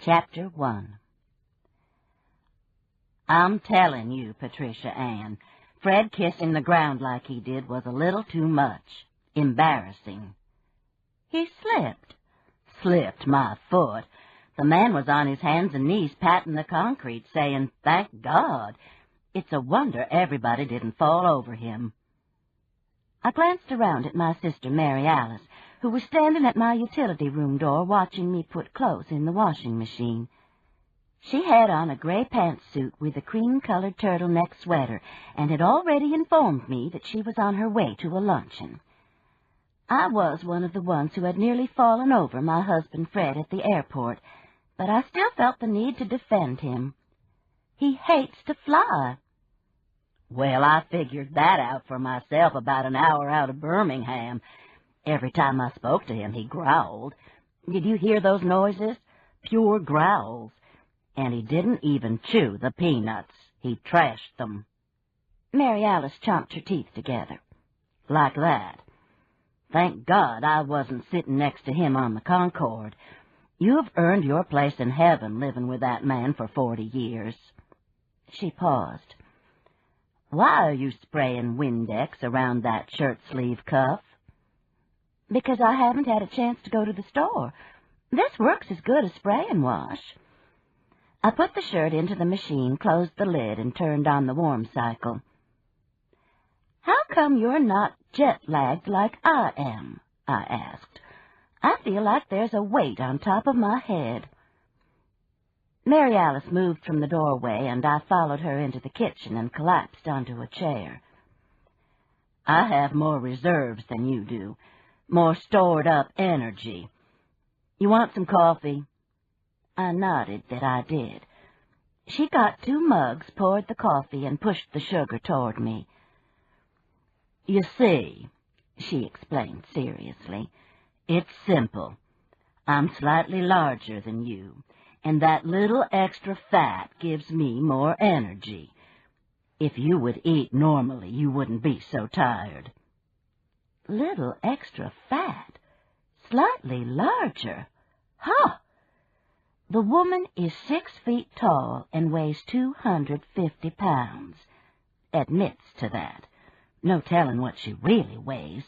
Chapter 1. I'm telling you, Patricia Ann, Fred kissing the ground like he did was a little too much. Embarrassing. He slipped. Slipped, my foot. The man was on his hands and knees patting the concrete, saying, "Thank God." It's a wonder everybody didn't fall over him. I glanced around at my sister Mary Alice, who was standing at my utility room door watching me put clothes in the washing machine. She had on a gray pantsuit with a cream-colored turtleneck sweater and had already informed me that she was on her way to a luncheon. I was one of the ones who had nearly fallen over my husband Fred at the airport, but I still felt the need to defend him. He hates to fly. Well, I figured that out for myself about an hour out of Birmingham. Every time I spoke to him, he growled. Did you hear those noises? Pure growls. And he didn't even chew the peanuts. He trashed them. Mary Alice chomped her teeth together. Like that. Thank God I wasn't sitting next to him on the Concorde. You've earned your place in heaven living with that man for 40 years. She paused. Why are you spraying Windex around that shirt-sleeve cuff? Because I haven't had a chance to go to the store. This works as good as spray and wash. I put the shirt into the machine, closed the lid, and turned on the warm cycle. How come you're not jet-lagged like I am? I asked. I feel like there's a weight on top of my head. Mary Alice moved from the doorway, and I followed her into the kitchen and collapsed onto a chair. I have more reserves than you do, more stored-up energy. You want some coffee? I nodded that I did. She got 2 mugs, poured the coffee, and pushed the sugar toward me. You see, she explained seriously, it's simple. I'm slightly larger than you, and that little extra fat gives me more energy. If you would eat normally, you wouldn't be so tired. Little extra fat? Slightly larger? Huh! The woman is 6 feet tall and weighs 250 pounds. Admits to that. No telling what she really weighs.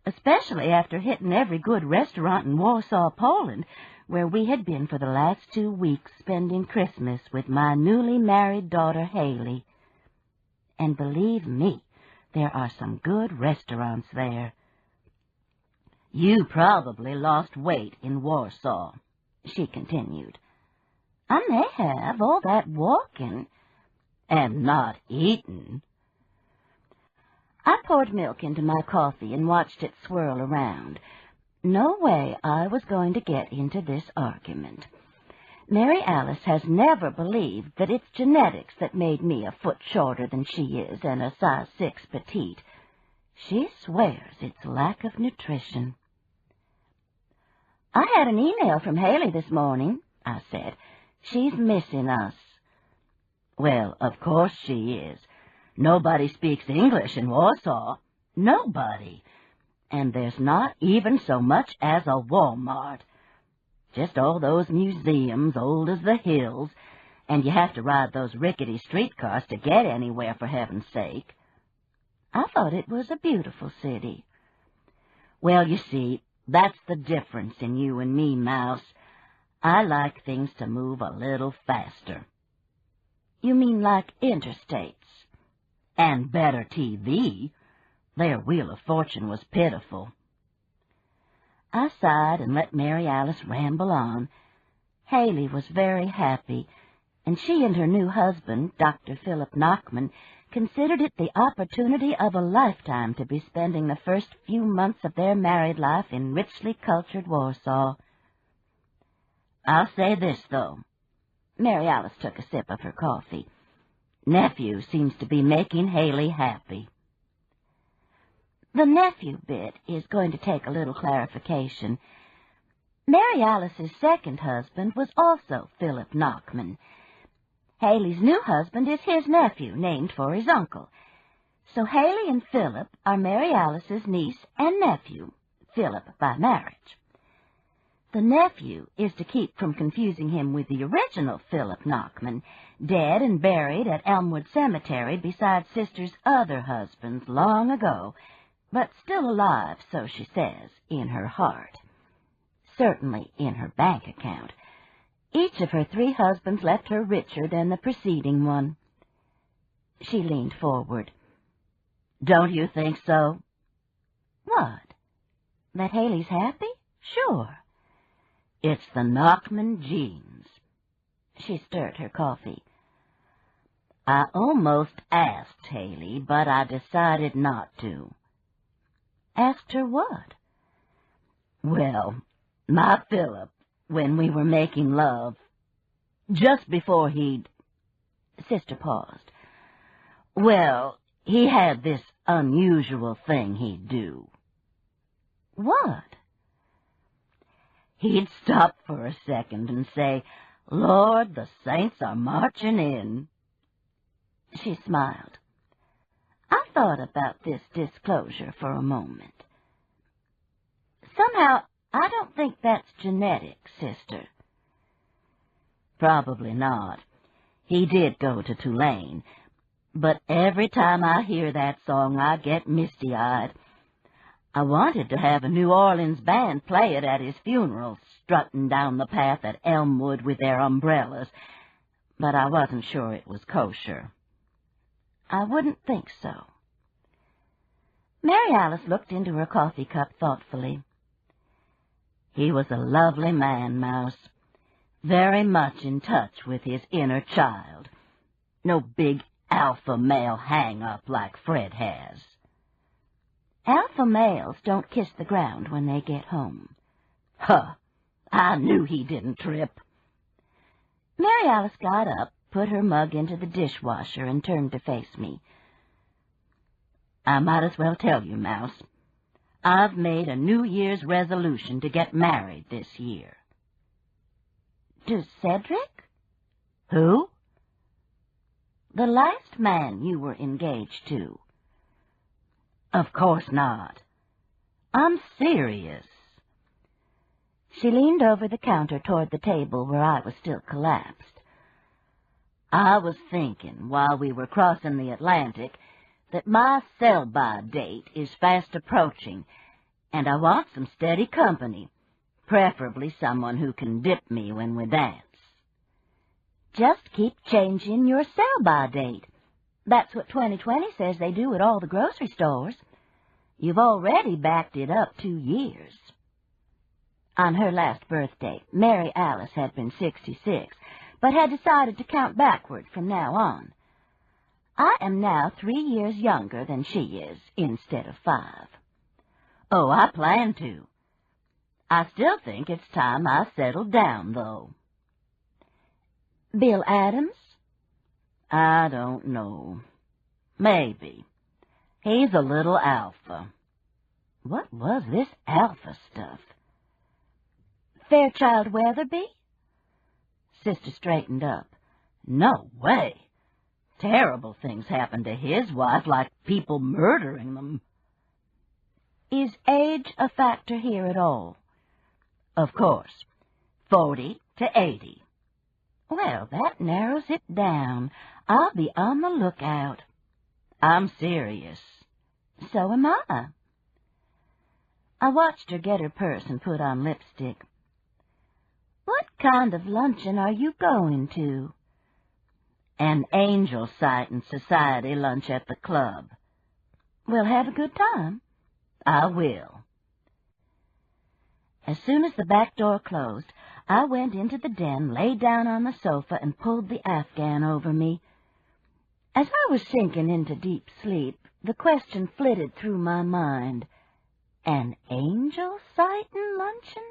Especially after hitting every good restaurant in Warsaw, Poland, where we had been for the last 2 weeks spending Christmas with my newly married daughter Haley. And believe me, there are some good restaurants there. You probably lost weight in Warsaw, she continued. I may have, all that walking. And not eating. I poured milk into my coffee and watched it swirl around. No way I was going to get into this argument. Mary Alice has never believed that it's genetics that made me a foot shorter than she is and a size 6 petite. She swears it's lack of nutrition. I had an email from Haley this morning, I said. She's missing us. Well, of course she is. Nobody speaks English in Warsaw. Nobody. And there's not even so much as a Walmart. Just all those museums old as the hills, and you have to ride those rickety streetcars to get anywhere, for heaven's sake. I thought it was a beautiful city. Well, you see, that's the difference in you and me, Mouse. I like things to move a little faster. You mean like interstates? And better TV. Their Wheel of Fortune was pitiful. I sighed and let Mary Alice ramble on. Haley was very happy, and she and her new husband, Dr. Philip Nachman, considered it the opportunity of a lifetime to be spending the first few months of their married life in richly cultured Warsaw. I'll say this, though. Mary Alice took a sip of her coffee. Nephew seems to be making Haley happy. The nephew bit is going to take a little clarification. Mary Alice's second husband was also Philip Nachman. Haley's new husband is his nephew, named for his uncle. So Haley and Philip are Mary Alice's niece and nephew, Philip by marriage. The nephew is to keep from confusing him with the original Philip Nachman, dead and buried at Elmwood Cemetery beside Sister's other husbands long ago, but still alive, so she says, in her heart. Certainly in her bank account. Each of her 3 husbands left her richer than the preceding one. She leaned forward. Don't you think so? What? That Haley's happy? Sure. It's the Nachman genes. She stirred her coffee. I almost asked Haley, but I decided not to. Asked her what? Well, my Philip, when we were making love, just before he'd... Sister paused. Well, he had this unusual thing he'd do. What? He'd stop for a second and say, Lord, the saints are marching in. She smiled. I thought about this disclosure for a moment. Somehow, I don't think that's genetic, Sister. Probably not. He did go to Tulane, but every time I hear that song, I get misty-eyed. I wanted to have a New Orleans band play it at his funeral, strutting down the path at Elmwood with their umbrellas, but I wasn't sure it was kosher. I wouldn't think so. Mary Alice looked into her coffee cup thoughtfully. He was a lovely man, Mouse, very much in touch with his inner child. No big alpha male hang-up like Fred has. Alpha males don't kiss the ground when they get home. Huh! I knew he didn't trip. Mary Alice got up, put her mug into the dishwasher, and turned to face me. I might as well tell you, Mouse. I've made a New Year's resolution to get married this year. To Cedric? Who? The last man you were engaged to. Of course not. I'm serious. She leaned over the counter toward the table where I was still collapsed. I was thinking, while we were crossing the Atlantic, that my sell-by date is fast approaching, and I want some steady company, preferably someone who can dip me when we dance. Just keep changing your sell-by date. That's what 2020 says they do at all the grocery stores. You've already backed it up 2 years. On her last birthday, Mary Alice had been 66, but had decided to count backward from now on. I am now 3 years younger than she is, instead of 5. Oh, I plan to. I still think it's time I settled down, though. Bill Adams? I don't know. Maybe. He's a little alpha. What was this alpha stuff? Fairchild Weatherby? Sister straightened up. No way. Terrible things happened to his wife, like people murdering them. Is age a factor here at all? Of course. 40 to 80. Well, that narrows it down. I'll be on the lookout. I'm serious. So am I. I watched her get her purse and put on lipstick. What kind of luncheon are you going to? An angel sighting society lunch at the club. We'll have a good time. I will. As soon as the back door closed, I went into the den, lay down on the sofa, and pulled the Afghan over me. As I was sinking into deep sleep, the question flitted through my mind. An angel sighting luncheon?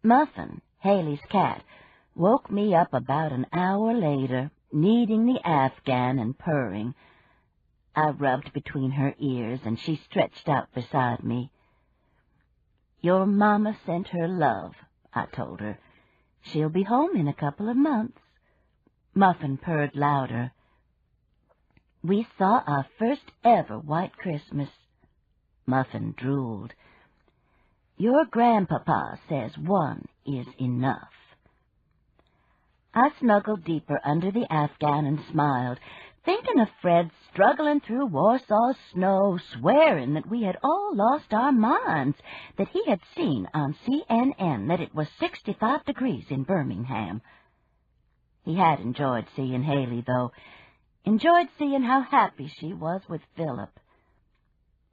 Muffin, Haley's cat, woke me up about an hour later, kneading the Afghan and purring. I rubbed between her ears, and she stretched out beside me. Your mama sent her love, I told her. She'll be home in a couple of months. Muffin purred louder. We saw our first ever white Christmas. Muffin drooled. Your grandpapa says one is enough. I snuggled deeper under the afghan and smiled, thinking of Fred struggling through Warsaw's snow, swearing that we had all lost our minds, that he had seen on CNN that it was 65 degrees in Birmingham. He had enjoyed seeing Haley, though, enjoyed seeing how happy she was with Philip.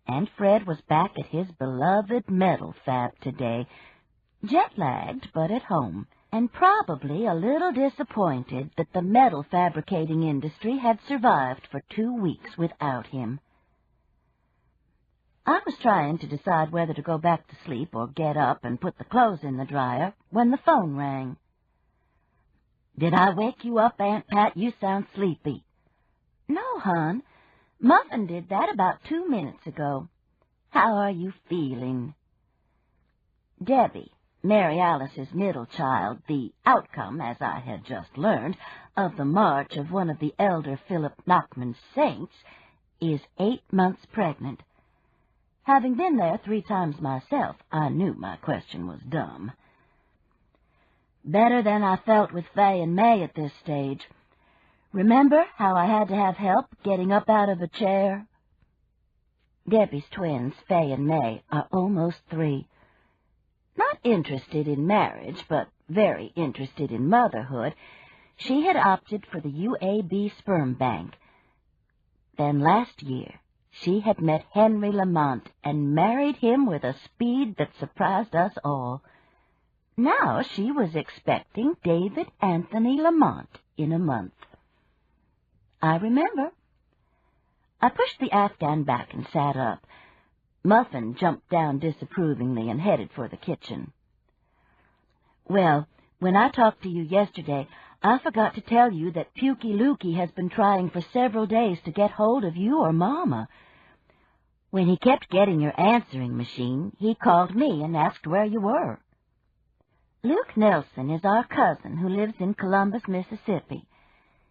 And Fred was back at his beloved metal fab today, jet-lagged but at home, and probably a little disappointed that the metal fabricating industry had survived for 2 weeks without him. I was trying to decide whether to go back to sleep or get up and put the clothes in the dryer when the phone rang. "Did I wake you up, Aunt Pat? You sound sleepy." "No, hon. Muffin did that about 2 minutes ago. How are you feeling?" Debbie, Mary Alice's middle child, the outcome, as I had just learned, of the march of one of the elder Philip Nachman's saints, is 8 months pregnant. Having been there 3 times myself, I knew my question was dumb. Better than I felt with Fay and May at this stage. Remember how I had to have help getting up out of a chair? Debbie's twins, Fay and May, are almost 3. Not interested in marriage, but very interested in motherhood, she had opted for the UAB sperm bank. Then last year, she had met Henry Lamont and married him with a speed that surprised us all. Now she was expecting David Anthony Lamont in a month. I remember. I pushed the afghan back and sat up. Muffin jumped down disapprovingly and headed for the kitchen. "Well, when I talked to you yesterday, I forgot to tell you that Pukey Lukey has been trying for several days to get hold of you or Mama. When he kept getting your answering machine, he called me and asked where you were." "Luke Nelson is our cousin who lives in Columbus, Mississippi.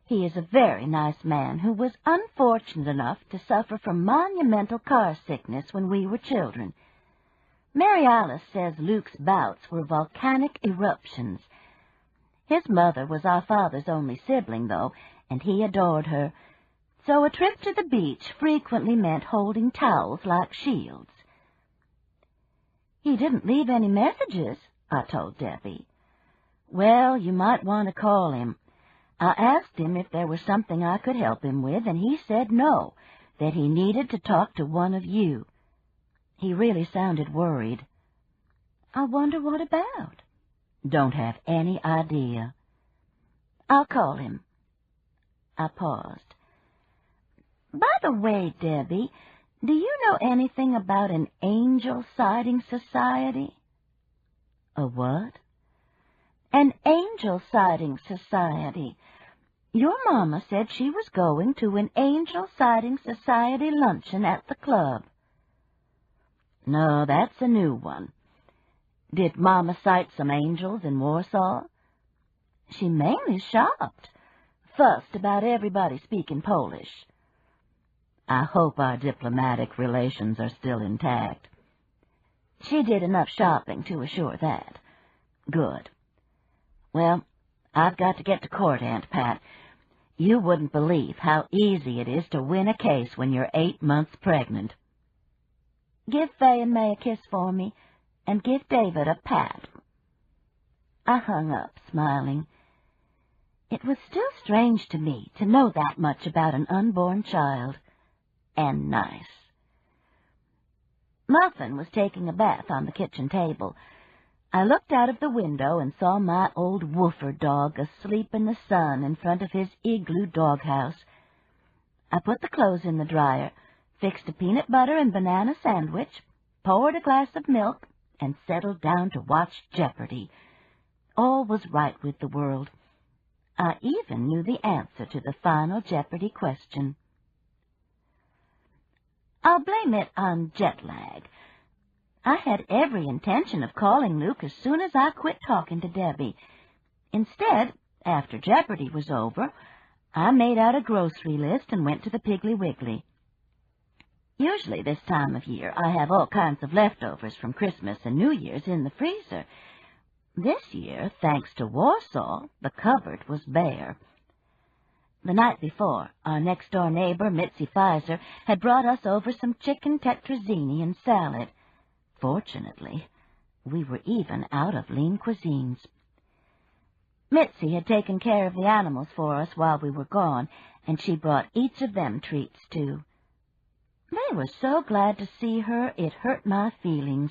He is a very nice man who was unfortunate enough to suffer from monumental car sickness when we were children. Mary Alice says Luke's bouts were volcanic eruptions. His mother was our father's only sibling, though, and he adored her, so a trip to the beach frequently meant holding towels like shields." "He didn't leave any messages," I told Debbie. "Well, you might want to call him. I asked him if there was something I could help him with, and he said no, that he needed to talk to one of you. He really sounded worried." "I wonder what about?" "Don't have any idea." "I'll call him." I paused. "By the way, Debbie, do you know anything about an angel sighting society?" "A what?" "An angel sighting society. Your Mama said she was going to an angel sighting society luncheon at the club." "No, that's a new one. Did Mama sight some angels in Warsaw?" "She mainly shopped. Fussed about everybody speaking Polish." "I hope our diplomatic relations are still intact." "She did enough shopping to assure that." "Good. Well, I've got to get to court, Aunt Pat. You wouldn't believe how easy it is to win a case when you're 8 months pregnant." "Give Fay and May a kiss for me, and give David a pat." I hung up, smiling. It was still strange to me to know that much about an unborn child. And nice. Muffin was taking a bath on the kitchen table. I looked out of the window and saw my old woofer dog asleep in the sun in front of his igloo doghouse. I put the clothes in the dryer, fixed a peanut butter and banana sandwich, poured a glass of milk, and settled down to watch Jeopardy! All was right with the world. I even knew the answer to the final Jeopardy question. I'll blame it on jet lag. I had every intention of calling Luke as soon as I quit talking to Debbie. Instead, after Jeopardy was over, I made out a grocery list and went to the Piggly Wiggly. Usually this time of year I have all kinds of leftovers from Christmas and New Year's in the freezer. This year, thanks to Warsaw, the cupboard was bare. The night before, our next-door neighbor, Mitzi Pfizer, had brought us over some chicken tetrazzini and salad. Fortunately, we were even out of lean cuisines. Mitzi had taken care of the animals for us while we were gone, and she brought each of them treats, too. They were so glad to see her, it hurt my feelings.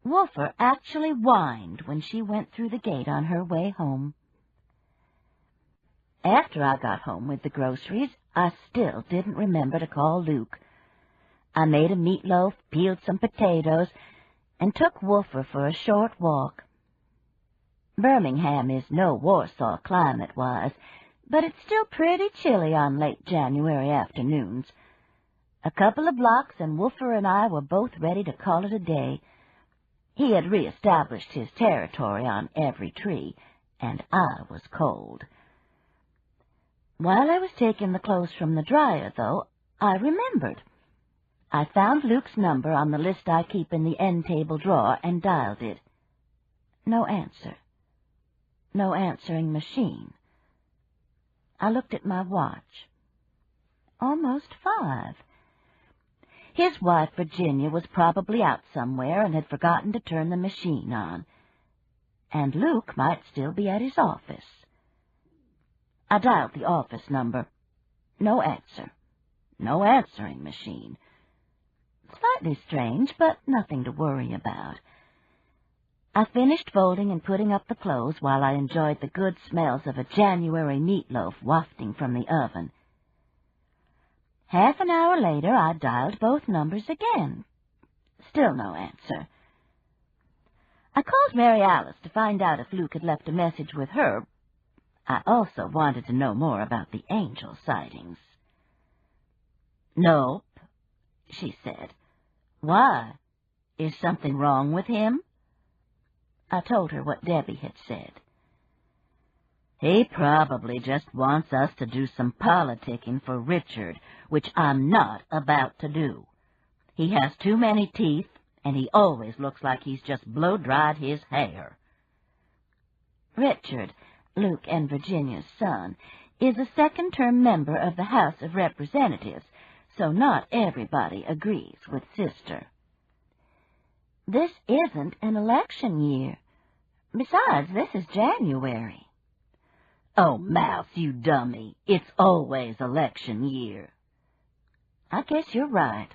Woofer actually whined when she went through the gate on her way home. After I got home with the groceries, I still didn't remember to call Luke. I made a meatloaf, peeled some potatoes, and took Woofer for a short walk. Birmingham is no Warsaw climate-wise, but it's still pretty chilly on late January afternoons. A couple of blocks, and Woofer and I were both ready to call it a day. He had reestablished his territory on every tree, and I was cold. While I was taking the clothes from the dryer, though, I remembered. I found Luke's number on the list I keep in the end table drawer and dialed it. No answer. No answering machine. I looked at my watch. Almost 5. His wife, Virginia, was probably out somewhere and had forgotten to turn the machine on. And Luke might still be at his office. I dialed the office number. No answer. No answering machine. Slightly strange, but nothing to worry about. I finished folding and putting up the clothes while I enjoyed the good smells of a January meatloaf wafting from the oven. Half an hour later, I dialed both numbers again. Still no answer. I called Mary Alice to find out if Luke had left a message with her. I also wanted to know more about the angel sightings. "Nope," she said. "Why? Is something wrong with him?" I told her what Debbie had said. "He probably just wants us to do some politicking for Richard, which I'm not about to do. He has too many teeth, and he always looks like he's just blow-dried his hair." Richard, Luke and Virginia's son, is a second-term member of the House of Representatives, so not everybody agrees with Sister. This isn't an election year. Besides, this is January. "Oh, Mouse, you dummy. It's always election year." "I guess you're right."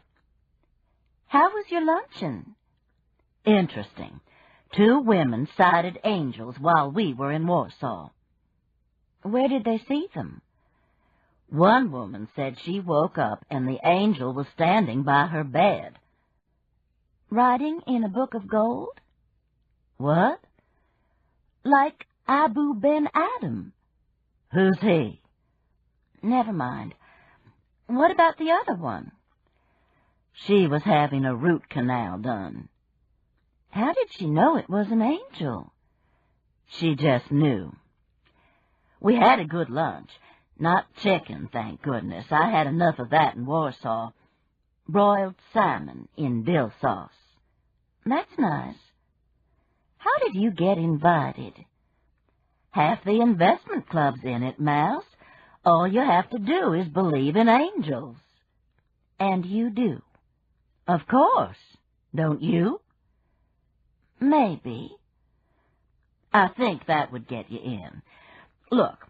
"How was your luncheon?" "Interesting. 2 women sighted angels while we were in Warsaw." "Where did they see them?" "One woman said she woke up and the angel was standing by her bed." "Writing in a book of gold?" "What?" "Like Abu Ben Adam." "Who's he?" "Never mind. What about the other one?" "She was having a root canal done." "How did she know it was an angel?" "She just knew." We had a good lunch. Not chicken, thank goodness. I had enough of that in Warsaw. Broiled salmon in dill sauce. "That's nice. How did you get invited?" "Half the investment club's in it, Mouse. All you have to do is believe in angels." "And you do?" "Of course. Don't you?" "Maybe." "I think that would get you in. Look,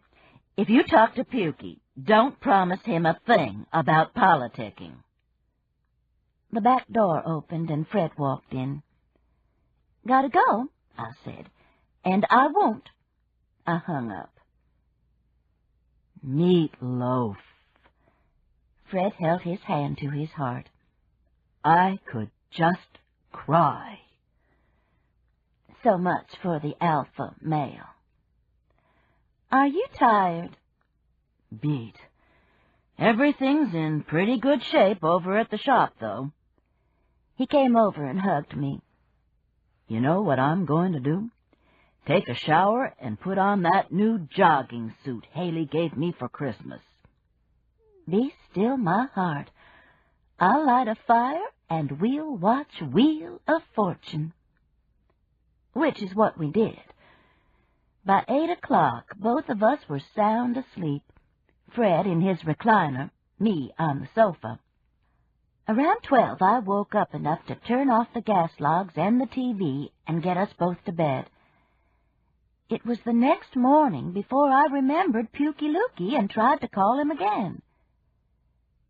if you talk to Pukey, don't promise him a thing about politicking." The back door opened and Fred walked in. "Gotta go," I said, "and I won't." I hung up. Meatloaf. Fred held his hand to his heart. I could just cry. So much for the alpha male. "Are you tired?" "Beat. Everything's in pretty good shape over at the shop, though." He came over and hugged me. "You know what I'm going to do? Take a shower and put on that new jogging suit Haley gave me for Christmas." Be still my heart. I'll light a fire and we'll watch Wheel of Fortune. Which is what we did. By 8 o'clock, both of us were sound asleep, Fred in his recliner, me on the sofa. Around 12, I woke up enough to turn off the gas logs and the TV and get us both to bed. It was the next morning before I remembered Pukey Lukey and tried to call him again.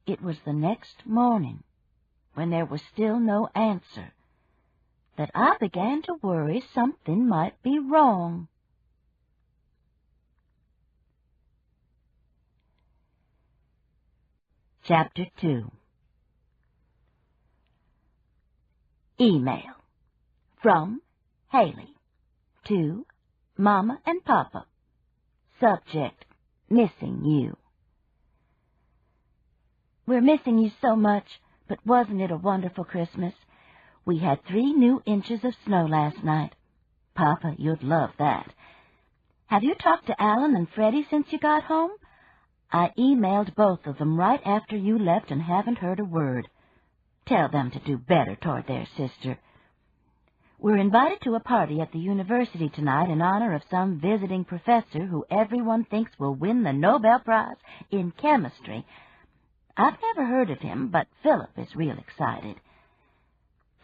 It was the next morning, when there was still no answer, that I began to worry something might be wrong. Chapter 2. Email from Haley to Mama and Papa. Subject, missing you. We're missing you so much, but wasn't it a wonderful Christmas? We had 3 new inches of snow last night. Papa, you'd love that. Have you talked to Alan and Freddie since you got home? I emailed both of them right after you left and haven't heard a word. Tell them to do better toward their sister. We're invited to a party at the university tonight in honor of some visiting professor who everyone thinks will win the Nobel Prize in chemistry. I've never heard of him, but Philip is real excited.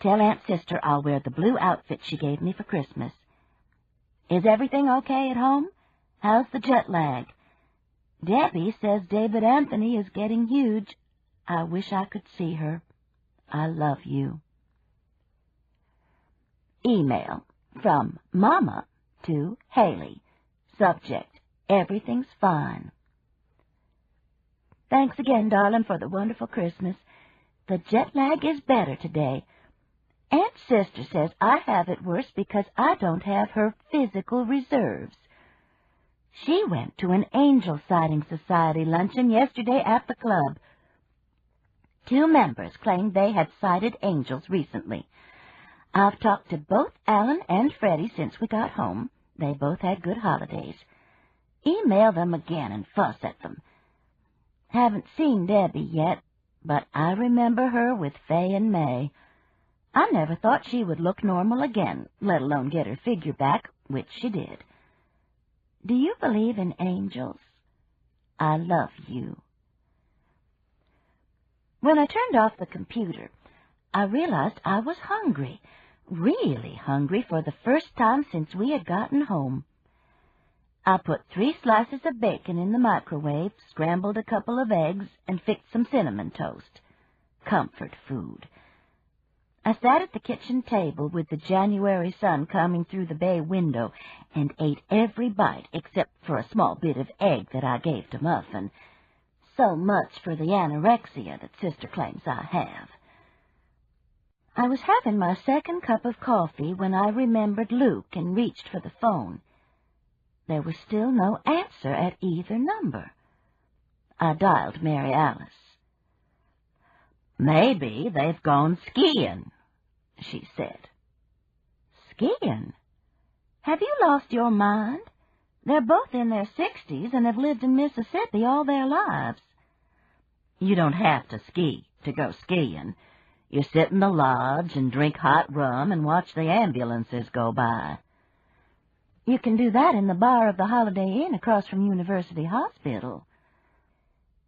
Tell Aunt Sister I'll wear the blue outfit she gave me for Christmas. Is everything okay at home? How's the jet lag? Debbie says David Anthony is getting huge. I wish I could see her. I love you. Email from Mama to Haley. Subject, everything's fine. Thanks again, darling, for the wonderful Christmas. The jet lag is better today. Aunt Sister says I have it worse because I don't have her physical reserves. She went to an Angel Sighting Society luncheon yesterday at the club. 2 members claimed they had sighted angels recently. I've talked to both Alan and Freddie since we got home. They both had good holidays. Email them again and fuss at them. Haven't seen Debbie yet, but I remember her with Fay and May. I never thought she would look normal again, let alone get her figure back, which she did. Do you believe in angels? I love you. When I turned off the computer, I realized I was hungry, really hungry for the first time since we had gotten home. I put 3 slices of bacon in the microwave, scrambled a couple of eggs, and fixed some cinnamon toast. Comfort food. I sat at the kitchen table with the January sun coming through the bay window and ate every bite except for a small bit of egg that I gave to Muffin. So much for the anorexia that Sister claims I have. I was having my second cup of coffee when I remembered Luke and reached for the phone. There was still no answer at either number. I dialed Mary Alice. Maybe they've gone skiing, she said. Skiing? Have you lost your mind? They're both in their 60s and have lived in Mississippi all their lives. You don't have to ski to go skiing. You sit in the lodge and drink hot rum and watch the ambulances go by. You can do that in the bar of the Holiday Inn across from University Hospital.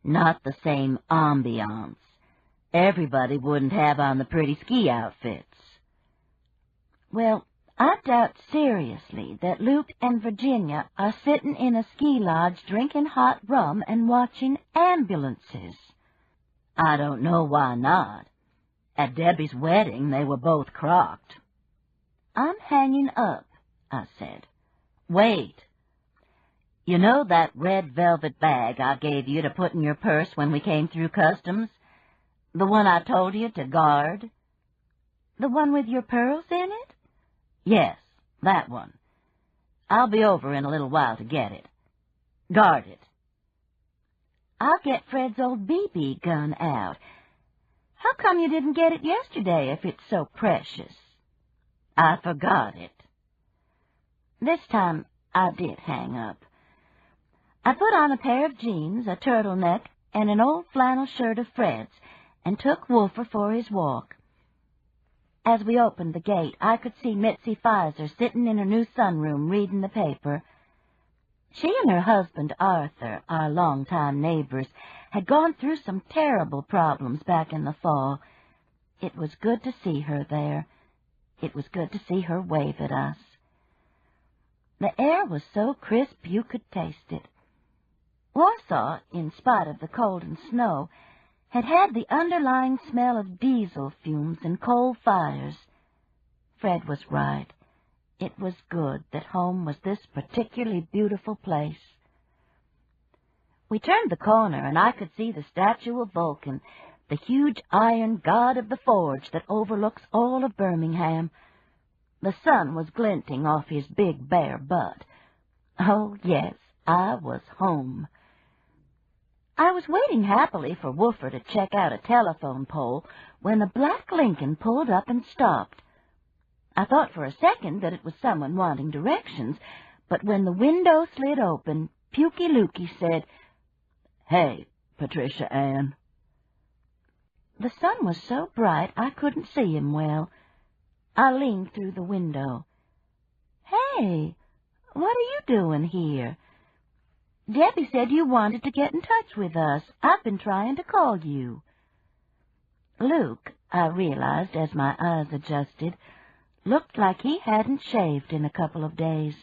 Not the same ambiance. Everybody wouldn't have on the pretty ski outfits. Well, I doubt seriously that Luke and Virginia are sitting in a ski lodge drinking hot rum and watching ambulances. I don't know why not. At Debbie's wedding, they were both crocked. I'm hanging up, I said. Wait. You know that red velvet bag I gave you to put in your purse when we came through customs? The one I told you to guard? The one with your pearls in it? Yes, that one. I'll be over in a little while to get it. Guard it. I'll get Fred's old BB gun out. How come you didn't get it yesterday if it's so precious? I forgot it. This time I did hang up. I put on a pair of jeans, a turtleneck, and an old flannel shirt of Fred's, and took Wolfer for his walk. As we opened the gate, I could see Mitzi Pfizer sitting in her new sunroom reading the paper. She and her husband, Arthur, our longtime neighbors, had gone through some terrible problems back in the fall. It was good to see her there. It was good to see her wave at us. The air was so crisp you could taste it. Warsaw, in spite of the cold and snow, had the underlying smell of diesel fumes and coal fires. Fred was right. It was good that home was this particularly beautiful place. We turned the corner, and I could see the statue of Vulcan, the huge iron god of the forge that overlooks all of Birmingham. The sun was glinting off his big bare butt. Oh, yes, I was home. I was waiting happily for Wolfer to check out a telephone pole when a black Lincoln pulled up and stopped. I thought for a second that it was someone wanting directions, but when the window slid open, Pukey Lukey said, "Hey, Patricia Ann." The sun was so bright I couldn't see him well. I leaned through the window. "Hey, what are you doing here? Debbie said you wanted to get in touch with us. I've been trying to call you." Luke, I realized as my eyes adjusted, looked like he hadn't shaved in a couple of days.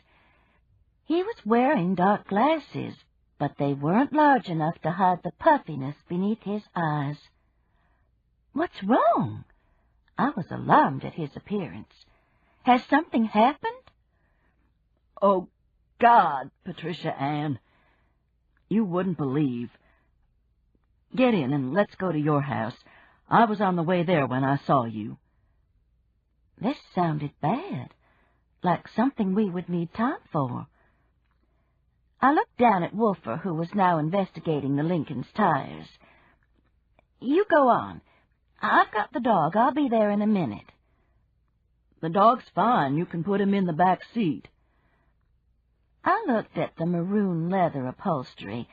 He was wearing dark glasses, but they weren't large enough to hide the puffiness beneath his eyes. "What's wrong?" I was alarmed at his appearance. "Has something happened?" "Oh, God, Patricia Ann, you wouldn't believe. Get in and let's go to your house. I was on the way there when I saw you." This sounded bad, like something we would need time for. I looked down at Wolfer, who was now investigating the Lincoln's tires. "You go on. I've got the dog. I'll be there in a minute." "The dog's fine. You can put him in the back seat." I looked at the maroon leather upholstery.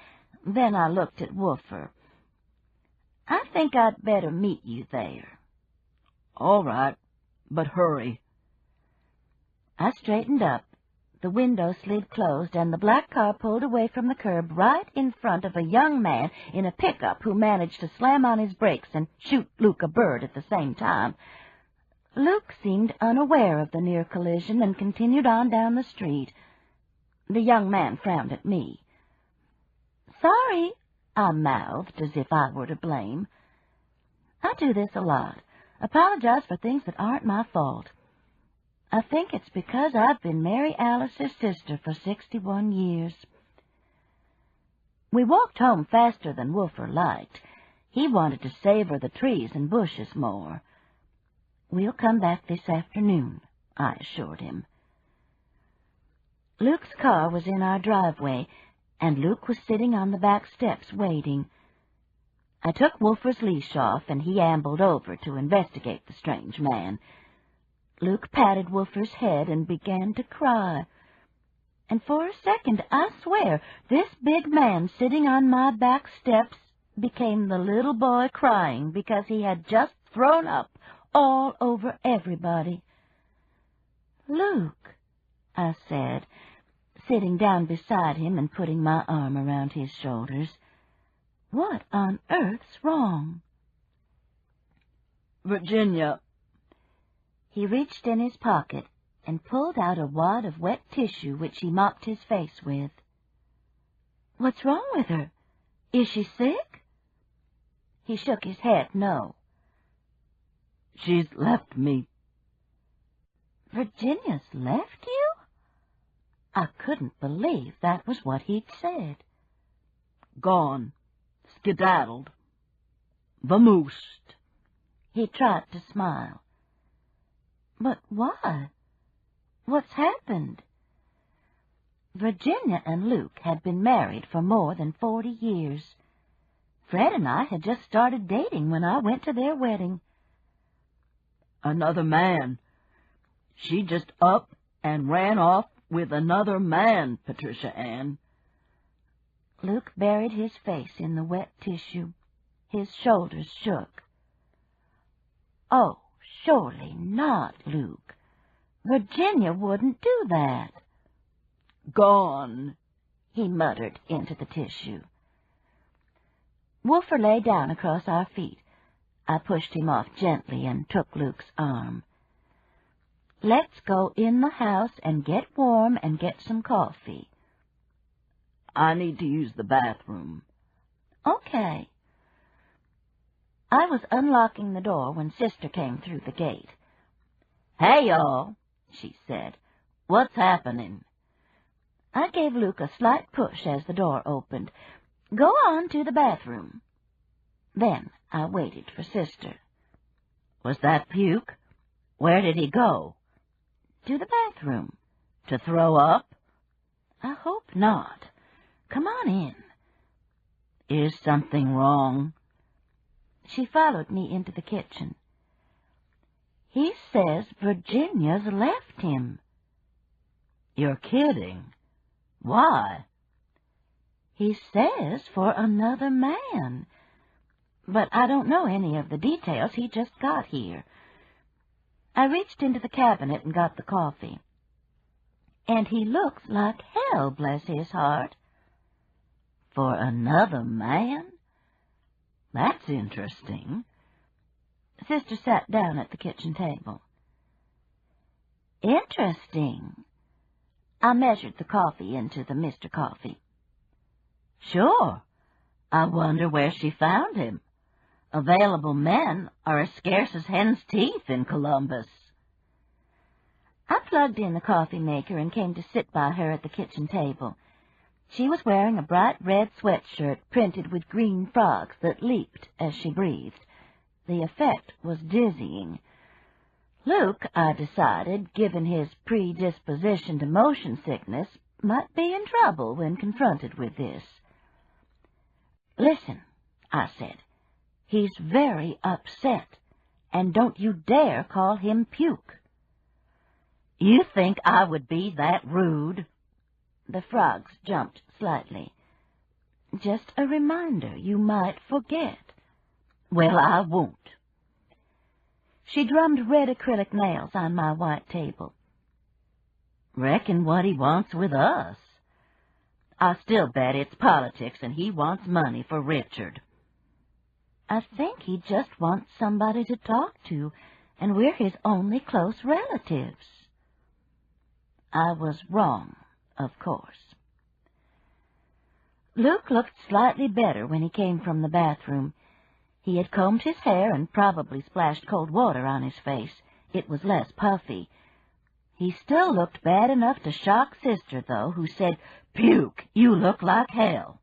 Then I looked at Wolfer. "I think I'd better meet you there." "All right, but hurry." I straightened up. The window slid closed, and the black car pulled away from the curb right in front of a young man in a pickup who managed to slam on his brakes and shoot Luke a bird at the same time. Luke seemed unaware of the near collision and continued on down the street. The young man frowned at me. "Sorry," I mouthed as if I were to blame. I do this a lot. Apologize for things that aren't my fault. I think it's because I've been Mary Alice's sister for 61 years. We walked home faster than Wolfer liked. He wanted to savor the trees and bushes more. "We'll come back this afternoon," I assured him. Luke's car was in our driveway, and Luke was sitting on the back steps waiting. I took Wolfer's leash off, and he ambled over to investigate the strange man. Luke patted Wolfer's head and began to cry. And for a second, I swear, this big man sitting on my back steps became the little boy crying because he had just thrown up all over everybody. "Luke," I said, sitting down beside him and putting my arm around his shoulders, "what on earth's wrong?" "Virginia." He reached in his pocket and pulled out a wad of wet tissue which he mopped his face with. "What's wrong with her? Is she sick?" He shook his head no. "She's left me." "Virginia's left you?" I couldn't believe that was what he'd said. "Gone. Skedaddled. Vamoosed." He tried to smile. "But why? What's happened?" Virginia and Luke had been married for more than 40 years. Fred and I had just started dating when I went to their wedding. "Another man. She just up and ran off with another man, Patricia Ann." Luke buried his face in the wet tissue. His shoulders shook. Oh, surely not, Luke. Virginia wouldn't do that. Gone, He muttered into the tissue. Wolfer lay down across our feet. I pushed him off gently and took Luke's arm. Let's go in the house and get warm and get some coffee. I need to use the bathroom. Okay. I was unlocking the door when Sister came through the gate. Hey, y'all, she said. What's happening? I gave Luke a slight push as the door opened. Go on to the bathroom. Then I waited for Sister. Was that puke? Where did he go? To the bathroom. To throw up? I hope not. Come on in. Is something wrong? She followed me into the kitchen. He says Virginia's left him. You're kidding. Why? He says for another man. But I don't know any of the details. He just got here. I reached into the cabinet and got the coffee. And he looks like hell, bless his heart. For another man? That's interesting. Sister sat down at the kitchen table. Interesting. I measured the coffee into the Mr. Coffee. Sure. I wonder where she found him. Available men are as scarce as hen's teeth in Columbus. I plugged in the coffee maker and came to sit by her at the kitchen table. She was wearing a bright red sweatshirt printed with green frogs that leaped as she breathed. The effect was dizzying. Luke, I decided, given his predisposition to motion sickness, might be in trouble when confronted with this. Listen, I said. He's very upset, and don't you dare call him puke. You think I would be that rude? The frogs jumped slightly. Just a reminder, you might forget. Well, I won't. She drummed red acrylic nails on my white table. Reckon what he wants with us. I still bet it's politics and he wants money for Richard. I think he just wants somebody to talk to, and we're his only close relatives. I was wrong, of course. Luke looked slightly better when he came from the bathroom. He had combed his hair and probably splashed cold water on his face. It was less puffy. He still looked bad enough to shock Sister, though, who said, "Puke, you look like hell."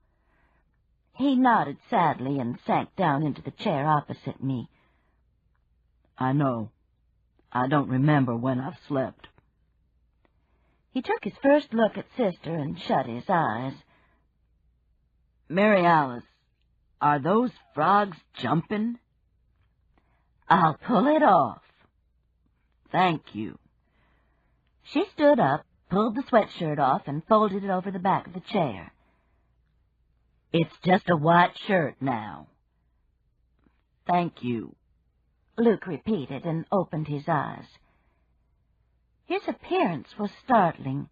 He nodded sadly and sank down into the chair opposite me. I know. I don't remember when I've slept. He took his first look at Sister and shut his eyes. Mary Alice, are those frogs jumping? I'll pull it off. Thank you. She stood up, pulled the sweatshirt off, and folded it over the back of the chair. It's just a white shirt now. Thank you, Luke repeated and opened his eyes. His appearance was startling.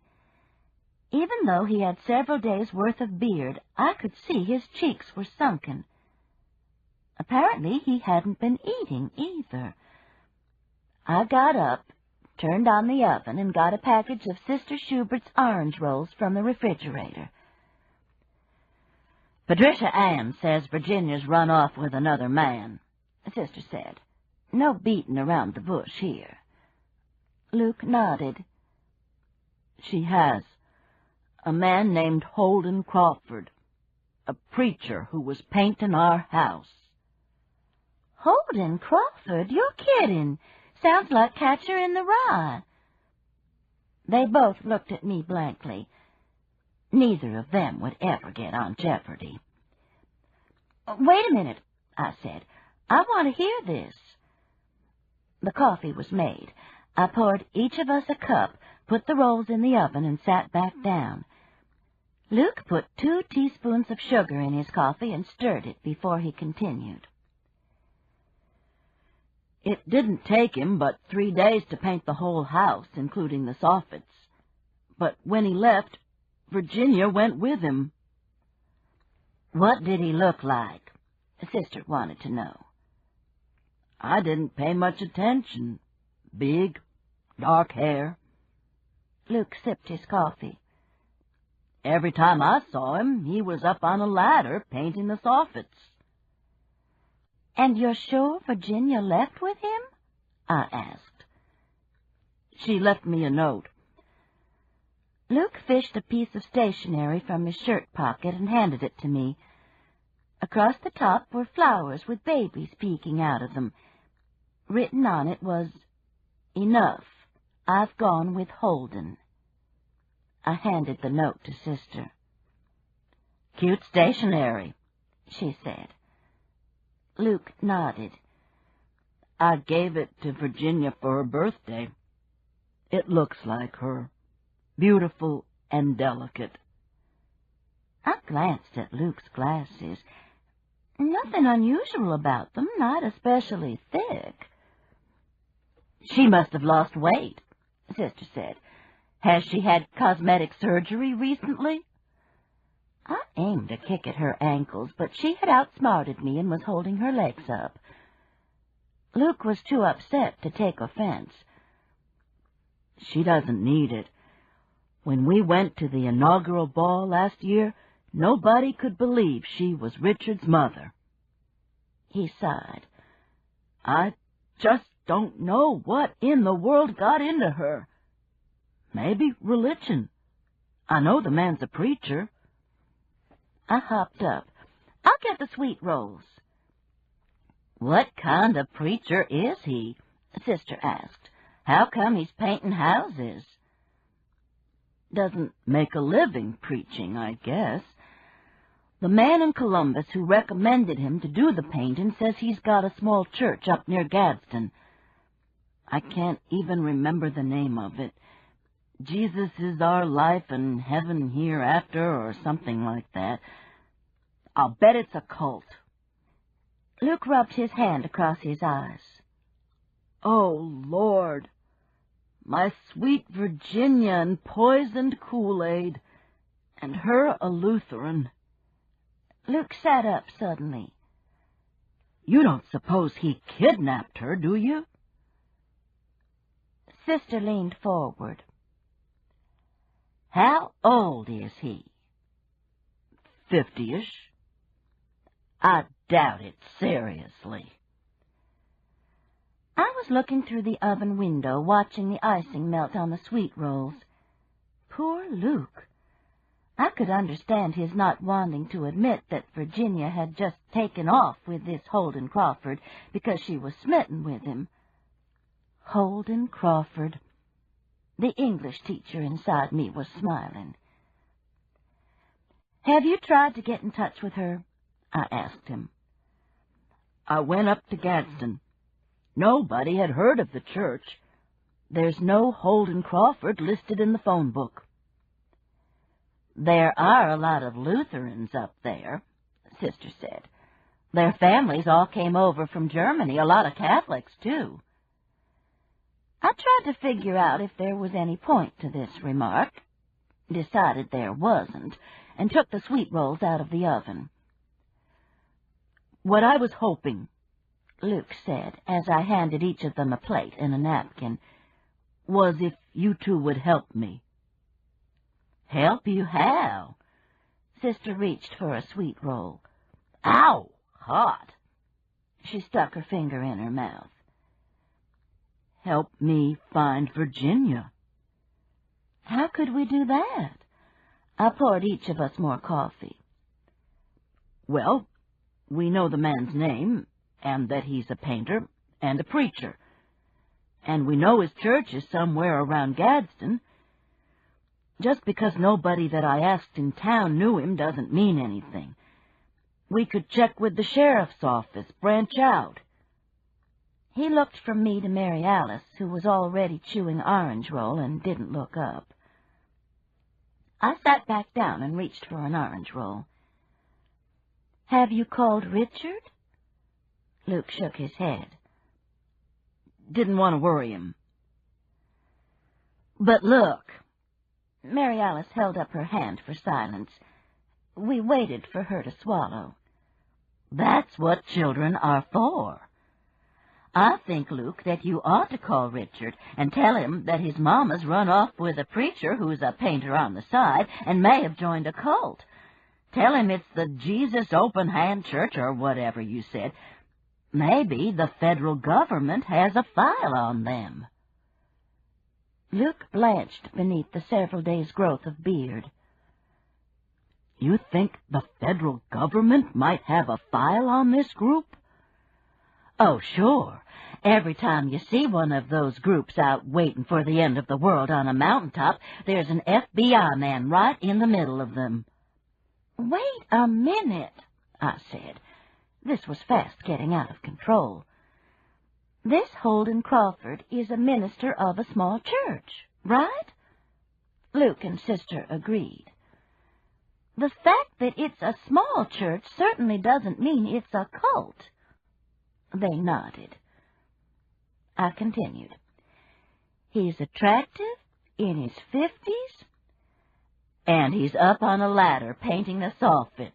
Even though he had several days' worth of beard, I could see his cheeks were sunken. Apparently he hadn't been eating either. I got up, turned on the oven, and got a package of Sister Schubert's orange rolls from the refrigerator. Patricia Ann says Virginia's run off with another man, Sister said. No beating around the bush here. Luke nodded. She has. A man named Holden Crawford, a preacher who was painting our house. Holden Crawford? You're kidding. Sounds like Catcher in the Rye. They both looked at me blankly. Neither of them would ever get on Jeopardy. Wait a minute, I said. I want to hear this. The coffee was made. I poured each of us a cup, put the rolls in the oven, and sat back down. Luke put 2 teaspoons of sugar in his coffee and stirred it before he continued. It didn't take him but 3 days to paint the whole house, including the soffits. But when he left, Virginia went with him. What did he look like? Sister wanted to know. I didn't pay much attention. Big, dark hair. Luke sipped his coffee. Every time I saw him, he was up on a ladder painting the soffits. And you're sure Virginia left with him? I asked. She left me a note. Luke fished a piece of stationery from his shirt pocket and handed it to me. Across the top were flowers with babies peeking out of them. Written on it was, "Enough. I've gone with Holden." I handed the note to Sister. Cute stationery, she said. Luke nodded. I gave it to Virginia for her birthday. It looks like her. Beautiful and delicate. I glanced at Luke's glasses. Nothing unusual about them, not especially thick. She must have lost weight, Sister said. Has she had cosmetic surgery recently? I aimed a kick at her ankles, but she had outsmarted me and was holding her legs up. Luke was too upset to take offense. She doesn't need it. When we went to the inaugural ball last year, nobody could believe she was Richard's mother. He sighed. I just don't know what in the world got into her. Maybe religion. I know the man's a preacher. I hopped up. I'll get the sweet rolls. What kind of preacher is he? Sister asked. How come he's painting houses? Doesn't make a living preaching, I guess. The man in Columbus who recommended him to do the painting says he's got a small church up near Gadsden. I can't even remember the name of it. Jesus is our life and heaven hereafter, or something like that. I'll bet it's a cult. Luke rubbed his hand across his eyes. Oh, Lord! My sweet Virginia and poisoned Kool-Aid, and her a Lutheran. Luke sat up suddenly. You don't suppose he kidnapped her, do you? Sister leaned forward. How old is he? 50-ish. I doubt it, seriously. I was looking through the oven window, watching the icing melt on the sweet rolls. Poor Luke. I could understand his not wanting to admit that Virginia had just taken off with this Holden Crawford because she was smitten with him. Holden Crawford. The English teacher inside me was smiling. Have you tried to get in touch with her? I asked him. I went up to Gadsden. Nobody had heard of the church. There's no Holden Crawford listed in the phone book. There are a lot of Lutherans up there, Sister said. Their families all came over from Germany, a lot of Catholics, too. I tried to figure out if there was any point to this remark, decided there wasn't, and took the sweet rolls out of the oven. What I was hoping, Luke said, as I handed each of them a plate and a napkin, was if you two would help me. Help you how? Sister reached for a sweet roll. Ow! Hot! She stuck her finger in her mouth. Help me find Virginia. How could we do that? I poured each of us more coffee. Well, we know the man's name, and that he's a painter and a preacher. And we know his church is somewhere around Gadsden. Just because nobody that I asked in town knew him doesn't mean anything. We could check with the sheriff's office, branch out. He looked from me to Mary Alice, who was already chewing orange roll and didn't look up. I sat back down and reached for an orange roll. Have you called Richard? Luke shook his head. didn't want to worry him. But look. Mary Alice held up her hand for silence. We waited for her to swallow. That's what children are for. I think, Luke, that you ought to call Richard and tell him that his mama's run off with a preacher who's a painter on the side and may have joined a cult. Tell him it's the Jesus Open Hand Church or whatever you said. Maybe the federal government has a file on them. Luke blanched beneath the several days' growth of beard. You think the federal government might have a file on this group? Oh, sure. Every time you see one of those groups out waiting for the end of the world on a mountaintop, there's an FBI man right in the middle of them. Wait a minute, I said. This was fast getting out of control. This Holden Crawford is a minister of a small church, right? Luke and Sister agreed. The fact that it's a small church certainly doesn't mean it's a cult. They nodded. I continued. He's attractive, in his 50s, and he's up on a ladder painting the soffits,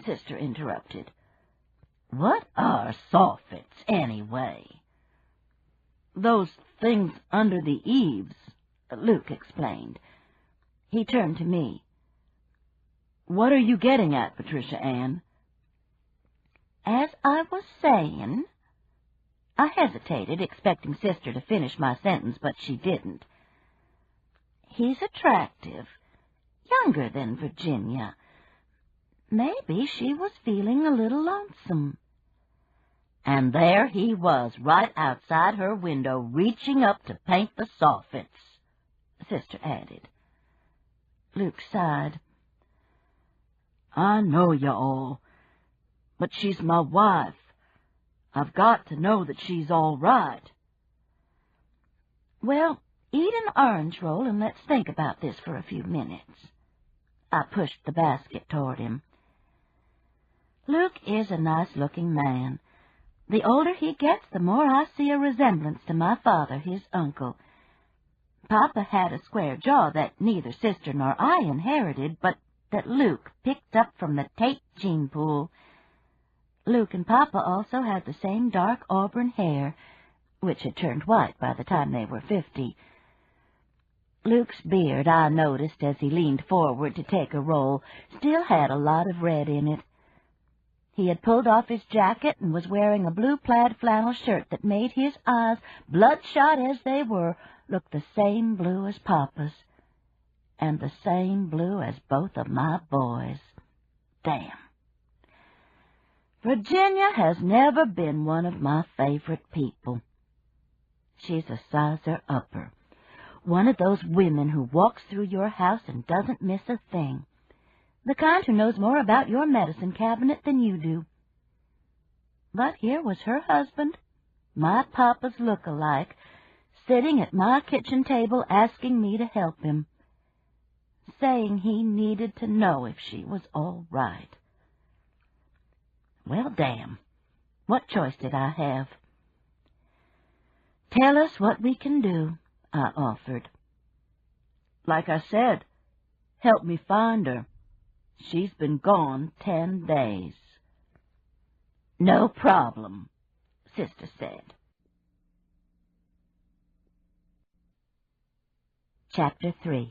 Sister interrupted. What are soffits, anyway? Those things under the eaves, Luke explained. He turned to me. What are you getting at, Patricia Ann? As I was saying... I hesitated, expecting Sister to finish my sentence, but she didn't. He's attractive, younger than Virginia. Maybe she was feeling a little lonesome. And there he was, right outside her window, reaching up to paint the soffits, Sister added. Luke sighed. I know you all, but she's my wife. I've got to know that she's all right. Well, eat an orange roll and let's think about this for a few minutes. I pushed the basket toward him. Luke is a nice-looking man. The older he gets, the more I see a resemblance to my father, his uncle. Papa had a square jaw that neither Sister nor I inherited, but that Luke picked up from the Tate gene pool. Luke and Papa also had the same dark auburn hair, which had turned white by the time they were 50. Luke's beard, I noticed as he leaned forward to take a roll, still had a lot of red in it. He had pulled off his jacket and was wearing a blue plaid flannel shirt that made his eyes, bloodshot as they were, look the same blue as Papa's, and the same blue as both of my boys. Damn. Virginia has never been one of my favorite people. She's a sizer-upper, one of those women who walks through your house and doesn't miss a thing, the kind who knows more about your medicine cabinet than you do. But here was her husband, my Papa's look-alike, sitting at my kitchen table asking me to help him, saying he needed to know if she was all right. Well, damn, what choice did I have? Tell us what we can do, I offered. Like I said, help me find her. She's been gone 10 days. No problem, Sister said. Chapter 3.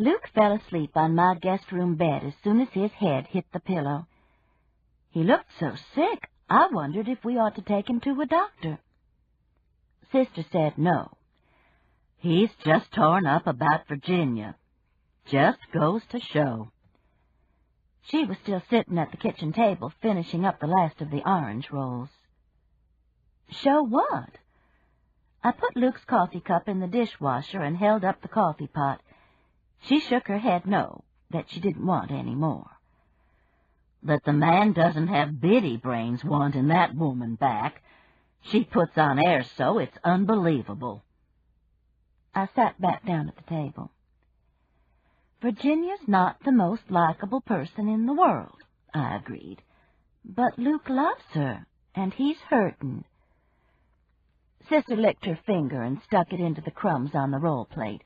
Luke fell asleep on my guest room bed as soon as his head hit the pillow. He looked so sick, I wondered if we ought to take him to a doctor. Sister said no. He's just torn up about Virginia. Just goes to show. She was still sitting at the kitchen table, finishing up the last of the orange rolls. Show what? I put Luke's coffee cup in the dishwasher and held up the coffee pot. She shook her head no, that she didn't want any more. That the man doesn't have Biddy brains wanting that woman back. She puts on airs so it's unbelievable. I sat back down at the table. Virginia's not the most likable person in the world, I agreed. But Luke loves her, and he's hurting. Sister licked her finger and stuck it into the crumbs on the roll plate.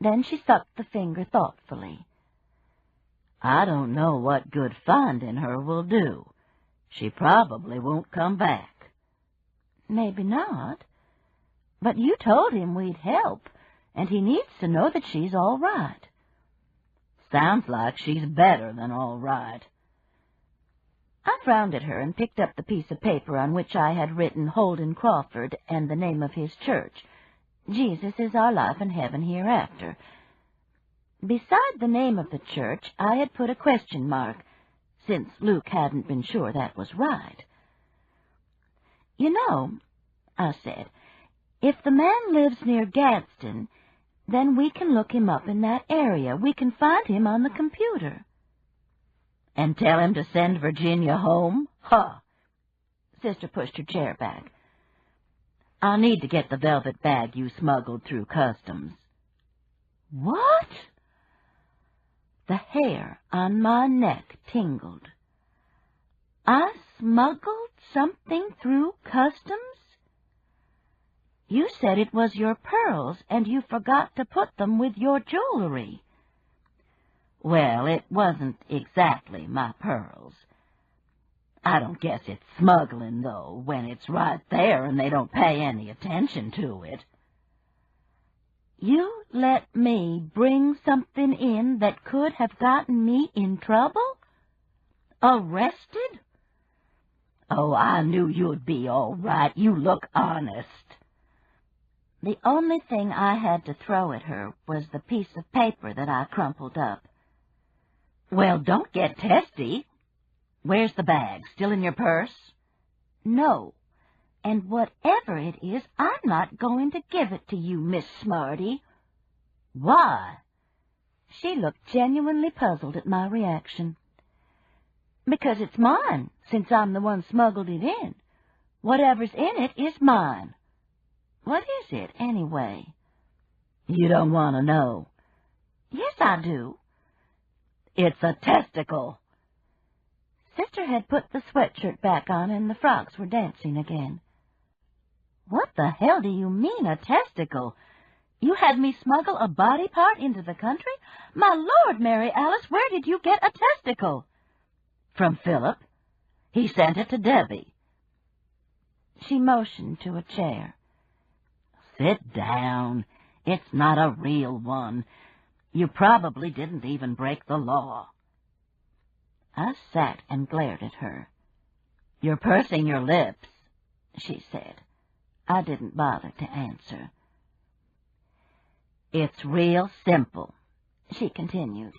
Then she sucked the finger thoughtfully. I don't know what good finding her will do. She probably won't come back. Maybe not. But you told him we'd help, and he needs to know that she's all right. Sounds like she's better than all right. I frowned at her and picked up the piece of paper on which I had written Holden Crawford and the name of his church. Jesus is our life and heaven hereafter. Beside the name of the church, I had put a question mark, since Luke hadn't been sure that was right. You know, I said, if the man lives near Gadsden, then we can look him up in that area. We can find him on the computer. And tell him to send Virginia home? Huh! Sister pushed her chair back. I'll need to get the velvet bag you smuggled through customs. What? The hair on my neck tingled. I smuggled something through customs? You said it was your pearls, and you forgot to put them with your jewelry. Well, it wasn't exactly my pearls. I don't guess it's smuggling, though, when it's right there and they don't pay any attention to it. You let me bring something in that could have gotten me in trouble? Arrested? Oh, I knew you'd be all right. You look honest. The only thing I had to throw at her was the piece of paper that I crumpled up. Well, don't get testy. Where's the bag? Still in your purse? No. And whatever it is, I'm not going to give it to you, Miss Smarty. Why? She looked genuinely puzzled at my reaction. Because it's mine, since I'm the one smuggled it in. Whatever's in it is mine. What is it, anyway? You don't want to know. Yes, I do. It's a testicle. Sister had put the sweatshirt back on, and the frogs were dancing again. What the hell do you mean, a testicle? You had me smuggle a body part into the country? My Lord, Mary Alice, where did you get a testicle? From Philip. He sent it to Debbie. She motioned to a chair. Sit down. It's not a real one. You probably didn't even break the law. I sat and glared at her. You're pursing your lips, she said. I didn't bother to answer. It's real simple, she continued.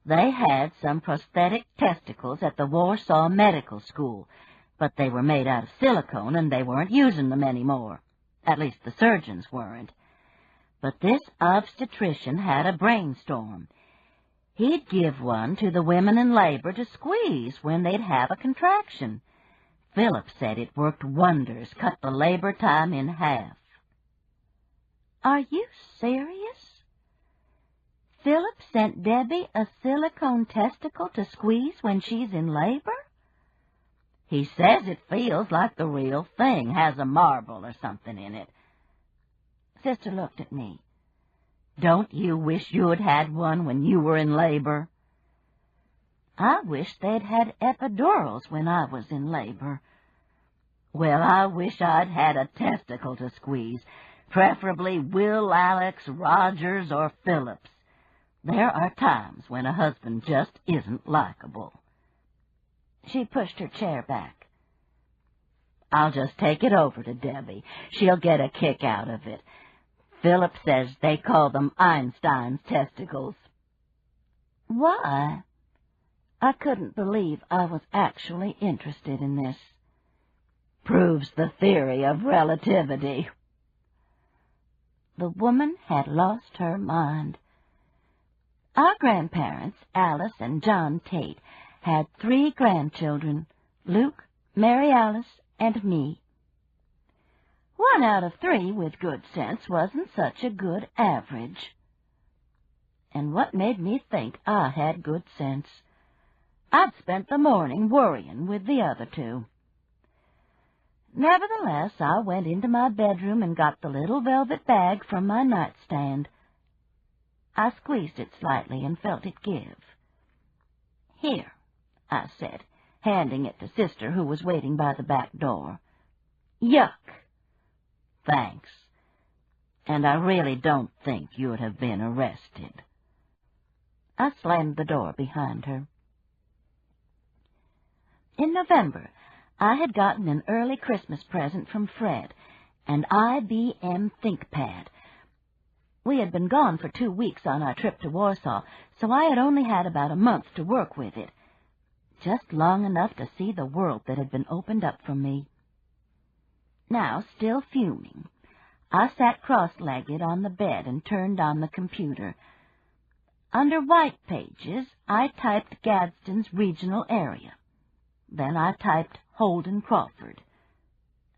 They had some prosthetic testicles at the Warsaw Medical School, but they were made out of silicone and they weren't using them anymore. At least the surgeons weren't. But this obstetrician had a brainstorm. He'd give one to the women in labor to squeeze when they'd have a contraction. Philip said it worked wonders, cut the labor time in half. Are you serious? Philip sent Debbie a silicone testicle to squeeze when she's in labor? He says it feels like the real thing, has a marble or something in it. Sister looked at me. Don't you wish you'd had one when you were in labor? I wish they'd had epidurals when I was in labor. Well, I wish I'd had a testicle to squeeze, preferably Will, Alex, Rogers, or Phillips. There are times when a husband just isn't likable. She pushed her chair back. I'll just take it over to Debbie. She'll get a kick out of it. Philip says they call them Einstein's testicles. Why? I couldn't believe I was actually interested in this. Proves the theory of relativity. The woman had lost her mind. Our grandparents, Alice and John Tate, had 3 grandchildren, Luke, Mary Alice, and me. 1 out of 3 with good sense wasn't such a good average. And what made me think I had good sense? I'd spent the morning worrying with the other 2. Nevertheless, I went into my bedroom and got the little velvet bag from my nightstand. I squeezed it slightly and felt it give. "Here," I said, handing it to Sister, who was waiting by the back door. "Yuck." "Thanks. And I really don't think you would have been arrested." I slammed the door behind her. In November, I had gotten an early Christmas present from Fred, an IBM ThinkPad. We had been gone for 2 weeks on our trip to Warsaw, so I had only had about a month to work with it, just long enough to see the world that had been opened up for me. Now, still fuming, I sat cross-legged on the bed and turned on the computer. Under White Pages, I typed Gadsden's regional area. Then I typed Holden Crawford,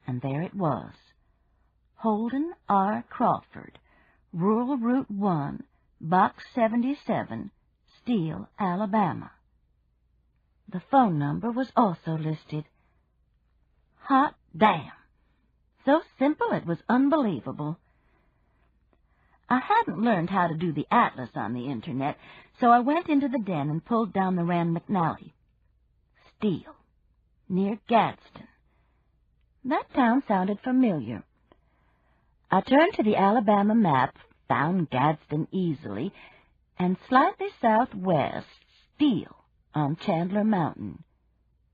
and there it was. Holden R. Crawford, Rural Route 1, Box 77, Steele, Alabama. The phone number was also listed. Hot damn! So simple it was unbelievable. I hadn't learned how to do the atlas on the Internet, so I went into the den and pulled down the Rand McNally. Steele, near Gadsden. That town sounded familiar. I turned to the Alabama map, found Gadsden easily, and slightly southwest, Steele, on Chandler Mountain.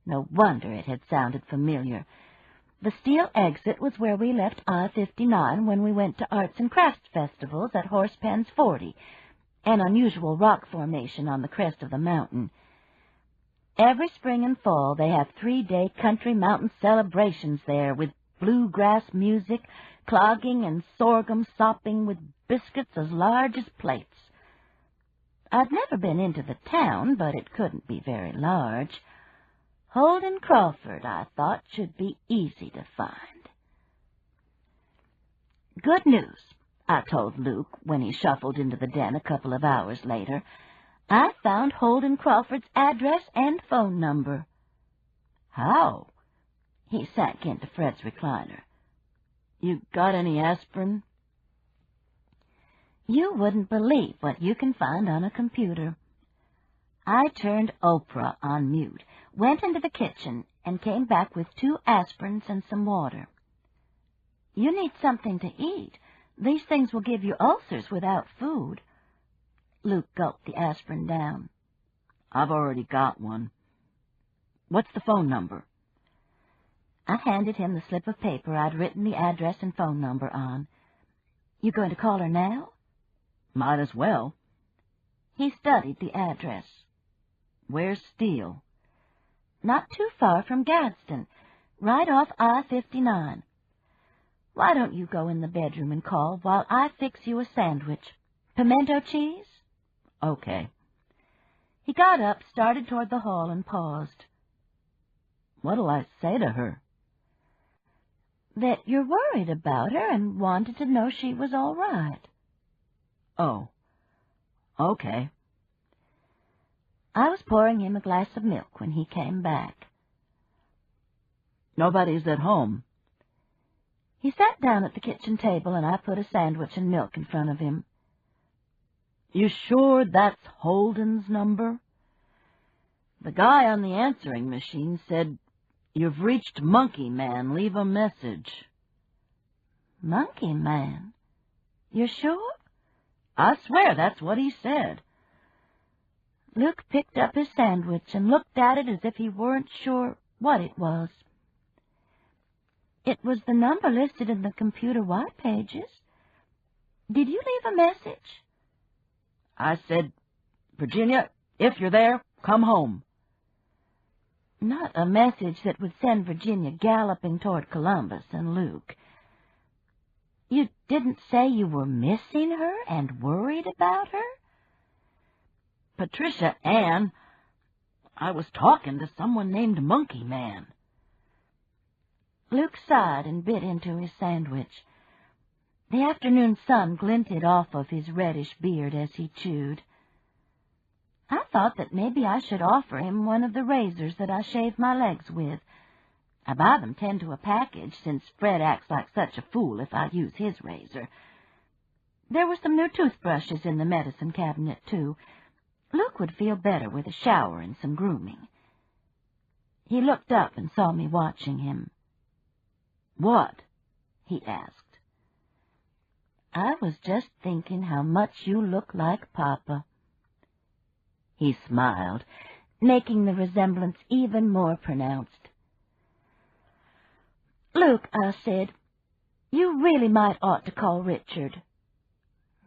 No wonder it had sounded familiar. The Steele exit was where we left I-59 when we went to Arts and Crafts Festivals at Horsepens 40, an unusual rock formation on the crest of the mountain. Every spring and fall they have 3-day country mountain celebrations there with bluegrass music, clogging and sorghum sopping with biscuits as large as plates. I'd never been into the town, but it couldn't be very large. Holden Crawford, I thought, should be easy to find. "Good news," I told Luke when he shuffled into the den a couple of hours later. "I found Holden Crawford's address and phone number." "How?" He sank into Fred's recliner. "You got any aspirin?" You wouldn't believe what you can find on a computer. I turned Oprah on mute, went into the kitchen, and came back with 2 aspirins and some water. "You need something to eat. These things will give you ulcers without food." Luke gulped the aspirin down. "I've already got one. What's the phone number?" I handed him the slip of paper I'd written the address and phone number on. "You going to call her now?" "Might as well." He studied the address. "Where's Steele?" "Not too far from Gadsden, right off I-59. Why don't you go in the bedroom and call while I fix you a sandwich? Pimento cheese?" "Okay." He got up, started toward the hall, and paused. "What'll I say to her?" "That you're worried about her and wanted to know she was all right." "Oh, okay." I was pouring him a glass of milk when he came back. "Nobody's at home." He sat down at the kitchen table, and I put a sandwich and milk in front of him. "You sure that's Holden's number?" "The guy on the answering machine said, 'You've reached Monkey Man. Leave a message.'" "Monkey Man? You're sure?" "I swear that's what he said." Luke picked up his sandwich and looked at it as if he weren't sure what it was. "It was the number listed in the computer White Pages. Did you leave a message?" "I said, 'Virginia, if you're there, come home.'" Not a message that would send Virginia galloping toward Columbus and Luke. "You didn't say you were missing her and worried about her?" "Patricia Ann, I was talking to someone named Monkey Man." Luke sighed and bit into his sandwich. The afternoon sun glinted off of his reddish beard as he chewed. I thought that maybe I should offer him one of the razors that I shave my legs with. I buy them 10 to a package, since Fred acts like such a fool if I use his razor. There were some new toothbrushes in the medicine cabinet, too. Luke would feel better with a shower and some grooming. He looked up and saw me watching him. "What?" he asked. "I was just thinking how much you look like Papa." He smiled, making the resemblance even more pronounced. "Luke," I said, "you really might ought to call Richard."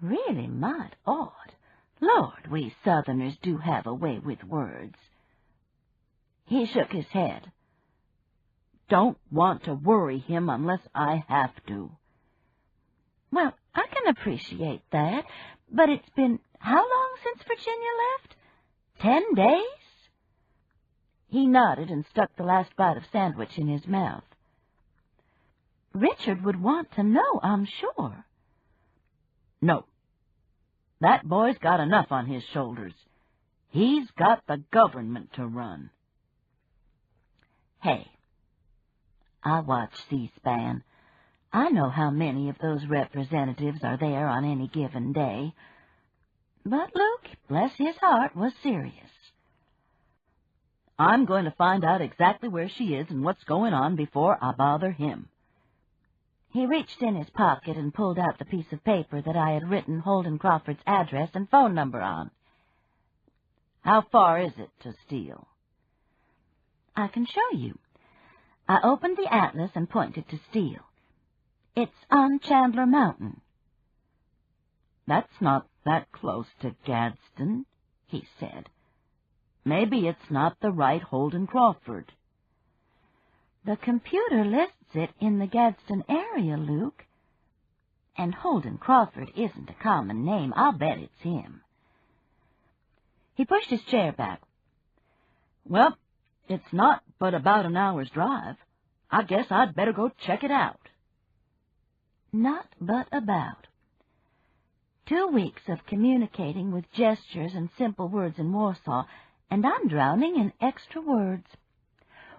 "Really might ought? Lord, we Southerners do have a way with words." He shook his head. "Don't want to worry him unless I have to." "Well, I can appreciate that, but it's been how long since Virginia left? 10 days? He nodded and stuck the last bite of sandwich in his mouth. "Richard would want to know, I'm sure." "No. That boy's got enough on his shoulders. He's got the government to run." Hey, I watch C-SPAN. I know how many of those representatives are there on any given day. But Luke, bless his heart, was serious. "I'm going to find out exactly where she is and what's going on before I bother him." He reached in his pocket and pulled out the piece of paper that I had written Holden Crawford's address and phone number on. "How far is it to Steele?" "I can show you." I opened the atlas and pointed to Steele. "It's on Chandler Mountain." "That's not that close to Gadsden," he said. "Maybe it's not the right Holden Crawford." "The computer lists it in the Gadsden area, Luke. And Holden Crawford isn't a common name. I'll bet it's him." He pushed his chair back. "Well, it's not but about an hour's drive. I guess I'd better go check it out." Not but about. 2 weeks of communicating with gestures and simple words in Warsaw, and I'm drowning in extra words.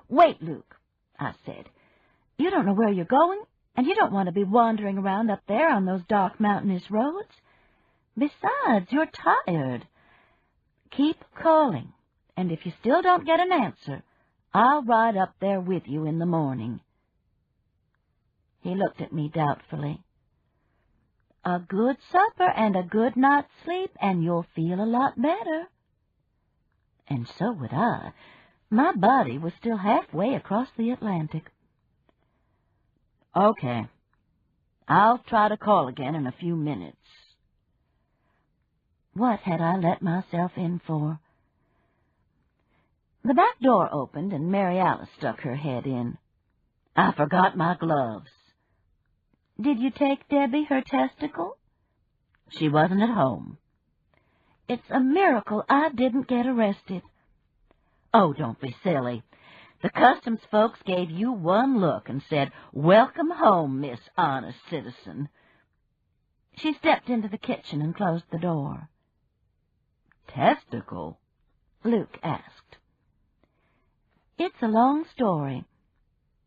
"Wait, Luke," I said. "You don't know where you're going, and you don't want to be wandering around up there on those dark mountainous roads. Besides, you're tired. Keep calling, and if you still don't get an answer, I'll ride up there with you in the morning." He looked at me doubtfully. "A good supper and a good night's sleep, and you'll feel a lot better." And so would I. My body was still halfway across the Atlantic. "Okay. I'll try to call again in a few minutes." What had I let myself in for? The back door opened, and Mary Alice stuck her head in. "I forgot my gloves." "Did you take Debbie her testicle?" "She wasn't at home." "It's a miracle I didn't get arrested." "Oh, don't be silly. The customs folks gave you one look and said, 'Welcome home, Miss Honest Citizen.'" She stepped into the kitchen and closed the door. "Testicle?" Luke asked. "It's a long story.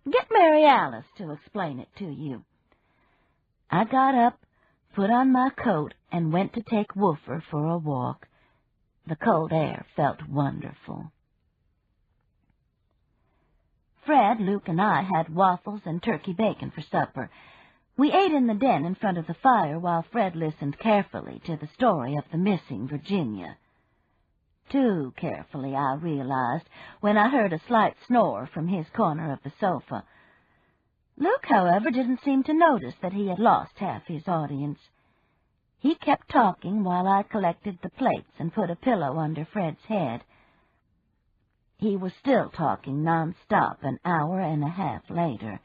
Get Mary Alice to explain it to you." I got up, put on my coat, and went to take Woofer for a walk. The cold air felt wonderful. Fred, Luke, and I had waffles and turkey bacon for supper. We ate in the den in front of the fire while Fred listened carefully to the story of the missing Virginia. Too carefully, I realized, when I heard a slight snore from his corner of the sofa. Luke, however, didn't seem to notice that he had lost half his audience. He kept talking while I collected the plates and put a pillow under Fred's head. He was still talking non-stop an hour and a half later.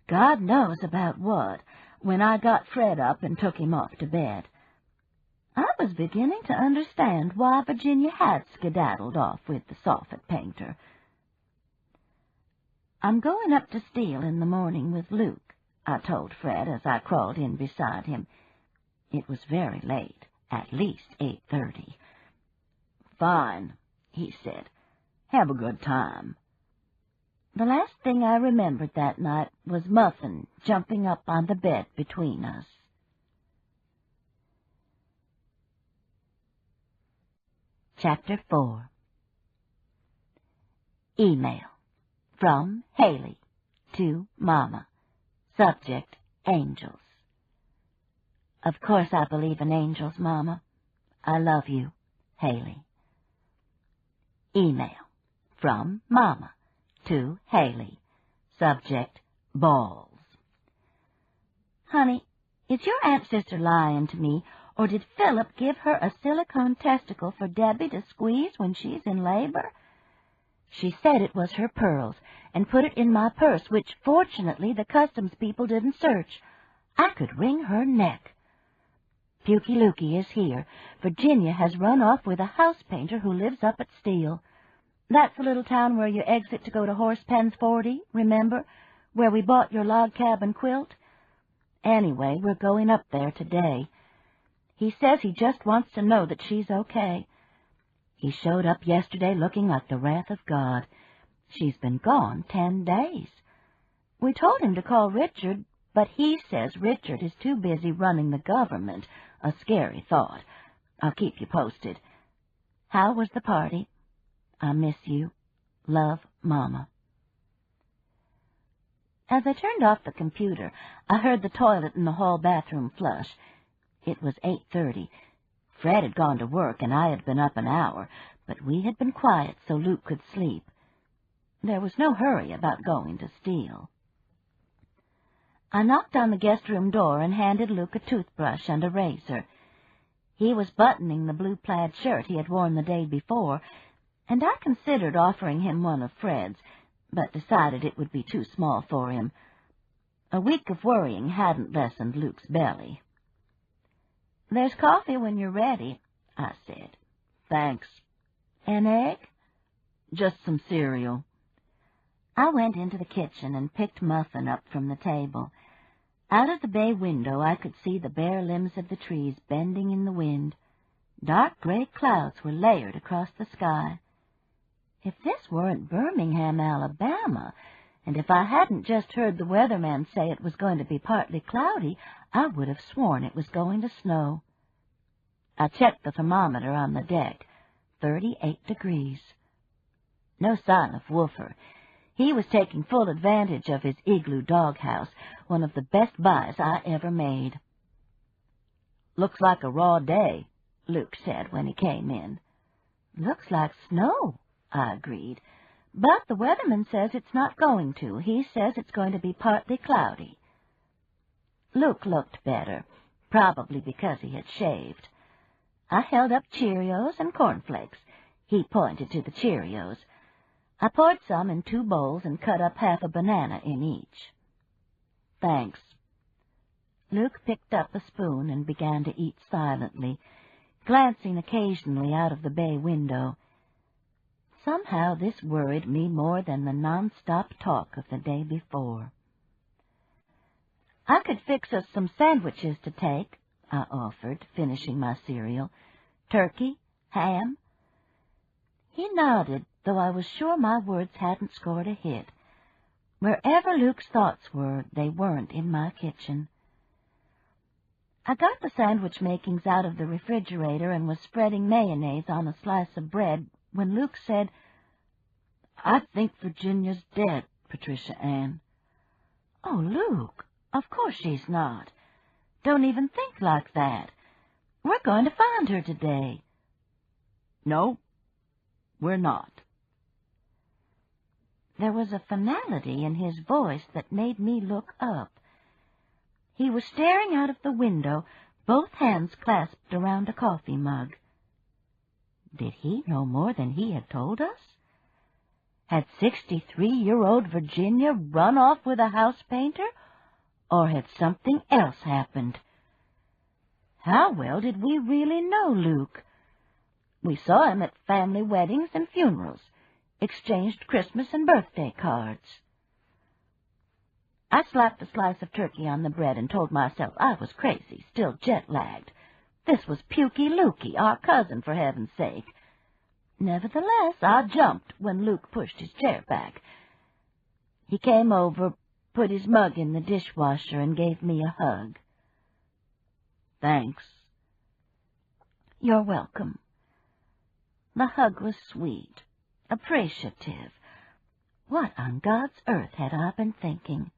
God knows about what, when I got Fred up and took him off to bed. I was beginning to understand why Virginia had skedaddled off with the soffit painter. "I'm going up to Steele in the morning with Luke," I told Fred as I crawled in beside him. It was very late, at least 8:30. "Fine," he said. "Have a good time." The last thing I remembered that night was Muffin jumping up on the bed between us. Chapter 4. Email. From Haley to Mama. Subject, Angels. Of course I believe in angels, Mama. I love you, Haley. Email. From Mama to Haley. Subject, Balls. Honey, is your Aunt Sister lying to me, or did Philip give her a silicone testicle for Debbie to squeeze when she's in labor? She said it was her pearls, and put it in my purse, which, fortunately, the customs people didn't search. I could wring her neck. Pukey Lukey is here. Virginia has run off with a house painter who lives up at Steele. That's the little town where you exit to go to Horse Pens 40, remember? Where we bought your log cabin quilt? Anyway, we're going up there today. He says he just wants to know that she's okay. He showed up yesterday looking like the wrath of God. She's been gone 10 days. We told him to call Richard, but he says Richard is too busy running the government. A scary thought. I'll keep you posted. How was the party? I miss you. Love, Mama. As I turned off the computer, I heard the toilet in the hall bathroom flush. It was 8:30. Fred had gone to work, and I had been up an hour, but we had been quiet so Luke could sleep. There was no hurry about going to Steele. I knocked on the guest room door and handed Luke a toothbrush and a razor. He was buttoning the blue plaid shirt he had worn the day before, and I considered offering him one of Fred's, but decided it would be too small for him. A week of worrying hadn't lessened Luke's belly. "There's coffee when you're ready," I said. "Thanks. An egg?" "Just some cereal." I went into the kitchen and picked Muffin up from the table. Out of the bay window I could see the bare limbs of the trees bending in the wind. Dark gray clouds were layered across the sky. If this weren't Birmingham, Alabama, and if I hadn't just heard the weatherman say it was going to be partly cloudy, I would have sworn it was going to snow. I checked the thermometer on the deck. 38 degrees. No sign of Woofer. He was taking full advantage of his igloo doghouse, one of the best buys I ever made. "Looks like a raw day," Luke said when he came in. "Looks like snow," I agreed. "But the weatherman says it's not going to. He says it's going to be partly cloudy." Luke looked better, probably because he had shaved. I held up Cheerios and cornflakes. He pointed to the Cheerios. I poured some in 2 bowls and cut up half a banana in each. "Thanks." Luke picked up a spoon and began to eat silently, glancing occasionally out of the bay window. Somehow this worried me more than the non-stop talk of the day before. "I could fix us some sandwiches to take," I offered, finishing my cereal. "Turkey? Ham?" He nodded, though I was sure my words hadn't scored a hit. Wherever Luke's thoughts were, they weren't in my kitchen. I got the sandwich makings out of the refrigerator and was spreading mayonnaise on a slice of bread when Luke said, "I think Virginia's dead, Patricia Ann." "Oh, Luke, of course she's not. Don't even think like that. We're going to find her today." "No, we're not." There was a finality in his voice that made me look up. He was staring out of the window, both hands clasped around a coffee mug. Did he know more than he had told us? Had 63-year-old Virginia run off with a house painter, or had something else happened? How well did we really know Luke? We saw him at family weddings and funerals, exchanged Christmas and birthday cards. I slapped a slice of turkey on the bread and told myself I was crazy, still jet-lagged. This was Pukey Lukey, our cousin, for heaven's sake. Nevertheless, I jumped when Luke pushed his chair back. He came over, put his mug in the dishwasher, and gave me a hug. Thanks. You're welcome. The hug was sweet, appreciative. What on God's earth had I been thinking?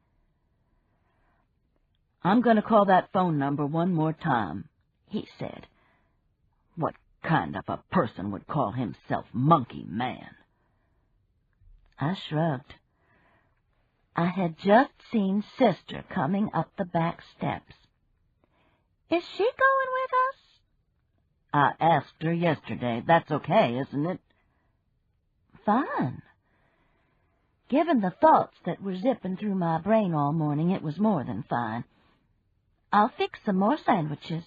I'm going to call that phone number one more time, he said. What kind of a person would call himself Monkey Man? I shrugged. I had just seen Sister coming up the back steps. Is she going with us? I asked her yesterday. That's okay, isn't it? Fine. Given the thoughts that were zipping through my brain all morning, it was more than fine. I'll fix some more sandwiches.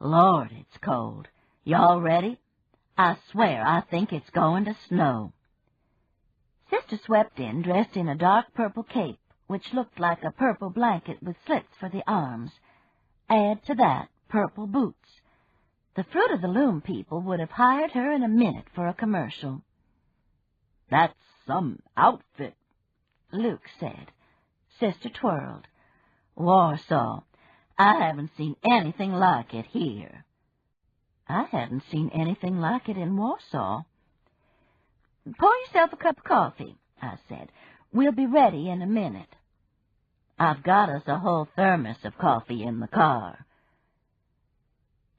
Lord, it's cold. Y'all ready? I swear I think it's going to snow. Sister swept in, dressed in a dark purple cape, which looked like a purple blanket with slits for the arms. Add to that purple boots. The Fruit of the Loom people would have hired her in a minute for a commercial. That's some outfit, Luke said. Sister twirled. Warsaw. I haven't seen anything like it here. I hadn't seen anything like it in Warsaw. Pour yourself a cup of coffee, I said. We'll be ready in a minute. I've got us a whole thermos of coffee in the car.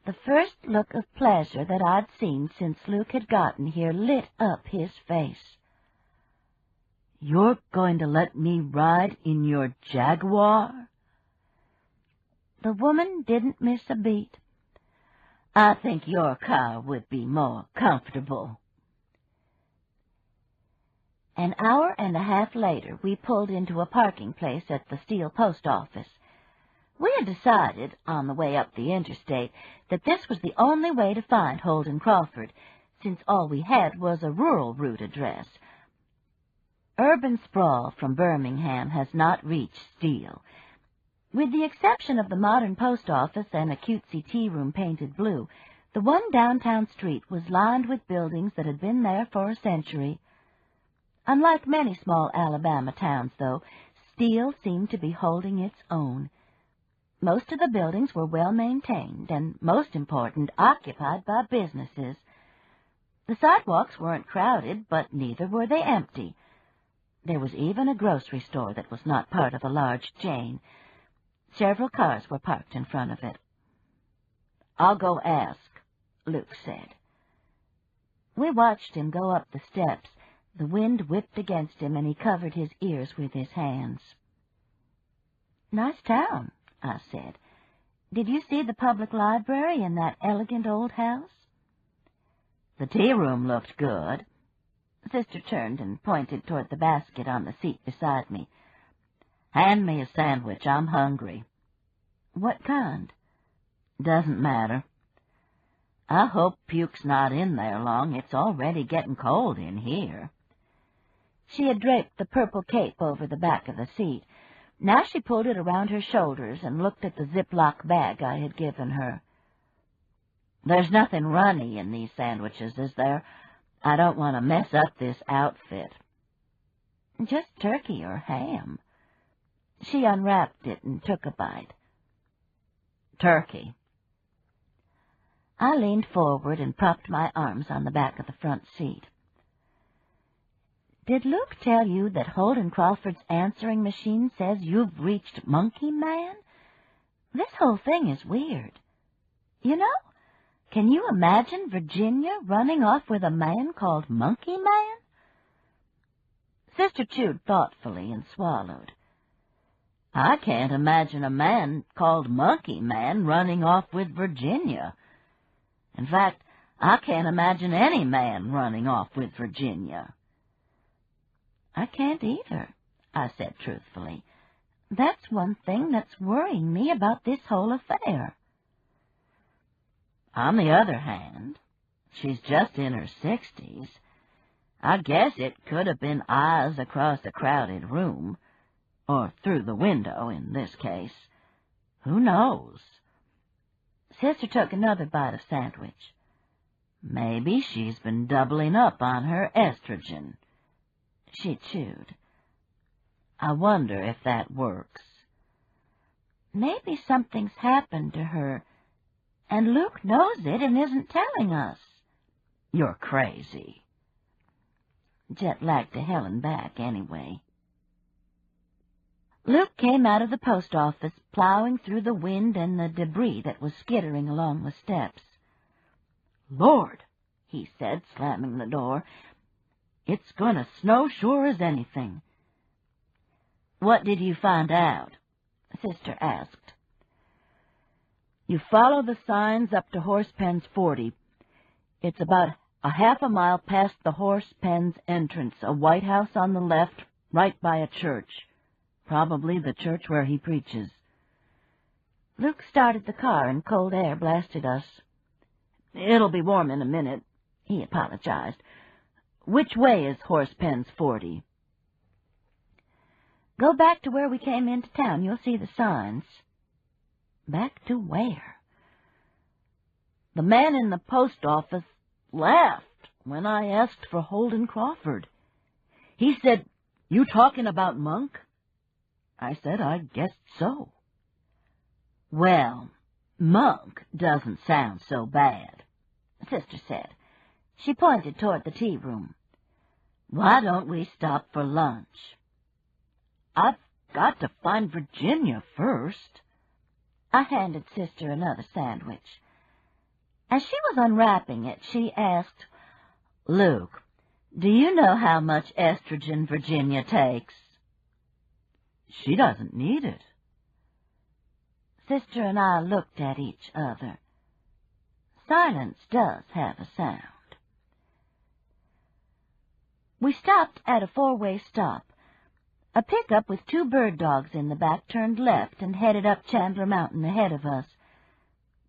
The first look of pleasure that I'd seen since Luke had gotten here lit up his face. You're going to let me ride in your Jaguar? The woman didn't miss a beat. I think your car would be more comfortable. An hour and a half later, we pulled into a parking place at the Steel Post Office. We had decided, on the way up the interstate, that this was the only way to find Holden Crawford, since all we had was a rural route address. Urban sprawl from Birmingham has not reached Steel. With the exception of the modern post office and a cutesy tea room painted blue, the one downtown street was lined with buildings that had been there for a century. Unlike many small Alabama towns, though, Steel seemed to be holding its own. Most of the buildings were well-maintained and, most important, occupied by businesses. The sidewalks weren't crowded, but neither were they empty. There was even a grocery store that was not part of a large chain. Several cars were parked in front of it. I'll go ask, Luke said. We watched him go up the steps. The wind whipped against him, and he covered his ears with his hands. Nice town, I said. Did you see the public library in that elegant old house? The tea room looked good. Sister turned and pointed toward the basket on the seat beside me. Hand me a sandwich. I'm hungry. What kind? Doesn't matter. I hope puke's not in there long. It's already getting cold in here. She had draped the purple cape over the back of the seat. Now she pulled it around her shoulders and looked at the Ziploc bag I had given her. There's nothing runny in these sandwiches, is there? I don't want to mess up this outfit. Just turkey or ham. She unwrapped it and took a bite. Turkey. I leaned forward and propped my arms on the back of the front seat. Did Luke tell you that Holden Crawford's answering machine says you've reached Monkey Man? This whole thing is weird. You know, can you imagine Virginia running off with a man called Monkey Man? Sister chewed thoughtfully and swallowed. I can't imagine a man called Monkey Man running off with Virginia. In fact, I can't imagine any man running off with Virginia. I can't either, I said truthfully. That's one thing that's worrying me about this whole affair. On the other hand, she's just in her 60s. I guess it could have been eyes across a crowded room, or through the window in this case. Who knows? Sister took another bite of sandwich. Maybe she's been doubling up on her estrogen. She chewed. I wonder if that works. Maybe something's happened to her, and Luke knows it and isn't telling us. You're crazy. Jet lagged to hell and back, anyway. Luke came out of the post office, plowing through the wind and the debris that was skittering along the steps. "Lord," he said, slamming the door, "it's going to snow sure as anything." "What did you find out?" Sister asked. "You follow the signs up to Horse Pens 40. It's about a half a mile past the Horse Pens entrance, a white house on the left, right by a church. Probably the church where he preaches." Luke started the car and cold air blasted us. "It'll be warm in a minute," he apologized. "Which way is Horse Pens 40? "Go back to where we came into town. You'll see the signs." "Back to where?" "The man in the post office laughed when I asked for Holden Crawford. He said, 'You talking about Monk?' I said, 'I guessed so.'" "Well, Monk doesn't sound so bad," Sister said. She pointed toward the tea room. "Why don't we stop for lunch?" "I've got to find Virginia first." I handed Sister another sandwich. As she was unwrapping it, she asked, "Luke, do you know how much estrogen Virginia takes?" "She doesn't need it." Sister and I looked at each other. Silence does have a sound. We stopped at a four-way stop. A pickup with two bird dogs in the back turned left and headed up Chandler Mountain ahead of us.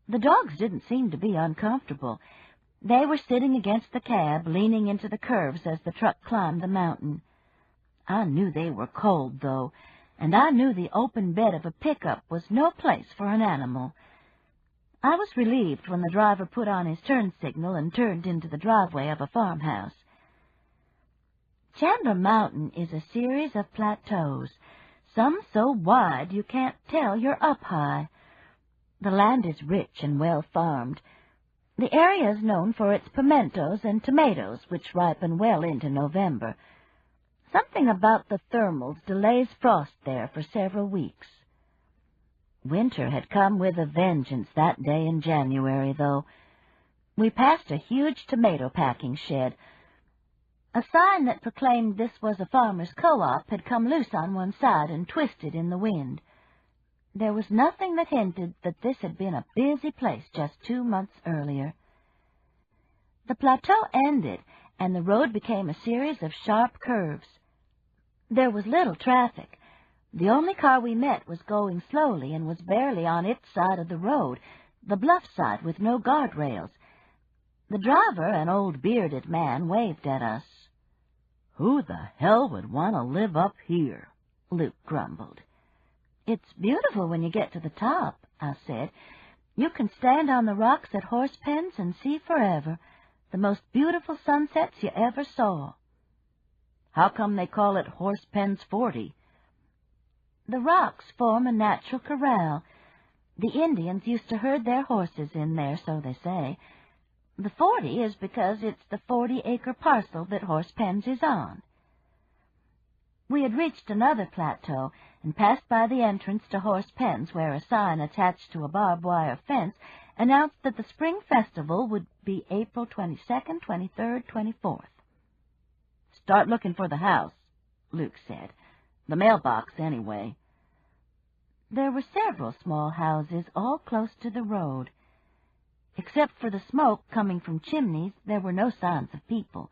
The dogs didn't seem to be uncomfortable. They were sitting against the cab, leaning into the curves as the truck climbed the mountain. I knew they were cold, though, and I knew the open bed of a pickup was no place for an animal. I was relieved when the driver put on his turn signal and turned into the driveway of a farmhouse. Chandler Mountain is a series of plateaus, some so wide you can't tell you're up high. The land is rich and well farmed. The area is known for its pimentos and tomatoes, which ripen well into November. Something about the thermals delays frost there for several weeks. Winter had come with a vengeance that day in January, though. We passed a huge tomato packing shed. A sign that proclaimed this was a farmer's co-op had come loose on one side and twisted in the wind. There was nothing that hinted that this had been a busy place just 2 months earlier. The plateau ended, and the road became a series of sharp curves. There was little traffic. The only car we met was going slowly and was barely on its side of the road, the bluff side with no guardrails. The driver, an old bearded man, waved at us. "Who the hell would want to live up here?" Luke grumbled. "It's beautiful when you get to the top," I said. "You can stand on the rocks at Horse Pens and see forever, the most beautiful sunsets you ever saw." "How come they call it Horse Pens 40? "The rocks form a natural corral. The Indians used to herd their horses in there, so they say. The 40 is because it's the 40-acre parcel that Horse Pens is on." We had reached another plateau and passed by the entrance to Horse Pens, where a sign attached to a barbed wire fence announced that the spring festival would be April 22nd, 23rd, 24th. "Start looking for the house," Luke said. "The mailbox, anyway." There were several small houses, all close to the road. Except for the smoke coming from chimneys, there were no signs of people.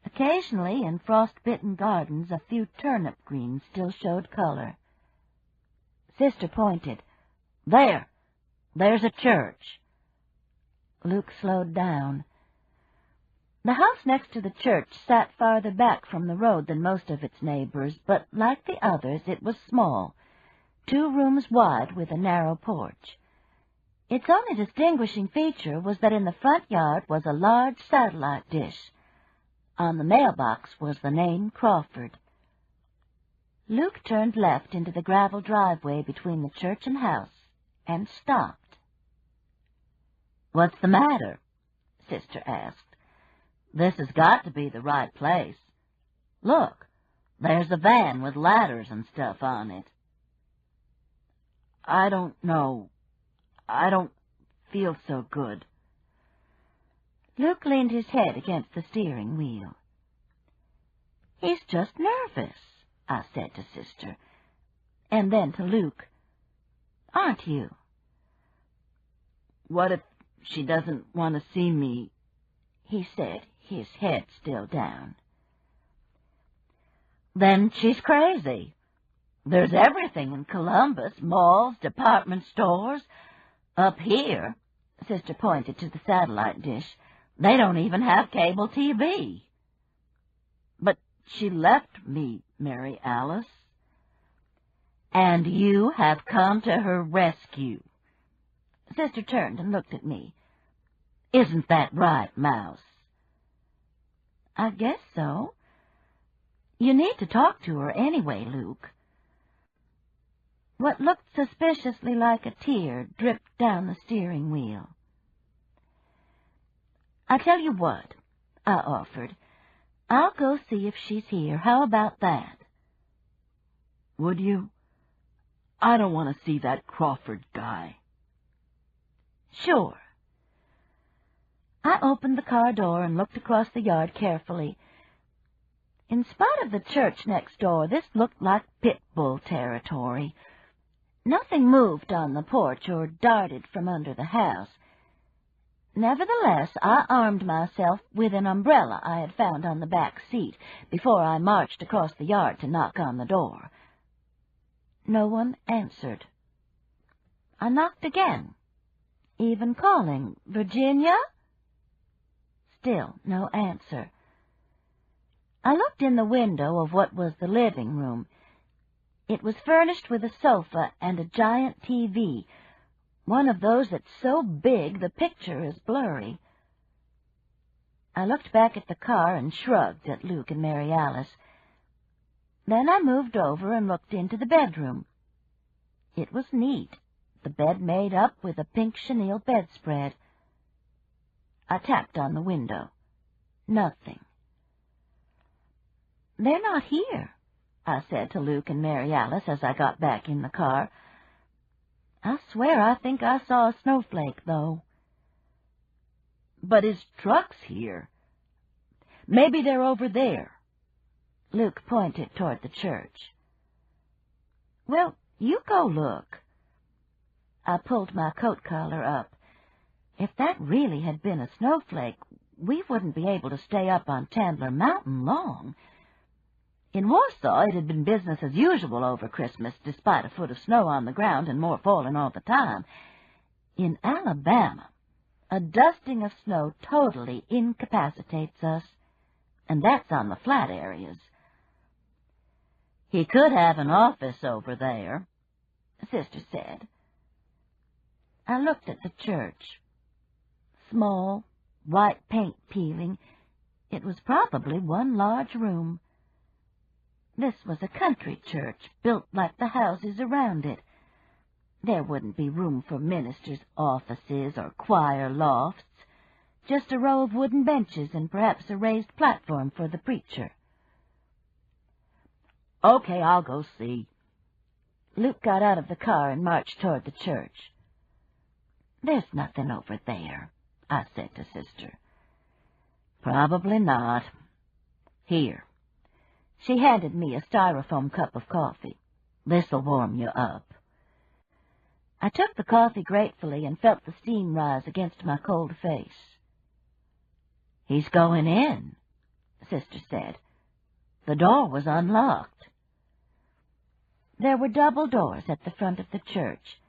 Occasionally, in frost-bitten gardens, a few turnip greens still showed color. Sister pointed. There's a church." Luke slowed down. The house next to the church sat farther back from the road than most of its neighbors, but like the others, it was small, 2 rooms wide with a narrow porch. Its only distinguishing feature was that in the front yard was a large satellite dish. On the mailbox was the name Crawford. Luke turned left into the gravel driveway between the church and house and stopped. "What's the matter?" Sister asked. "This has got to be the right place. Look, there's a van with ladders and stuff on it." "I don't know. I don't feel so good." Luke leaned his head against the steering wheel. "He's just nervous," I said to Sister, and then to Luke, "Aren't you?" "What if she doesn't want to see me?" he said, his head still down. "Then she's crazy. There's everything in Columbus, malls, department stores. Up here," Sister pointed to the satellite dish, "they don't even have cable TV." "But she left me, Mary Alice." "And you have come to her rescue." Sister turned and looked at me. "Isn't that right, Mouse?" "I guess so. You need to talk to her anyway, Luke." What looked suspiciously like a tear dripped down the steering wheel. "I tell you what," I offered. "I'll go see if she's here. How about that?" "Would you? I don't want to see that Crawford guy." "Sure." I opened the car door and looked across the yard carefully. In spite of the church next door, this looked like pit bull territory. Nothing moved on the porch or darted from under the house. Nevertheless, I armed myself with an umbrella I had found on the back seat before I marched across the yard to knock on the door. No one answered. I knocked again, even calling, "Virginia?" Still no answer. I looked in the window of what was the living room. It was furnished with a sofa and a giant TV, one of those that's so big the picture is blurry. I looked back at the car and shrugged at Luke and Mary Alice. Then I moved over and looked into the bedroom. It was neat, the bed made up with a pink chenille bedspread. I tapped on the window. Nothing. "They're not here," I said to Luke and Mary Alice as I got back in the car. "I swear I think I saw a snowflake, though." "But his truck's here. Maybe they're over there." Luke pointed toward the church. "Well, you go look." I pulled my coat collar up. If that really had been a snowflake, we wouldn't be able to stay up on Chandler Mountain long. In Warsaw, it had been business as usual over Christmas, despite a foot of snow on the ground and more falling all the time. In Alabama, a dusting of snow totally incapacitates us, and that's on the flat areas. "He could have an office over there," Sister said. I looked at the church. Small, white paint peeling, it was probably one large room. This was a country church, built like the houses around it. There wouldn't be room for ministers' offices or choir lofts, just a row of wooden benches and perhaps a raised platform for the preacher. "Okay, I'll go see." Luke got out of the car and marched toward the church. "There's nothing over there," I said to Sister. "Probably not. Here." She handed me a styrofoam cup of coffee. "This'll warm you up." I took the coffee gratefully and felt the steam rise against my cold face. "He's going in," Sister said. "The door was unlocked." There were double doors at the front of the church.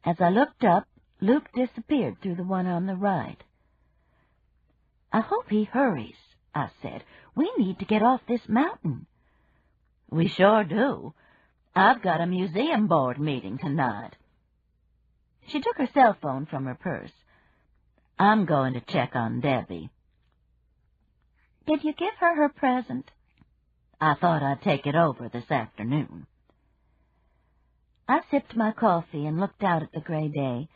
As I looked up, Luke disappeared through the one on the right. "I hope he hurries," I said. "We need to get off this mountain." "We sure do. I've got a museum board meeting tonight." She took her cell phone from her purse. "I'm going to check on Debbie." "Did you give her her present?" I thought I'd take it over this afternoon. I sipped my coffee and looked out at the gray day.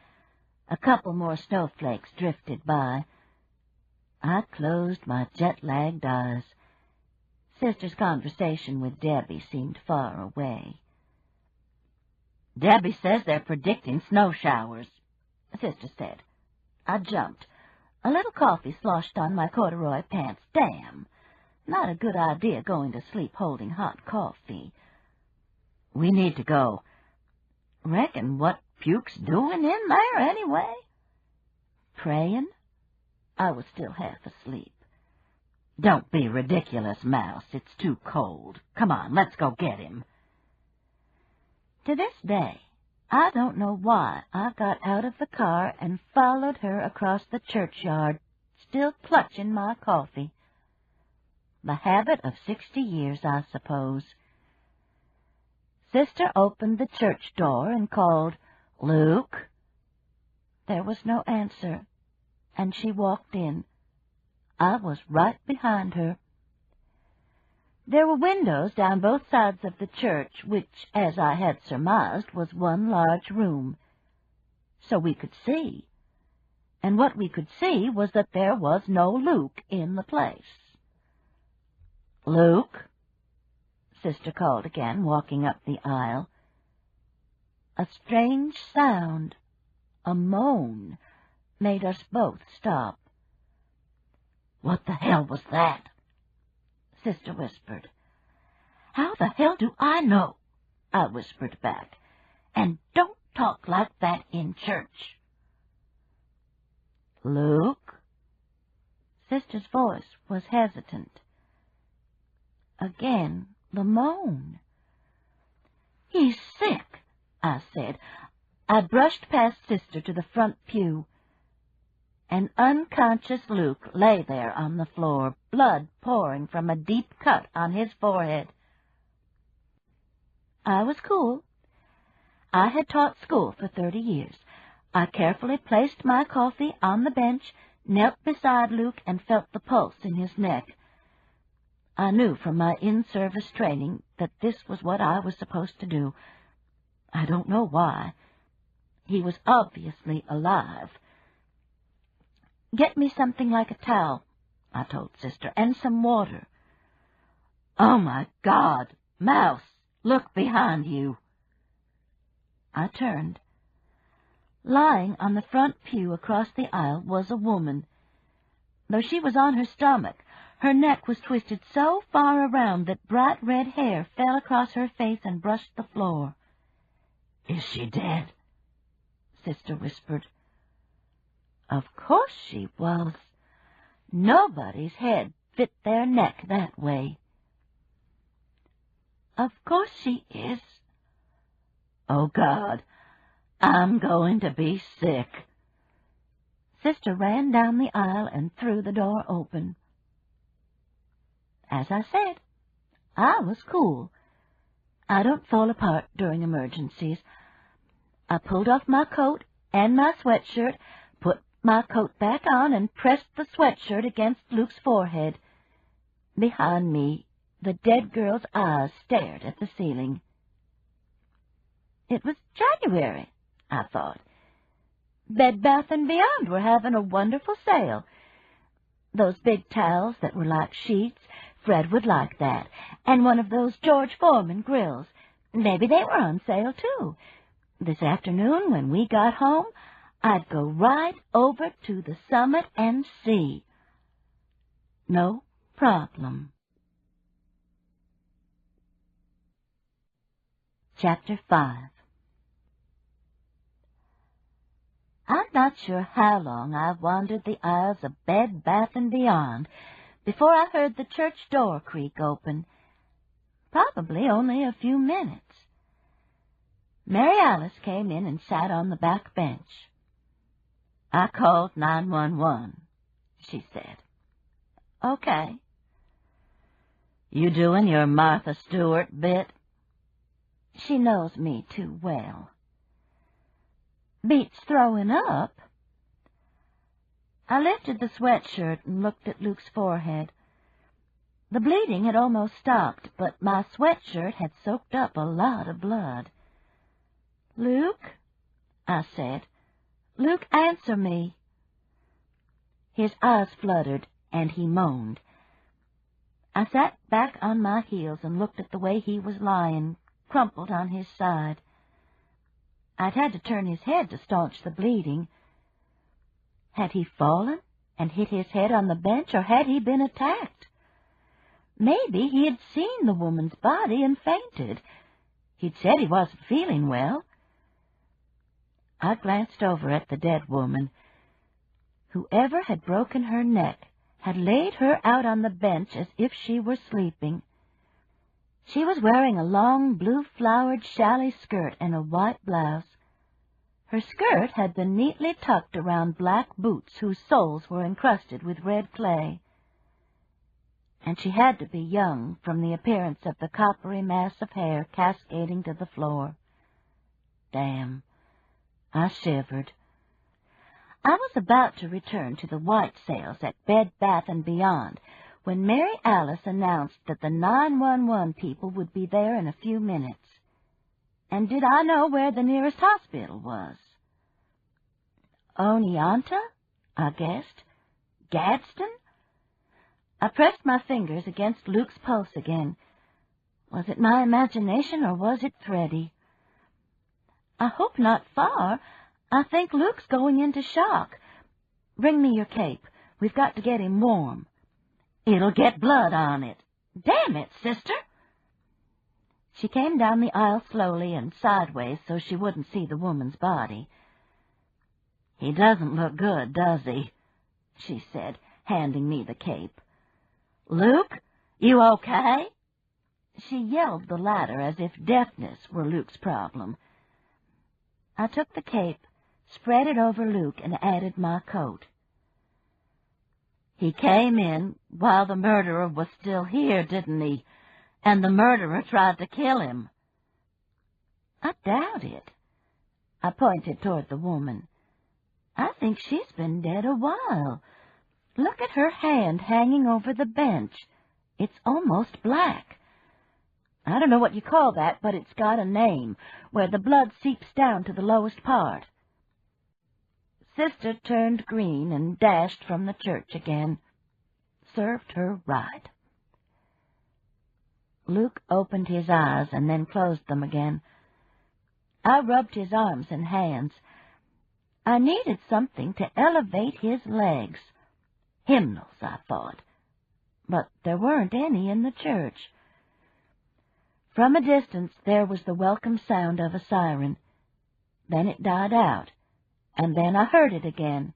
A couple more snowflakes drifted by. I closed my jet-lagged eyes. Sister's conversation with Debbie seemed far away. Debbie says they're predicting snow showers, Sister said. I jumped. A little coffee sloshed on my corduroy pants. Damn! Not a good idea going to sleep holding hot coffee. We need to go. Reckon what Puke's doing in there, anyway? Praying? I was still half asleep. Don't be ridiculous, Mouse. It's too cold. Come on, let's go get him. To this day, I don't know why I got out of the car and followed her across the churchyard, still clutching my coffee. The habit of 60 years, I suppose. Sister opened the church door and called, "Luke." There was no answer, and she walked in. I was right behind her. There were windows down both sides of the church, which, as I had surmised, was one large room. So we could see. And what we could see was that there was no Luke in the place. "Luke," Sister called again, walking up the aisle. A strange sound, a moan, made us both stop. "What the hell was that?" Sister whispered. "How the hell do I know?" I whispered back. "And don't talk like that in church." "Luke?" Sister's voice was hesitant. Again, the moan. "He's sick," I said. I brushed past Sister to the front pew. An unconscious Luke lay there on the floor, blood pouring from a deep cut on his forehead. I was cool. I had taught school for 30 years. I carefully placed my coffee on the bench, knelt beside Luke, and felt the pulse in his neck. I knew from my in-service training that this was what I was supposed to do. I don't know why. He was obviously alive. "Get me something like a towel," I told Sister, "and some water." "Oh, my God! Mouse, look behind you." I turned. Lying on the front pew across the aisle was a woman. Though she was on her stomach, her neck was twisted so far around that bright red hair fell across her face and brushed the floor. "Is she dead?" Sister whispered. Of course she was. Nobody's head fit their neck that way. "Of course she is." "Oh, God, I'm going to be sick." Sister ran down the aisle and threw the door open. As I said, I was cool. I don't fall apart during emergencies. I pulled off my coat and my sweatshirt, put my coat back on, and pressed the sweatshirt against Luke's forehead. Behind me, the dead girl's eyes stared at the ceiling. It was January, I thought. Bed Bath & Beyond were having a wonderful sale. Those big towels that were like sheets, Fred would like that, and one of those George Foreman grills. Maybe they were on sale, too. This afternoon, when we got home, I'd go right over to the summit and see. No problem. Chapter 5. I'm not sure how long I wandered the aisles of Bed Bath & Beyond before I heard the church door creak open. Probably only a few minutes. Mary Alice came in and sat on the back bench. "I called 911, she said. "Okay." "You doing your Martha Stewart bit?" She knows me too well. "Beats throwing up." I lifted the sweatshirt and looked at Luke's forehead. The bleeding had almost stopped, but my sweatshirt had soaked up a lot of blood. "Luke," I said. "Luke, answer me." His eyes fluttered, and he moaned. I sat back on my heels and looked at the way he was lying, crumpled on his side. I'd had to turn his head to staunch the bleeding. Had he fallen and hit his head on the bench, or had he been attacked? Maybe he had seen the woman's body and fainted. He'd said he wasn't feeling well. I glanced over at the dead woman. Whoever had broken her neck had laid her out on the bench as if she were sleeping. She was wearing a long blue-flowered chalet skirt and a white blouse. Her skirt had been neatly tucked around black boots whose soles were encrusted with red clay. And she had to be young from the appearance of the coppery mass of hair cascading to the floor. Damn! I shivered. I was about to return to the white sales at Bed Bath & Beyond when Mary Alice announced that the 911 people would be there in a few minutes. And did I know where the nearest hospital was? Oneonta, I guessed. Gadsden? I pressed my fingers against Luke's pulse again. Was it my imagination, or was it Freddie? I hope not far. I think Luke's going into shock. Bring me your cape. We've got to get him warm. It'll get blood on it. Damn it, sister! She came down the aisle slowly and sideways so she wouldn't see the woman's body. "He doesn't look good, does he?" she said, handing me the cape. "Luke, you okay?" She yelled the latter as if deafness were Luke's problem. I took the cape, spread it over Luke, and added my coat. "He came in while the murderer was still here, didn't he? And the murderer tried to kill him." "I doubt it." I pointed toward the woman. "I think she's been dead a while. Look at her hand hanging over the bench. It's almost black. I don't know what you call that, but it's got a name, where the blood seeps down to the lowest part." Sister turned green and dashed from the church again. Served her right. Luke opened his eyes and then closed them again. I rubbed his arms and hands. I needed something to elevate his legs. Hymnals, I thought. But there weren't any in the church. From a distance there was the welcome sound of a siren. Then it died out, and then I heard it again.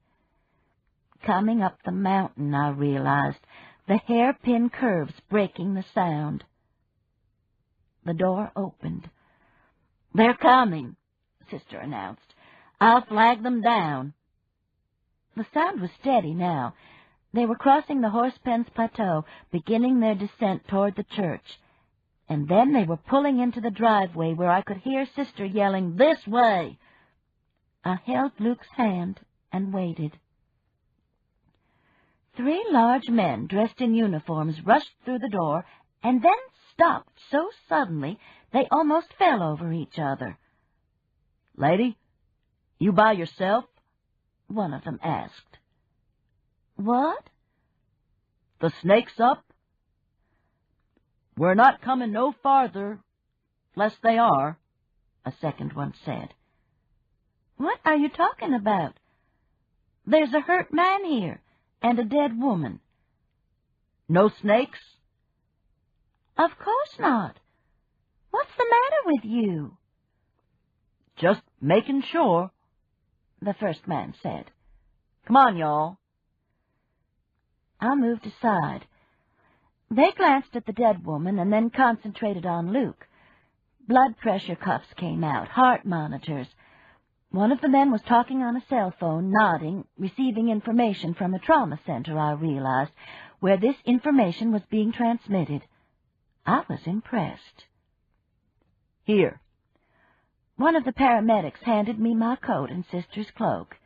Coming up the mountain, I realized, the hairpin curves breaking the sound. The door opened. "They're coming," Sister announced. "I'll flag them down." The sound was steady now. They were crossing the Horsepens Plateau, beginning their descent toward the church. And then they were pulling into the driveway where I could hear Sister yelling, "This way!" I held Luke's hand and waited. 3 large men dressed in uniforms rushed through the door and then stopped so suddenly they almost fell over each other. "Lady, you by yourself?" one of them asked. "What?" "The snake's up." "We're not coming no farther, lest they are," a second one said. "What are you talking about? There's a hurt man here, and a dead woman." "No snakes?" "Of course not. What's the matter with you?" "Just making sure," the first man said. "Come on, y'all." I moved aside. They glanced at the dead woman and then concentrated on Luke. Blood pressure cuffs came out, heart monitors. One of the men was talking on a cell phone, nodding, receiving information from a trauma center, I realized, where this information was being transmitted. I was impressed. "Here." One of the paramedics handed me my coat and Sister's cloak.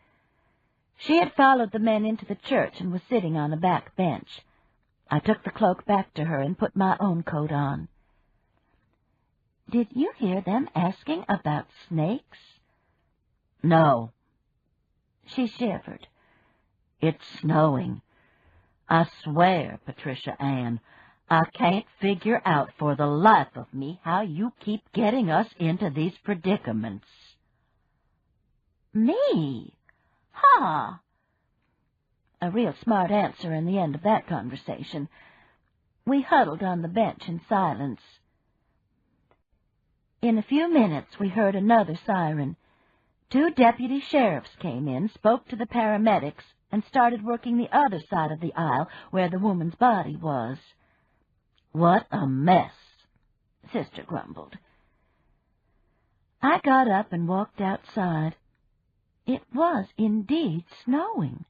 She had followed the men into the church and was sitting on a back bench. I took the cloak back to her and put my own coat on. "Did you hear them asking about snakes?" "No." She shivered. "It's snowing. I swear, Patricia Ann, I can't figure out for the life of me how you keep getting us into these predicaments." "Me? Ha!" A real smart answer in the end of that conversation. We huddled on the bench in silence. In a few minutes we heard another siren. 2 deputy sheriffs came in, spoke to the paramedics, and started working the other side of the aisle where the woman's body was. "What a mess," Sister grumbled. I got up and walked outside. It was indeed snowing.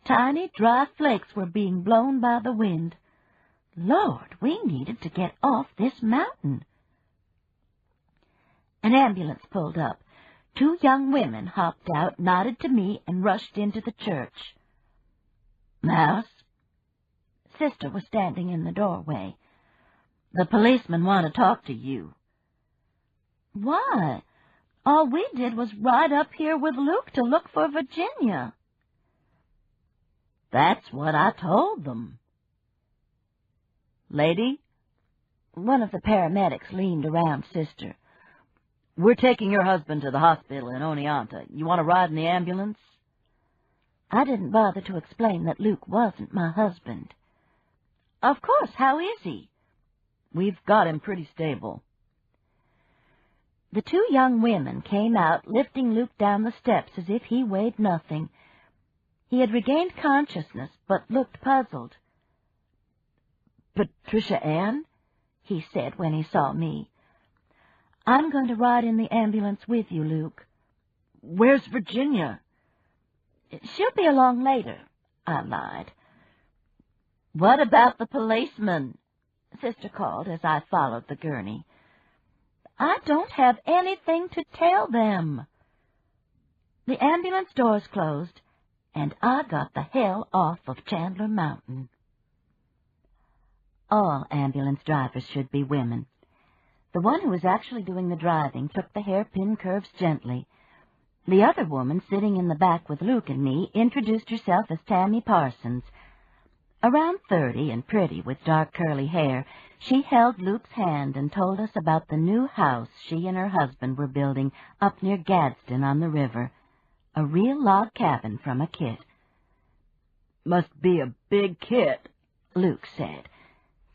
Tiny, dry flakes were being blown by the wind. Lord, we needed to get off this mountain. An ambulance pulled up. 2 young women hopped out, nodded to me, and rushed into the church. "Mouse?" Sister was standing in the doorway. "The policemen want to talk to you." "Why? All we did was ride up here with Luke to look for Virginia." "That's what I told them." "Lady?" One of the paramedics leaned around Sister. "We're taking your husband to the hospital in Oneonta. You want to ride in the ambulance?" I didn't bother to explain that Luke wasn't my husband. "Of course. How is he?" "We've got him pretty stable." The 2 young women came out, lifting Luke down the steps as if he weighed nothing. He had regained consciousness, but looked puzzled. "Patricia Ann?" he said when he saw me. "I'm going to ride in the ambulance with you, Luke." "Where's Virginia?" "She'll be along later," I lied. "What about the policeman?" Sister called as I followed the gurney. "I don't have anything to tell them." The ambulance doors closed, and I got the hell off of Chandler Mountain. All ambulance drivers should be women. The one who was actually doing the driving took the hairpin curves gently. The other woman, sitting in the back with Luke and me, introduced herself as Tammy Parsons. Around 30 and pretty with dark curly hair, she held Luke's hand and told us about the new house she and her husband were building up near Gadsden on the river. A real log cabin from a kit. "Must be a big kit," Luke said.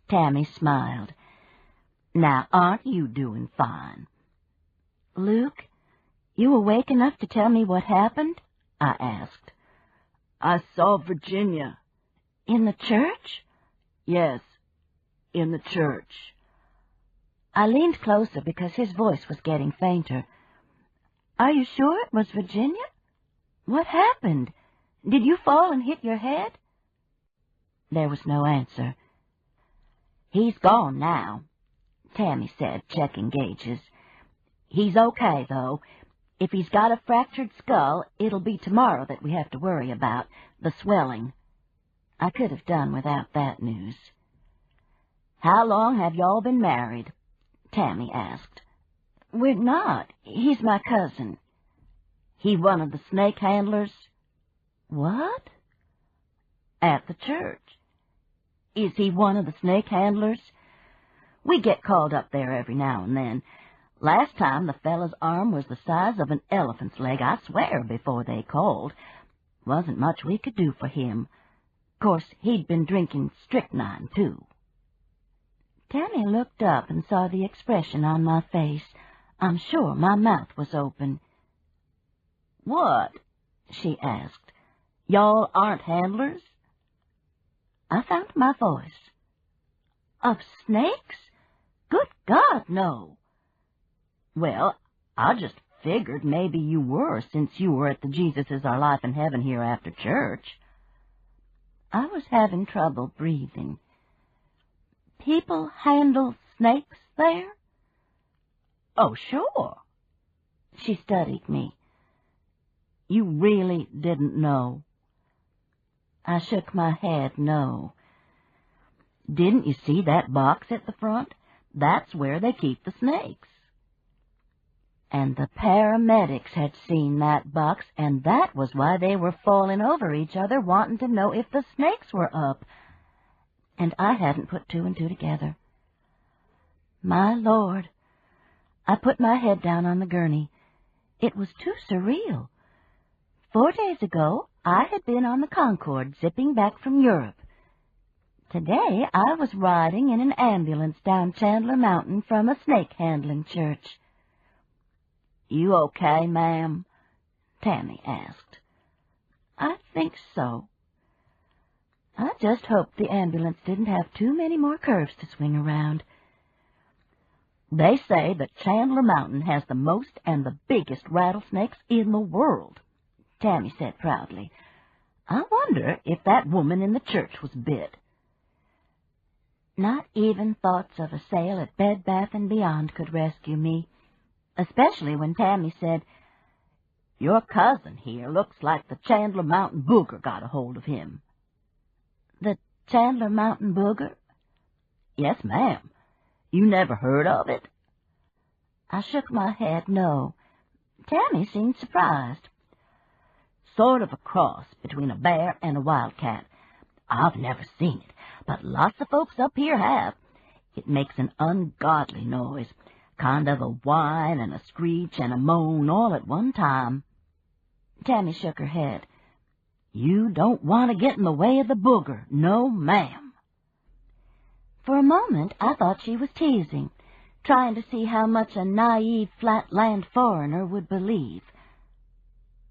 Tammy smiled. "Now, aren't you doing fine?" "Luke, you awake enough to tell me what happened?" I asked. "I saw Virginia." "In the church?" "Yes, in the church." I leaned closer because his voice was getting fainter. "Are you sure it was Virginia? What happened? Did you fall and hit your head?" There was no answer. "He's gone now," Tammy said, checking gauges. "He's okay, though. If he's got a fractured skull, it'll be tomorrow that we have to worry about, the swelling." I could have done without that news. "How long have y'all been married?" Tammy asked. "We're not. He's my cousin." "He one of the snake handlers?" "What?" "At the church. Is he one of the snake handlers? We get called up there every now and then. Last time the fellow's arm was the size of an elephant's leg, I swear, before they called. Wasn't much we could do for him. Of course, he'd been drinking strychnine, too." Tammy looked up and saw the expression on my face. I'm sure my mouth was open. "What?" she asked. "Y'all aren't handlers?" I found my voice. "Of snakes? Good God, no." "Well, I just figured maybe you were, since you were at the Jesus is Our Life in Heaven Hereafter church." I was having trouble breathing. "People handle snakes there?" "Oh, sure." She studied me. "You really didn't know?" I shook my head no. Didn't you see that box at the front? That's where they keep the snakes. And the paramedics had seen that box, and that was why they were falling over each other, wanting to know if the snakes were up. And I hadn't put two and two together. My Lord! I put my head down on the gurney. It was too surreal. 4 days ago, I had been on the Concorde, zipping back from Europe. Today, I was riding in an ambulance down Chandler Mountain from a snake-handling church. "You okay, ma'am?" Tammy asked. "I think so. I just hoped the ambulance didn't have too many more curves to swing around." "They say that Chandler Mountain has the most and the biggest rattlesnakes in the world," Tammy said proudly. "I wonder if that woman in the church was bit." Not even thoughts of a sale at Bed Bath & Beyond could rescue me, especially when Tammy said, "Your cousin here looks like the Chandler Mountain booger got a hold of him." "The Chandler Mountain booger?" "Yes, ma'am. You never heard of it?" I shook my head no. Tammy seemed surprised. "Sort of a cross between a bear and a wildcat. I've never seen it, but lots of folks up here have. It makes an ungodly noise, kind of a whine and a screech and a moan all at one time." Tammy shook her head. "You don't want to get in the way of the booger, no ma'am." For a moment I thought she was teasing, trying to see how much a naive flatland foreigner would believe.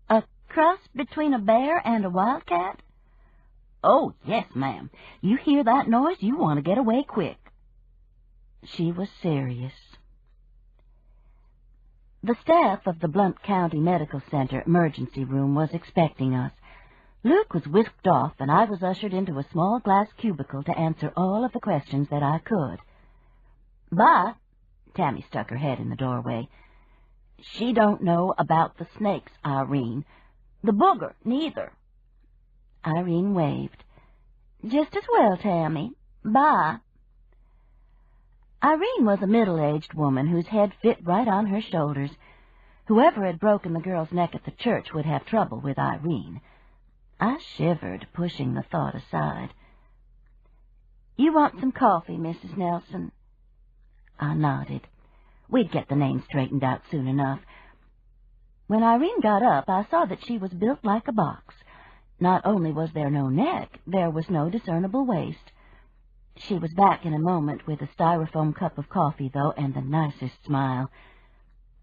"A cross between a bear and a wildcat?" "Oh, yes, ma'am. You hear that noise, you want to get away quick." She was serious. The staff of the Blount County Medical Center emergency room was expecting us. Luke was whisked off, and I was ushered into a small glass cubicle to answer all of the questions that I could. "But," Tammy stuck her head in the doorway, "she don't know about the snakes, Irene. The booger, neither." Irene waved. "Just as well, Tammy. Bye." Irene was a middle-aged woman whose head fit right on her shoulders. Whoever had broken the girl's neck at the church would have trouble with Irene. I shivered, pushing the thought aside. "You want some coffee, Mrs. Nelson?" I nodded. We'd get the name straightened out soon enough. When Irene got up, I saw that she was built like a box. Not only was there no neck, there was no discernible waist. She was back in a moment with a styrofoam cup of coffee, though, and the nicest smile.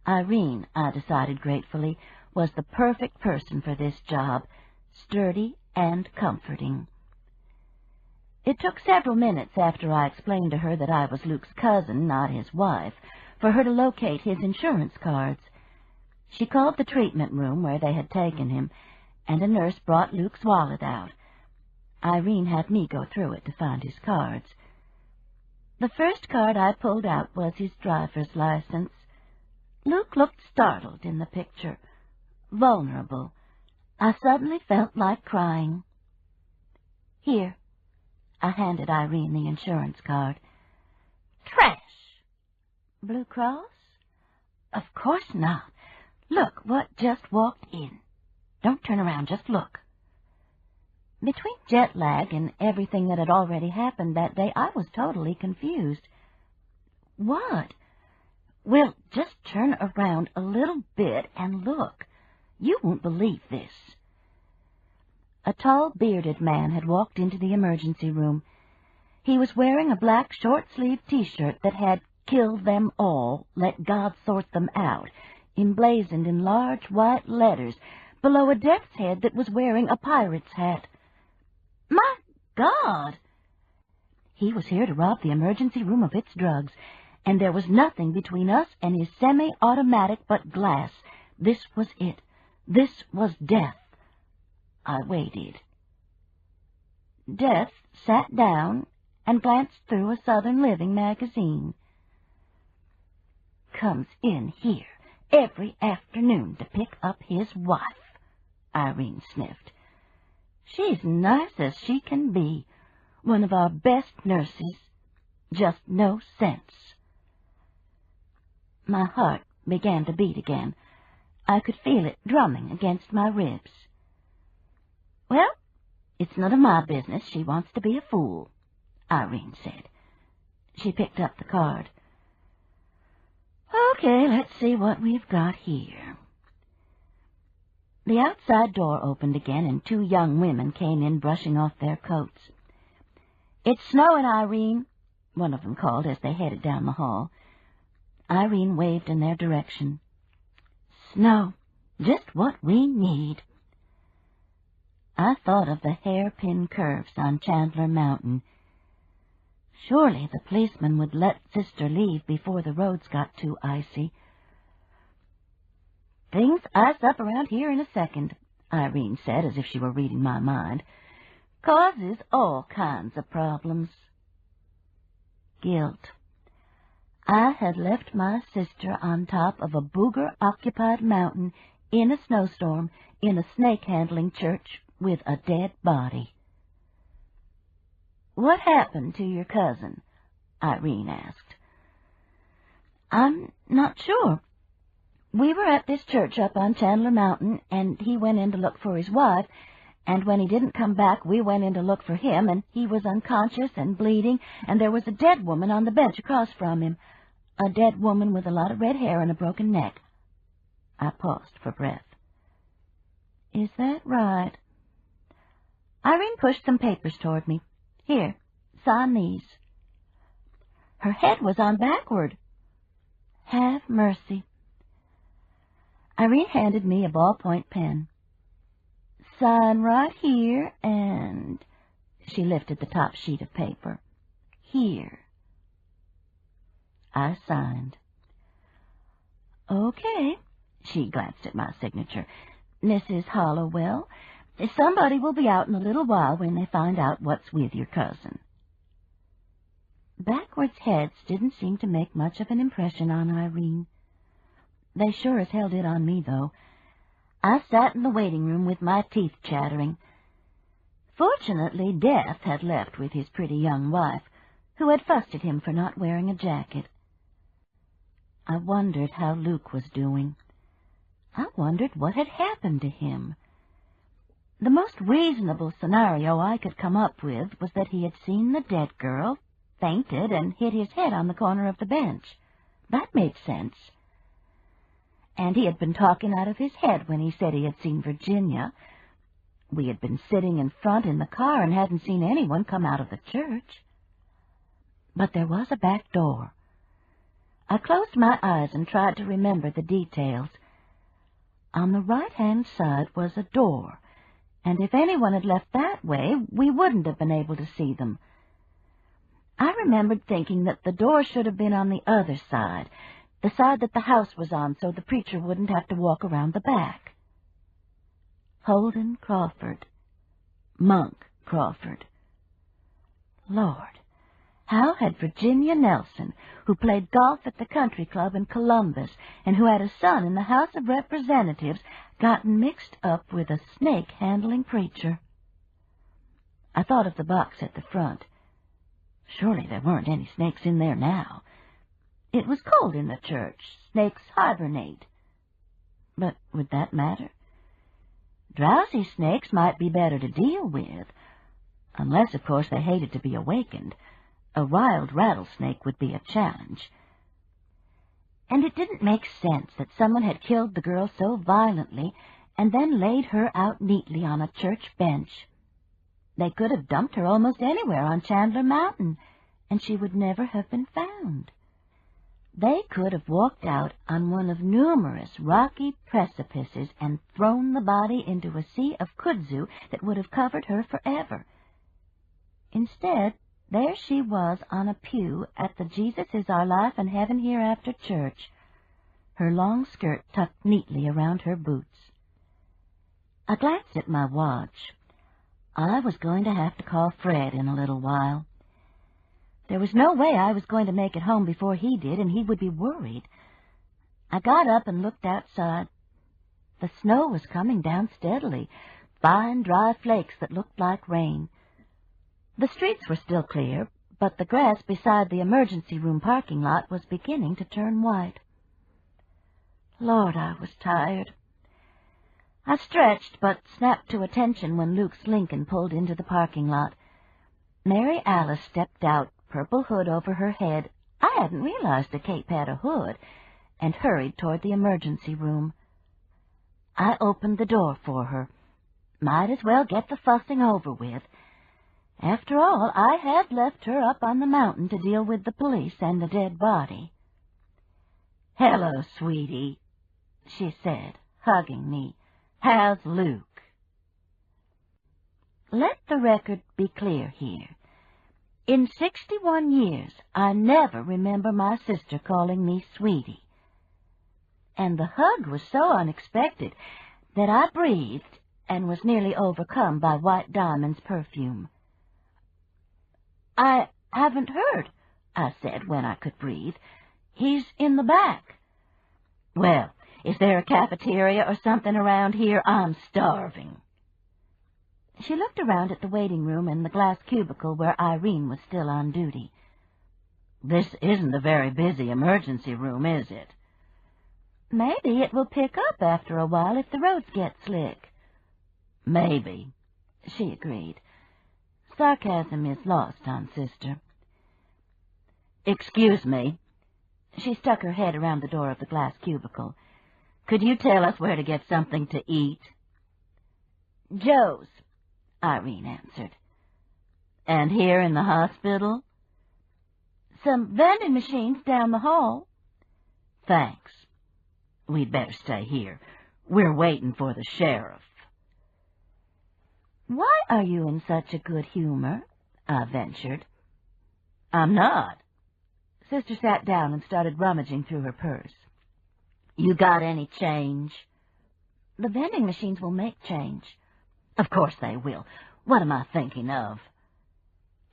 Irene, I decided gratefully, was the perfect person for this job, sturdy and comforting. It took several minutes after I explained to her that I was Luke's cousin, not his wife, for her to locate his insurance cards. She called the treatment room where they had taken him, and a nurse brought Luke's wallet out. Irene had me go through it to find his cards. The first card I pulled out was his driver's license. Luke looked startled in the picture, vulnerable. I suddenly felt like crying. "Here." I handed Irene the insurance card. "Trash." "Blue Cross?" "Of course not. Look what just walked in. Don't turn around, just look." Between jet lag and everything that had already happened that day, I was totally confused. "What?" "Well, just turn around a little bit and look. You won't believe this." A tall, bearded man had walked into the emergency room. He was wearing a black short-sleeved T-shirt that had "Kill them all, let God sort them out," emblazoned in large white letters below a death's head that was wearing a pirate's hat. My God! He was here to rob the emergency room of its drugs, and there was nothing between us and his semi-automatic but glass. This was it. This was Death. I waited. Death sat down and glanced through a Southern Living magazine. "Comes in here every afternoon to pick up his wife," Irene sniffed. "She's nice as she can be. one of our best nurses. Just no sense. My heart began to beat again. I could feel it drumming against my ribs. Well, it's none of my business she wants to be a fool, Irene said. She picked up the card. Okay, let's see what we've got here. The outside door opened again, and 2 young women came in, brushing off their coats. "It's snowing, Irene," one of them called as they headed down the hall. Irene waved in their direction. "Snow, just what we need." I thought of the hairpin curves on Chandler Mountain. Surely the policeman would let Sister leave before the roads got too icy. "Things ice up around here in a second," Irene said, as if she were reading my mind. "Causes all kinds of problems." Guilt. I had left my sister on top of a booger-occupied mountain in a snowstorm in a snake-handling church with a dead body. "What happened to your cousin?" Irene asked. "I'm not sure. We were at this church up on Chandler Mountain, and he went in to look for his wife, and when he didn't come back, we went in to look for him, and he was unconscious and bleeding, and there was a dead woman on the bench across from him, a dead woman with a lot of red hair and a broken neck." I paused for breath. "Is that right?" Irene pushed some papers toward me. "Here, sign these." Her head was on backward. Have mercy. Irene handed me a ballpoint pen. "Sign right here, and—" She lifted the top sheet of paper. "Here." I signed. "Okay." She glanced at my signature. "Mrs. Hollowell, somebody will be out in a little while when they find out what's with your cousin." Backwards heads didn't seem to make much of an impression on Irene. They sure as hell did on me, though. I sat in the waiting room with my teeth chattering. Fortunately, Death had left with his pretty young wife, who had fussed at him for not wearing a jacket. I wondered how Luke was doing. I wondered what had happened to him. The most reasonable scenario I could come up with was that he had seen the dead girl, fainted, and hit his head on the corner of the bench. That made sense. And he had been talking out of his head when he said he had seen Virginia. We had been sitting in front in the car and hadn't seen anyone come out of the church. But there was a back door. I closed my eyes and tried to remember the details. On the right-hand side was a door, and if anyone had left that way, we wouldn't have been able to see them. I remembered thinking that the door should have been on the other side, the side that the house was on, so the preacher wouldn't have to walk around the back. Holden Crawford. Monk Crawford. Lord, how had Virginia Nelson, who played golf at the country club in Columbus and who had a son in the House of Representatives, gotten mixed up with a snake-handling preacher? I thought of the box at the front. Surely there weren't any snakes in there now. It was cold in the church. Snakes hibernate. But would that matter? Drowsy snakes might be better to deal with, unless, of course, they hated to be awakened. A wild rattlesnake would be a challenge. And it didn't make sense that someone had killed the girl so violently and then laid her out neatly on a church bench. They could have dumped her almost anywhere on Chandler Mountain, and she would never have been found. They could have walked out on one of numerous rocky precipices and thrown the body into a sea of kudzu that would have covered her forever. Instead, there she was on a pew at the Jesus is Our Life and Heaven Hereafter church, her long skirt tucked neatly around her boots. I glanced at my watch. I was going to have to call Fred in a little while. There was no way I was going to make it home before he did, and he would be worried. I got up and looked outside. The snow was coming down steadily, fine, dry flakes that looked like rain. The streets were still clear, but the grass beside the emergency room parking lot was beginning to turn white. Lord, I was tired. I stretched, but snapped to attention when Luke's Lincoln pulled into the parking lot. Mary Alice stepped out, purple hood over her head. I hadn't realized the cape had a hood, and hurried toward the emergency room. I opened the door for her. Might as well get the fussing over with. After all, I had left her up on the mountain to deal with the police and the dead body. "Hello, sweetie," she said, hugging me. "How's Luke?" Let the record be clear here. In 61 years, I never remember my sister calling me sweetie. And the hug was so unexpected that I breathed and was nearly overcome by White Diamond's perfume. "I haven't heard," I said when I could breathe. "He's in the back." "Well, is there a cafeteria or something around here? I'm starving." She looked around at the waiting room and the glass cubicle where Irene was still on duty. "This isn't a very busy emergency room, is it?" "Maybe it will pick up after a while if the roads get slick." "Maybe," she agreed. Sarcasm is lost on Sister. "Excuse me." She stuck her head around the door of the glass cubicle. "Could you tell us where to get something to eat?" "Joe's," Irene answered. "And here in the hospital?" "Some vending machines down the hall." "Thanks. We'd better stay here. We're waiting for the sheriff." "Why are you in such a good humor?" I ventured. "I'm not." Sister sat down and started rummaging through her purse. "You got any change?" "The vending machines will make change." "Of course they will. What am I thinking of?"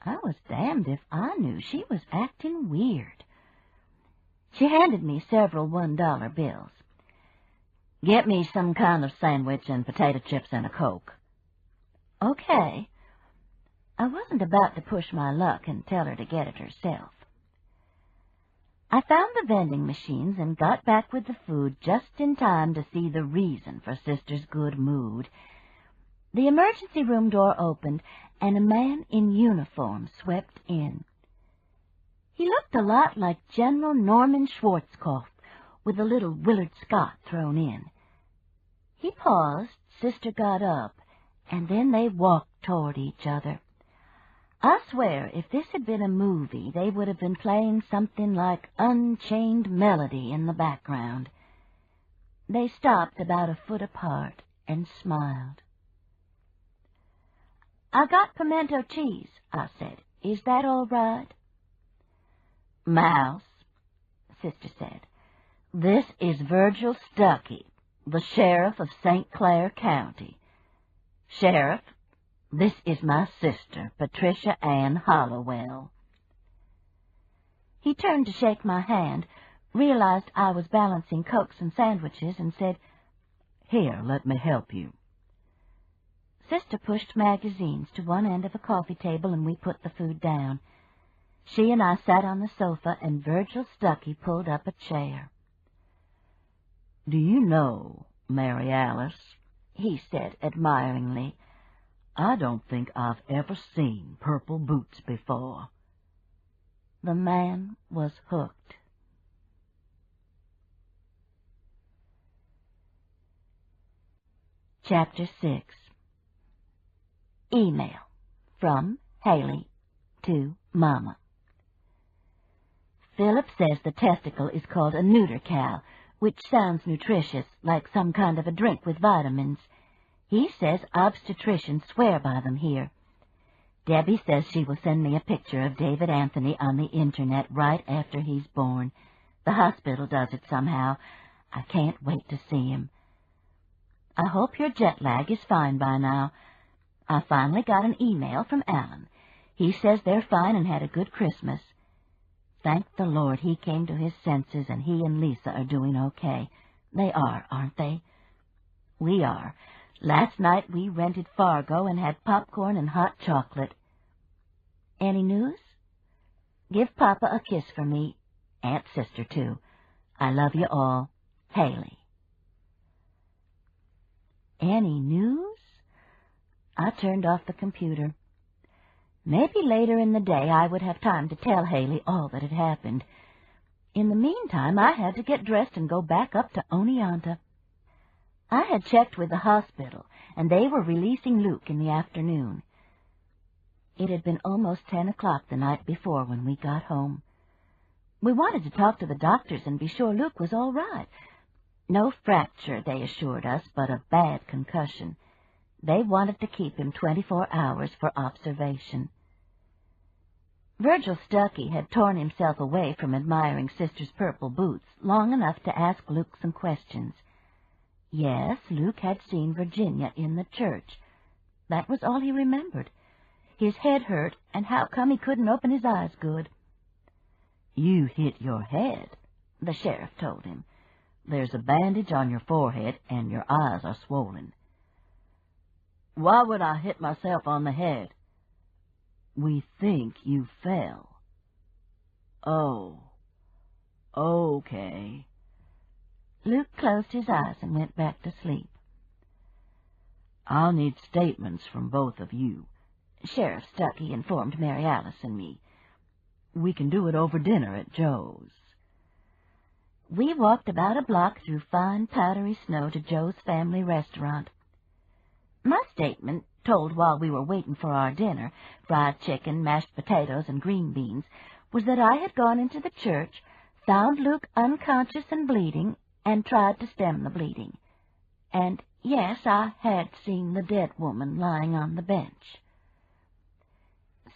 I was damned if I knew. She was acting weird. She handed me several $1 bills. "Get me some kind of sandwich and potato chips and a Coke." "Okay." I wasn't about to push my luck and tell her to get it herself. I found the vending machines and got back with the food just in time to see the reason for Sister's good mood. The emergency room door opened, and a man in uniform swept in. He looked a lot like General Norman Schwarzkopf, with a little Willard Scott thrown in. He paused, Sister got up, and then they walked toward each other. I swear, if this had been a movie, they would have been playing something like Unchained Melody in the background. They stopped about a foot apart and smiled. "I got pimento cheese," I said. "Is that all right?" "Mouse," Sister said, "this is Virgil Stuckey, the sheriff of St. Clair County. Sheriff, this is my sister, Patricia Ann Hollowell." He turned to shake my hand, realized I was balancing Cokes and sandwiches, and said, "Here, let me help you." Sister pushed magazines to one end of a coffee table, and we put the food down. She and I sat on the sofa, and Virgil Stuckey pulled up a chair. "Do you know, Mary Alice," he said admiringly, "I don't think I've ever seen purple boots before." The man was hooked. Chapter 6. Email from Haley to Mama. Philip says the testicle is called a neuter cow, which sounds nutritious, like some kind of a drink with vitamins. He says obstetricians swear by them here. Debbie says she will send me a picture of David Anthony on the Internet right after he's born. The hospital does it somehow. I can't wait to see him. I hope your jet lag is fine by now. I finally got an email from Alan. He says they're fine and had a good Christmas. Thank the Lord he came to his senses and he and Lisa are doing okay. They are, aren't they? We are. Last night we rented Fargo and had popcorn and hot chocolate. Any news? Give Papa a kiss for me, Aunt Sister, too. I love you all. Haley. Any news? I turned off the computer. Maybe later in the day I would have time to tell Haley all that had happened. In the meantime, I had to get dressed and go back up to Oneonta. I had checked with the hospital, and they were releasing Luke in the afternoon. It had been almost 10 o'clock the night before when we got home. We wanted to talk to the doctors and be sure Luke was all right. No fracture, they assured us, but a bad concussion. They wanted to keep him 24 hours for observation. Virgil Stuckey had torn himself away from admiring Sister's purple boots long enough to ask Luke some questions. Yes, Luke had seen Virginia in the church. That was all he remembered. His head hurt, and how come he couldn't open his eyes good. "You hit your head," the sheriff told him. "There's a bandage on your forehead, and your eyes are swollen." "Why would I hit myself on the head?" "We think you fell." "Oh, okay." Luke closed his eyes and went back to sleep. "I'll need statements from both of you," Sheriff Stuckey informed Mary Alice and me. "We can do it over dinner at Joe's." We walked about a block through fine, powdery snow to Joe's family restaurant. My statement, told while we were waiting for our dinner, fried chicken, mashed potatoes, and green beans, was that I had gone into the church, found Luke unconscious and bleeding, and tried to stem the bleeding. And, yes, I had seen the dead woman lying on the bench.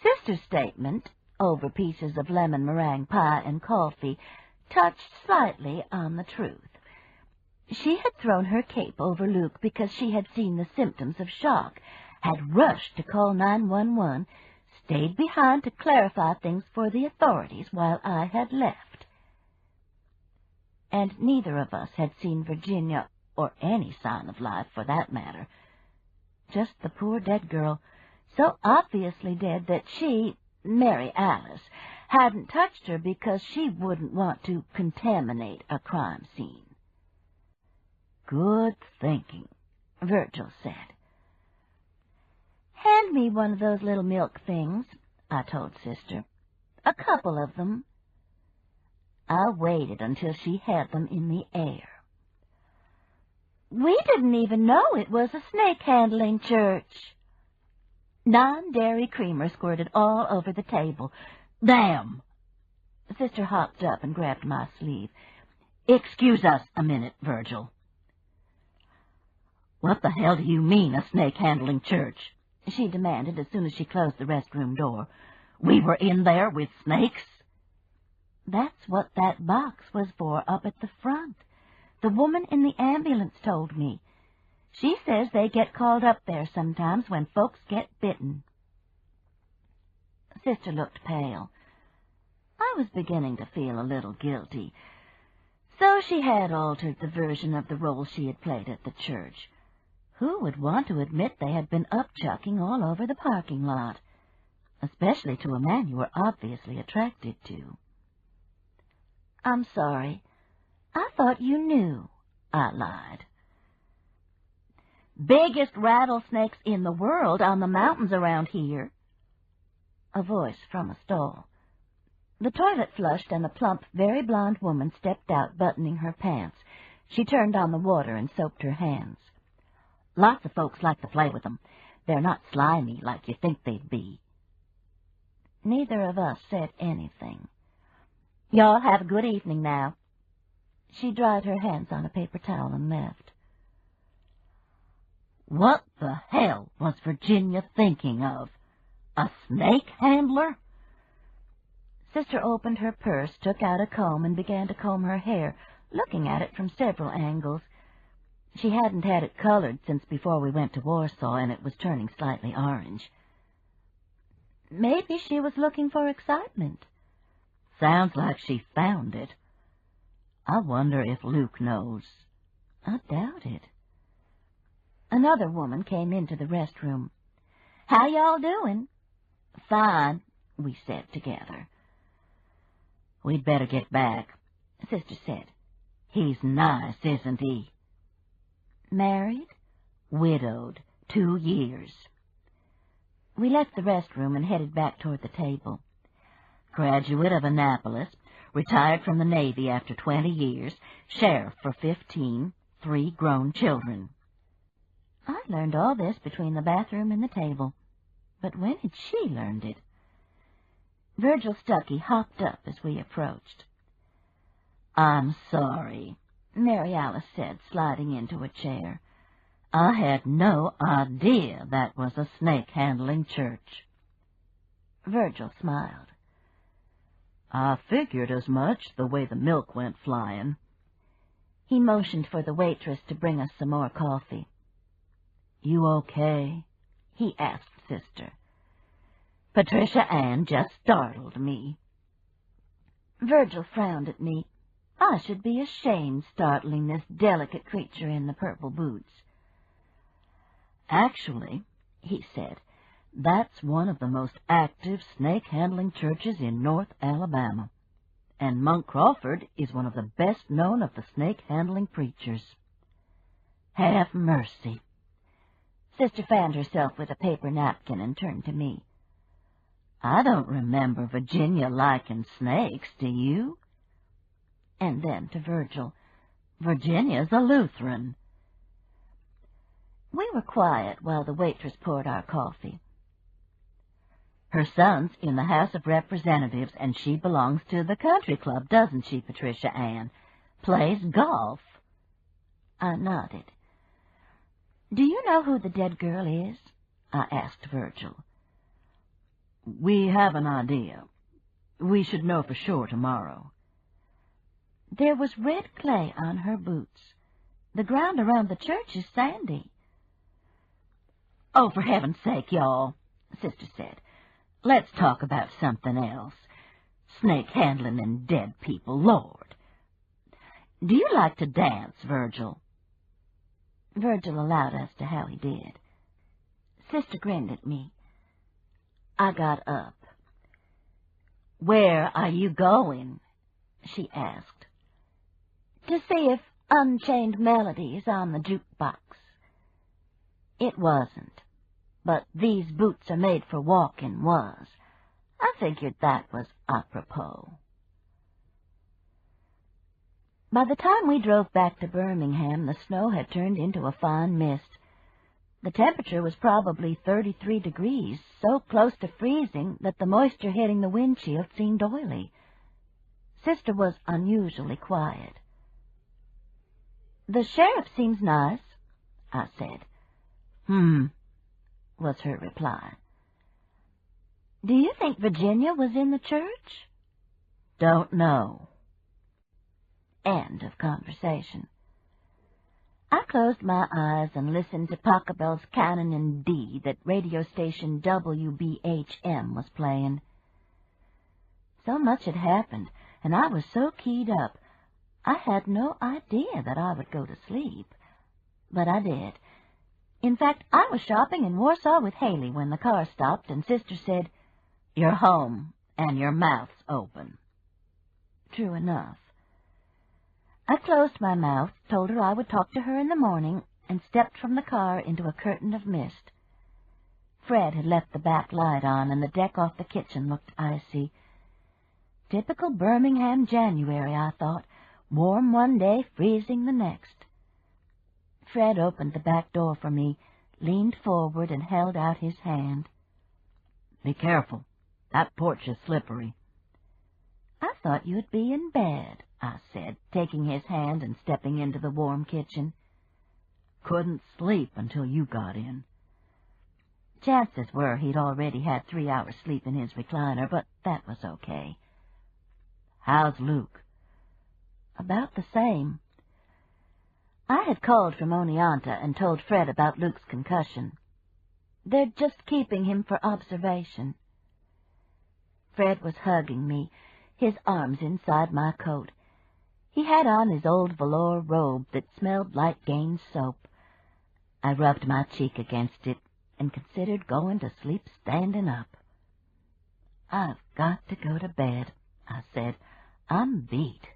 Sister's statement, over pieces of lemon meringue pie and coffee, touched slightly on the truth. She had thrown her cape over Luke because she had seen the symptoms of shock, had rushed to call 911, stayed behind to clarify things for the authorities while I had left. And neither of us had seen Virginia, or any sign of life for that matter. Just the poor dead girl, so obviously dead that she, Mary Alice, hadn't touched her because she wouldn't want to contaminate a crime scene. "Good thinking," Virgil said. "Hand me one of those little milk things," I told Sister. "A couple of them." I waited until she had them in the air. "We didn't even know it was a snake-handling church." Non-dairy creamer squirted all over the table. "Damn!" Sister hopped up and grabbed my sleeve. "Excuse us a minute, Virgil." "What the hell do you mean, a snake-handling church?" she demanded as soon as she closed the restroom door. "We were in there with snakes?" "That's what that box was for up at the front. The woman in the ambulance told me. She says they get called up there sometimes when folks get bitten." Sister looked pale. I was beginning to feel a little guilty. So she had altered the version of the role she had played at the church. Who would want to admit they had been upchucking all over the parking lot, especially to a man you were obviously attracted to? "I'm sorry. I thought you knew," I lied. "Biggest rattlesnakes in the world on the mountains around here." A voice from a stall. The toilet flushed, and a plump, very blonde woman stepped out, buttoning her pants. She turned on the water and soaped her hands. "Lots of folks like to play with them. They're not slimy like you think they'd be." Neither of us said anything. "Y'all have a good evening now." She dried her hands on a paper towel and left. What the hell was Virginia thinking of? A snake handler? Sister opened her purse, took out a comb, and began to comb her hair, looking at it from several angles. She hadn't had it colored since before we went to Warsaw, and it was turning slightly orange. Maybe she was looking for excitement. Sounds like she found it. I wonder if Luke knows. I doubt it. Another woman came into the restroom. "How y'all doing?" Fine. we said together. "We'd better get back," Sister said. "He's nice, isn't he?" "Married?" "Widowed, 2 years. We left the restroom and headed back toward the table. Graduate of Annapolis, retired from the Navy after 20 years, sheriff for 15, 3 grown children. I learned all this between the bathroom and the table. But when had she learned it? Virgil Stuckey hopped up as we approached. "I'm sorry," Mary Alice said, sliding into a chair. "I had no idea that was a snake-handling church." Virgil smiled. "I figured as much, the way the milk went flying." He motioned for the waitress to bring us some more coffee. "You okay?" he asked Sister. "Patricia Ann just startled me." Virgil frowned at me. I should be ashamed startling this delicate creature in the purple boots. "Actually," he said, "that's one of the most active snake-handling churches in North Alabama, and Monk Crawford is one of the best known of the snake-handling preachers." Have mercy. Sister fanned herself with a paper napkin and turned to me. "I don't remember Virginia liking snakes, do you?" And then to Virgil, "Virginia's a Lutheran." We were quiet while the waitress poured our coffee. "Her son's in the House of Representatives, and she belongs to the country club, doesn't she, Patricia Ann? Plays golf." I nodded. "Do you know who the dead girl is?" I asked Virgil. "We have an idea. We should know for sure tomorrow." "There was red clay on her boots. The ground around the church is sandy." "Oh, for heaven's sake, y'all," Sister said. "Let's talk about something else. Snake handling and dead people, Lord. Do you like to dance, Virgil?" Virgil allowed us to how he did. Sister grinned at me. I got up. "Where are you going?" she asked. "To see if Unchained Melody is on the jukebox." It wasn't, but These Boots Are Made for Walking was. I figured that was apropos. By the time we drove back to Birmingham, the snow had turned into a fine mist. The temperature was probably 33 degrees, so close to freezing that the moisture hitting the windshield seemed oily. Sister was unusually quiet. "The sheriff seems nice," I said. Was her reply. "Do you think Virginia was in the church?" "Don't know." End of conversation. I closed my eyes and listened to Pachelbel's Canon in D that radio station WBHM was playing. So much had happened, and I was so keyed up, I had no idea that I would go to sleep. But I did. In fact, I was shopping in Warsaw with Haley when the car stopped, and Sister said, "You're home, and your mouth's open." True enough. I closed my mouth, told her I would talk to her in the morning, and stepped from the car into a curtain of mist. Fred had left the back light on, and the deck off the kitchen looked icy. Typical Birmingham January, I thought, warm one day, freezing the next. Fred opened the back door for me, leaned forward, and held out his hand. "Be careful. That porch is slippery." "I thought you'd be in bed," I said, taking his hand and stepping into the warm kitchen. "Couldn't sleep until you got in." Chances were he'd already had 3 hours sleep in his recliner, but that was okay. "How's Luke?" "About the same." I had called from Oneonta and told Fred about Luke's concussion. "They're just keeping him for observation." Fred was hugging me, his arms inside my coat. He had on his old velour robe that smelled like Gaines soap. I rubbed my cheek against it and considered going to sleep standing up. "I've got to go to bed," I said. "I'm beat."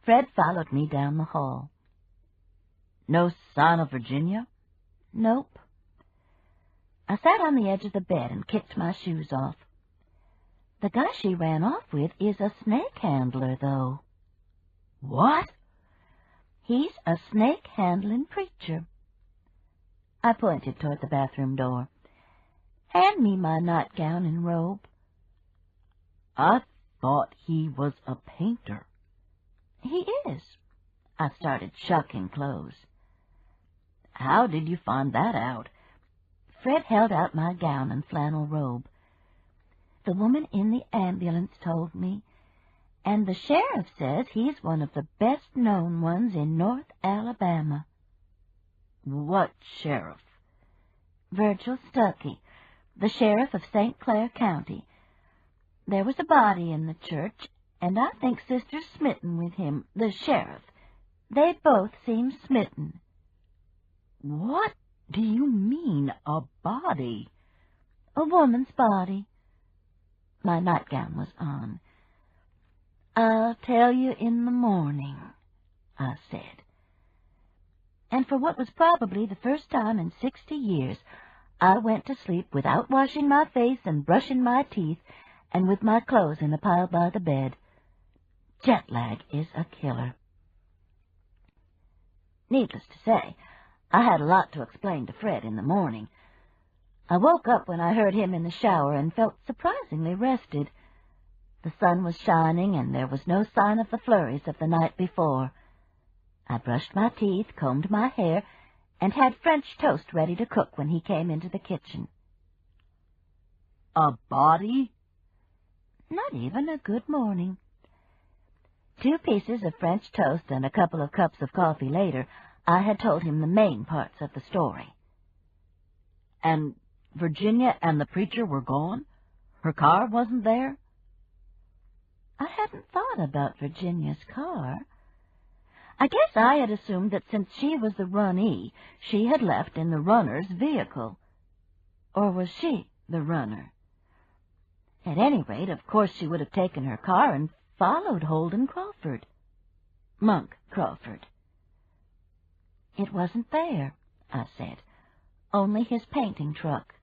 Fred followed me down the hall. "No sign of Virginia?" "Nope." I sat on the edge of the bed and kicked my shoes off. "The guy she ran off with is a snake handler, though." "What?" "He's a snake-handling preacher." I pointed toward the bathroom door. "Hand me my nightgown and robe." "I thought he was a painter." "He is." I started shucking clothes. "How did you find that out?" Fred held out my gown and flannel robe. "The woman in the ambulance told me, and the sheriff says he's one of the best-known ones in North Alabama." "What sheriff?" "Virgil Stuckey, the sheriff of St. Clair County. There was a body in the church, and I think Sister's smitten with him, the sheriff. They both seem smitten." "What do you mean, a body?" "A woman's body." My nightgown was on. "I'll tell you in the morning," I said. And for what was probably the first time in 60 years, I went to sleep without washing my face and brushing my teeth, and with my clothes in a pile by the bed. Jet lag is a killer. Needless to say, I had a lot to explain to Fred in the morning. I woke up when I heard him in the shower and felt surprisingly rested. The sun was shining, and there was no sign of the flurries of the night before. I brushed my teeth, combed my hair, and had French toast ready to cook when he came into the kitchen. "A body?" Not even a good morning. 2 pieces of French toast and a couple of cups of coffee later, I had told him the main parts of the story. "And Virginia and the preacher were gone? Her car wasn't there?" I hadn't thought about Virginia's car. I guess I had assumed that since she was the runnee, she had left in the runner's vehicle. Or was she the runner? At any rate, of course she would have taken her car and followed Holden Crawford. Monk Crawford. "It wasn't there," I said. "Only his painting truck."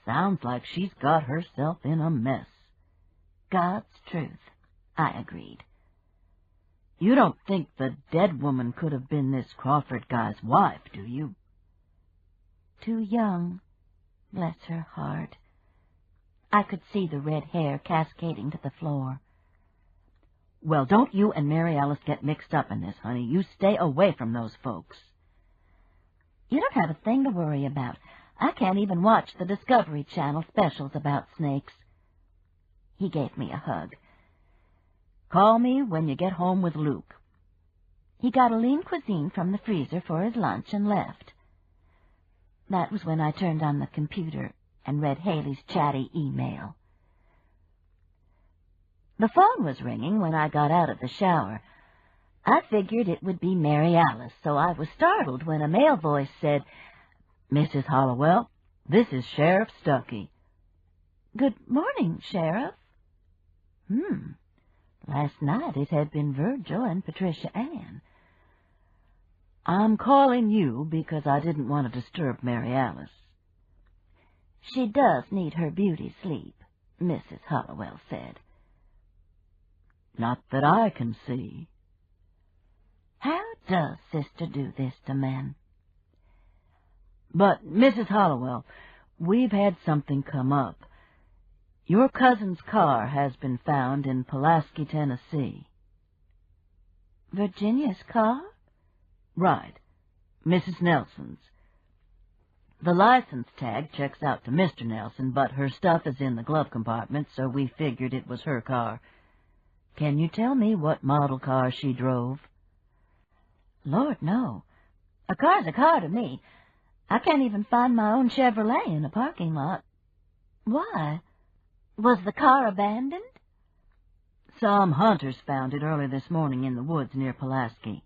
"Sounds like she's got herself in a mess." "God's truth," I agreed. "You don't think the dead woman could have been this Crawford guy's wife, do you?" "Too young, bless her heart." I could see the red hair cascading to the floor. "Well, don't you and Mary Alice get mixed up in this, honey. You stay away from those folks." "You don't have a thing to worry about. I can't even watch the Discovery Channel specials about snakes." He gave me a hug. "Call me when you get home with Luke." He got a lean cuisine from the freezer for his lunch and left. That was when I turned on the computer and read Haley's chatty email. The phone was ringing when I got out of the shower. I figured it would be Mary Alice, so I was startled when a male voice said, "Mrs. Hollowell, this is Sheriff Stuckey." "Good morning, Sheriff." Last night it had been Virgil and Patricia Ann. "I'm calling you because I didn't want to disturb Mary Alice." "She does need her beauty sleep," Mrs. Hollowell said. "Not that I can see." How does Sister do this to men? "But, Mrs. Hollowell, we've had something come up. Your cousin's car has been found in Pulaski, Tennessee." "Virginia's car?" "Right. Mrs. Nelson's. The license tag checks out to Mr. Nelson, but her stuff is in the glove compartment, so we figured it was her car. Can you tell me what model car she drove?" "Lord, no. A car's a car to me. I can't even find my own Chevrolet in a parking lot. Why? Was the car abandoned?" "Some hunters found it early this morning in the woods near Pulaski."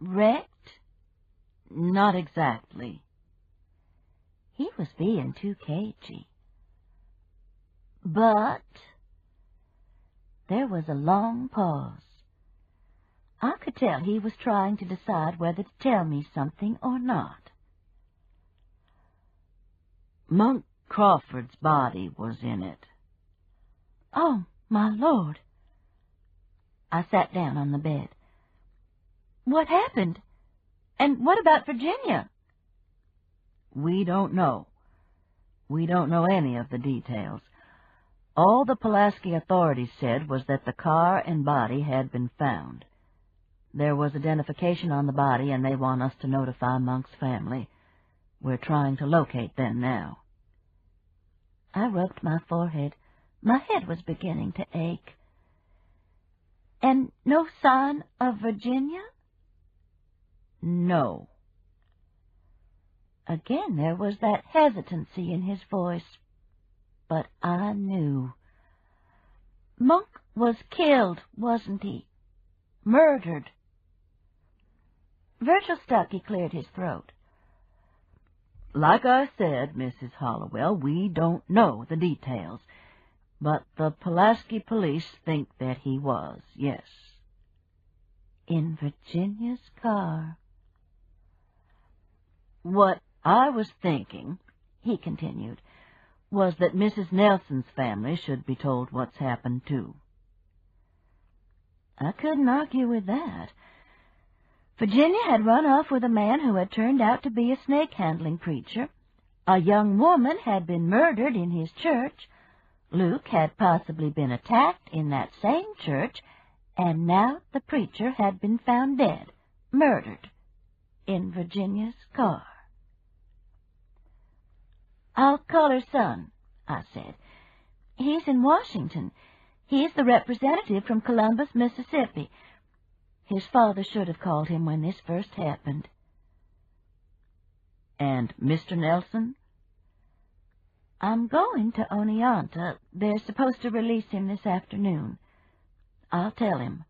"Wrecked?" "Not exactly." He was being too cagey. But there was a long pause. I could tell he was trying to decide whether to tell me something or not. Monk Crawford's body was in it. Oh, my Lord. I sat down on the bed. What happened? And what about Virginia? We don't know. We don't know any of the details. All the Pulaski authorities said was that the car and body had been found. There was identification on the body, and they want us to notify Monk's family. We're trying to locate them now. I rubbed my forehead. My head was beginning to ache. And no sign of Virginia? No. Again there was that hesitancy in his voice. But I knew. Monk was killed, wasn't he? Murdered. Virgil Stuckey cleared his throat. Like I said, Mrs. Hollowell, we don't know the details, but the Pulaski police think that he was, yes. In Virginia's car. What I was thinking, he continued, was that Mrs. Nelson's family should be told what's happened, too. I couldn't argue with that. Virginia had run off with a man who had turned out to be a snake-handling preacher. A young woman had been murdered in his church. Luke had possibly been attacked in that same church, and now the preacher had been found dead, murdered, in Virginia's car. I'll call her son, I said. He's in Washington. He's the representative from Columbus, Mississippi. His father should have called him when this first happened. And Mr. Nelson? I'm going to Oneonta. They're supposed to release him this afternoon. I'll tell him.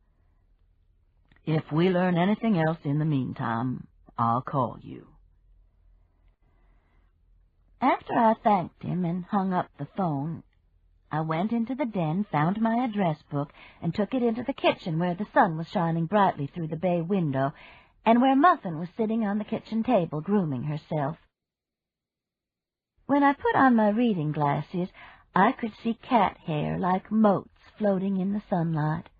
If we learn anything else in the meantime, I'll call you. After I thanked him and hung up the phone, I went into the den, found my address book, and took it into the kitchen where the sun was shining brightly through the bay window, and where Muffin was sitting on the kitchen table grooming herself. When I put on my reading glasses, I could see cat hair like motes floating in the sunlight.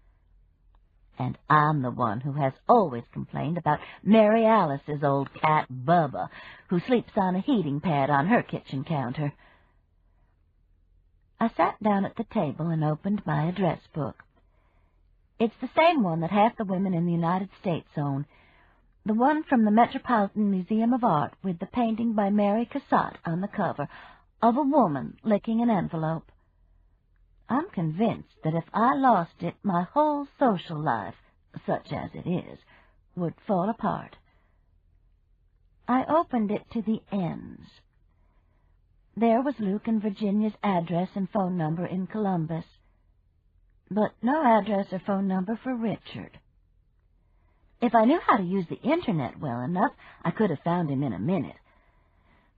And I'm the one who has always complained about Mary Alice's old cat, Bubba, who sleeps on a heating pad on her kitchen counter. I sat down at the table and opened my address book. It's the same one that half the women in the United States own, the one from the Metropolitan Museum of Art with the painting by Mary Cassatt on the cover of a woman licking an envelope. I'm convinced that if I lost it, my whole social life, such as it is, would fall apart. I opened it to the ends. There was Luke and Virginia's address and phone number in Columbus, but no address or phone number for Richard. If I knew how to use the Internet well enough, I could have found him in a minute.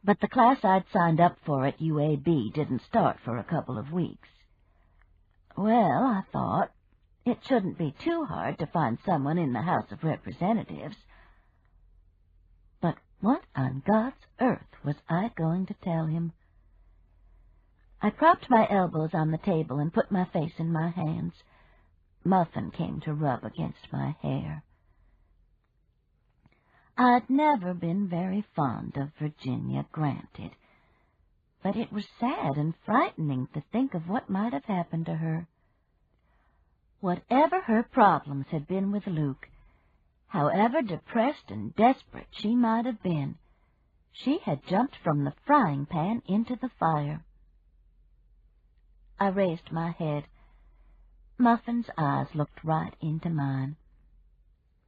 But the class I'd signed up for at UAB didn't start for a couple of weeks. Well, I thought, it shouldn't be too hard to find someone in the House of Representatives. But what on God's earth was I going to tell him? I propped my elbows on the table and put my face in my hands. Muffin came to rub against my hair. I'd never been very fond of Virginia, granted, but it was sad and frightening to think of what might have happened to her. Whatever her problems had been with Luke, however depressed and desperate she might have been, she had jumped from the frying pan into the fire. I raised my head. Muffin's eyes looked right into mine.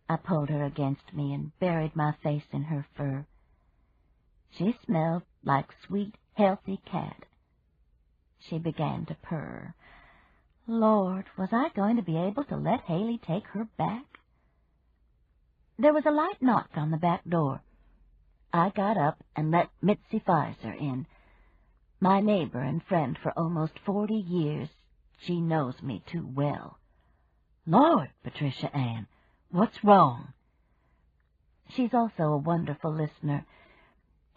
I pulled her against me and buried my face in her fur. She smelled like sweet, healthy cat. She began to purr. Lord, was I going to be able to let Haley take her back? There was a light knock on the back door. I got up and let Mitzi Pfizer in. My neighbor and friend for almost 40 years. She knows me too well. Lord, Patricia Ann, what's wrong? She's also a wonderful listener.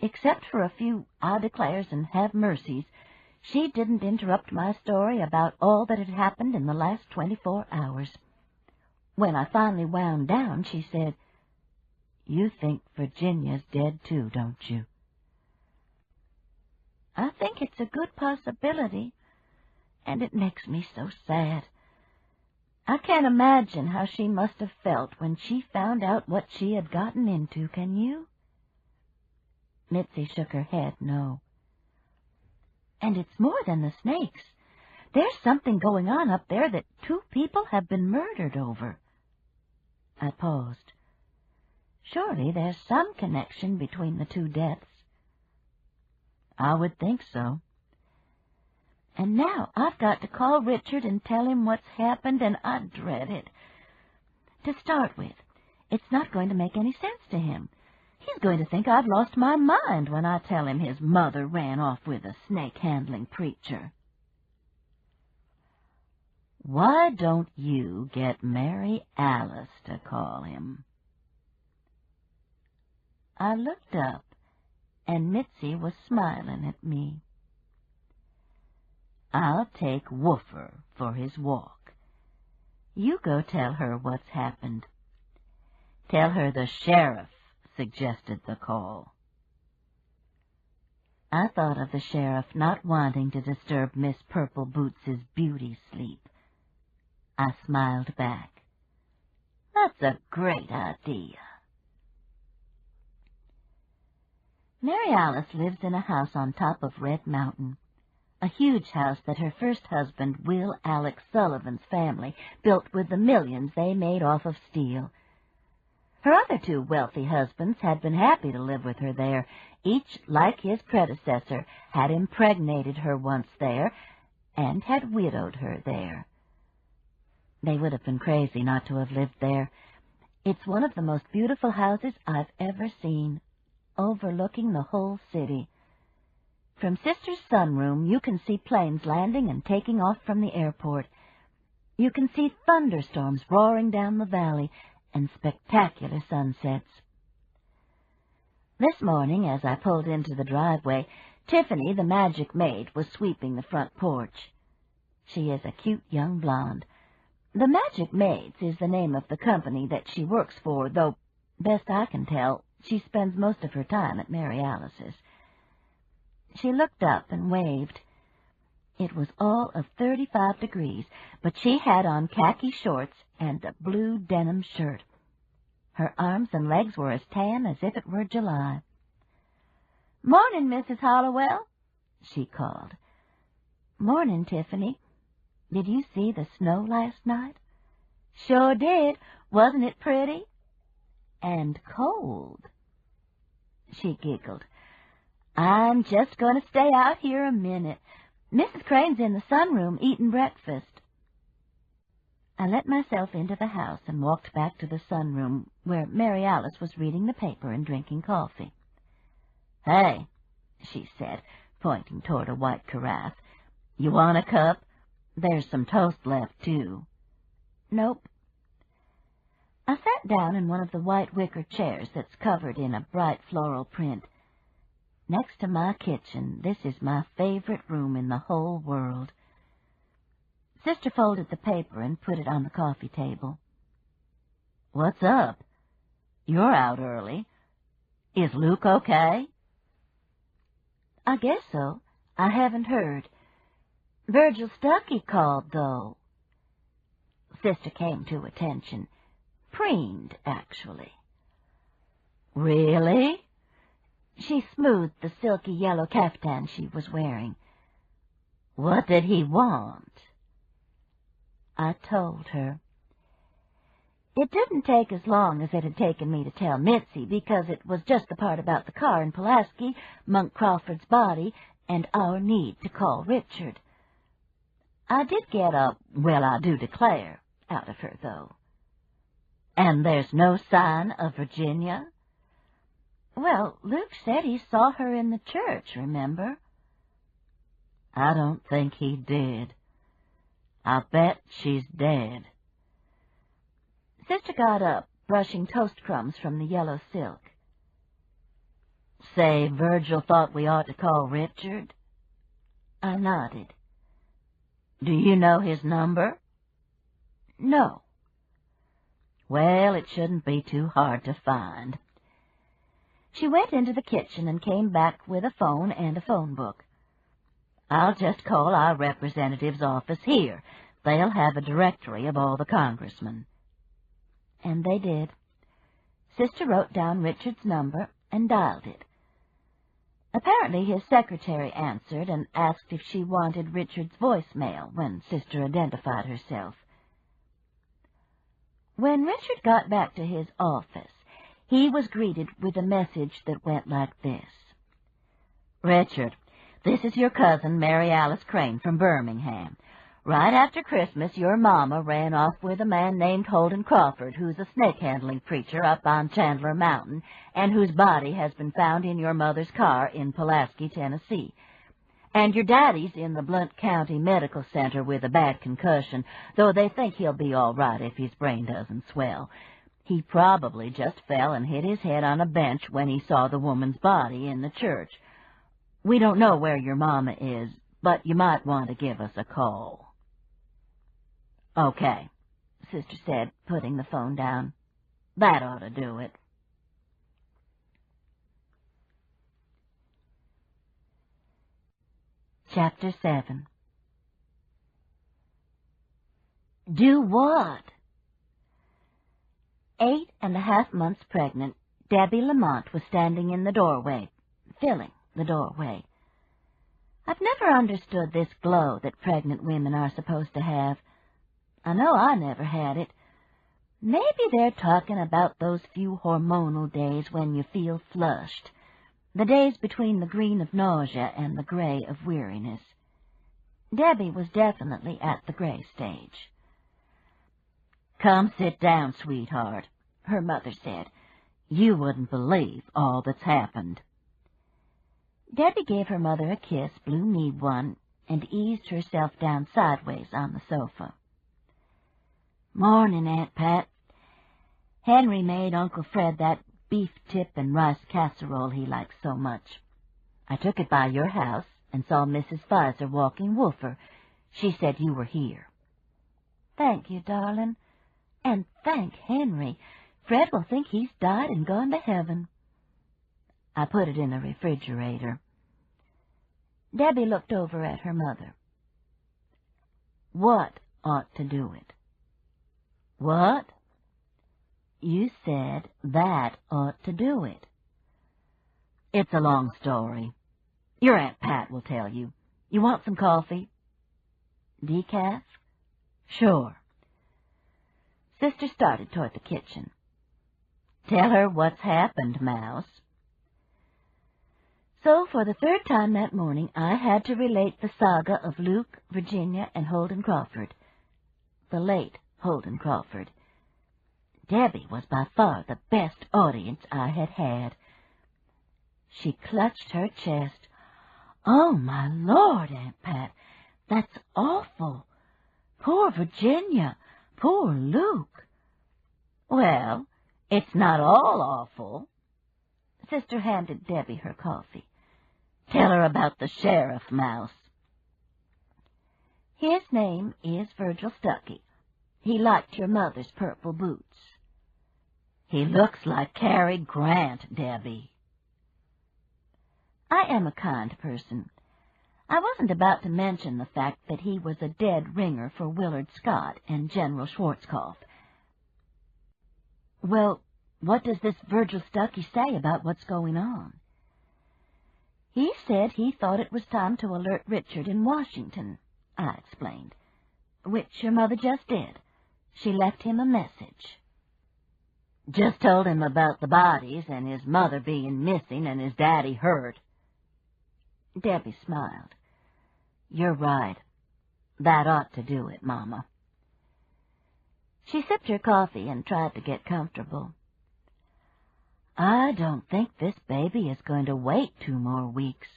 Except for a few "I declares" and "have mercies," she didn't interrupt my story about all that had happened in the last 24 hours. When I finally wound down, she said, You think Virginia's dead too, don't you? I think it's a good possibility, and it makes me so sad. I can't imagine how she must have felt when she found out what she had gotten into, can you? Mitzi shook her head, no. And it's more than the snakes. There's something going on up there that 2 people have been murdered over. I paused. Surely there's some connection between the 2 deaths. I would think so. And now I've got to call Richard and tell him what's happened, and I dread it. To start with, it's not going to make any sense to him. He's going to think I've lost my mind when I tell him his mother ran off with a snake-handling preacher. Why don't you get Mary Alice to call him? I looked up, and Mitzi was smiling at me. I'll take Woofer for his walk. You go tell her what's happened. Tell her the sheriff suggested the call. I thought of the sheriff not wanting to disturb Miss Purple Boots's beauty sleep. I smiled back. That's a great idea. Mary Alice lives in a house on top of Red Mountain, a huge house that her first husband, Will Alex Sullivan's family, built with the millions they made off of steel. Her other 2 wealthy husbands had been happy to live with her there. Each, like his predecessor, had impregnated her once there and had widowed her there. They would have been crazy not to have lived there. It's one of the most beautiful houses I've ever seen, overlooking the whole city. From Sister's sunroom, you can see planes landing and taking off from the airport. You can see thunderstorms roaring down the valley and spectacular sunsets. This morning, as I pulled into the driveway, Tiffany, the magic maid, was sweeping the front porch. She is a cute young blonde. The Magic Maids is the name of the company that she works for, though, best I can tell, she spends most of her time at Mary Alice's. She looked up and waved. It was all of 35 degrees, but she had on khaki shorts and a blue denim shirt. Her arms and legs were as tan as if it were July. "Morning, Mrs. Hollowell," she called. "Morning, Tiffany. Did you see the snow last night?" "Sure did. Wasn't it pretty?" "And cold." She giggled. "I'm just going to stay out here a minute. Mrs. Crane's in the sunroom eating breakfast." I let myself into the house and walked back to the sunroom, where Mary Alice was reading the paper and drinking coffee. "Hey," she said, pointing toward a white carafe, "you want a cup? There's some toast left, too." "Nope." I sat down in one of the white wicker chairs that's covered in a bright floral print. Next to my kitchen, this is my favorite room in the whole world. Sister folded the paper and put it on the coffee table. "What's up? You're out early. Is Luke okay?" "I guess so. I haven't heard. Virgil Stuckey called, though." Sister came to attention. Preened, actually. "Really?" She smoothed the silky yellow caftan she was wearing. "What did he want?" I told her. It didn't take as long as it had taken me to tell Mitzi, because it was just the part about the car in Pulaski, Monk Crawford's body, and our need to call Richard. I did get a "well, I do declare" out of her, though. "And there's no sign of Virginia?" "Well, Luke said he saw her in the church, remember?" I don't think he did. I bet she's dead. Sister got up, brushing toast crumbs from the yellow silk. Say, Virgil thought we ought to call Richard. I nodded. Do you know his number? No. Well, it shouldn't be too hard to find. She went into the kitchen and came back with a phone and a phone book. I'll just call our representative's office here. They'll have a directory of all the congressmen. And they did. Sister wrote down Richard's number and dialed it. Apparently his secretary answered and asked if she wanted Richard's voicemail when Sister identified herself. When Richard got back to his office, he was greeted with a message that went like this. Richard, this is your cousin, Mary Alice Crane from Birmingham. Right after Christmas, your mama ran off with a man named Holden Crawford, who's a snake-handling preacher up on Chandler Mountain, and whose body has been found in your mother's car in Pulaski, Tennessee. And your daddy's in the Blount County Medical Center with a bad concussion, though they think he'll be all right if his brain doesn't swell. He probably just fell and hit his head on a bench when he saw the woman's body in the church. We don't know where your mama is, but you might want to give us a call. Okay, Sister said, putting the phone down. That ought to do it. Chapter 7. Do what? 8.5 months pregnant, Debbie Lamont was standing in the doorway, filling the doorway. I've never understood this glow that pregnant women are supposed to have. I know I never had it. Maybe they're talking about those few hormonal days when you feel flushed, the days between the green of nausea and the gray of weariness. Debbie was definitely at the gray stage. Come sit down, sweetheart, her mother said. You wouldn't believe all that's happened. Debbie gave her mother a kiss, blue-kneed one, and eased herself down sideways on the sofa. Morning, Aunt Pat. Henry made Uncle Fred that beef tip and rice casserole he likes so much. I took it by your house and saw Mrs. Pfizer walking Woofer. She said you were here. Thank you, darling. And thank Henry. Fred will think he's died and gone to heaven. I put it in the refrigerator. Debbie looked over at her mother. What ought to do it? What? You said that ought to do it. It's a long story. Your Aunt Pat will tell you. You want some coffee? Decaf? Sure. Sister started toward the kitchen. Tell her what's happened, Mouse. So, for the third time that morning, I had to relate the saga of Luke, Virginia, and Holden Crawford. The late Holden Crawford. Debbie was by far the best audience I had had. She clutched her chest. Oh, my Lord, Aunt Pat, that's awful. Poor Virginia, poor Luke. Well, it's not all awful. Sister handed Debbie her coffee. Tell her about the sheriff, Mouse. His name is Virgil Stuckey. He liked your mother's purple boots. He looks like Cary Grant, Debbie. I am a kind person. I wasn't about to mention the fact that he was a dead ringer for Willard Scott and General Schwarzkopf. Well, what does this Virgil Stuckey say about what's going on? He said he thought it was time to alert Richard in Washington, I explained, which your mother just did. She left him a message. Just told him about the bodies and his mother being missing and his daddy hurt. Debbie smiled. You're right. That ought to do it, Mama. She sipped her coffee and tried to get comfortable. I don't think this baby is going to wait 2 more weeks.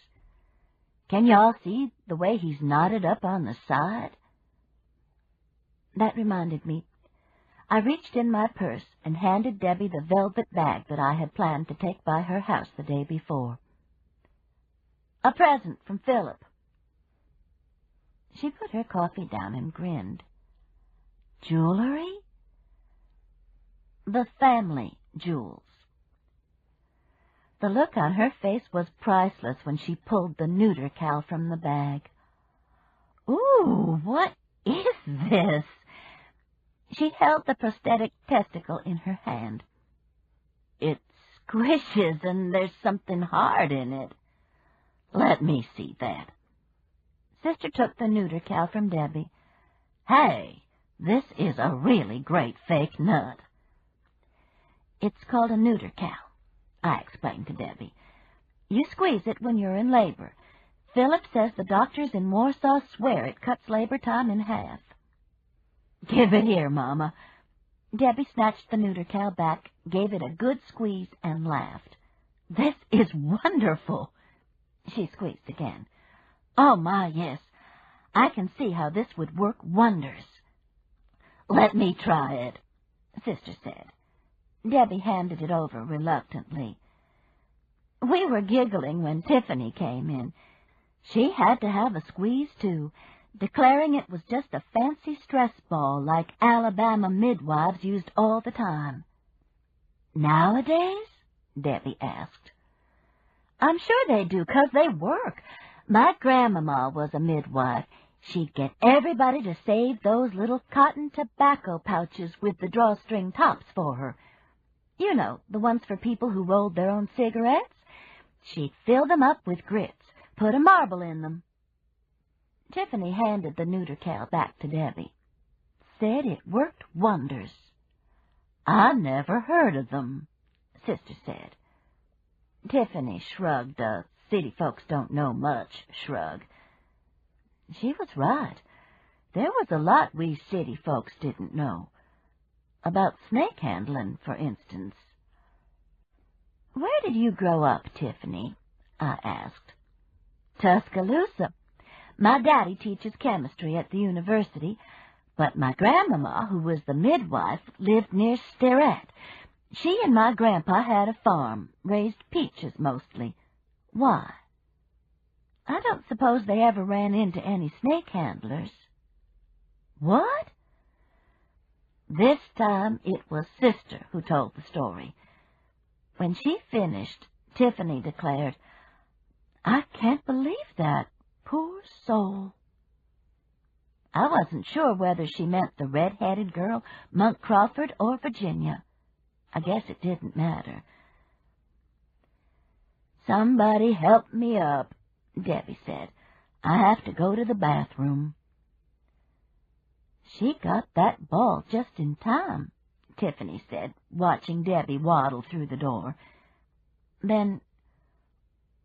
Can you all see the way he's knotted up on the side? That reminded me. I reached in my purse and handed Debbie the velvet bag that I had planned to take by her house the day before. A present from Philip. She put her coffee down and grinned. Jewelry? The family jewels. The look on her face was priceless when she pulled the neuter cow from the bag. Ooh, what is this? She held the prosthetic testicle in her hand. It squishes and there's something hard in it. Let me see that. Sister took the neuter cow from Debbie. Hey, this is a really great fake nut. It's called a neuter cow, I explained to Debbie. You squeeze it when you're in labor. Philip says the doctors in Warsaw swear it cuts labor time in half. Give it here, Mama. Debbie snatched the neuter cow back, gave it a good squeeze, and laughed. This is wonderful. She squeezed again. Oh, my, yes. I can see how this would work wonders. Let me try it, Sister said. Debbie handed it over reluctantly. We were giggling when Tiffany came in. She had to have a squeeze, too, declaring it was just a fancy stress ball like Alabama midwives used all the time. Nowadays? Debbie asked. I'm sure they do, 'cause they work. My grandmama was a midwife. She'd get everybody to save those little cotton tobacco pouches with the drawstring tops for her. You know, the ones for people who rolled their own cigarettes. She'd fill them up with grits, put a marble in them. Tiffany handed the neuter cow back to Debbie. Said it worked wonders. I never heard of them, Sister said. Tiffany shrugged a city folks don't know much shrug. She was right. There was a lot we city folks didn't know. About snake handling, for instance. Where did you grow up, Tiffany? I asked. Tuscaloosa. My daddy teaches chemistry at the university, but my grandmama, who was the midwife, lived near Sterett. She and my grandpa had a farm, raised peaches mostly. Why? I don't suppose they ever ran into any snake handlers. What? This time it was Sister who told the story. When she finished, Tiffany declared, I can't believe that. Poor soul. I wasn't sure whether she meant the red-headed girl, Monk Crawford, or Virginia. I guess it didn't matter. Somebody help me up, Debbie said. I have to go to the bathroom. She got that ball just in time, Tiffany said, watching Debbie waddle through the door. Then,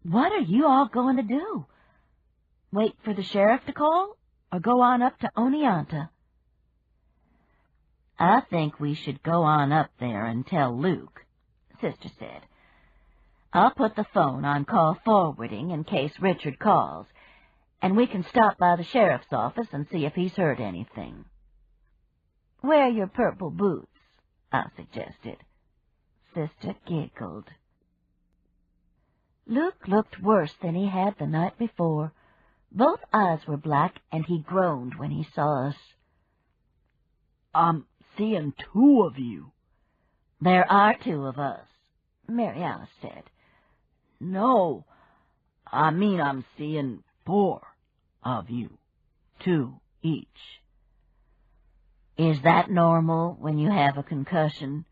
what are you all going to do? Wait for the sheriff to call, or go on up to Oneonta? I think we should go on up there and tell Luke, Sister said. I'll put the phone on call forwarding in case Richard calls, and we can stop by the sheriff's office and see if he's heard anything. Wear your purple boots, I suggested. Sister giggled. Luke looked worse than he had the night before. Both eyes were black, and he groaned when he saw us. I'm seeing two of you. There are two of us, Mary Alice said. No, I mean I'm seeing 4 of you, 2 each. Is that normal when you have a concussion?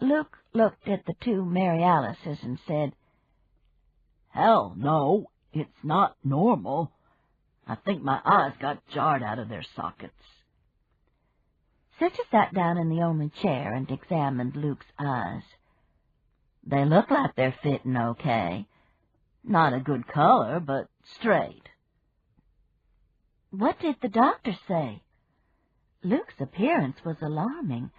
Luke looked at the 2 Mary Alices and said, Hell no, it's not normal. I think my eyes got jarred out of their sockets. Sister sat down in the only chair and examined Luke's eyes. They look like they're fitting okay. Not a good color, but straight. What did the doctor say? Luke's appearance was alarming.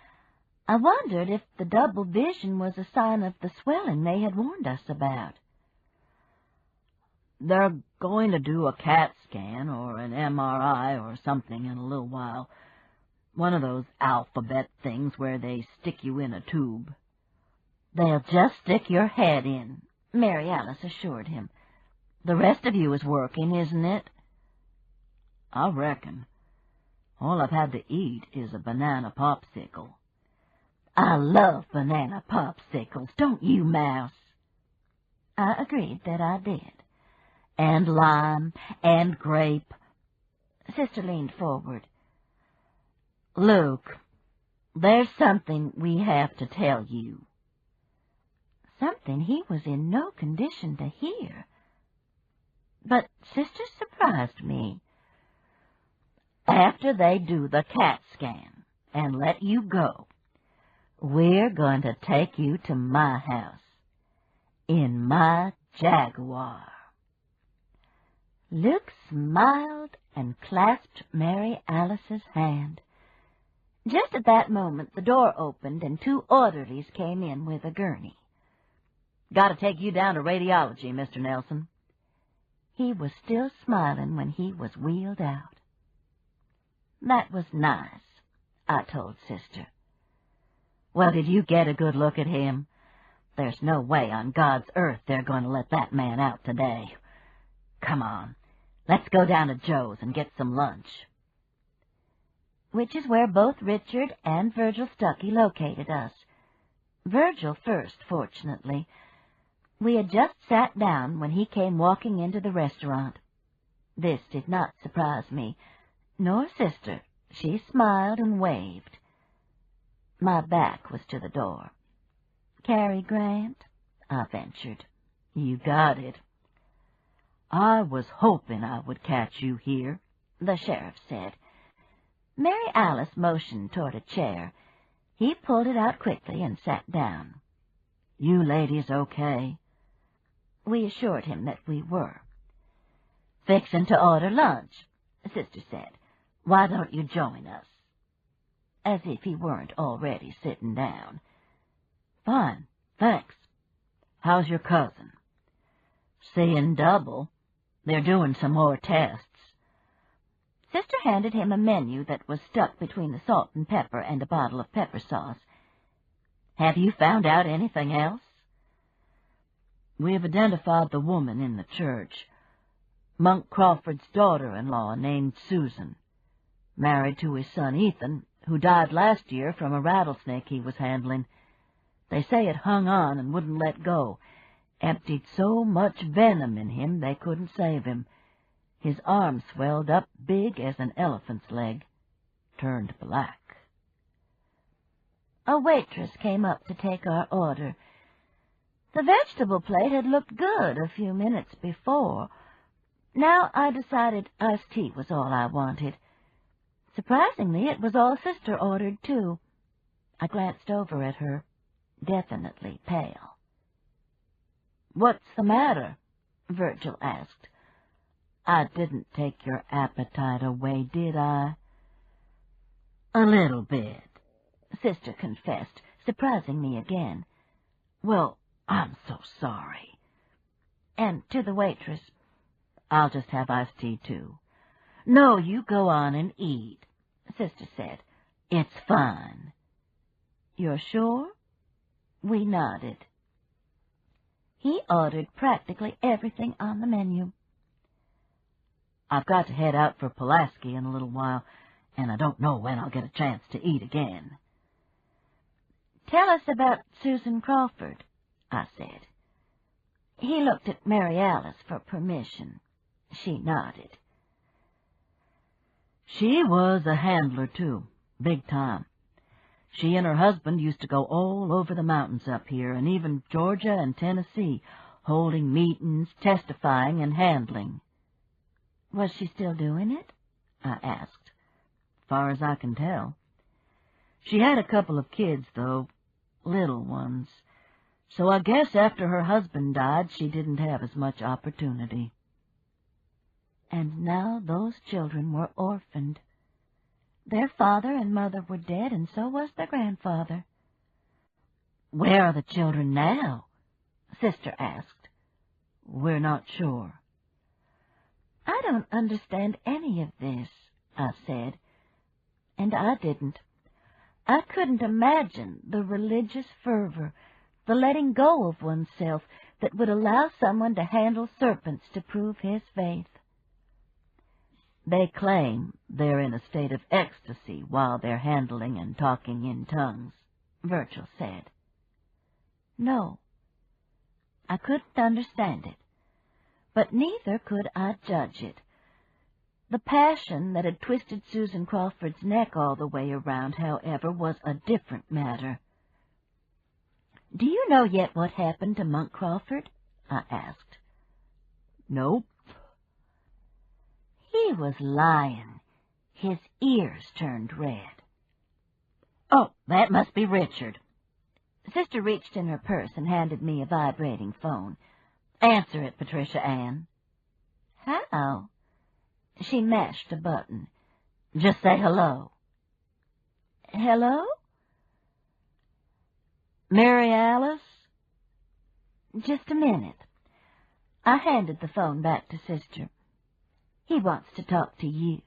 I wondered if the double vision was a sign of the swelling they had warned us about. They're going to do a CAT scan or an MRI or something in a little while. One of those alphabet things where they stick you in a tube. They'll just stick your head in, Mary Alice assured him. The rest of you is working, isn't it? I reckon. All I've had to eat is a banana popsicle. I love banana popsicles, don't you, Mouse? I agreed that I did. And lime, and grape. Sister leaned forward. Luke, there's something we have to tell you. Something he was in no condition to hear. But Sister surprised me. After they do the CAT scan and let you go, we're going to take you to my house, in my Jaguar. Luke smiled and clasped Mary Alice's hand. Just at that moment, the door opened and 2 orderlies came in with a gurney. Got to take you down to radiology, Mr. Nelson. He was still smiling when he was wheeled out. That was nice, I told Sister. Well, did you get a good look at him? There's no way on God's earth they're going to let that man out today. Come on, let's go down to Joe's and get some lunch. Which is where both Richard and Virgil Stuckey located us. Virgil first, fortunately. We had just sat down when he came walking into the restaurant. This did not surprise me, nor Sister. She smiled and waved. My back was to the door. Cary Grant, I ventured. You got it. I was hoping I would catch you here, the sheriff said. Mary Alice motioned toward a chair. He pulled it out quickly and sat down. You ladies okay? We assured him that we were. Fixin' to order lunch, Sister said. Why don't you join us? As if he weren't already sitting down. Fine, thanks. How's your cousin? Seeing double. They're doing some more tests. Sister handed him a menu that was stuck between the salt and pepper and a bottle of pepper sauce. Have you found out anything else? We have identified the woman in the church. Monk Crawford's daughter-in-law named Susan, married to his son Ethan, who died last year from a rattlesnake he was handling. They say it hung on and wouldn't let go, emptied so much venom in him they couldn't save him. His arm swelled up big as an elephant's leg, turned black. A waitress came up to take our order. The vegetable plate had looked good a few minutes before. Now I decided iced tea was all I wanted. Surprisingly, it was all Sister ordered, too. I glanced over at her, definitely pale. "What's the matter?" Virgil asked. "I didn't take your appetite away, did I?" "A little bit," Sister confessed, surprising me again. "Well, I'm so sorry." And to the waitress, "I'll just have iced tea, too." "No, you go on and eat," Sister said. "It's fine." "You're sure?" We nodded. He ordered practically everything on the menu. "I've got to head out for Pulaski in a little while, and I don't know when I'll get a chance to eat again." "Tell us about Susan Crawford," I said. He looked at Mary Alice for permission. She nodded. "She was a handler, too, big time. She and her husband used to go all over the mountains up here, and even Georgia and Tennessee, holding meetings, testifying, and handling." "Was she still doing it?" I asked. "Far as I can tell. She had a couple of kids, though, little ones. So I guess after her husband died, she didn't have as much opportunity." And now those children were orphaned. Their father and mother were dead, and so was their grandfather. "Where are the children now?" Sister asked. "We're not sure. I don't understand any of this, I said, and I didn't. I couldn't imagine the religious fervor, the letting go of oneself that would allow someone to handle serpents to prove his faith. They claim they're in a state of ecstasy while they're handling and talking in tongues, Virgil said. No, I couldn't understand it, but neither could I judge it. The passion that had twisted Susan Crawford's neck all the way around, however, was a different matter. Do you know yet what happened to Monk Crawford? I asked. Nope. He was lying. His ears turned red. Oh, that must be Richard. Sister reached in her purse and handed me a vibrating phone. Answer it, Patricia Ann. How? She mashed a button. Just say hello. Hello? Mary Alice? Just a minute. I handed the phone back to Sister. He wants to talk to you.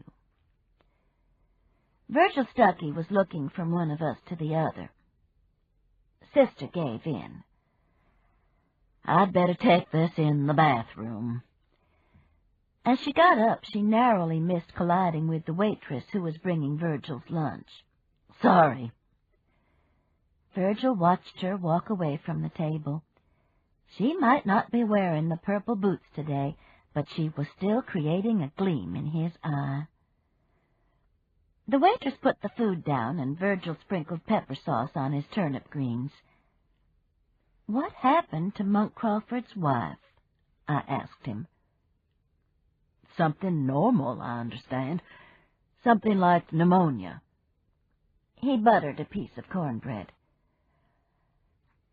Virgil Stuckey was looking from one of us to the other. Sister gave in. I'd better take this in the bathroom. As she got up, she narrowly missed colliding with the waitress who was bringing Virgil's lunch. Sorry. Virgil watched her walk away from the table. She might not be wearing the purple boots today, but she was still creating a gleam in his eye. The waitress put the food down, and Virgil sprinkled pepper sauce on his turnip greens. What happened to Monk Crawford's wife? I asked him. Something normal, I understand. Something like pneumonia. He buttered a piece of cornbread.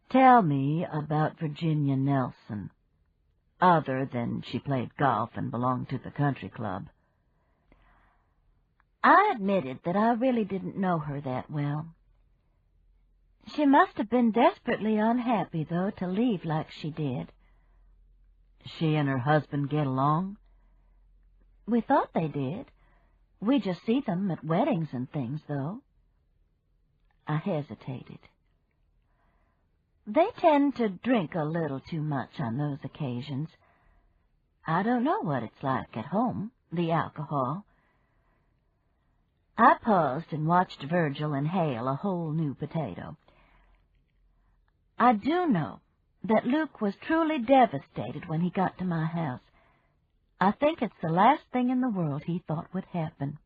Tell me about Virginia Nelson, other than she played golf and belonged to the country club. I admitted that I really didn't know her that well. She must have been desperately unhappy, though, to leave like she did. She and her husband get along? We thought they did. We just see them at weddings and things, though. I hesitated. They tend to drink a little too much on those occasions. I don't know what it's like at home, the alcohol. I paused and watched Virgil inhale a whole new potato. I do know that Luke was truly devastated when he got to my house. I think it's the last thing in the world he thought would happen.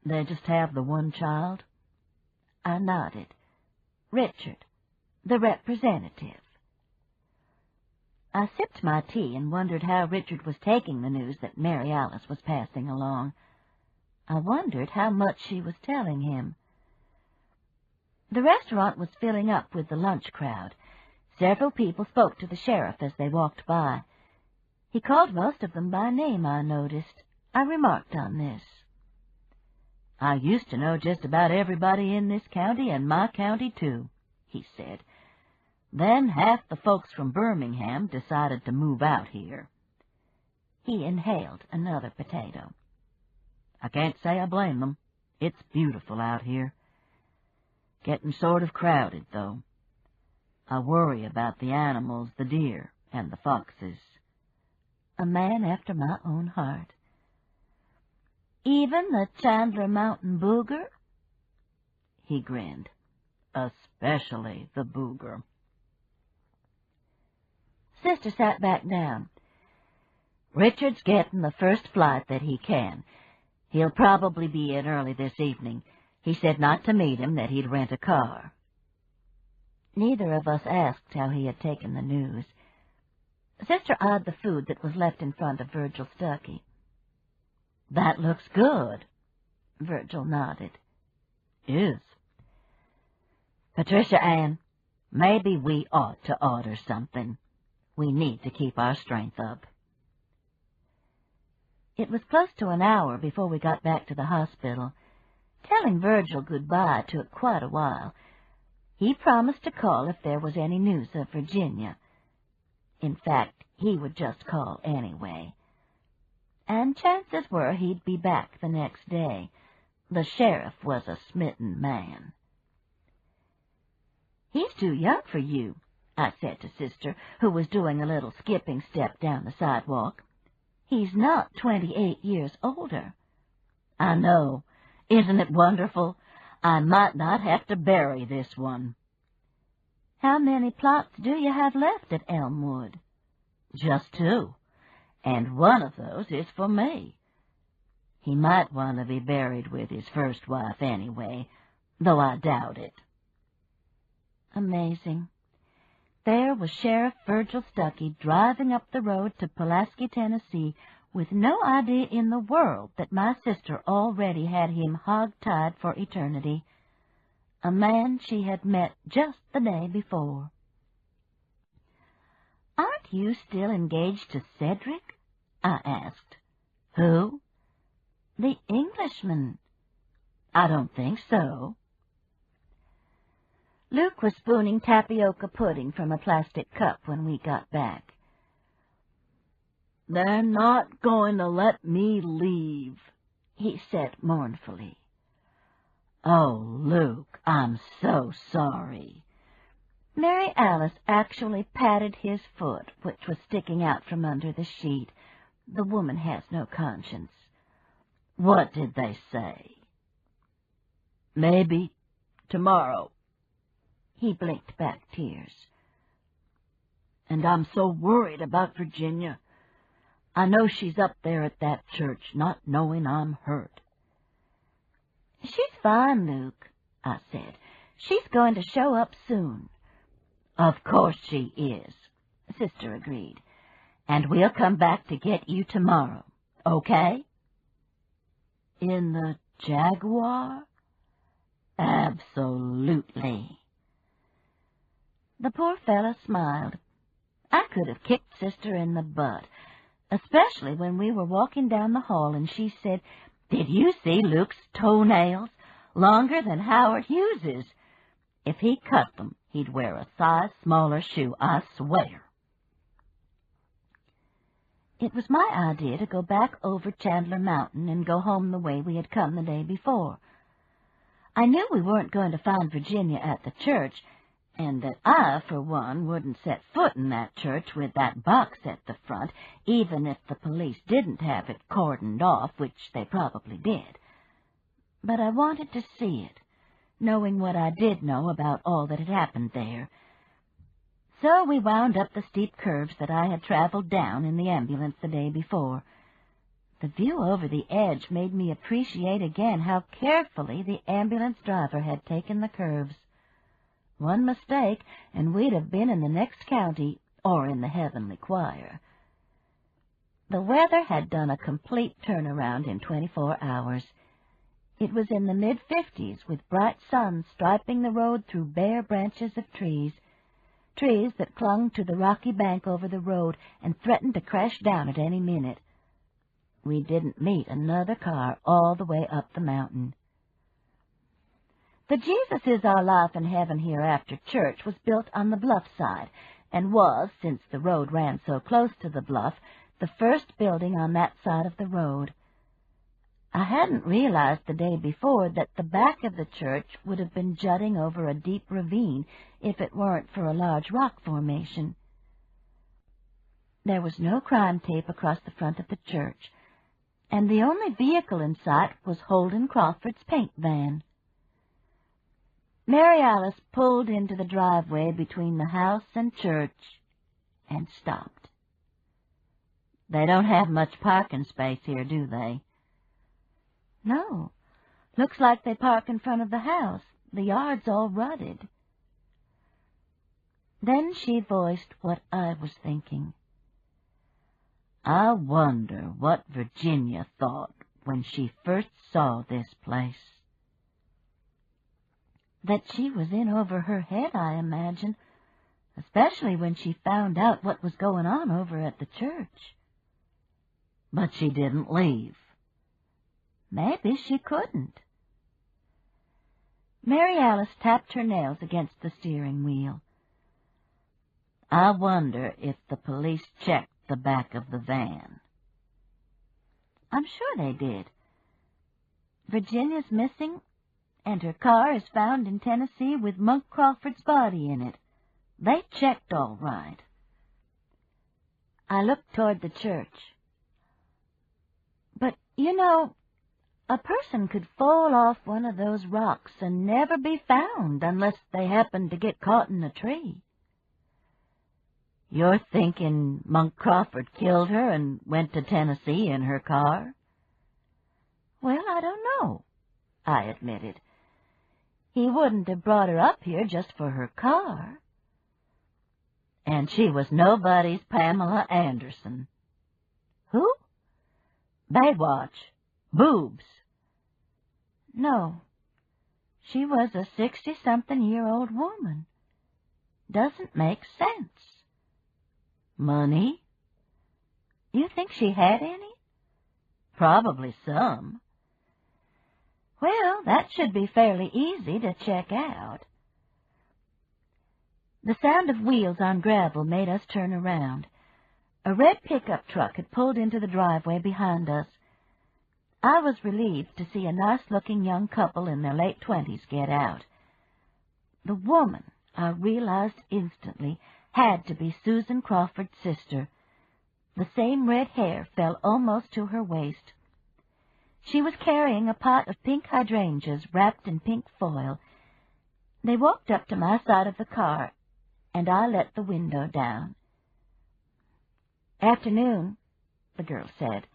They just have the one child? I nodded. Richard, the representative. I sipped my tea and wondered how Richard was taking the news that Mary Alice was passing along. I wondered how much she was telling him. The restaurant was filling up with the lunch crowd. Several people spoke to the sheriff as they walked by. He called most of them by name, I noticed. I remarked on this. I used to know just about everybody in this county and my county, too, he said. Then half the folks from Birmingham decided to move out here. He inhaled another potato. I can't say I blame them. It's beautiful out here. Getting sort of crowded, though. I worry about the animals, the deer, and the foxes. A man after my own heart. Even the Chandler Mountain booger? He grinned. Especially the booger. Sister sat back down. Richard's getting the first flight that he can. He'll probably be in early this evening. He said not to meet him, that he'd rent a car. Neither of us asked how he had taken the news. Sister eyed the food that was left in front of Virgil Stuckey. That looks good. Virgil nodded. Is. Patricia Ann, maybe we ought to order something. We need to keep our strength up. It was close to an hour before we got back to the hospital. Telling Virgil goodbye took quite a while. He promised to call if there was any news of Virginia. In fact, he would just call anyway. and chances were he'd be back the next day. The sheriff was a smitten man. "He's too young for you," I said to Sister, who was doing a little skipping step down the sidewalk. "He's not 28 years older." "I know. Isn't it wonderful? I might not have to bury this one." "How many plots do you have left at Elmwood?" "Just 2, and one of those is for me. He might want to be buried with his first wife anyway, though I doubt it." Amazing. There was Sheriff Virgil Stuckey driving up the road to Pulaski, Tennessee, with no idea in the world that my sister already had him hog-tied for eternity. A man she had met just the day before. "Aren't you still engaged to Cedric?" I asked. "Who?" "The Englishman." "I don't think so." Luke was spooning tapioca pudding from a plastic cup when we got back. "They're not going to let me leave," he said mournfully. "Oh, Luke, I'm so sorry." Mary Alice actually patted his foot, which was sticking out from under the sheet. The woman has no conscience. "What did they say?" "Maybe tomorrow." He blinked back tears. "And I'm so worried about Virginia. I know she's up there at that church, not knowing I'm hurt." "She's fine, Luke," I said. "She's going to show up soon." "Of course she is," Sister agreed. "And we'll come back to get you tomorrow, okay?" "In the Jaguar?" "Absolutely." The poor fellow smiled. I could have kicked Sister in the butt, especially when we were walking down the hall and she said, "Did you see Luke's toenails? Longer than Howard Hughes's. If he cut them, he'd wear a size smaller shoe, I swear." It was my idea to go back over Chandler Mountain and go home the way we had come the day before. I knew we weren't going to find Virginia at the church, and that I, for one, wouldn't set foot in that church with that box at the front, even if the police didn't have it cordoned off, which they probably did. But I wanted to see it, knowing what I did know about all that had happened there. So we wound up the steep curves that I had traveled down in the ambulance the day before. The view over the edge made me appreciate again how carefully the ambulance driver had taken the curves. One mistake, and we'd have been in the next county, or in the heavenly choir. The weather had done a complete turnaround in 24 hours. It was in the mid-50s, with bright sun striping the road through bare branches of trees that clung to the rocky bank over the road and threatened to crash down at any minute. We didn't meet another car all the way up the mountain. The Jesus Is Our Life in Heaven Hereafter church was built on the bluff side, and was, since the road ran so close to the bluff, the first building on that side of the road. I hadn't realized the day before that the back of the church would have been jutting over a deep ravine if it weren't for a large rock formation. There was no crime tape across the front of the church, and the only vehicle in sight was Holden Crawford's paint van. Mary Alice pulled into the driveway between the house and church and stopped. "They don't have much parking space here, do they?" "No. Looks like they park in front of the house. The yard's all rutted." Then she voiced what I was thinking. "I wonder what Virginia thought when she first saw this place." That she was in over her head, I imagine, especially when she found out what was going on over at the church. "But she didn't leave." "Maybe she couldn't." Mary Alice tapped her nails against the steering wheel. "I wonder if the police checked the back of the van." I'm sure they did. Virginia's missing, and her car is found in Tennessee with Monk Crawford's body in it. They checked all right. I looked toward the church. But, you know, a person could fall off one of those rocks and never be found unless they happened to get caught in a tree. You're thinking Monk Crawford killed her and went to Tennessee in her car? Well, I don't know, I admitted. He wouldn't have brought her up here just for her car. And she was nobody's Pamela Anderson. Who? Baywatch. Boobs. No. She was a 60-something-year-old woman. Doesn't make sense. Money? You think she had any? Probably some. Well, that should be fairly easy to check out. The sound of wheels on gravel made us turn around. A red pickup truck had pulled into the driveway behind us. I was relieved to see a nice-looking young couple in their late 20s get out. The woman, I realized instantly, had to be Susan Crawford's sister. The same red hair fell almost to her waist. She was carrying a pot of pink hydrangeas wrapped in pink foil. They walked up to my side of the car, and I let the window down. "Afternoon," the girl said.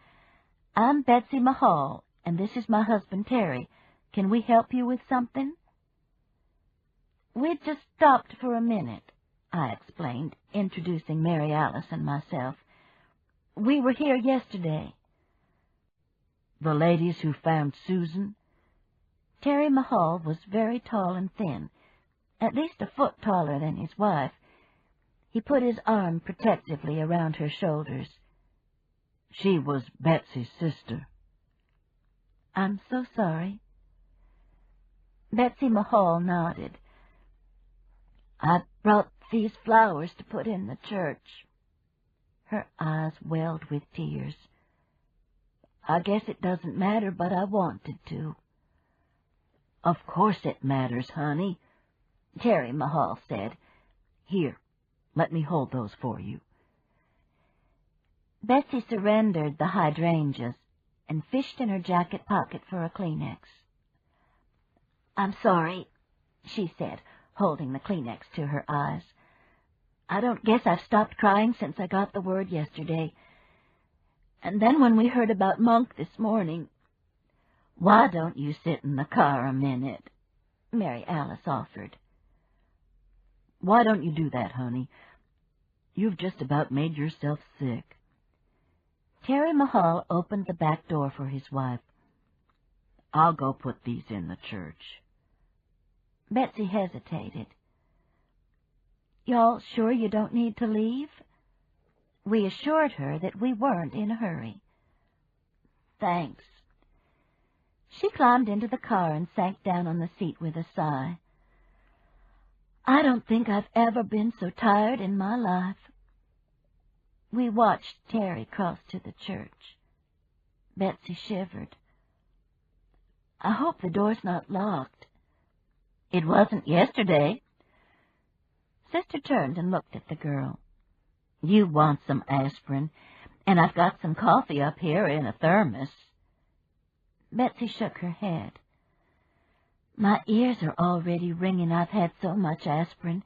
"I'm Betsy Mahal, and this is my husband, Terry. Can we help you with something?" "We'd just stopped for a minute," I explained, introducing Mary Alice and myself. "We were here yesterday." "The ladies who found Susan?" Terry Mahal was very tall and thin, at least a foot taller than his wife. He put his arm protectively around her shoulders. "She was Betsy's sister." "I'm so sorry." Betsy Mahal nodded. "I brought these flowers to put in the church." Her eyes welled with tears. "I guess it doesn't matter, but I wanted to." "Of course it matters, honey," Terry Mahal said. "Here, let me hold those for you." Betsy surrendered the hydrangeas and fished in her jacket pocket for a Kleenex. "I'm sorry," she said, holding the Kleenex to her eyes. "I don't guess I've stopped crying since I got the word yesterday. And then when we heard about Monk this morning—" "Why don't you sit in the car a minute?" Mary Alice offered. "Why don't you do that, honey? You've just about made yourself sick." Terry Mahal opened the back door for his wife. "I'll go put these in the church." Betsy hesitated. "Y'all sure you don't need to leave?" We assured her that we weren't in a hurry. "Thanks." She climbed into the car and sank down on the seat with a sigh. "I don't think I've ever been so tired in my life." We watched Terry cross to the church. Betsy shivered. "I hope the door's not locked." "It wasn't yesterday." Sister turned and looked at the girl. "You want some aspirin, and I've got some coffee up here in a thermos." Betsy shook her head. "My ears are already ringing. I've had so much aspirin.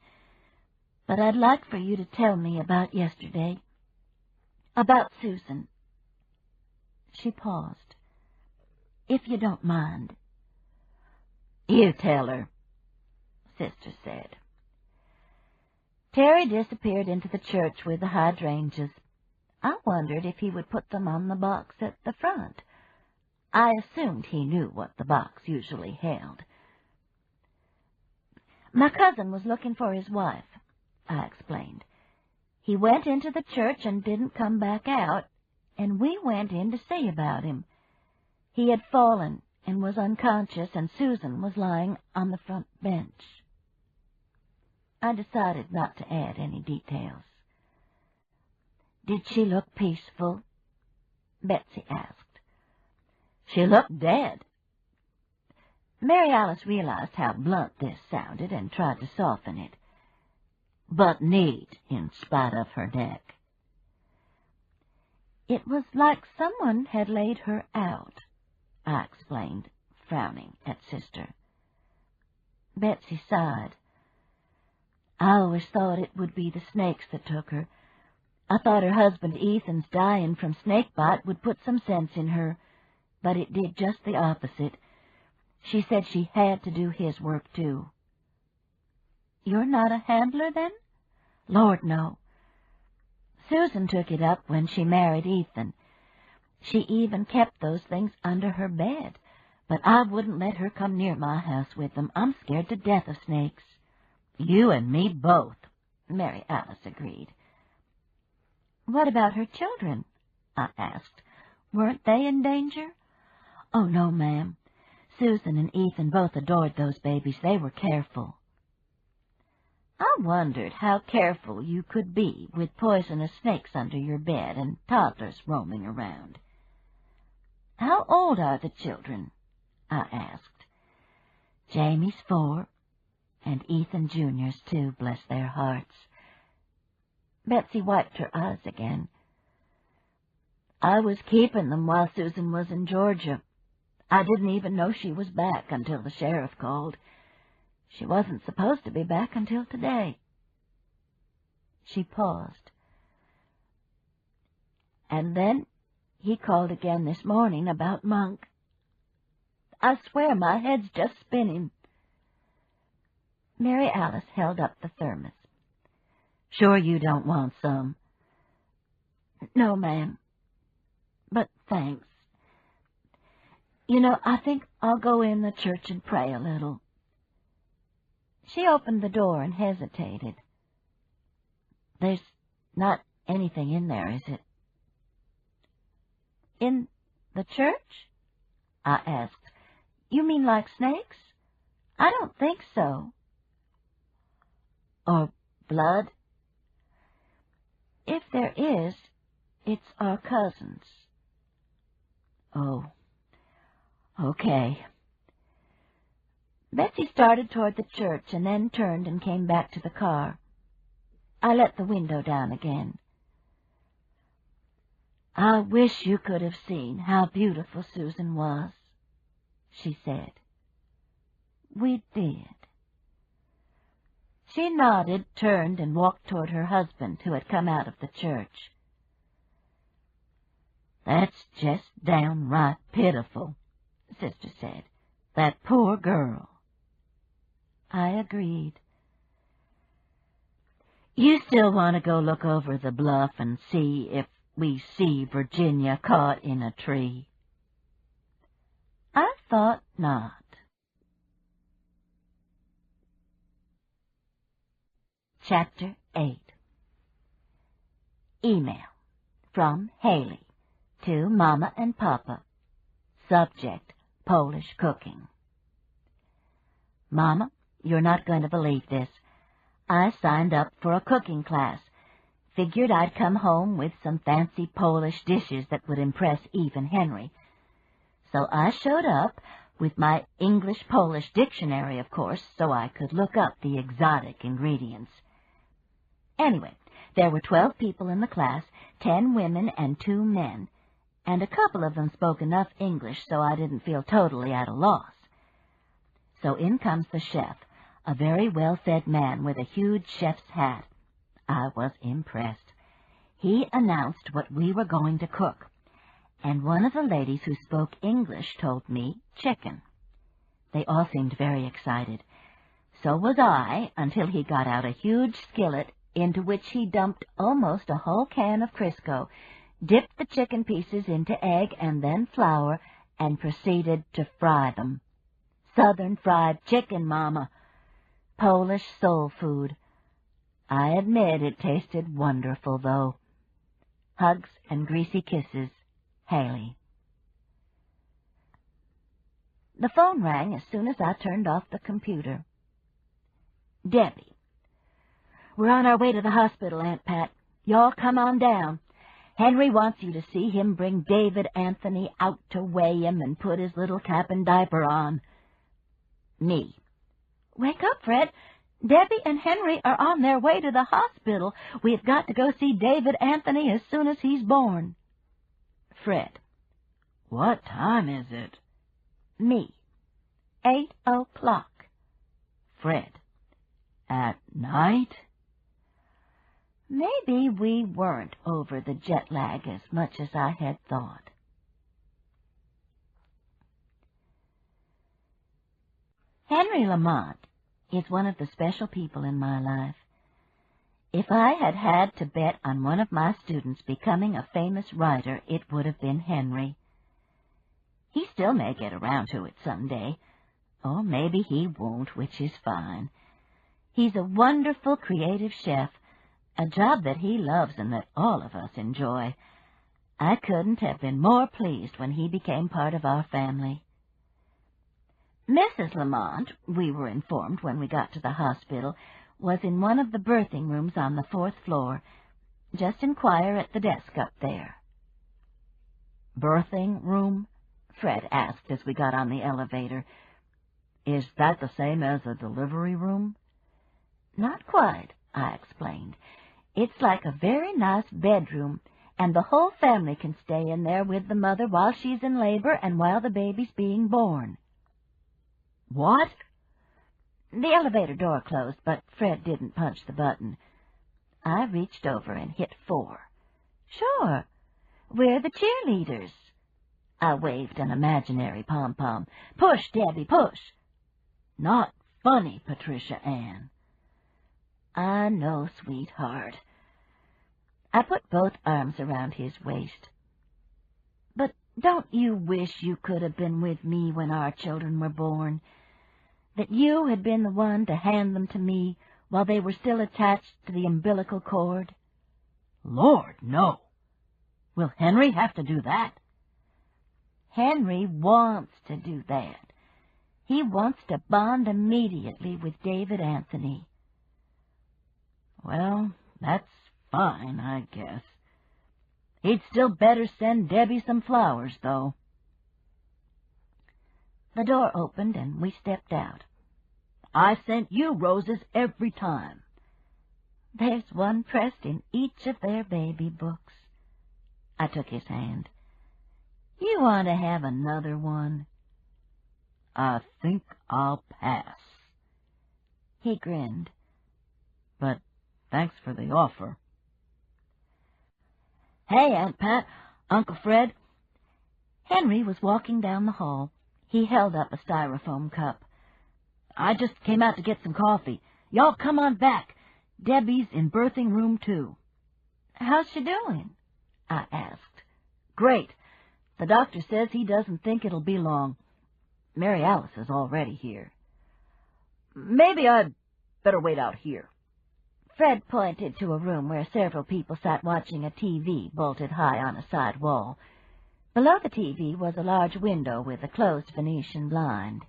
But I'd like for you to tell me about yesterday. About Susan." She paused. "If you don't mind." "You tell her," Sister said. Terry disappeared into the church with the hydrangeas. I wondered if he would put them on the box at the front. I assumed he knew what the box usually held. "My cousin was looking for his wife," I explained. "He went into the church and didn't come back out, and we went in to see about him. He had fallen and was unconscious, and Susan was lying on the front bench." I decided not to add any details. "Did she look peaceful?" Betsy asked. She looked dead. Mary Alice realized how blunt this sounded and tried to soften it, but neat in spite of her neck. It was like someone had laid her out, I explained, frowning at Sister. Betsy sighed. I always thought it would be the snakes that took her. I thought her husband Ethan's dying from snake bite would put some sense in her, but it did just the opposite. She said she had to do his work, too. You're not a handler, then? Lord, no. Susan took it up when she married Ethan. She even kept those things under her bed, but I wouldn't let her come near my house with them. I'm scared to death of snakes. You and me both, Mary Alice agreed. What about her children? I asked. Weren't they in danger? Oh, no, ma'am. Susan and Ethan both adored those babies. They were careful. I wondered how careful you could be with poisonous snakes under your bed and toddlers roaming around. How old are the children? I asked. Jamie's 4, and Ethan Jr.'s 2, bless their hearts. Betsy wiped her eyes again. I was keeping them while Susan was in Georgia. I didn't even know she was back until the sheriff called. She wasn't supposed to be back until today. She paused. And then he called again this morning about Monk. I swear my head's just spinning. Mary Alice held up the thermos. Sure you don't want some? No, ma'am. But thanks. You know, I think I'll go in the church and pray a little. She opened the door and hesitated. There's not anything in there, is it? In the church? I asked. You mean like snakes? I don't think so. Or blood? If there is, it's our cousins. Oh, okay. Betsy started toward the church and then turned and came back to the car. I let the window down again. I wish you could have seen how beautiful Susan was, she said. We did. She nodded, turned, and walked toward her husband, who had come out of the church. That's just downright pitiful, Sister said. That poor girl. I agreed. You still want to go look over the bluff and see if we see Virginia caught in a tree? I thought not. Chapter 8. Email from Haley to Mama and Papa. Subject, Polish cooking. Mama, you're not going to believe this. I signed up for a cooking class. Figured I'd come home with some fancy Polish dishes that would impress Eve and Henry. So I showed up with my English-Polish dictionary, of course, so I could look up the exotic ingredients. Anyway, there were 12 people in the class, 10 women and 2 men, and a couple of them spoke enough English so I didn't feel totally at a loss. So in comes the chef, a very well-fed man with a huge chef's hat. I was impressed. He announced what we were going to cook, and one of the ladies who spoke English told me chicken. They all seemed very excited. So was I, until he got out a huge skillet into which he dumped almost a whole can of Crisco, dipped the chicken pieces into egg and then flour, and proceeded to fry them. Southern fried chicken, Mama. Polish soul food. I admit it tasted wonderful, though. Hugs and greasy kisses, Haley. The phone rang as soon as I turned off the computer. Debbie. We're on our way to the hospital, Aunt Pat. Y'all come on down. Henry wants you to see him bring David Anthony out to weigh him and put his little cap and diaper on. Me. Wake up, Fred. Debbie and Henry are on their way to the hospital. We've got to go see David Anthony as soon as he's born. Fred. What time is it? Me. 8:00. Fred. At night? Maybe we weren't over the jet lag as much as I had thought. Henry Lamont is one of the special people in my life. If I had had to bet on one of my students becoming a famous writer, it would have been Henry. He still may get around to it someday, or maybe he won't, which is fine. He's a wonderful creative chef, a job that he loves and that all of us enjoy. I couldn't have been more pleased when he became part of our family. Mrs. Lamont, we were informed when we got to the hospital, was in one of the birthing rooms on the 4th floor. Just inquire at the desk up there. Birthing room? Fred asked as we got on the elevator. Is that the same as a delivery room? Not quite, I explained. It's like a very nice bedroom, and the whole family can stay in there with the mother while she's in labor and while the baby's being born. What? The elevator door closed, but Fred didn't punch the button. I reached over and hit 4. Sure, we're the cheerleaders. I waved an imaginary pom-pom. Push, Debbie, push. Not funny, Patricia Ann. I know, sweetheart. I put both arms around his waist. But don't you wish you could have been with me when our children were born? That you had been the one to hand them to me while they were still attached to the umbilical cord? Lord, no. Will Henry have to do that? Henry wants to do that. He wants to bond immediately with David Anthony. Well, that's fine, I guess. He'd still better send Debbie some flowers, though. The door opened and we stepped out. I sent you roses every time. There's one pressed in each of their baby books. I took his hand. You want to have another one? I think I'll pass. He grinned. But thanks for the offer. Hey, Aunt Pat, Uncle Fred. Henry was walking down the hall. He held up a styrofoam cup. I just came out to get some coffee. Y'all come on back. Debbie's in birthing room 2. How's she doing? I asked. Great. The doctor says he doesn't think it'll be long. Mary Alice is already here. Maybe I'd better wait out here. Fred pointed to a room where several people sat watching a TV bolted high on a side wall. Below the TV was a large window with a closed Venetian blind.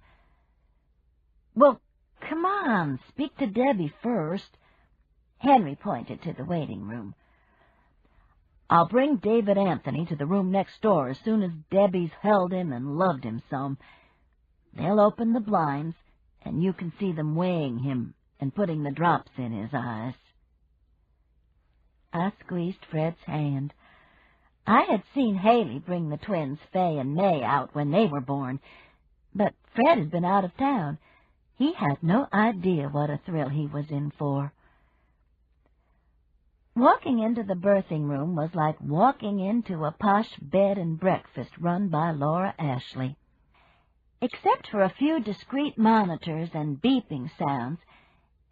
Well, come on, speak to Debbie first. Henry pointed to the waiting room. I'll bring David Anthony to the room next door as soon as Debbie's held him and loved him some. They'll open the blinds, and you can see them weighing him and putting the drops in his eyes. I squeezed Fred's hand. I had seen Haley bring the twins Fay and May out when they were born, but Fred had been out of town. He had no idea what a thrill he was in for. Walking into the birthing room was like walking into a posh bed and breakfast run by Laura Ashley. Except for a few discreet monitors and beeping sounds,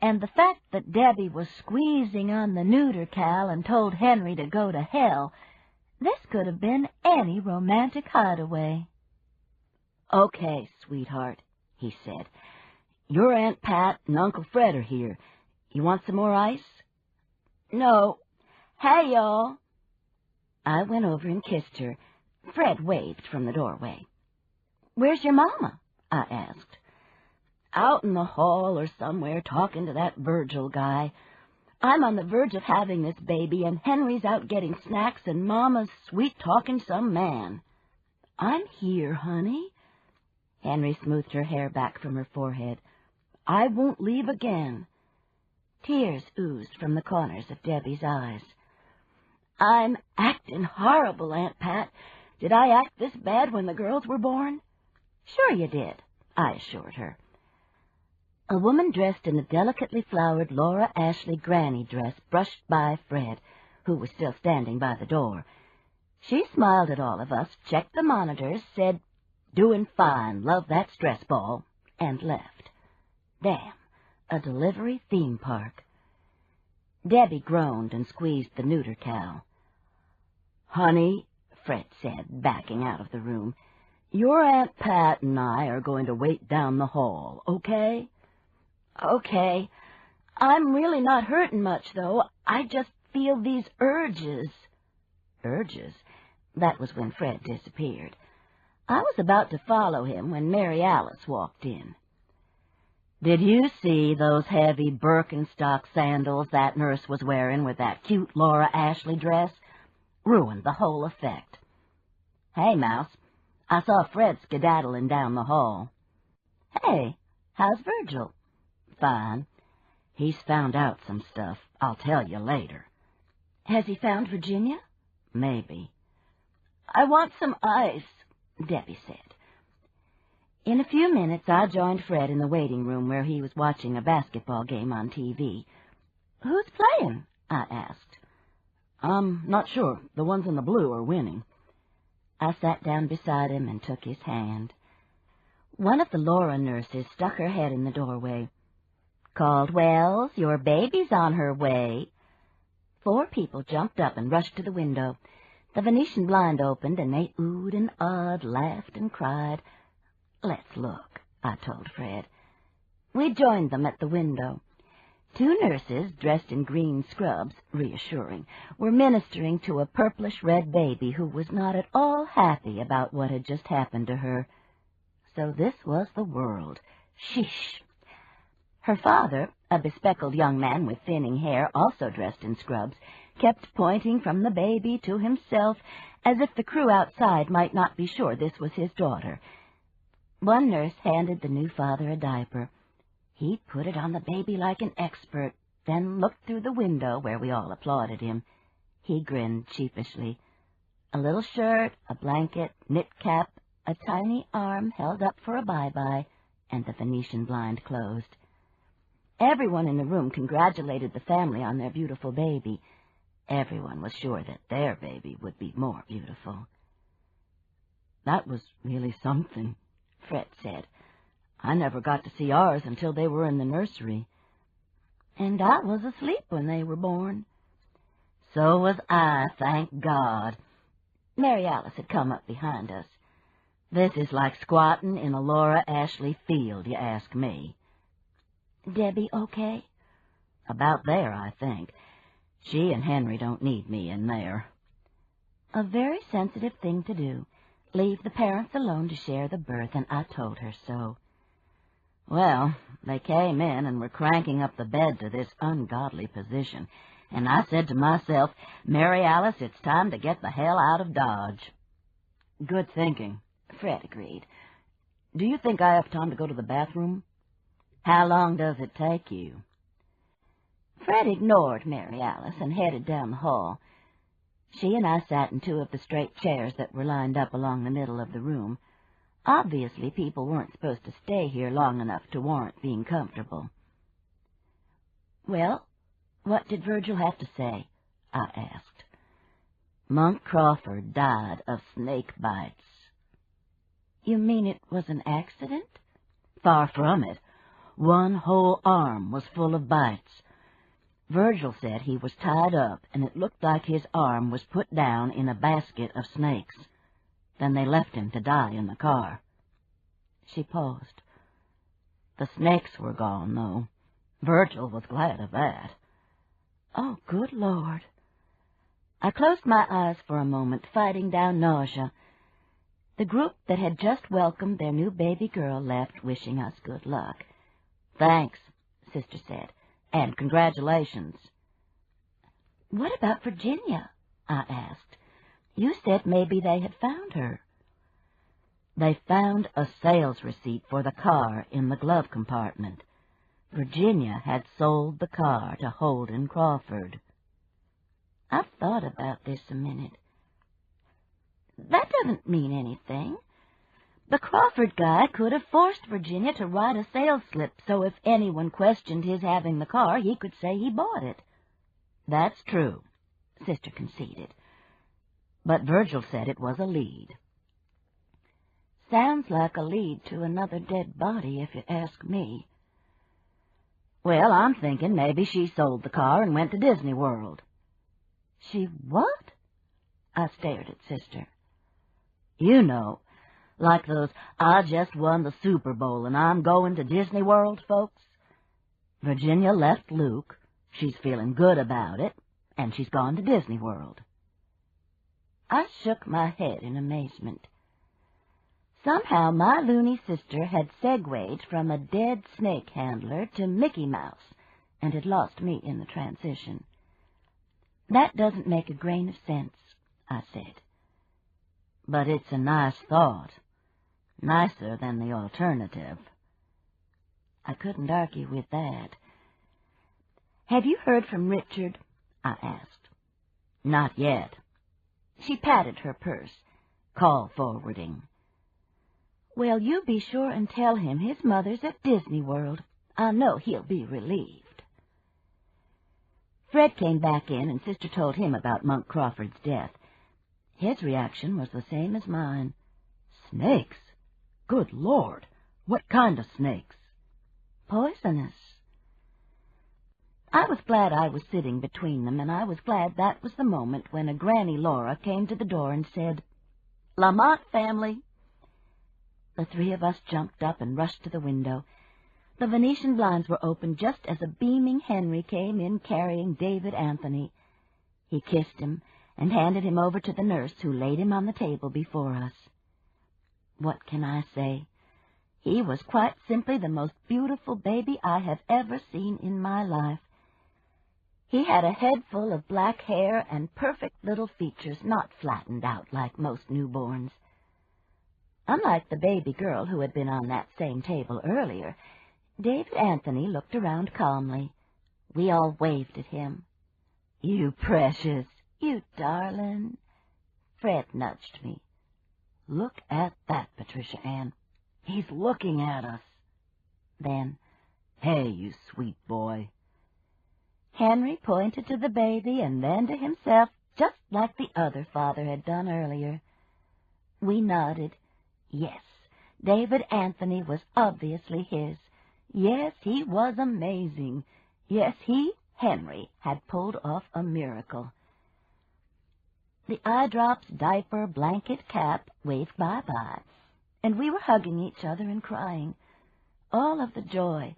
and the fact that Debbie was squeezing on the neuter cal and told Henry to go to hell, this could have been any romantic hideaway. Okay, sweetheart, he said. Your Aunt Pat and Uncle Fred are here. You want some more ice? No. Hey, y'all. I went over and kissed her. Fred waved from the doorway. Where's your mama? I asked. Out in the hall or somewhere talking to that Virgil guy. I'm on the verge of having this baby, and Henry's out getting snacks, and Mama's sweet-talking some man. I'm here, honey. Henry smoothed her hair back from her forehead. I won't leave again. Tears oozed from the corners of Debbie's eyes. I'm acting horrible, Aunt Pat. Did I act this bad when the girls were born? Sure you did, I assured her. A woman dressed in a delicately flowered Laura Ashley granny dress brushed by Fred, who was still standing by the door. She smiled at all of us, checked the monitors, said, "Doing fine, love that stress ball," and left. Damn, a delivery theme park. Debbie groaned and squeezed the neuter cow. "Honey," Fred said, backing out of the room, "your Aunt Pat and I are going to wait down the hall, okay?" "Okay. I'm really not hurting much, though. I just feel these urges." Urges? That was when Fred disappeared. I was about to follow him when Mary Alice walked in. "Did you see those heavy Birkenstock sandals that nurse was wearing with that cute Laura Ashley dress? Ruined the whole effect." "Hey, Mouse, I saw Fred skedaddling down the hall." "Hey, how's Virgil?" "Fine. He's found out some stuff. I'll tell you later." "Has he found Virginia?" "Maybe." "I want some ice," Debbie said. In a few minutes, I joined Fred in the waiting room where he was watching a basketball game on TV. "Who's playing?" I asked. "I'm not sure. The ones in the blue are winning." I sat down beside him and took his hand. One of the Laura nurses stuck her head in the doorway. "Caldwell's, your baby's on her way." 4 people jumped up and rushed to the window. The Venetian blind opened, and they oohed and awed, laughed and cried. "Let's look," I told Fred. We joined them at the window. 2 nurses, dressed in green scrubs, reassuring, were ministering to a purplish-red baby who was not at all happy about what had just happened to her. So this was the world. Sheesh! Her father, a bespectacled young man with thinning hair, also dressed in scrubs, kept pointing from the baby to himself, as if the crew outside might not be sure this was his daughter. One nurse handed the new father a diaper. He put it on the baby like an expert, then looked through the window where we all applauded him. He grinned sheepishly. A little shirt, a blanket, knit cap, a tiny arm held up for a bye-bye, and the Venetian blind closed. Everyone in the room congratulated the family on their beautiful baby. Everyone was sure that their baby would be more beautiful. "That was really something," Fred said. "I never got to see ours until they were in the nursery." "And I was asleep when they were born." "So was I, thank God." Mary Alice had come up behind us. "This is like squatting in a Laura Ashley field, you ask me." "Debbie okay?" "About there, I think. She and Henry don't need me in there." A very sensitive thing to do. Leave the parents alone to share the birth, and I told her so. Well, they came in and were cranking up the bed to this ungodly position, and I said to myself, "Mary Alice, it's time to get the hell out of Dodge." "Good thinking," Fred agreed. "Do you think I have time to go to the bathroom?" "How long does it take you?" Fred ignored Mary Alice and headed down the hall. She and I sat in 2 of the straight chairs that were lined up along the middle of the room. Obviously, people weren't supposed to stay here long enough to warrant being comfortable. "Well, what did Virgil have to say?" I asked. "Monk Crawford died of snake bites." "You mean it was an accident?" "Far from it. 1 whole arm was full of bites. Virgil said he was tied up, and it looked like his arm was put down in a basket of snakes. Then they left him to die in the car." She paused. "The snakes were gone, though. Virgil was glad of that." "Oh, good Lord." I closed my eyes for a moment, fighting down nausea. The group that had just welcomed their new baby girl left, wishing us good luck. "Thanks," Sister said, "and congratulations." "What about Virginia?" I asked. "You said maybe they had found her." "They found a sales receipt for the car in the glove compartment. Virginia had sold the car to Holden Crawford." I thought about this a minute. That doesn't mean anything. The Crawford guy could have forced Virginia to write a sales slip so if anyone questioned his having the car, he could say he bought it. "That's true," Sister conceded. "but Virgil said it was a lead." "Sounds like a lead to another dead body, if you ask me." "Well, I'm thinking maybe she sold the car and went to Disney World." "She what?" I stared at Sister. "You know, like those I just won the Super Bowl and I'm going to Disney World folks. Virginia left Luke, she's feeling good about it, and she's gone to Disney World." I shook my head in amazement. Somehow my loony sister had segued from a dead snake handler to Mickey Mouse and had lost me in the transition. "That doesn't make a grain of sense," I said. "But it's a nice thought. Nicer than the alternative." I couldn't argue with that. "Have you heard from Richard?" I asked. "Not yet." She patted her purse. "Call forwarding." "Well, you be sure and tell him his mother's at Disney World. I know he'll be relieved." Fred came back in, and Sister told him about Monk Crawford's death. His reaction was the same as mine. "Snakes? Good Lord! What kind of snakes?" "Poisonous." I was glad I was sitting between them, and I was glad that was the moment when a Granny Laura came to the door and said, "Lamont family." The three of us jumped up and rushed to the window. The Venetian blinds were open just as a beaming Henry came in carrying David Anthony. He kissed him and handed him over to the nurse, who laid him on the table before us. What can I say? He was quite simply the most beautiful baby I have ever seen in my life. He had a head full of black hair and perfect little features, not flattened out like most newborns. Unlike the baby girl who had been on that same table earlier, David Anthony looked around calmly. We all waved at him. "You precious." "You darling." Fred nudged me. "Look at that, Patricia Ann. He's looking at us." Then, "Hey, you sweet boy." Henry pointed to the baby and then to himself, just like the other father had done earlier. We nodded. Yes, David Anthony was obviously his. Yes, he was amazing. Yes, he, Henry, had pulled off a miracle. The eye drops, diaper, blanket, cap waved bye-bye, and we were hugging each other and crying. All of the joy,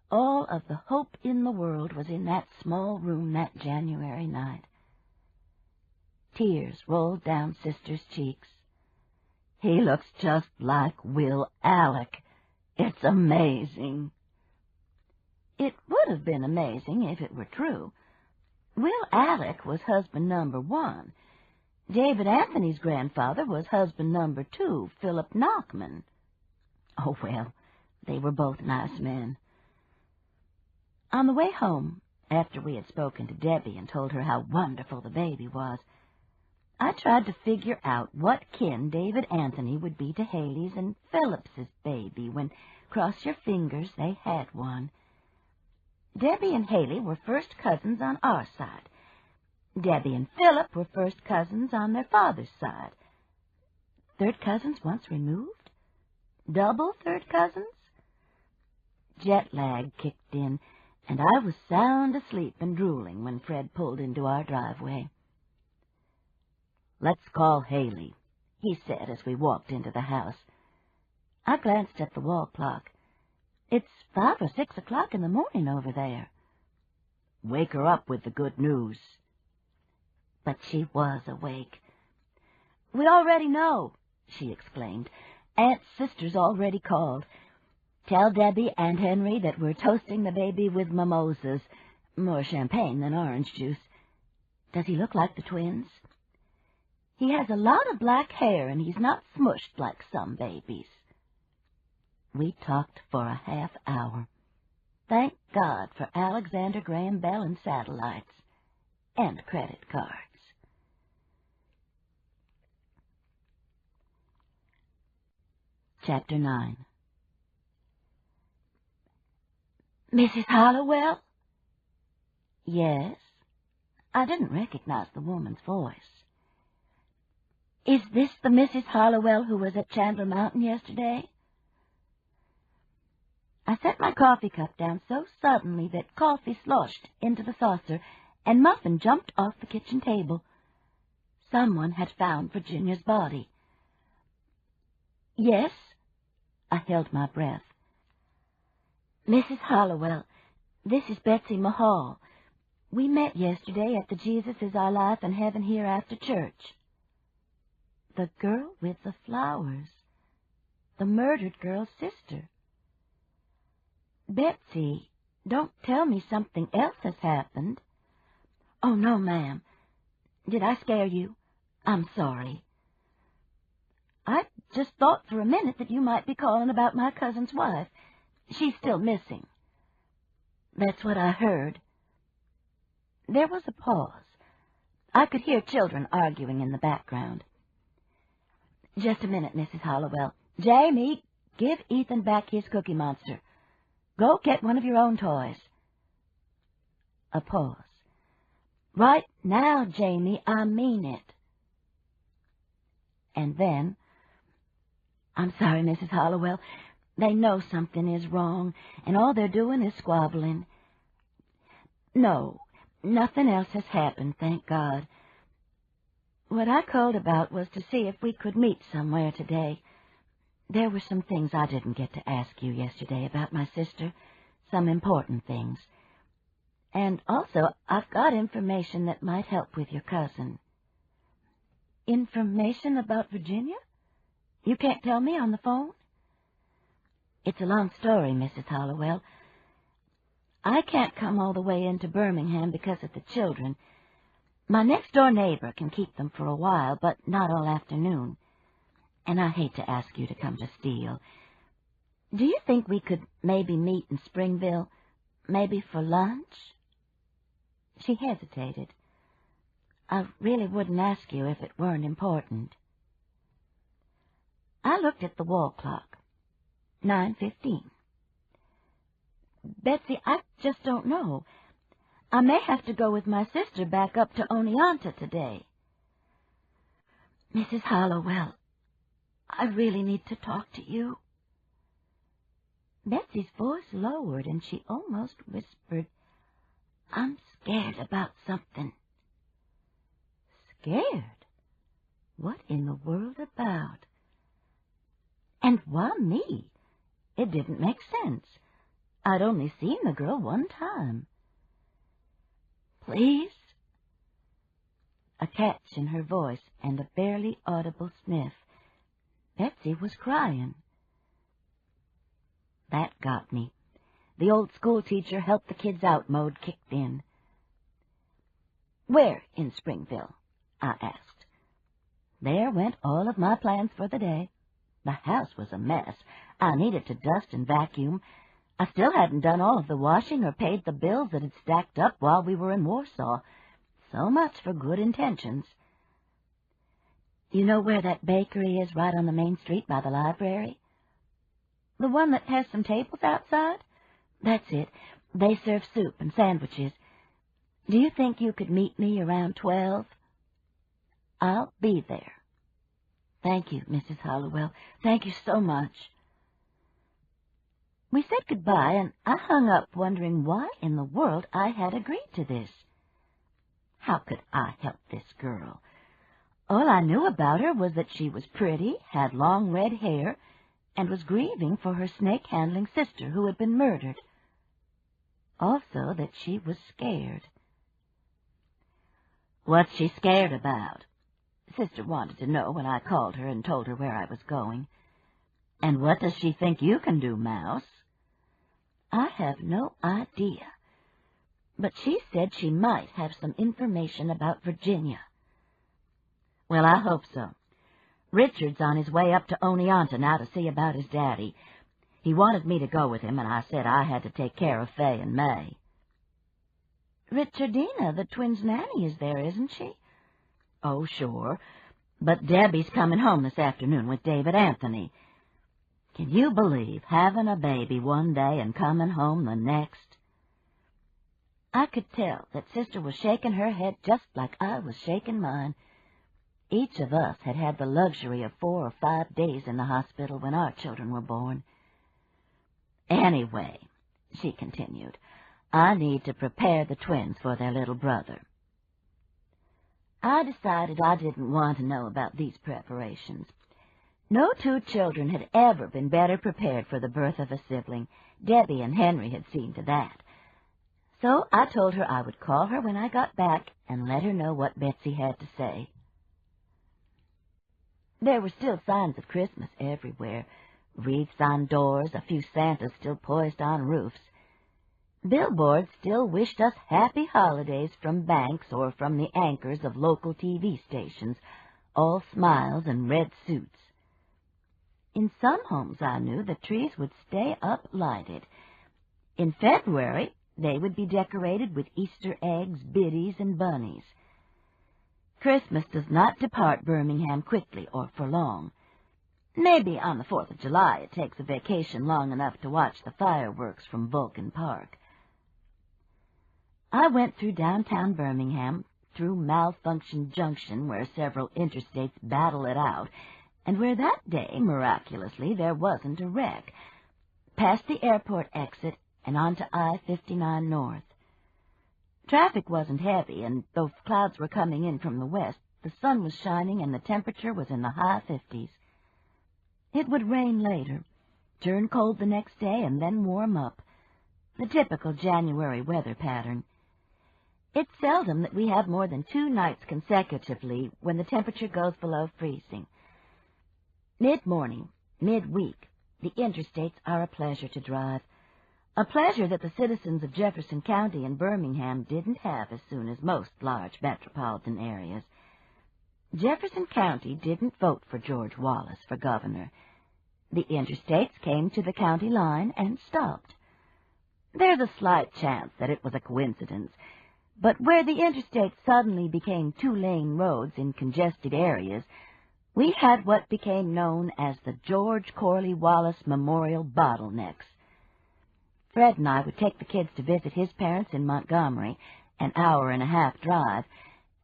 all of the hope in the world was in that small room that January night. Tears rolled down Sister's cheeks. "He looks just like Will Alec. It's amazing." It would have been amazing if it were true. Will Alec was husband number 1. David Anthony's grandfather was husband number 2, Philip Knockman. Oh, well, they were both nice men. On the way home, after we had spoken to Debbie and told her how wonderful the baby was, I tried to figure out what kin David Anthony would be to Haley's and Phillips's baby when, cross your fingers, they had one. Debbie and Haley were first cousins on our side. Debbie and Philip were first cousins on their father's side. Third cousins once removed? Double third cousins? Jet lag kicked in, and I was sound asleep and drooling when Fred pulled into our driveway. "Let's call Haley," he said as we walked into the house. I glanced at the wall clock. It's 5 or 6 o'clock in the morning over there. "Wake her up with the good news." But she was awake. "We already know," she exclaimed. "Aunt's sister's already called. Tell Debbie and Henry that we're toasting the baby with mimosas, more champagne than orange juice. Does he look like the twins? He has a lot of black hair, and he's not smushed like some babies. We talked for a half hour. Thank God for Alexander Graham Bell and satellites and credit cards. Chapter 9. Mrs. Hollowell? Yes. I didn't recognize the woman's voice. Is this the Mrs. Hollowell who was at Chandler Mountain yesterday? I set my coffee cup down so suddenly that coffee sloshed into the saucer, and Muffin jumped off the kitchen table. Someone had found Virginia's body. Yes? I held my breath. Mrs. Hollowell, this is Betsy Mahal. We met yesterday at the Jesus is Our Life and Heaven Hereafter church. The girl with the flowers. The murdered girl's sister. Betsy, don't tell me something else has happened. Oh, no, ma'am. Did I scare you? I'm sorry. I just thought for a minute that you might be calling about my cousin's wife. She's still missing. That's what I heard. There was a pause. I could hear children arguing in the background. Just a minute, Mrs. Hollowell. Jamie, give Ethan back his Cookie Monster. Go get one of your own toys. A pause. Right now, Jamie, I mean it. And then, I'm sorry, Mrs. Hollowell. They know something is wrong, and all they're doing is squabbling. No, nothing else has happened, thank God. What I called about was to see if we could meet somewhere today. There were some things I didn't get to ask you yesterday about my sister, some important things. And also, I've got information that might help with your cousin. Information about Virginia? You can't tell me on the phone? It's a long story, Mrs. Hollowell. I can't come all the way into Birmingham because of the children. My next-door neighbor can keep them for a while, but not all afternoon. And I hate to ask you to come to Steele. Do you think we could maybe meet in Springville, maybe for lunch? She hesitated. I really wouldn't ask you if it weren't important. I looked at the wall clock. 9:15. Betsy, I just don't know. I may have to go with my sister back up to Oneonta today. Mrs. Hollowell, I really need to talk to you. Betsy's voice lowered, and she almost whispered, I'm scared about something. Scared? What in the world about? And why me? It didn't make sense. I'd only seen the girl one time. Please? A catch in her voice and a barely audible sniff. Betsy was crying. That got me. The old school teacher help the kids out mode kicked in. Where in Springville? I asked. There went all of my plans for the day. The house was a mess. I needed to dust and vacuum. I still hadn't done all of the washing or paid the bills that had stacked up while we were in Warsaw. So much for good intentions. You know where that bakery is right on the main street by the library? The one that has some tables outside? That's it. They serve soup and sandwiches. Do you think you could meet me around 12? I'll be there. Thank you, Mrs. Hollowell. Thank you so much. We said goodbye, and I hung up wondering why in the world I had agreed to this. How could I help this girl? All I knew about her was that she was pretty, had long red hair, and was grieving for her snake-handling sister who had been murdered. Also that she was scared. What's she scared about? Sister wanted to know when I called her and told her where I was going. And what does she think you can do, Mouse? I have no idea. but she said she might have some information about Virginia. Well, I hope so. Richard's on his way up to Oneonta now to see about his daddy. He wanted me to go with him, and I said I had to take care of Fay and May. Richardina, the twins' nanny, is there, isn't she? Oh, sure. But Debbie's coming home this afternoon with David Anthony. Can you believe having a baby one day and coming home the next? I could tell that Sister was shaking her head just like I was shaking mine. Each of us had had the luxury of 4 or 5 days in the hospital when our children were born. Anyway, she continued, I need to prepare the twins for their little brother. I decided I didn't want to know about these preparations. No 2 children had ever been better prepared for the birth of a sibling. Debbie and Henry had seen to that. So I told her I would call her when I got back and let her know what Betsy had to say. There were still signs of Christmas everywhere. Wreaths on doors, a few Santas still poised on roofs. Billboards still wished us happy holidays from banks or from the anchors of local TV stations, all smiles and red suits. In some homes, I knew, the trees would stay up lighted. In February, they would be decorated with Easter eggs, biddies, and bunnies. Christmas does not depart Birmingham quickly or for long. Maybe on the 4th of July it takes a vacation long enough to watch the fireworks from Vulcan Park. I went through downtown Birmingham, through Malfunction Junction, where several interstates battle it out, and where that day, miraculously, there wasn't a wreck, past the airport exit and onto I-59 North. Traffic wasn't heavy, and though clouds were coming in from the west, the sun was shining and the temperature was in the high 50s. It would rain later, turn cold the next day, and then warm up, the typical January weather pattern. It's seldom that we have more than 2 nights consecutively when the temperature goes below freezing. Mid-morning, mid-week, the interstates are a pleasure to drive, a pleasure that the citizens of Jefferson County and Birmingham didn't have as soon as most large metropolitan areas. Jefferson County didn't vote for George Wallace for governor. The interstates came to the county line and stopped. There's a slight chance that it was a coincidence, but where the interstates suddenly became 2-lane roads in congested areas, we had what became known as the George Corley Wallace Memorial Bottlenecks. Fred and I would take the kids to visit his parents in Montgomery, an hour-and-a-half drive,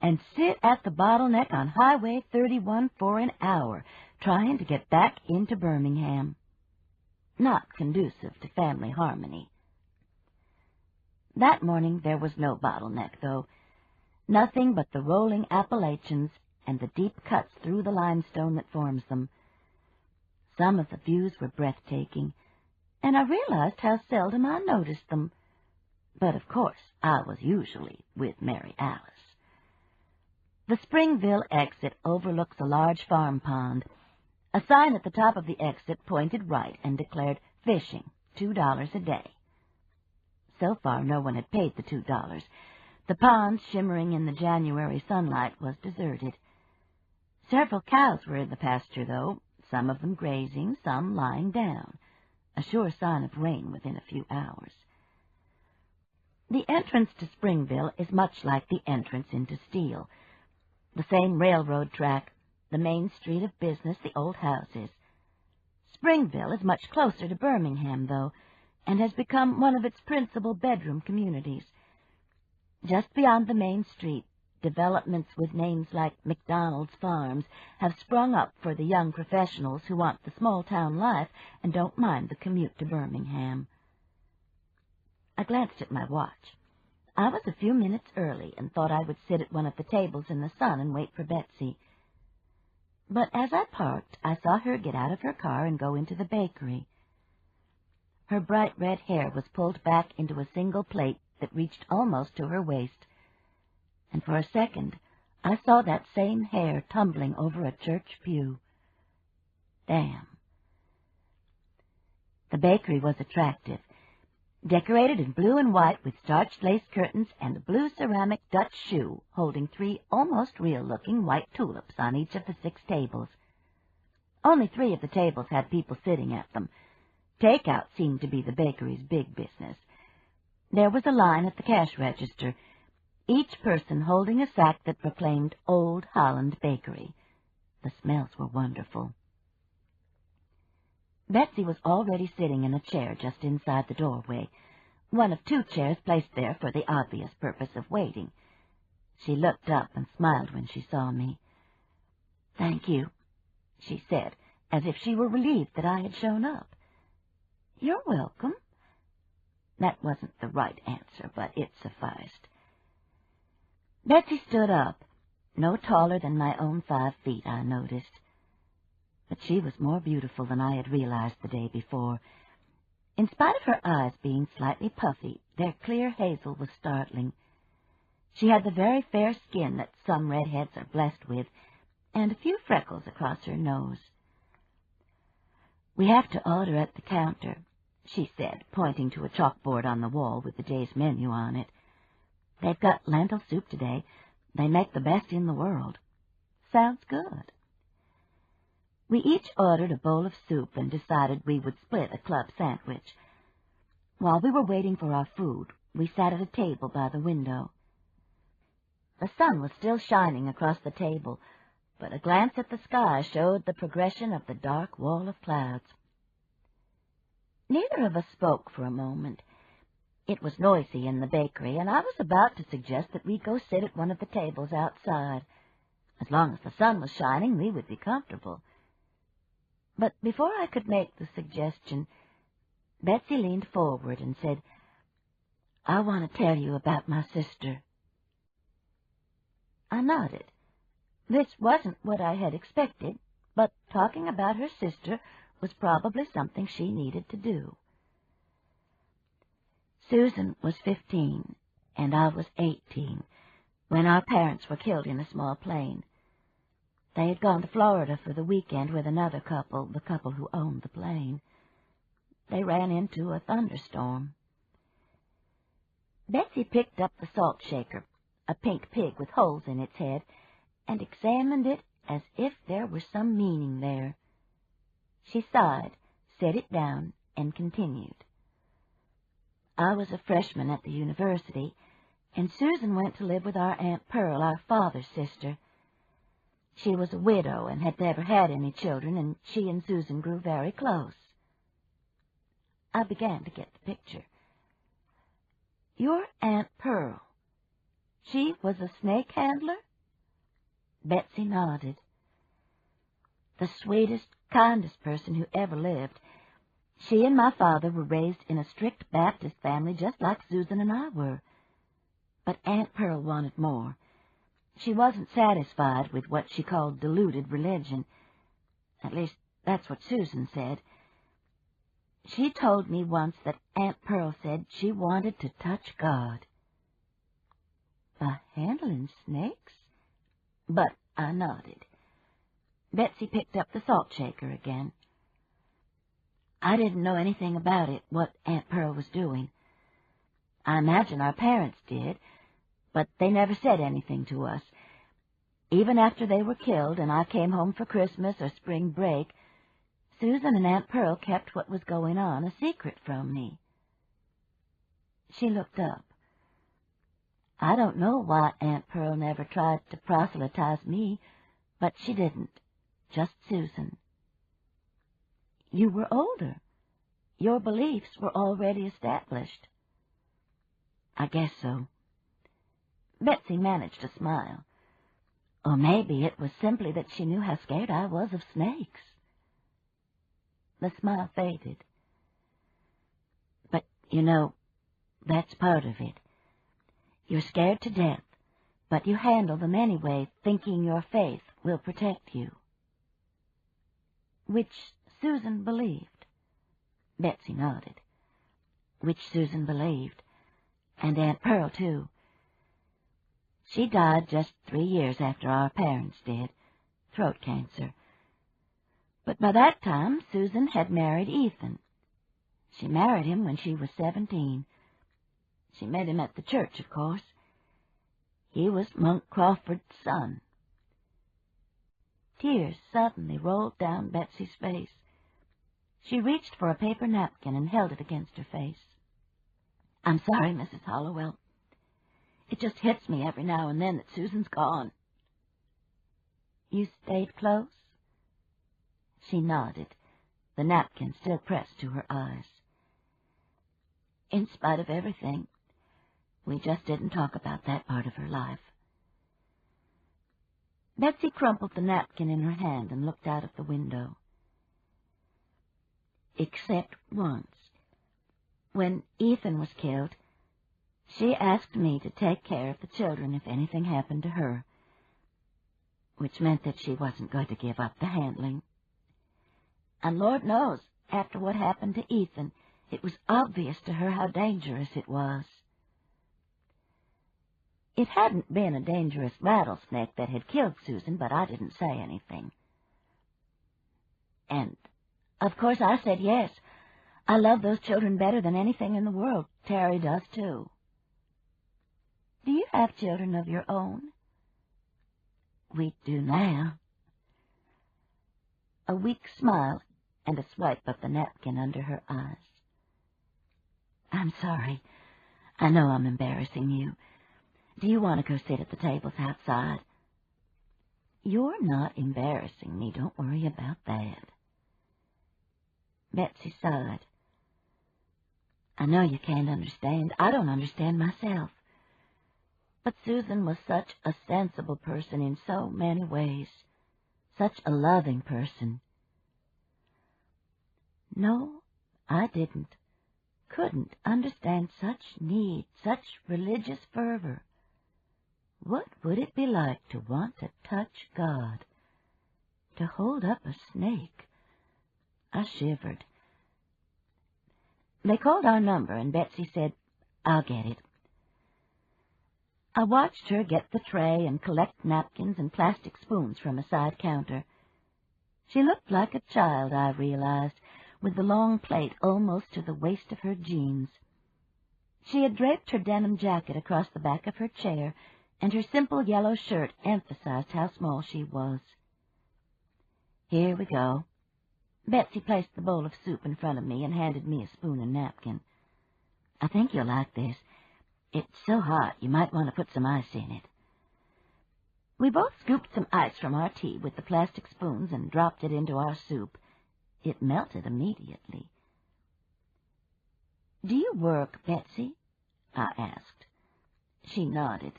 and sit at the bottleneck on Highway 31 for an hour, trying to get back into Birmingham. Not conducive to family harmony. That morning there was no bottleneck, though. Nothing but the rolling Appalachians and the deep cuts through the limestone that forms them. Some of the views were breathtaking, and I realized how seldom I noticed them. But, of course, I was usually with Mary Alice. The Springville exit overlooks a large farm pond. A sign at the top of the exit pointed right and declared fishing, $2 a day. So far, no one had paid the $2. The pond, shimmering in the January sunlight, was deserted. Several cows were in the pasture, though, some of them grazing, some lying down, a sure sign of rain within a few hours. The entrance to Springville is much like the entrance into Steele. The same railroad track, the main street of business, the old houses. Springville is much closer to Birmingham, though, and has become one of its principal bedroom communities. Just beyond the main street, developments with names like McDonald's Farms have sprung up for the young professionals who want the small-town life and don't mind the commute to Birmingham. I glanced at my watch. I was a few minutes early and thought I would sit at one of the tables in the sun and wait for Betsy. But as I parked, I saw her get out of her car and go into the bakery. Her bright red hair was pulled back into a single plait that reached almost to her waist, and for a second I saw that same hair tumbling over a church pew. Damn. The bakery was attractive. decorated in blue and white with starched lace curtains and a blue ceramic Dutch shoe holding 3 almost real-looking white tulips on each of the 6 tables. Only 3 of the tables had people sitting at them. Takeout seemed to be the bakery's big business. There was a line at the cash register, each person holding a sack that proclaimed Old Holland Bakery. The smells were wonderful. Betsy was already sitting in a chair just inside the doorway, one of 2 chairs placed there for the obvious purpose of waiting. She looked up and smiled when she saw me. "Thank you," she said, as if she were relieved that I had shown up. "You're welcome." That wasn't the right answer, but it sufficed. Betsy stood up, no taller than my own 5 feet, I noticed. But she was more beautiful than I had realized the day before. In spite of her eyes being slightly puffy, their clear hazel was startling. She had the very fair skin that some redheads are blessed with, and a few freckles across her nose. "We have to order at the counter," she said, pointing to a chalkboard on the wall with the day's menu on it. "They've got lentil soup today. They make the best in the world." "Sounds good." We each ordered a bowl of soup and decided we would split a club sandwich. While we were waiting for our food, we sat at a table by the window. The sun was still shining across the table, but a glance at the sky showed the progression of the dark wall of clouds. Neither of us spoke for a moment. It was noisy in the bakery, and I was about to suggest that we go sit at one of the tables outside. As long as the sun was shining, we would be comfortable. But before I could make the suggestion, Betsy leaned forward and said, "I want to tell you about my sister." I nodded. This wasn't what I had expected, but talking about her sister was probably something she needed to do. Susan was 15, and I was 18, when our parents were killed in a small plane. They had gone to Florida for the weekend with another couple, the couple who owned the plane. They ran into a thunderstorm. Betsy picked up the salt shaker, a pink pig with holes in its head, and examined it as if there were some meaning there. She sighed, set it down, and continued. "I was a freshman at the university, and Susan went to live with our Aunt Pearl, our father's sister. She was a widow and had never had any children, and she and Susan grew very close." I began to get the picture. "Your Aunt Pearl, she was a snake handler?" Betsy nodded. "The sweetest, kindest person who ever lived. She and my father were raised in a strict Baptist family just like Susan and I were. But Aunt Pearl wanted more. She wasn't satisfied with what she called diluted religion. At least, that's what Susan said. She told me once that Aunt Pearl said she wanted to touch God." "By handling snakes?" But I nodded. Betsy picked up the salt shaker again. "I didn't know anything about it, what Aunt Pearl was doing. I imagine our parents did, but they never said anything to us. Even after they were killed and I came home for Christmas or spring break, Susan and Aunt Pearl kept what was going on a secret from me." She looked up. "I don't know why Aunt Pearl never tried to proselytize me, but she didn't, just Susan." "You were older. Your beliefs were already established." "I guess so." Betsy managed a smile. Or maybe it was simply that she knew how scared I was of snakes. The smile faded. "But, that's part of it. You're scared to death, but you handle them anyway, thinking your faith will protect you." "Which Susan believed." Betsy nodded. "Which Susan believed. And Aunt Pearl, too. She died just 3 years after our parents did, throat cancer. But by that time, Susan had married Ethan. She married him when she was 17. She met him at the church, of course. He was Monk Crawford's son. Tears suddenly rolled down Betsy's face. She reached for a paper napkin and held it against her face. I'm sorry, Mrs. Hollowell. It just hits me every now and then that Susan's gone. You stayed close? She nodded, the napkin still pressed to her eyes. In spite of everything, we just didn't talk about that part of her life. Betsy crumpled the napkin in her hand and looked out of the window. Except once. When Ethan was killed, she asked me to take care of the children if anything happened to her, which meant that she wasn't going to give up the handling. And Lord knows, after what happened to Ethan, it was obvious to her how dangerous it was. It hadn't been a dangerous rattlesnake that had killed Susan, but I didn't say anything. And, of course, I said yes. I love those children better than anything in the world. Terry does, too. Do you have children of your own? We do now. A weak smile and a swipe of the napkin under her eyes. I'm sorry. I know I'm embarrassing you. Do you want to go sit at the tables outside? You're not embarrassing me. Don't worry about that. Betsy sighed. I know you can't understand. I don't understand myself. But Susan was such a sensible person in so many ways. Such a loving person. No, I didn't. Couldn't understand such need, such religious fervor. What would it be like to want to touch God? To hold up a snake? I shivered. They called our number, and Betsy said, I'll get it. I watched her get the tray and collect napkins and plastic spoons from a side counter. She looked like a child, I realized, with the long plate almost to the waist of her jeans. She had draped her denim jacket across the back of her chair, and her simple yellow shirt emphasized how small she was. Here we go. Betsy placed the bowl of soup in front of me and handed me a spoon and napkin. I think you'll like this. It's so hot, you might want to put some ice in it. We both scooped some ice from our tea with the plastic spoons and dropped it into our soup. It melted immediately. Do you work, Betsy? I asked. She nodded.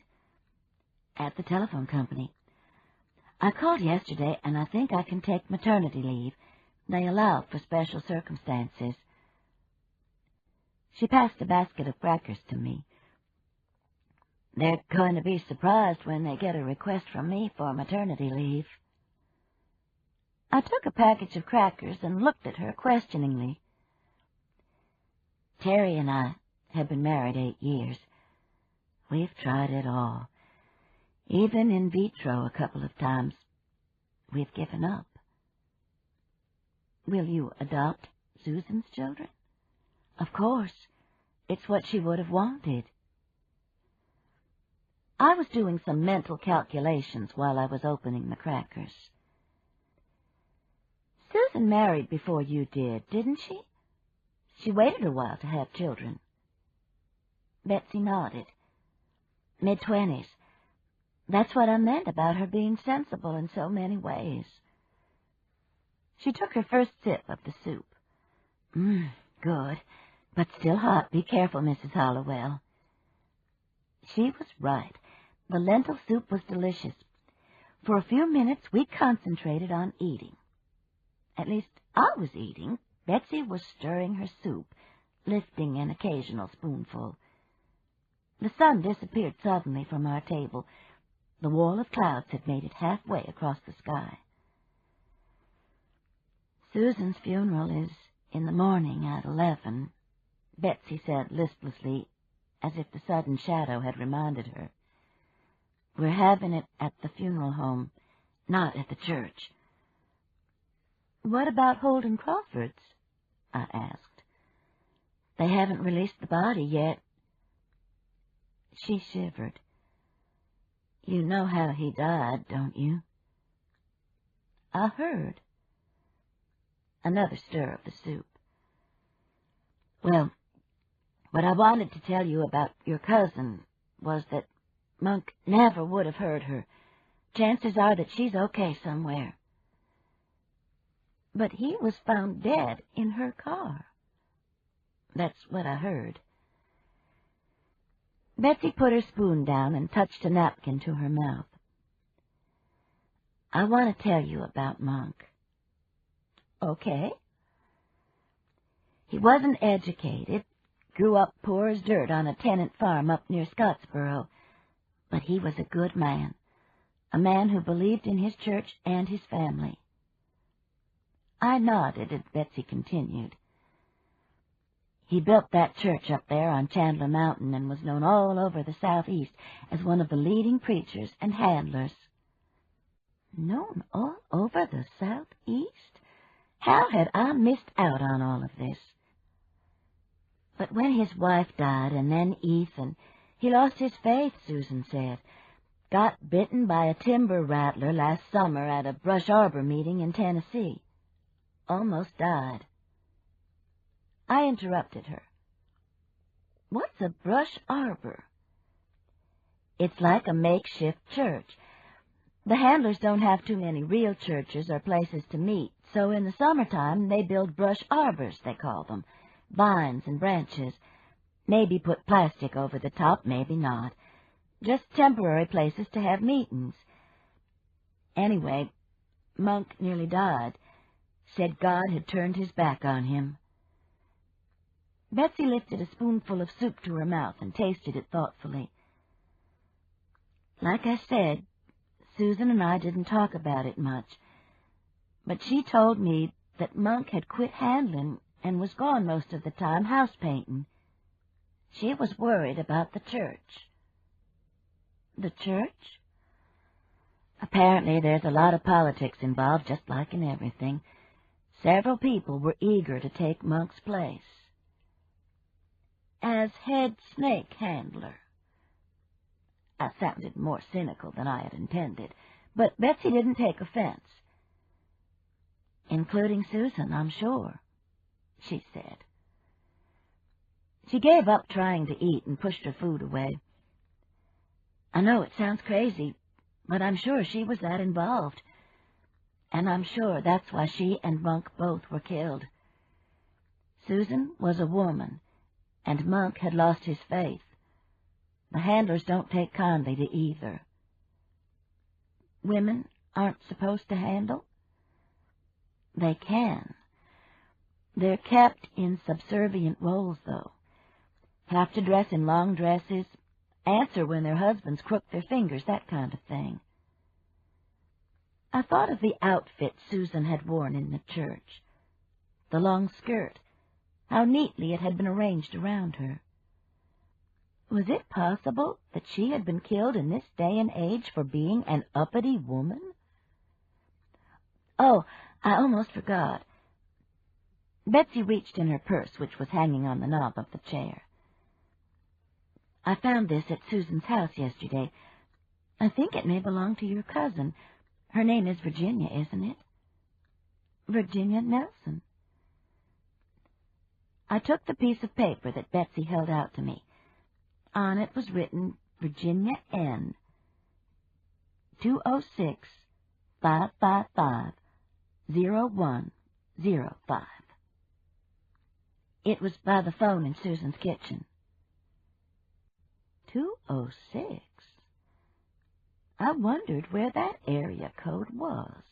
At the telephone company. I called yesterday, and I think I can take maternity leave. They allow for special circumstances. She passed a basket of crackers to me. They're going to be surprised when they get a request from me for maternity leave. I took a package of crackers and looked at her questioningly. Terry and I have been married 8 years. We've tried it all. Even in vitro a couple of times. We've given up. Will you adopt Susan's children? Of course. It's what she would have wanted. I was doing some mental calculations while I was opening the crackers. Susan married before you did, didn't she? She waited a while to have children. Betsy nodded. Mid-20s. That's what I meant about her being sensible in so many ways. She took her first sip of the soup. Good, but still hot. Be careful, Mrs. Hollowell. She was right. The lentil soup was delicious. For a few minutes we concentrated on eating. At least I was eating. Betsy was stirring her soup, lifting an occasional spoonful. The sun disappeared suddenly from our table. The wall of clouds had made it halfway across the sky. Susan's funeral is in the morning at 11, Betsy said listlessly, as if the sudden shadow had reminded her. We're having it at the funeral home, not at the church. What about Holden Crawford's? I asked. They haven't released the body yet. She shivered. You know how he died, don't you? I heard. Another stir of the soup. Well, what I wanted to tell you about your cousin was that Monk never would have hurt her. Chances are that she's okay somewhere. But he was found dead in her car. That's what I heard. Betsy put her spoon down and touched a napkin to her mouth. I want to tell you about Monk. Okay. He wasn't educated, grew up poor as dirt on a tenant farm up near Scottsboro, but he was a good man, a man who believed in his church and his family. I nodded as Betsy continued. He built that church up there on Chandler Mountain and was known all over the Southeast as one of the leading preachers and handlers. Known all over the Southeast? How had I missed out on all of this? But when his wife died, and then Ethan, he lost his faith, Susan said. Got bitten by a timber rattler last summer at a brush arbor meeting in Tennessee. Almost died. I interrupted her. What's a brush arbor? It's like a makeshift church. The handlers don't have too many real churches or places to meet, so in the summertime they build brush arbors, they call them, vines and branches. Maybe put plastic over the top, maybe not. Just temporary places to have meetings. Anyway, Monk nearly died. Said God had turned his back on him. Betsy lifted a spoonful of soup to her mouth and tasted it thoughtfully. Like I said, Susan and I didn't talk about it much, but she told me that Monk had quit handling and was gone most of the time house painting. She was worried about the church. The church? Apparently there's a lot of politics involved, just like in everything. Several people were eager to take Monk's place as head snake handler. I sounded more cynical than I had intended, but Betsy didn't take offense. Including Susan, I'm sure, she said. She gave up trying to eat and pushed her food away. I know it sounds crazy, but I'm sure she was that involved. And I'm sure that's why she and Monk both were killed. Susan was a woman, and Monk had lost his faith. The handlers don't take kindly to either. Women aren't supposed to handle? They can. They're kept in subservient roles, though. Have to dress in long dresses, answer when their husbands crook their fingers, that kind of thing. I thought of the outfit Susan had worn in the church, the long skirt, how neatly it had been arranged around her. Was it possible that she had been killed in this day and age for being an uppity woman? Oh, I almost forgot. Betsy reached in her purse, which was hanging on the knob of the chair. I found this at Susan's house yesterday. I think it may belong to your cousin. Her name is Virginia, isn't it? Virginia Nelson. I took the piece of paper that Betsy held out to me. On it was written Virginia N. 206-555-0105. It was by the phone in Susan's kitchen. 206? I wondered where that area code was.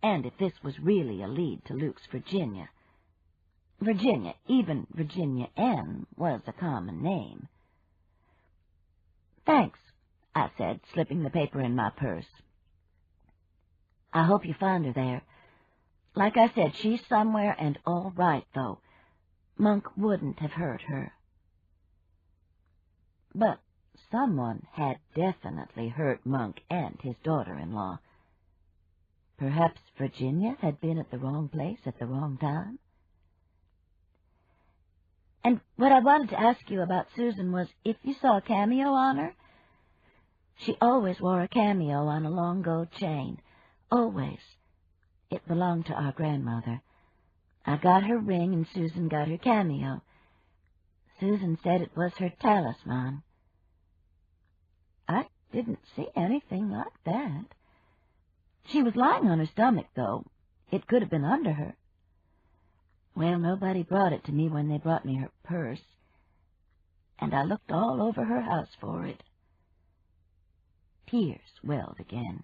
And if this was really a lead to Luke's Virginia. Virginia, even Virginia N, was a common name. Thanks, I said, slipping the paper in my purse. I hope you find her there. Like I said, she's somewhere and all right, though. Monk wouldn't have hurt her. But someone had definitely hurt Monk and his daughter-in-law. Perhaps Virginia had been at the wrong place at the wrong time? And what I wanted to ask you about Susan was if you saw a cameo on her. She always wore a cameo on a long gold chain. Always. It belonged to our grandmother. I got her ring and Susan got her cameo. Susan said it was her talisman. I didn't see anything like that. She was lying on her stomach, though. It could have been under her. Well, nobody brought it to me when they brought me her purse, and I looked all over her house for it. Tears welled again.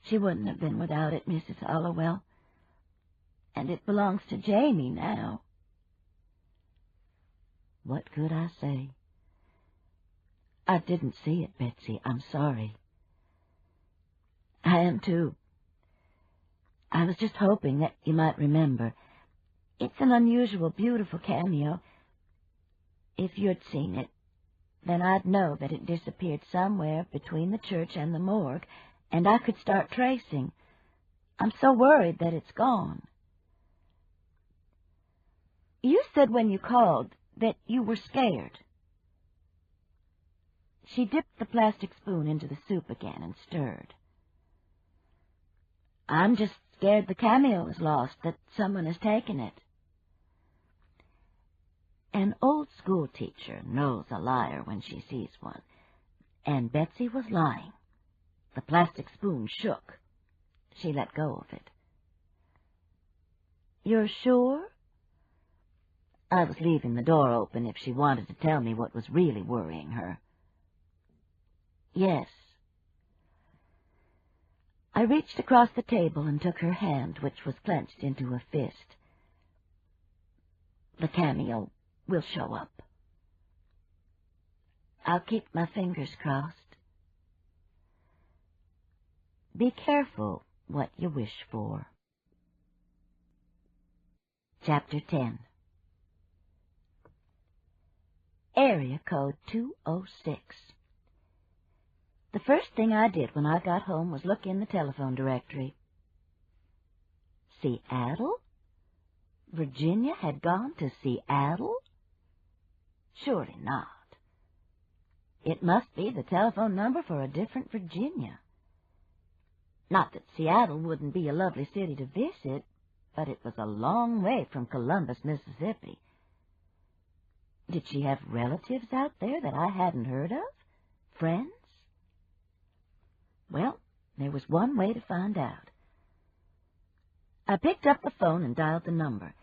She wouldn't have been without it, Mrs. Hollowell, and it belongs to Jamie now. What could I say? I didn't see it, Betsy. I'm sorry. I am, too. I was just hoping that you might remember. It's an unusual, beautiful cameo. If you'd seen it, then I'd know that it disappeared somewhere between the church and the morgue, and I could start tracing. I'm so worried that it's gone. You said when you called that you were scared. She dipped the plastic spoon into the soup again and stirred. I'm just scared the cameo is lost, that someone has taken it. An old school teacher knows a liar when she sees one, and Betsy was lying. The plastic spoon shook. She let go of it. You're sure? I was leaving the door open if she wanted to tell me what was really worrying her. Yes. I reached across the table and took her hand, which was clenched into a fist. The cameo will show up. I'll keep my fingers crossed. Be careful what you wish for. Chapter 10. Area code 206. The first thing I did when I got home was look in the telephone directory. Seattle? Virginia had gone to Seattle? Surely not. It must be the telephone number for a different Virginia. Not that Seattle wouldn't be a lovely city to visit, but it was a long way from Columbus, Mississippi. Did she have relatives out there that I hadn't heard of? Friends? Well, there was one way to find out. I picked up the phone and dialed the number.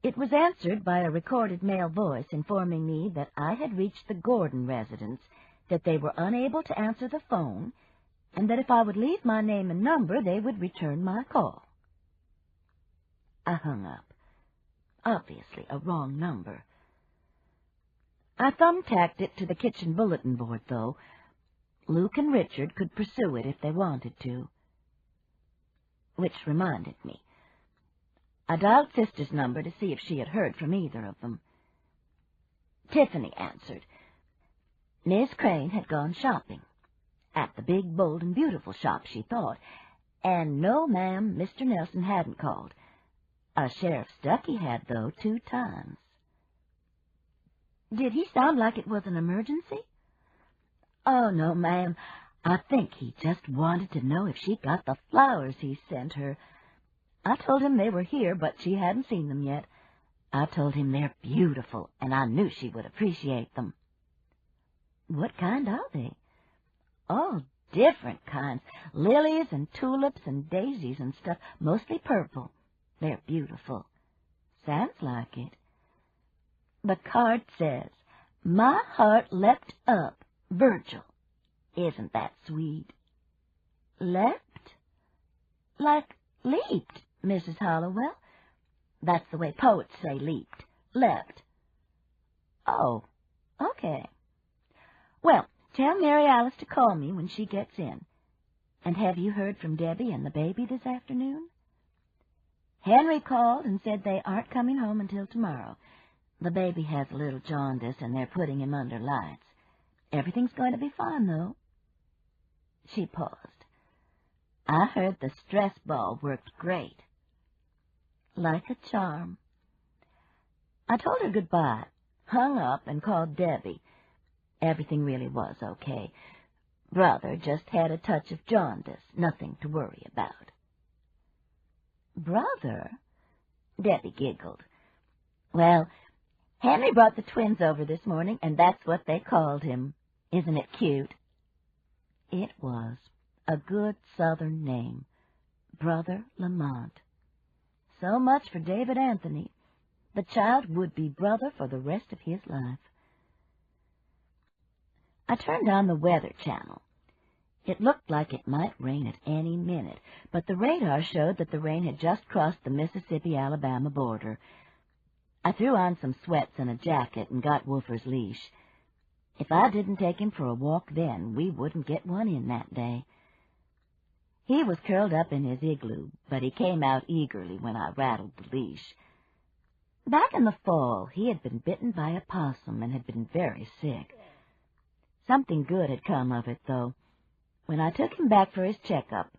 It was answered by a recorded male voice informing me that I had reached the Gordon residence, that they were unable to answer the phone, and that if I would leave my name and number, they would return my call. I hung up. Obviously a wrong number. I thumbtacked it to the kitchen bulletin board, though. Luke and Richard could pursue it if they wanted to. Which reminded me. I dialed Sister's number to see if she had heard from either of them. Tiffany answered. Miss Crane had gone shopping. At the big, bold, and beautiful shop, she thought. And no, ma'am, Mr. Nelson hadn't called. A Sheriff Stuckey had, though, 2 times. Did he sound like it was an emergency? Oh, no, ma'am. I think he just wanted to know if she got the flowers he sent her. I told him they were here, but she hadn't seen them yet. I told him they're beautiful, and I knew she would appreciate them. What kind are they? Oh, different kinds. Lilies and tulips and daisies and stuff, mostly purple. They're beautiful. Sounds like it. The card says, "My heart leapt up, Virgil." Isn't that sweet? Leapt? Like leaped, Mrs. Hollowell. That's the way poets say leaped. Leapt. Oh, okay. Well, tell Mary Alice to call me when she gets in. And have you heard from Debbie and the baby this afternoon? Henry called and said they aren't coming home until tomorrow. The baby has a little jaundice, and they're putting him under lights. Everything's going to be fine, though. She paused. I heard the stress ball worked great. Like a charm. I told her goodbye, hung up, and called Debbie. Everything really was okay. Brother just had a touch of jaundice, nothing to worry about. Brother? Debbie giggled. Well, Henry brought the twins over this morning, and that's what they called him. Isn't it cute? It was. A good Southern name. Brother Lamont. So much for David Anthony. The child would be brother for the rest of his life. I turned on the Weather Channel. It looked like it might rain at any minute, but the radar showed that the rain had just crossed the Mississippi-Alabama border. I threw on some sweats and a jacket and got Woofer's leash. If I didn't take him for a walk then, we wouldn't get one in that day. He was curled up in his igloo, but he came out eagerly when I rattled the leash. Back in the fall, he had been bitten by a possum and had been very sick. Something good had come of it, though. When I took him back for his checkup,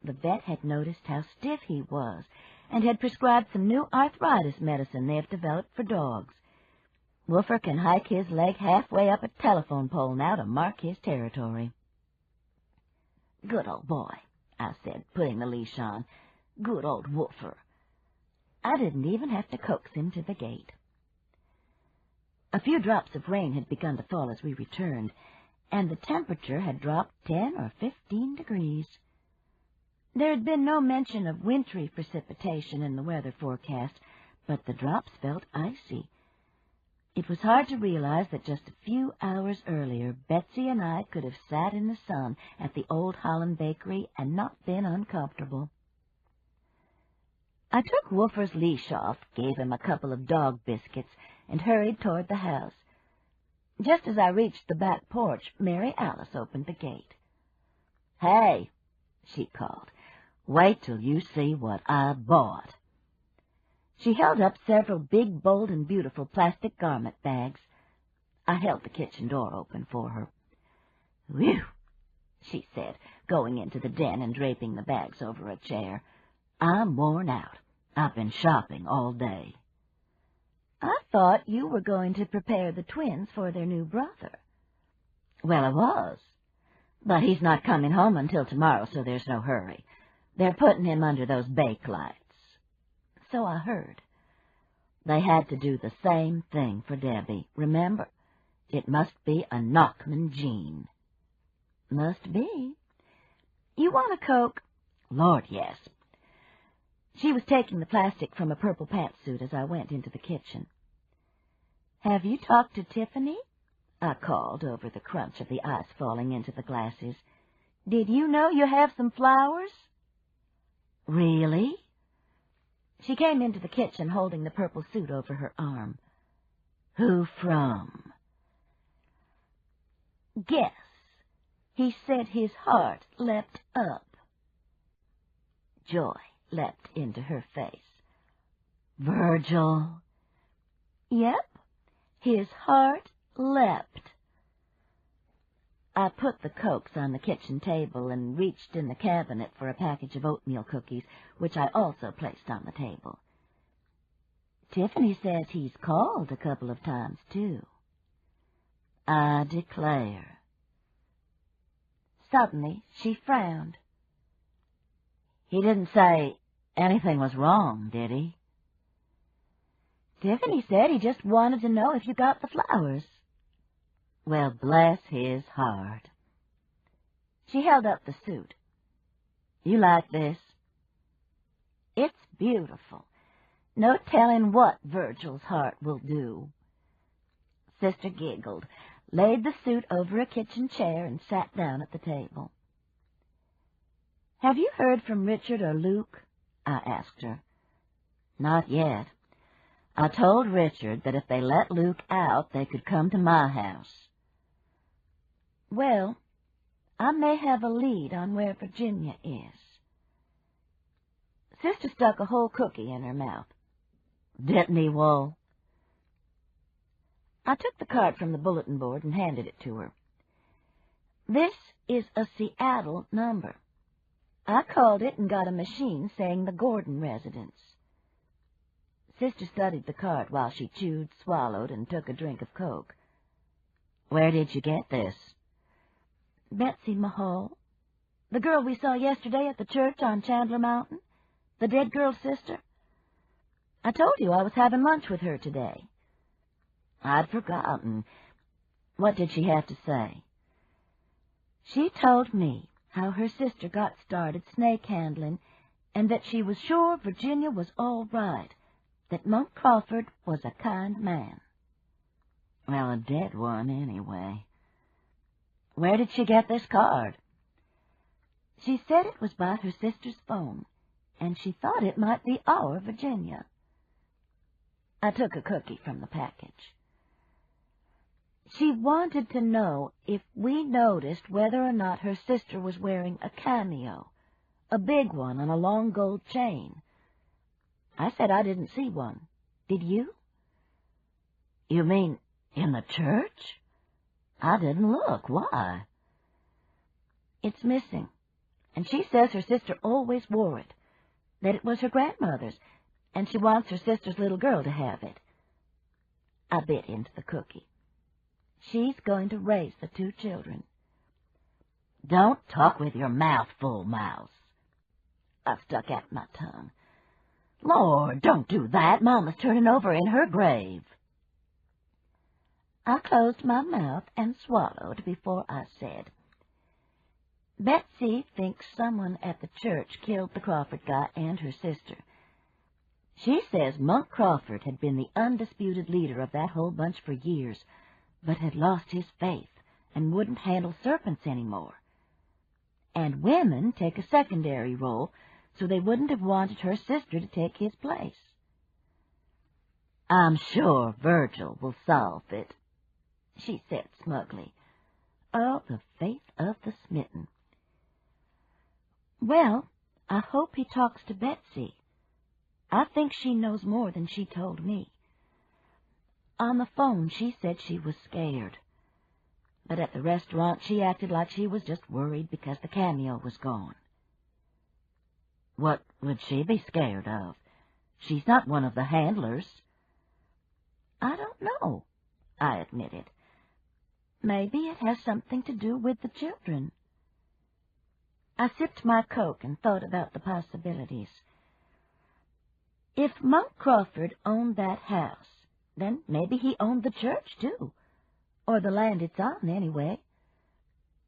the vet had noticed how stiff he was and had prescribed some new arthritis medicine they have developed for dogs. Woofer can hike his leg halfway up a telephone pole now to mark his territory. Good old boy, I said, putting the leash on. Good old Woofer. I didn't even have to coax him to the gate. A few drops of rain had begun to fall as we returned, and the temperature had dropped 10 or 15 degrees. There had been no mention of wintry precipitation in the weather forecast, but the drops felt icy. It was hard to realize that just a few hours earlier, Betsy and I could have sat in the sun at the Old Holland Bakery and not been uncomfortable. I took Woofer's leash off, gave him a couple of dog biscuits, and hurried toward the house. Just as I reached the back porch, Mary Alice opened the gate. "Hey," she called, "wait till you see what I bought." She held up several big, bold, and beautiful plastic garment bags. I held the kitchen door open for her. "Whew," she said, going into the den and draping the bags over a chair. "I'm worn out. I've been shopping all day." "I thought you were going to prepare the twins for their new brother." "Well, I was. But he's not coming home until tomorrow, so there's no hurry. They're putting him under those bake lights." So I heard. They had to do the same thing for Debbie. Remember, it must be a Nachman gene. "Must be. You want a Coke?" "Lord, yes." She was taking the plastic from a purple pantsuit as I went into the kitchen. "Have you talked to Tiffany?" I called over the crunch of the ice falling into the glasses. "Did you know you have some flowers?" "Really?" She came into the kitchen holding the purple suit over her arm. "Who from?" "Guess." He said his heart leapt up. Joy leapt into her face. "Virgil?" "Yep, his heart leapt." I put the Cokes on the kitchen table and reached in the cabinet for a package of oatmeal cookies, which I also placed on the table. "Tiffany says he's called a couple of times, too." "I declare." Suddenly she frowned. "He didn't say anything was wrong, did he?" "Tiffany said he just wanted to know if you got the flowers." "Well, bless his heart." She held up the suit. "You like this?" "It's beautiful. No telling what Virgil's heart will do." Sister giggled, laid the suit over a kitchen chair, and sat down at the table. "Have you heard from Richard or Luke?" I asked her. "Not yet. I told Richard that if they let Luke out, they could come to my house." "Well, I may have a lead on where Virginia is." Sister stuck a whole cookie in her mouth. "Didn't he, Wool?" I took the card from the bulletin board and handed it to her. "This is a Seattle number. I called it and got a machine saying the Gordon residence." Sister studied the card while she chewed, swallowed, and took a drink of Coke. Where did you get this? Betsy Mahal, the girl we saw yesterday at the church on Chandler Mountain, the dead girl's sister. I told you I was having lunch with her today. I'd forgotten. What did she have to say? She told me how her sister got started snake handling and that she was sure Virginia was all right, that Monk Crawford was a kind man. Well, a dead one, anyway. Where did she get this card? She said it was by her sister's phone, and she thought it might be our Virginia. I took a cookie from the package. She wanted to know if we noticed whether or not her sister was wearing a cameo, a big one on a long gold chain. I said I didn't see one. Did you? You mean in the church? I didn't look. Why? It's missing, and she says her sister always wore it, that it was her grandmother's, and she wants her sister's little girl to have it. I bit into the cookie. She's going to raise the 2 children. Don't talk with your mouth full, Mouse. I stuck out my tongue. Lord, don't do that. Mama's turning over in her grave. I closed my mouth and swallowed before I said, Betsy thinks someone at the church killed the Crawford guy and her sister. She says Monk Crawford had been the undisputed leader of that whole bunch for years, but had lost his faith and wouldn't handle serpents anymore. And women take a secondary role, so they wouldn't have wanted her sister to take his place. I'm sure Virgil will solve it, she said smugly. Oh, the faith of the smitten. Well, I hope he talks to Betsy. I think she knows more than she told me. On the phone, she said she was scared. But at the restaurant, she acted like she was just worried because the cameo was gone. What would she be scared of? She's not one of the handlers. I don't know, I admitted. Maybe it has something to do with the children. I sipped my Coke and thought about the possibilities. If Monk Crawford owned that house, then maybe he owned the church, too, or the land it's on, anyway.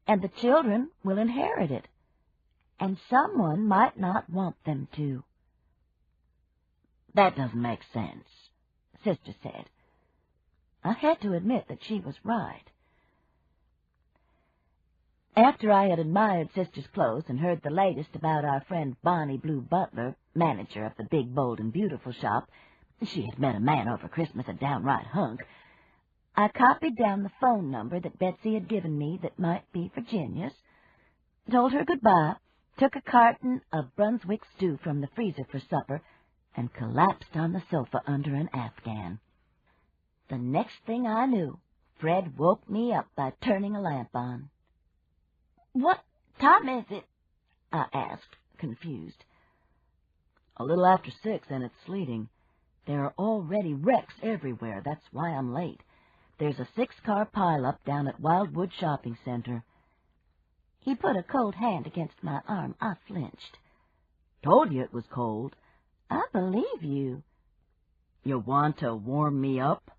And the children will inherit it, and someone might not want them to. That doesn't make sense, Sister said. I had to admit that she was right. After I had admired Sister's clothes and heard the latest about our friend Bonnie Blue Butler, manager of the big, bold, and beautiful shop, she had met a man over Christmas, a downright hunk, I copied down the phone number that Betsy had given me that might be Virginia's, told her goodbye, took a carton of Brunswick stew from the freezer for supper, and collapsed on the sofa under an Afghan. The next thing I knew, Fred woke me up by turning a lamp on. "What time is it?" I asked, confused. "A little after 6, and it's sleeting. There are already wrecks everywhere. That's why I'm late. There's a 6-car pileup down at Wildwood Shopping Center." He put a cold hand against my arm. I flinched. "Told you it was cold." "I believe you." "You want to warm me up?"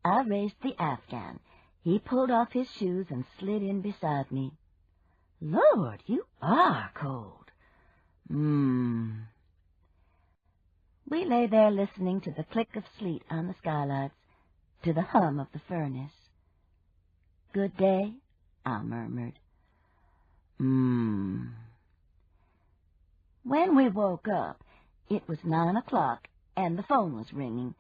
I raised the Afghan. He pulled off his shoes and slid in beside me. "Lord, you are cold." We lay there listening to the click of sleet on the skylights, to the hum of the furnace. "Good day," I murmured. When we woke up, it was 9 o'clock, and the phone was ringing.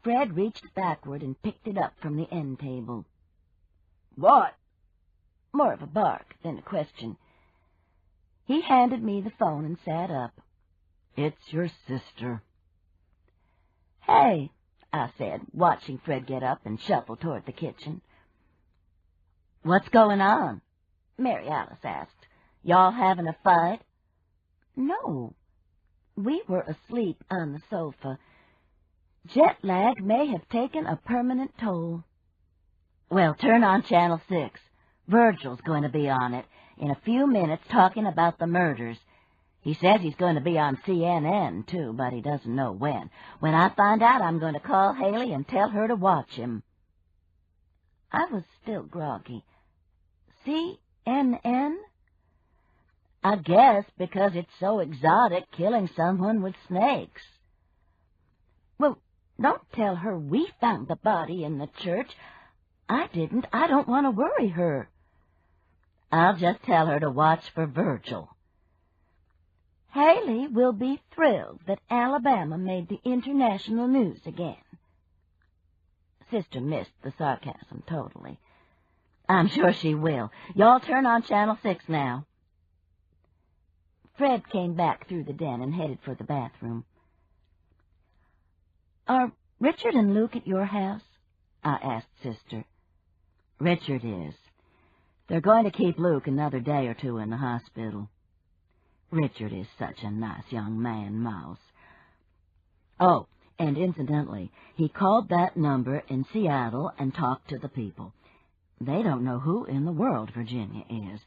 Fred reached backward and picked it up from the end table. "What?" More of a bark than a question. He handed me the phone and sat up. "It's your sister." "Hey," I said, watching Fred get up and shuffle toward the kitchen. "What's going on?" Mary Alice asked. "Y'all having a fight?" "No. We were asleep on the sofa. Jet lag may have taken a permanent toll. Well, turn on Channel 6. Virgil's going to be on it in a few minutes talking about the murders. He says he's going to be on CNN, too, but he doesn't know when. When I find out, I'm going to call Haley and tell her to watch him. I was still groggy. CNN? I guess because it's so exotic, killing someone with snakes. Well, don't tell her we found the body in the church. I didn't. I don't want to worry her. I'll just tell her to watch for Virgil. Haley will be thrilled that Alabama made the international news again. Sister missed the sarcasm totally. I'm sure she will. Y'all turn on Channel 6 now. Fred came back through the den and headed for the bathroom. Are Richard and Luke at your house? I asked Sister. Richard is. They're going to keep Luke another day or two in the hospital. Richard is such a nice young man, Mouse. Oh, and incidentally, he called that number in Seattle and talked to the people. They don't know who in the world Virginia is.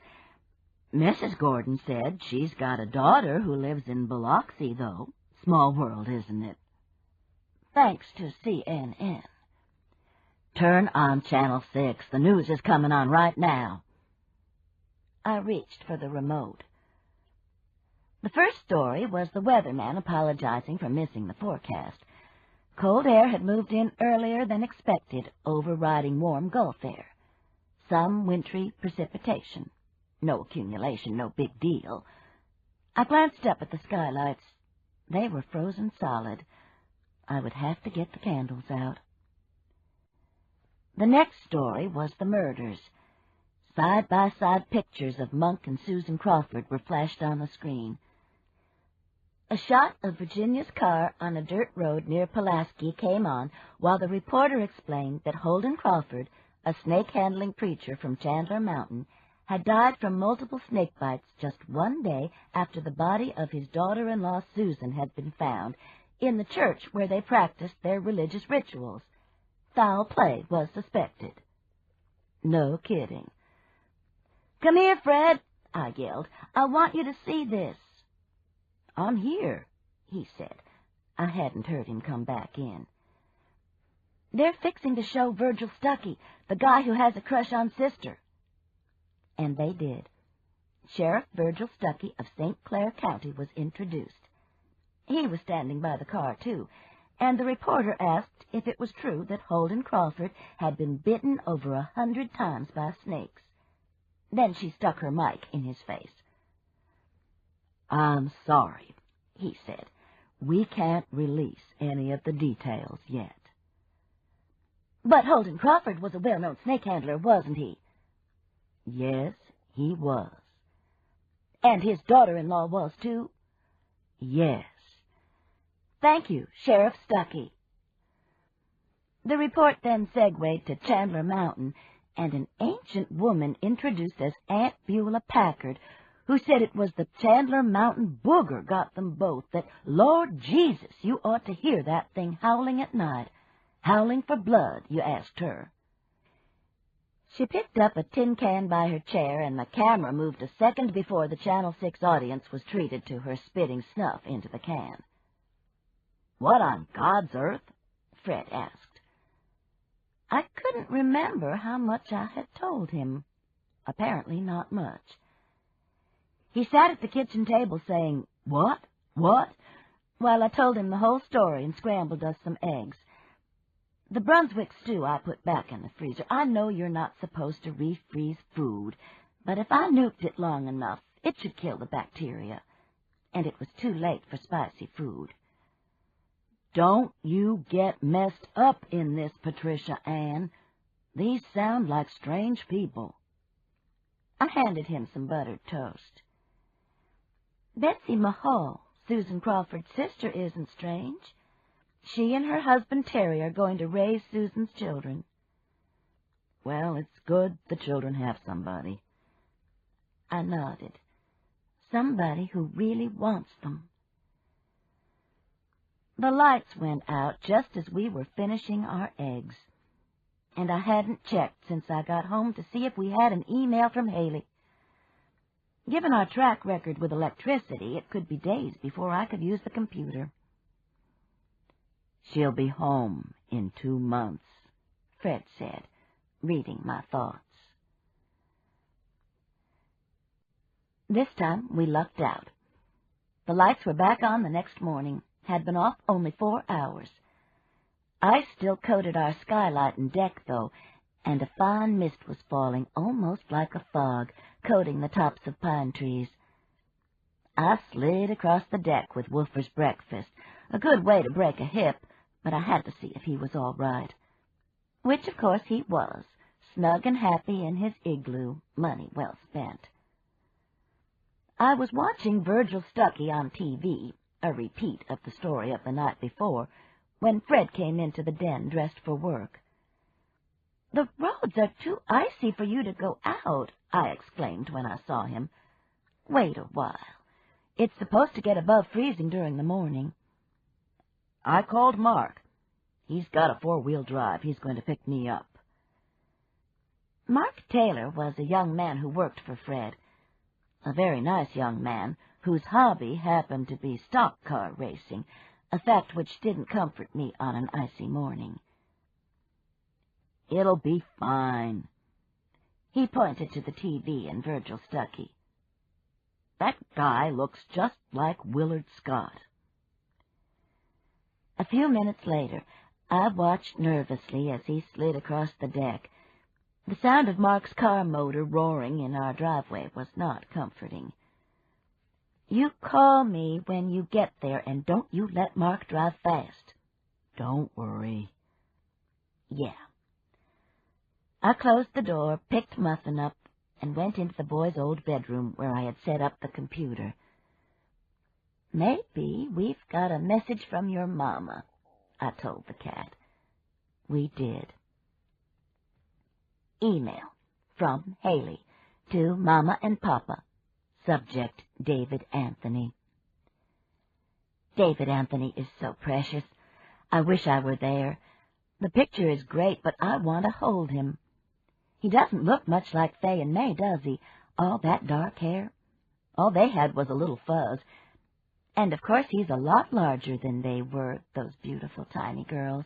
Mrs. Gordon said she's got a daughter who lives in Biloxi, though. Small world, isn't it? Thanks to CNN. Turn on Channel 6. The news is coming on right now. I reached for the remote. The first story was the weatherman apologizing for missing the forecast. Cold air had moved in earlier than expected, overriding warm Gulf air. Some wintry precipitation. No accumulation, no big deal. I glanced up at the skylights. They were frozen solid. I would have to get the candles out. The next story was the murders. Side-by-side pictures of Monk and Susan Crawford were flashed on the screen. A shot of Virginia's car on a dirt road near Pulaski came on while the reporter explained that Holden Crawford, a snake-handling preacher from Chandler Mountain, had died from multiple snake bites just one day after the body of his daughter-in-law Susan had been found in the church where they practiced their religious rituals. Foul play was suspected. No kidding. "Come here, Fred," I yelled. "I want you to see this." "I'm here," he said. I hadn't heard him come back in. "They're fixing to show Virgil Stuckey, the guy who has a crush on Sister." And they did. Sheriff Virgil Stuckey of St. Clair County was introduced. He was standing by the car, too, and the reporter asked if it was true that Holden Crawford had been bitten over 100 times by snakes. Then she stuck her mic in his face. "I'm sorry," he said. "We can't release any of the details yet." "But Holden Crawford was a well-known snake handler, wasn't he?" "Yes, he was." "And his daughter-in-law was, too?" "Yes." "Thank you, Sheriff Stuckey." The report then segued to Chandler Mountain, and an ancient woman introduced as Aunt Beulah Packard, who said it was the Chandler Mountain booger got them both, that, Lord Jesus, you ought to hear that thing howling at night. Howling for blood, you asked her. She picked up a tin can by her chair, and the camera moved a second before the Channel 6 audience was treated to her spitting snuff into the can. "What on God's earth?" Fred asked. I couldn't remember how much I had told him. Apparently not much. He sat at the kitchen table saying, "What? What?" while I told him the whole story and scrambled us some eggs. The Brunswick stew I put back in the freezer. I know you're not supposed to refreeze food, but if I nuked it long enough, it should kill the bacteria. And it was too late for spicy food. "Don't you get messed up in this, Patricia Ann. These sound like strange people." I handed him some buttered toast. "Betsy Mahal, Susan Crawford's sister, isn't strange. She and her husband Terry are going to raise Susan's children." "Well, it's good the children have somebody." I nodded. "Somebody who really wants them." The lights went out just as we were finishing our eggs, and I hadn't checked since I got home to see if we had an email from Haley. Given our track record with electricity, it could be days before I could use the computer. "She'll be home in 2 months," Fred said, reading my thoughts. This time we lucked out. The lights were back on the next morning, had been off only 4 hours. Ice still coated our skylight and deck, though, and a fine mist was falling, almost like a fog, coating the tops of pine trees. I slid across the deck with Wolfer's breakfast, a good way to break a hip, but I had to see if he was all right. Which, of course, he was, snug and happy in his igloo, money well spent. I was watching Virgil Stuckey on TV, a repeat of the story of the night before, when Fred came into the den dressed for work. "The roads are too icy for you to go out," I exclaimed when I saw him. "Wait a while. It's supposed to get above freezing during the morning." "I called Mark. He's got a 4-wheel drive. He's going to pick me up." Mark Taylor was a young man who worked for Fred, a very nice young man whose hobby happened to be stock car racing, a fact which didn't comfort me on an icy morning. "It'll be fine." He pointed to the TV and Virgil Stuckey. "That guy looks just like Willard Scott." A few minutes later, I watched nervously as he slid across the deck. The sound of Mark's car motor roaring in our driveway was not comforting. "You call me when you get there, and don't you let Mark drive fast." "Don't worry." "Yeah." I closed the door, picked Muffin up, and went into the boy's old bedroom where I had set up the computer. "Maybe we've got a message from your mama," I told the cat. We did. Email from Haley to Mama and Papa. Subject, David Anthony. David Anthony is so precious. I wish I were there. The picture is great, but I want to hold him. He doesn't look much like Fay and May, does he? All that dark hair. All they had was a little fuzz. And, of course, he's a lot larger than they were, those beautiful tiny girls.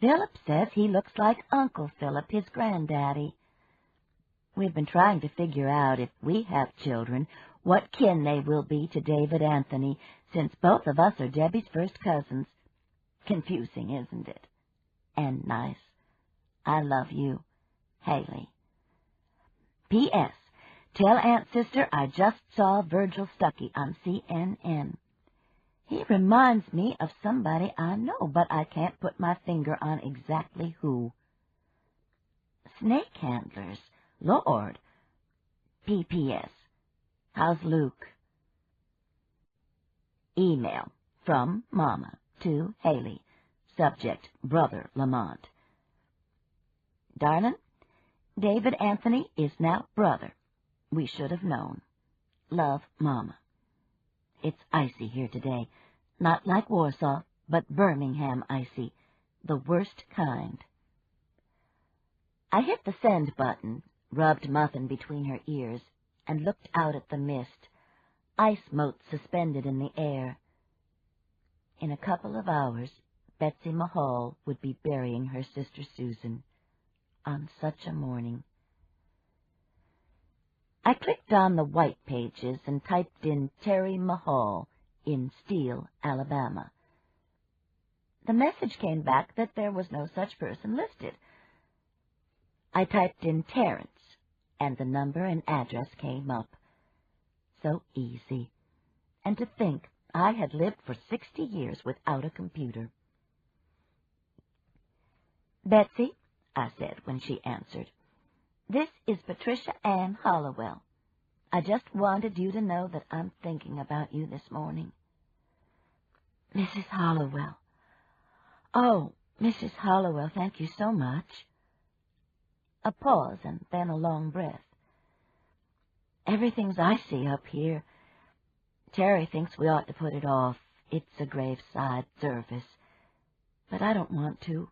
Philip says he looks like Uncle Philip, his granddaddy. We've been trying to figure out, if we have children, what kin they will be to David Anthony, since both of us are Debbie's first cousins. Confusing, isn't it? And nice. I love you, Haley. P.S. Tell Aunt Sister I just saw Virgil Stuckey on CNN. He reminds me of somebody I know, but I can't put my finger on exactly who. Snake handlers. Lord. P.P.S. How's Luke? Email from Mama to Haley. Subject, Brother Lamont. Darlin', David Anthony is now brother. We should have known. Love, Mama. It's icy here today. Not like Warsaw, but Birmingham icy. The worst kind. I hit the send button, rubbed Muffin between her ears, and looked out at the mist, ice motes suspended in the air. In a couple of hours, Betsy Mahal would be burying her sister Susan. On such a morning. I clicked on the white pages and typed in Terry Mahal in Steele, Alabama. The message came back that there was no such person listed. I typed in Terrence, and the number and address came up. So easy. And to think I had lived for 60 years without a computer. Betsy, I said when she answered, this is Patricia Ann Hollowell. I just wanted you to know that I'm thinking about you this morning. Mrs. Hollowell. Oh, Mrs. Hollowell, thank you so much. A pause and then a long breath. Everything's icy up here. Terry thinks we ought to put it off. It's a graveside service, but I don't want to.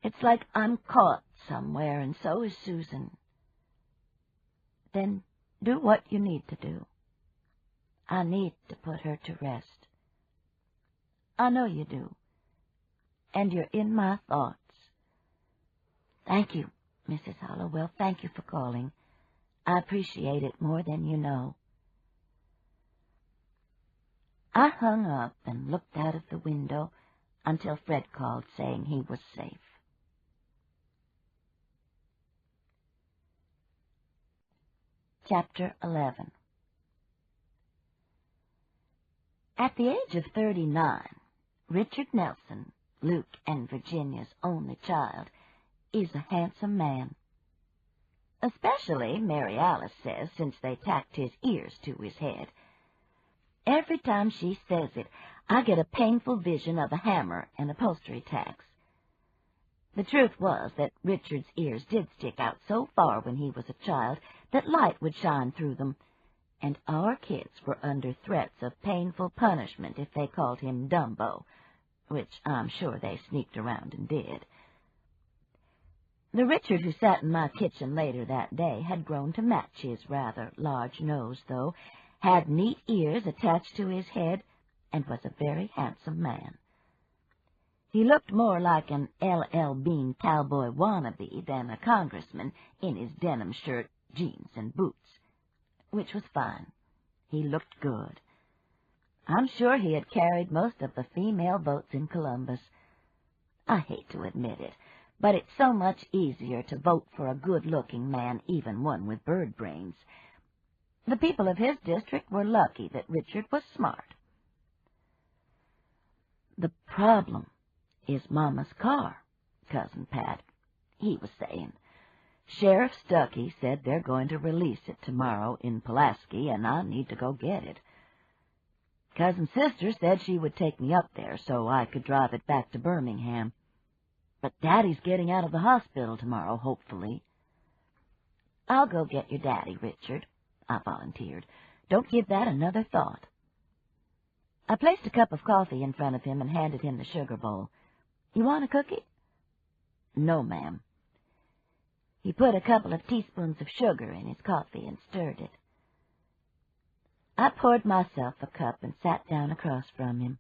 It's like I'm caught somewhere, and so is Susan. Then do what you need to do. I need to put her to rest. I know you do, and you're in my thoughts. Thank you, Mrs. Hollowell. Thank you for calling. I appreciate it more than you know. I hung up and looked out of the window until Fred called, saying he was safe. Chapter 11. At the age of 39, Richard Nelson, Luke and Virginia's only child, is a handsome man. Especially, Mary Alice says, since they tacked his ears to his head. Every time she says it, I get a painful vision of a hammer and upholstery tacks. The truth was that Richard's ears did stick out so far when he was a child that light would shine through them, and our kids were under threats of painful punishment if they called him Dumbo, which I'm sure they sneaked around and did. The Richard who sat in my kitchen later that day had grown to match his rather large nose, though, had neat ears attached to his head, and was a very handsome man. He looked more like an L.L. Bean cowboy wannabe than a congressman in his denim shirt, jeans, and boots, which was fine. He looked good. I'm sure he had carried most of the female votes in Columbus. I hate to admit it, but it's so much easier to vote for a good-looking man, even one with bird brains. The people of his district were lucky that Richard was smart. The problem is Mama's car, Cousin Pat, he was saying. Sheriff Stuckey said they're going to release it tomorrow in Pulaski, and I need to go get it. Cousin Sister said she would take me up there so I could drive it back to Birmingham. But Daddy's getting out of the hospital tomorrow, hopefully. I'll go get your Daddy, Richard, I volunteered. Don't give that another thought. I placed a cup of coffee in front of him and handed him the sugar bowl. You want a cookie? No, ma'am. He put a couple of teaspoons of sugar in his coffee and stirred it. I poured myself a cup and sat down across from him.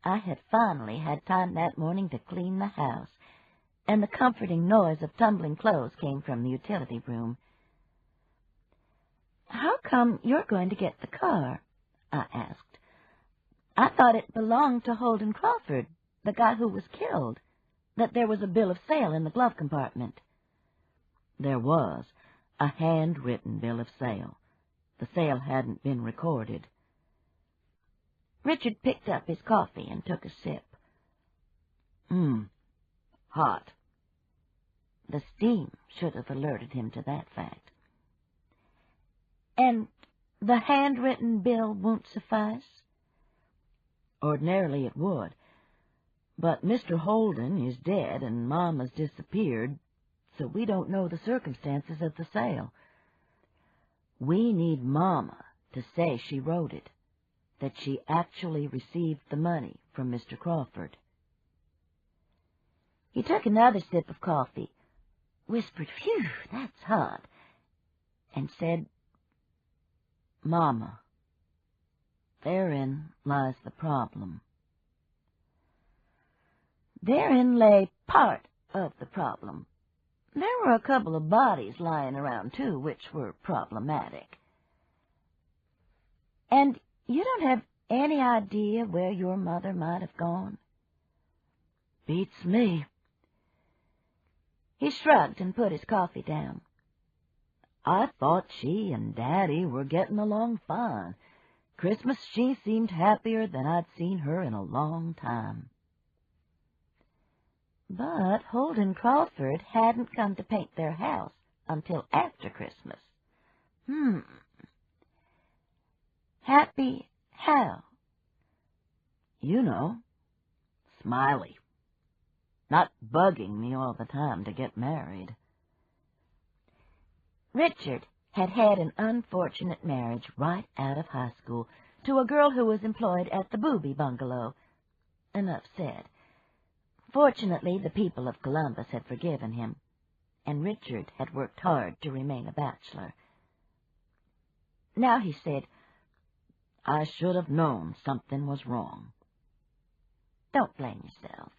I had finally had time that morning to clean the house, and the comforting noise of tumbling clothes came from the utility room. How come you're going to get the car? I asked. I thought it belonged to Holden Crawford, the guy who was killed, that there was a bill of sale in the glove compartment. There was a handwritten bill of sale. The sale hadn't been recorded. Richard picked up his coffee and took a sip. Hot. The steam should have alerted him to that fact. And the handwritten bill won't suffice? Ordinarily it would. But Mr. Holden is dead and Mama's disappeared, so we don't know the circumstances of the sale. We need Mama to say she wrote it, that she actually received the money from Mr. Crawford. He took another sip of coffee, whispered, "Phew, that's hot," and said, "Mama, therein lies the problem." Therein lay part of the problem. There were a couple of bodies lying around, too, which were problematic. And you don't have any idea where your mother might have gone? Beats me. He shrugged and put his coffee down. I thought she and Daddy were getting along fine. Christmas she seemed happier than I'd seen her in a long time. But Holden Crawford hadn't come to paint their house until after Christmas. Happy how? You know, smiley. Not bugging me all the time to get married. Richard had had an unfortunate marriage right out of high school to a girl who was employed at the booby bungalow. Enough said. Fortunately, the people of Columbus had forgiven him, and Richard had worked hard to remain a bachelor. Now he said, "I should have known something was wrong." Don't blame yourself.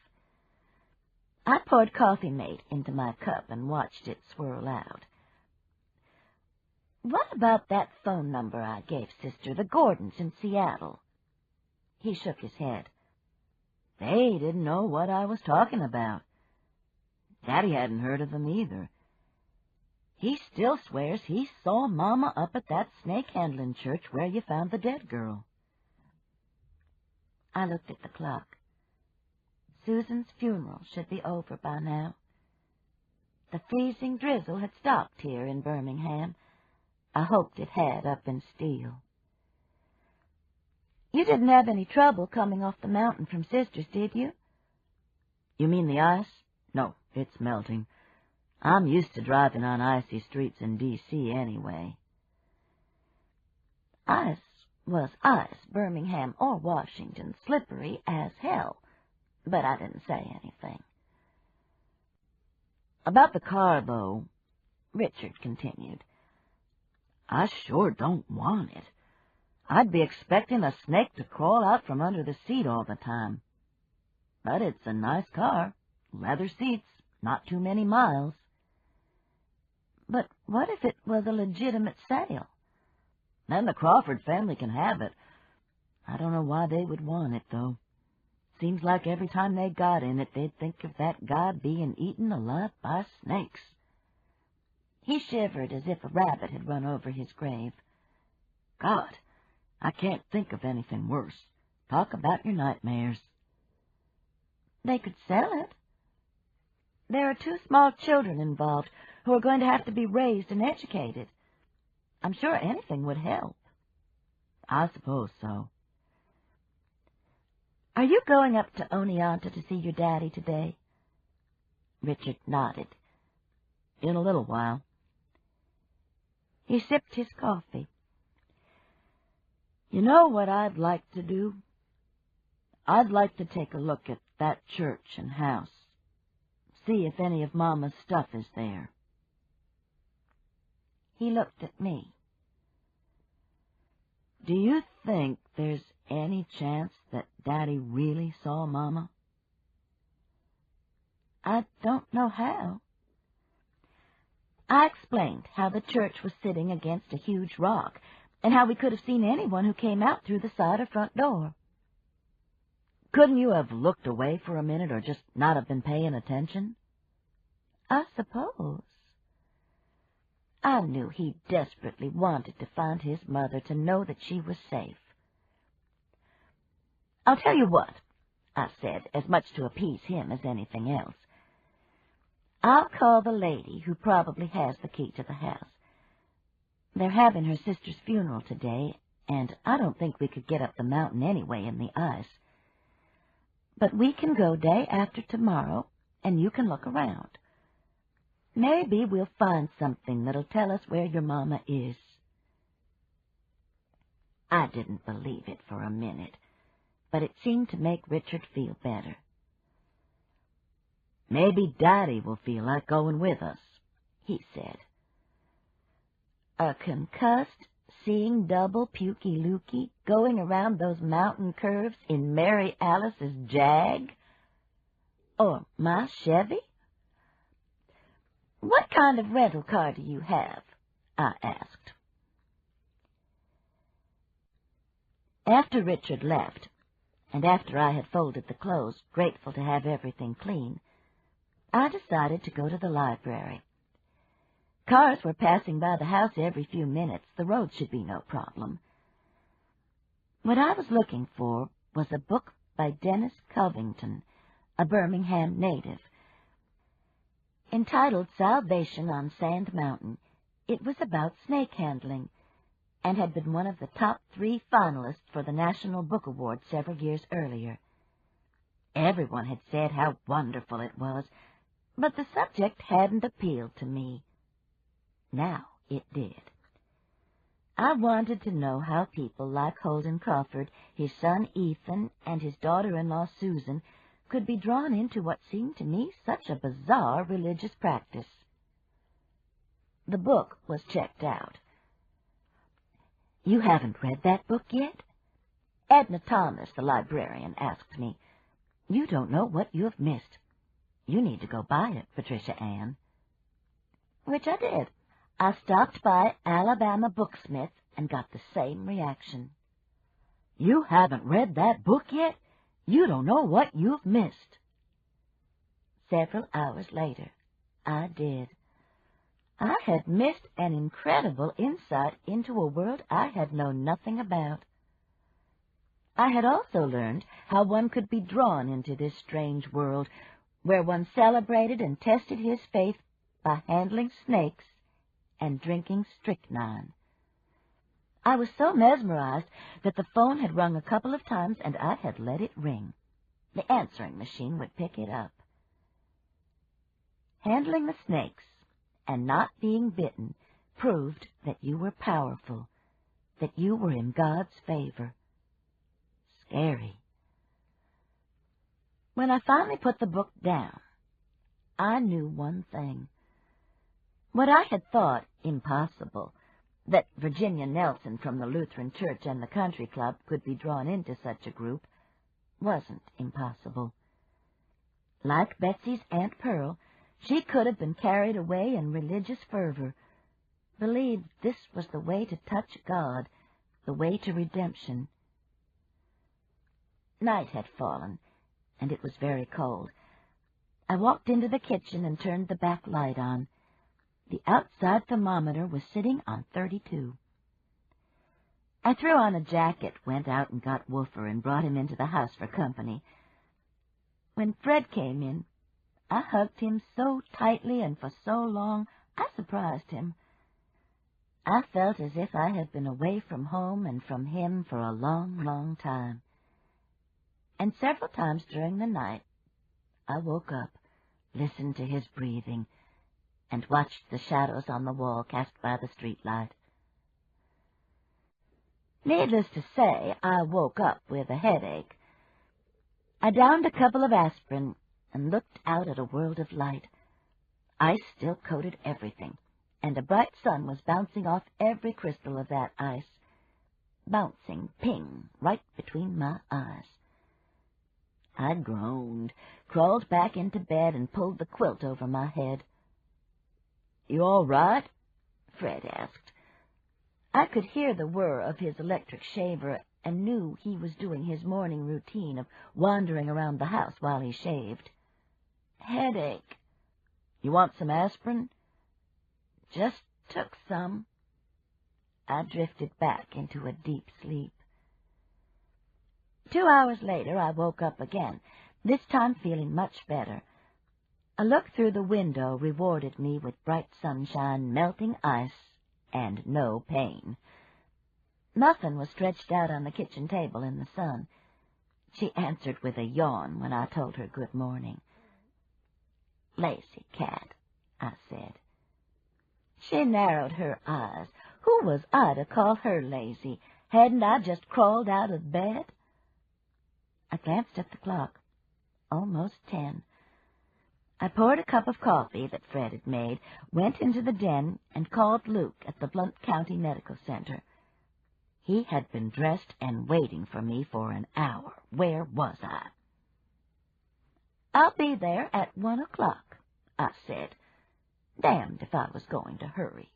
I poured Coffee Mate into my cup and watched it swirl out. What about that phone number I gave Sister, the Gordons in Seattle? He shook his head. They didn't know what I was talking about. Daddy hadn't heard of them either. He still swears he saw Mama up at that snake-handling church where you found the dead girl. I looked at the clock. Susan's funeral should be over by now. The freezing drizzle had stopped here in Birmingham. I hoped it had up in Steele. You didn't have any trouble coming off the mountain from Sister's, did you? You mean the ice? No, it's melting. I'm used to driving on icy streets in D.C. anyway. Ice was ice, Birmingham or Washington, slippery as hell, but I didn't say anything. About the car, though, Richard continued, I sure don't want it. I'd be expecting a snake to crawl out from under the seat all the time. But it's a nice car, leather seats, not too many miles. But what if it was a legitimate sale? Then the Crawford family can have it. I don't know why they would want it, though. Seems like every time they got in it, they'd think of that guy being eaten alive by snakes. He shivered as if a rabbit had run over his grave. God, I can't think of anything worse. Talk about your nightmares. They could sell it. There are 2 small children involved who are going to have to be raised and educated. I'm sure anything would help. I suppose so. Are you going up to Oneonta to see your daddy today? Richard nodded. In a little while. He sipped his coffee. You know what I'd like to do? I'd like to take a look at that church and house. See if any of Mama's stuff is there. He looked at me. Do you think there's any chance that Daddy really saw Mama? I don't know how. I explained how the church was sitting against a huge rock, and how we could have seen anyone who came out through the side or front door. Couldn't you have looked away for a minute or just not have been paying attention? I suppose. I knew he desperately wanted to find his mother, to know that she was safe. I'll tell you what, I said, as much to appease him as anything else. I'll call the lady who probably has the key to the house. They're having her sister's funeral today, and I don't think we could get up the mountain anyway in the ice. But we can go day after tomorrow, and you can look around. Maybe we'll find something that'll tell us where your Mama is. I didn't believe it for a minute, but it seemed to make Richard feel better. Maybe Daddy will feel like going with us, he said. A concussed, seeing double Pukey-Lukey going around those mountain curves in Mary Alice's Jag? Or my Chevy? What kind of rental car do you have? I asked. After Richard left, and after I had folded the clothes, grateful to have everything clean, I decided to go to the library. Cars were passing by the house every few minutes. The road should be no problem. What I was looking for was a book by Dennis Covington, a Birmingham native. Entitled Salvation on Sand Mountain, it was about snake handling, and had been one of the top 3 finalists for the National Book Award several years earlier. Everyone had said how wonderful it was, but the subject hadn't appealed to me. Now it did. I wanted to know how people like Holden Crawford, his son Ethan, and his daughter-in-law Susan could be drawn into what seemed to me such a bizarre religious practice. The book was checked out. "You haven't read that book yet?" Edna Thomas, the librarian, asked me. "You don't know what you have missed. You need to go buy it, Patricia Ann." Which I did. I stopped by Alabama Booksmith and got the same reaction. "You haven't read that book yet? You don't know what you've missed." Several hours later, I did. I had missed an incredible insight into a world I had known nothing about. I had also learned how one could be drawn into this strange world, where one celebrated and tested his faith by handling snakes and drinking strychnine. I was so mesmerized that the phone had rung a couple of times, and I had let it ring. The answering machine would pick it up. Handling the snakes and not being bitten proved that you were powerful, that you were in God's favor. Scary. When I finally put the book down, I knew one thing. What I had thought impossible, that Virginia Nelson from the Lutheran Church and the Country Club could be drawn into such a group, wasn't impossible. Like Betsy's Aunt Pearl, she could have been carried away in religious fervor, believed this was the way to touch God, the way to redemption. Night had fallen, and it was very cold. I walked into the kitchen and turned the back light on. The outside thermometer was sitting on 32. I threw on a jacket, went out and got Woofer, and brought him into the house for company. When Fred came in, I hugged him so tightly and for so long, I surprised him. I felt as if I had been away from home and from him for a long, long time. And several times during the night, I woke up, listened to his breathing, and watched the shadows on the wall cast by the streetlight. Needless to say, I woke up with a headache. I downed a couple of aspirin and looked out at a world of light. Ice still coated everything, and a bright sun was bouncing off every crystal of that ice, bouncing ping right between my eyes. I groaned, crawled back into bed, and pulled the quilt over my head. "You all right?" Fred asked. I could hear the whir of his electric shaver and knew he was doing his morning routine of wandering around the house while he shaved. "Headache." "You want some aspirin?" "Just took some." I drifted back into a deep sleep. 2 hours later, I woke up again, this time feeling much better. A look through the window rewarded me with bright sunshine, melting ice, and no pain. Muffin was stretched out on the kitchen table in the sun. She answered with a yawn when I told her good morning. "Lazy cat," I said. She narrowed her eyes. Who was I to call her lazy? Hadn't I just crawled out of bed? I glanced at the clock. Almost 10. I poured a cup of coffee that Fred had made, went into the den, and called Luke at the Blount County Medical Center. He had been dressed and waiting for me for an hour. Where was I? "I'll be there at 1 o'clock, I said, damned if I was going to hurry.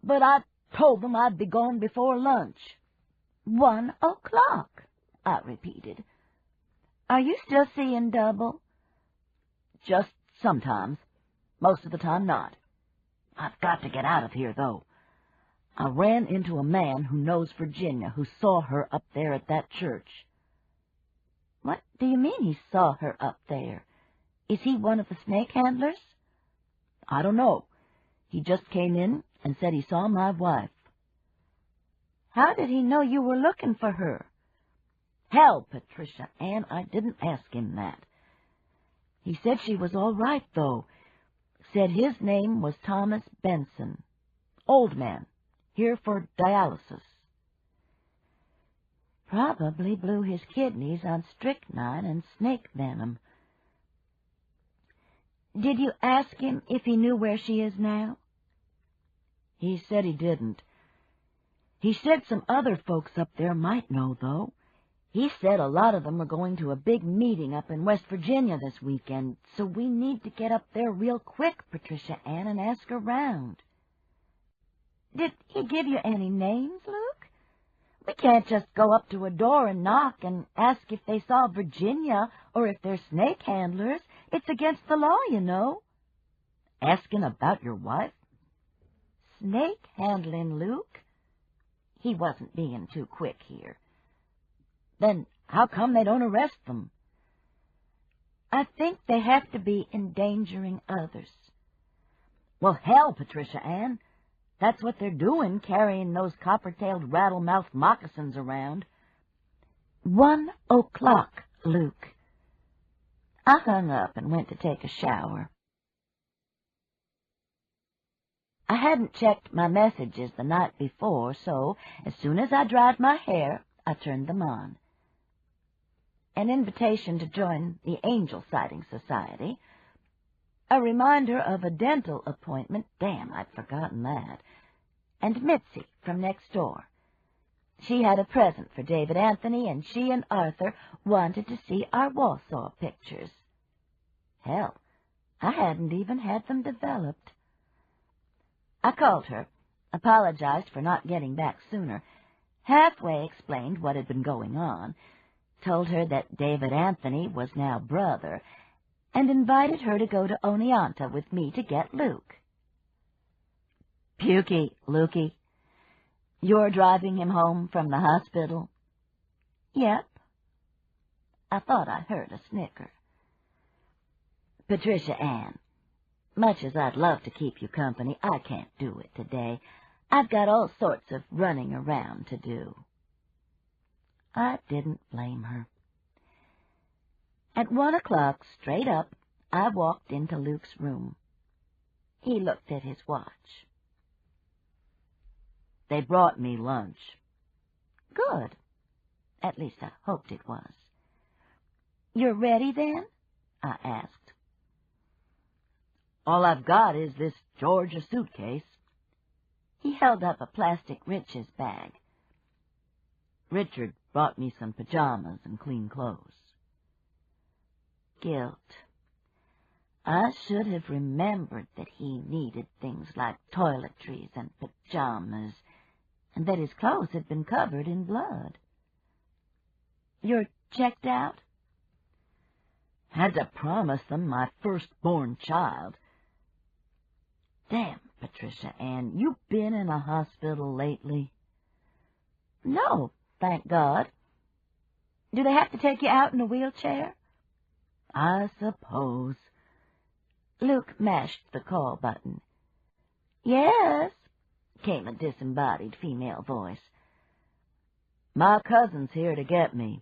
"But I told them I'd be gone before lunch." 1 o'clock, I repeated. "Are you still seeing double?" "Just sometimes. Most of the time not. I've got to get out of here, though. I ran into a man who knows Virginia, who saw her up there at that church." "What do you mean he saw her up there? Is he one of the snake handlers?" "I don't know. He just came in and said he saw my wife." "How did he know you were looking for her?" "Hell, Patricia Ann, I didn't ask him that. He said she was all right, though. Said his name was Thomas Benson. Old man. here for dialysis. Probably blew his kidneys on strychnine and snake venom. Did you ask him if he knew where she is now? He said he didn't. He said some other folks up there might know, though. He said a lot of them are going to a big meeting up in West Virginia this weekend, so we need to get up there real quick, Patricia Ann, and ask around. Did he give you any names, Luke? We can't just go up to a door and knock and ask if they saw Virginia or if they're snake handlers. It's against the law, you know. Asking about your wife? Snake handling, Luke. He wasn't being too quick here. Then how come they don't arrest them? I think they have to be endangering others. Well, hell, Patricia Ann. That's what they're doing, carrying those copper-tailed rattle-mouthed moccasins around. 1 o'clock, Luke. I hung up and went to take a shower. I hadn't checked my messages the night before, so as soon as I dried my hair, I turned them on. An invitation to join the Angel Sighting Society, a reminder of a dental appointment, damn, I'd forgotten that, and Mitzi from next door. She had a present for David Anthony, and she and Arthur wanted to see our Warsaw pictures. Hell, I hadn't even had them developed. I called her, apologized for not getting back sooner, halfway explained what had been going on, told her that David Anthony was now brother, and invited her to go to Oneonta with me to get Luke. Pukey, Lukey. You're driving him home from the hospital? Yep. I thought I heard a snicker. Patricia Ann, much as I'd love to keep you company, I can't do it today. I've got all sorts of running around to do. I didn't blame her. At 1 o'clock, straight up, I walked into Luke's room. He looked at his watch. They brought me lunch. Good. At least I hoped it was. You're ready, then? I asked. All I've got is this Georgia suitcase. He held up a plastic Rich's bag. Richard brought me some pajamas and clean clothes. Guilt. I should have remembered that he needed things like toiletries and pajamas, and that his clothes had been covered in blood. You're checked out? Had to promise them my firstborn child. Damn, Patricia Ann, you been in a hospital lately? No, thank God. Do they have to take you out in a wheelchair? I suppose. Luke mashed the call button. Yes, came a disembodied female voice. My cousin's here to get me.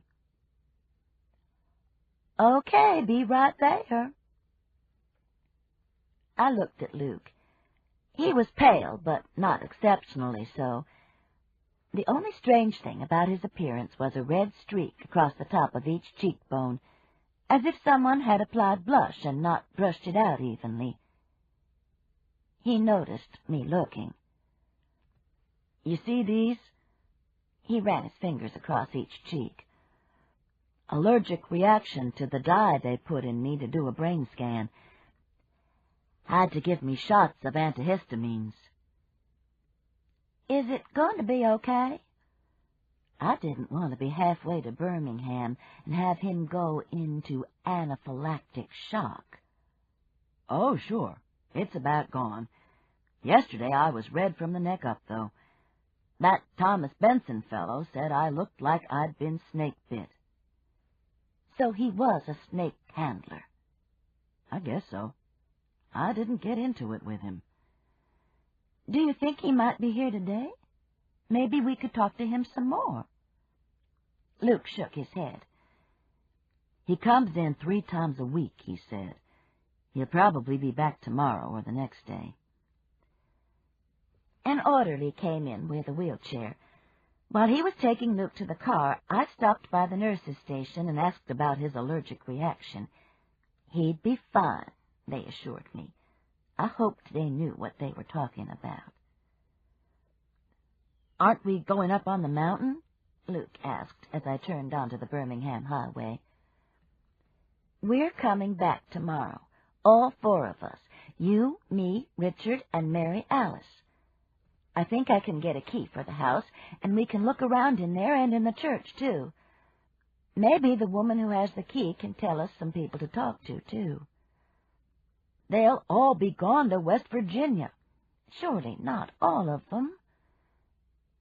Okay, be right there. I looked at Luke. He was pale, but not exceptionally so. The only strange thing about his appearance was a red streak across the top of each cheekbone, as if someone had applied blush and not brushed it out evenly. He noticed me looking. You see these? He ran his fingers across each cheek. Allergic reaction to the dye they put in me to do a brain scan. Had to give me shots of antihistamines. Is it going to be okay? I didn't want to be halfway to Birmingham and have him go into anaphylactic shock. Oh, sure. It's about gone. Yesterday I was red from the neck up, though. That Thomas Benson fellow said I looked like I'd been snake-bit. So he was a snake handler? I guess so. I didn't get into it with him. Do you think he might be here today? Maybe we could talk to him some more. Luke shook his head. He comes in 3 times a week, he said. He'll probably be back tomorrow or the next day. An orderly came in with a wheelchair. While he was taking Luke to the car, I stopped by the nurse's station and asked about his allergic reaction. He'd be fine, they assured me. I hoped they knew what they were talking about. "Aren't we going up on the mountain?" Luke asked as I turned onto the Birmingham highway. "We're coming back tomorrow, all 4 of us, you, me, Richard, and Mary Alice. I think I can get a key for the house, and we can look around in there and in the church, too. Maybe the woman who has the key can tell us some people to talk to, too." "They'll all be gone to West Virginia." "Surely not all of them."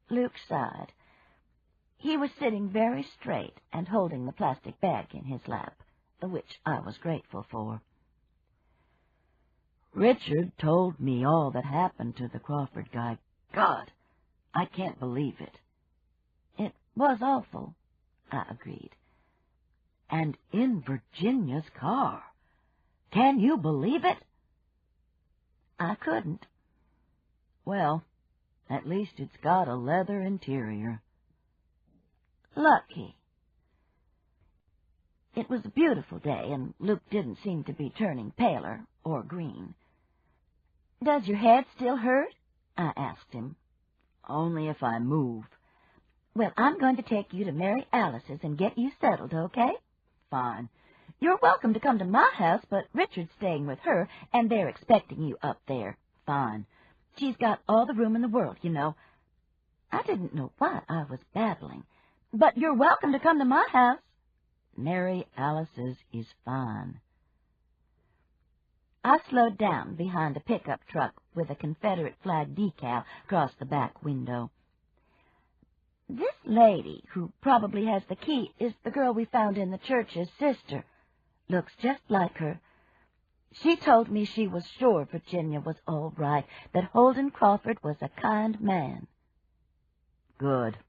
Luke sighed. He was sitting very straight and holding the plastic bag in his lap, which I was grateful for. "Richard told me all that happened to the Crawford guy. God, I can't believe it." "It was awful," I agreed. "And in Virginia's car. Can you believe it?" I couldn't. "Well, at least it's got a leather interior." "Lucky." It was a beautiful day, and Luke didn't seem to be turning paler or green. "Does your head still hurt?" I asked him. "Only if I move." "Well, I'm going to take you to Mary Alice's and get you settled, okay?" "Fine." "You're welcome to come to my house, but Richard's staying with her, and they're expecting you up there." "Fine." "She's got all the room in the world, you know." I didn't know what I was babbling. "But you're welcome to come to my house." "Mary Alice's is fine." I slowed down behind a pickup truck with a Confederate flag decal across the back window. "This lady, who probably has the key, is the girl we found in the church's sister. Looks just like her. She told me she was sure Virginia was all right, that Holden Crawford was a kind man." "Good."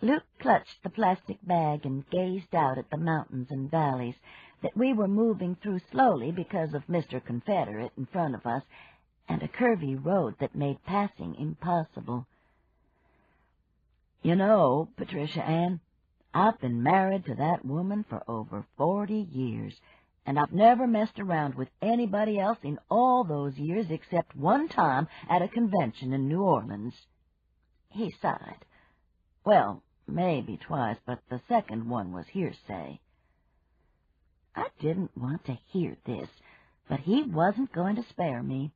Luke clutched the plastic bag and gazed out at the mountains and valleys that we were moving through slowly because of Mr. Confederate in front of us and a curvy road that made passing impossible. "You know, Patricia Ann, I've been married to that woman for over 40 years, and I've never messed around with anybody else in all those years except one time at a convention in New Orleans." He sighed. "Well, maybe twice, but the second one was hearsay." I didn't want to hear this, but he wasn't going to spare me.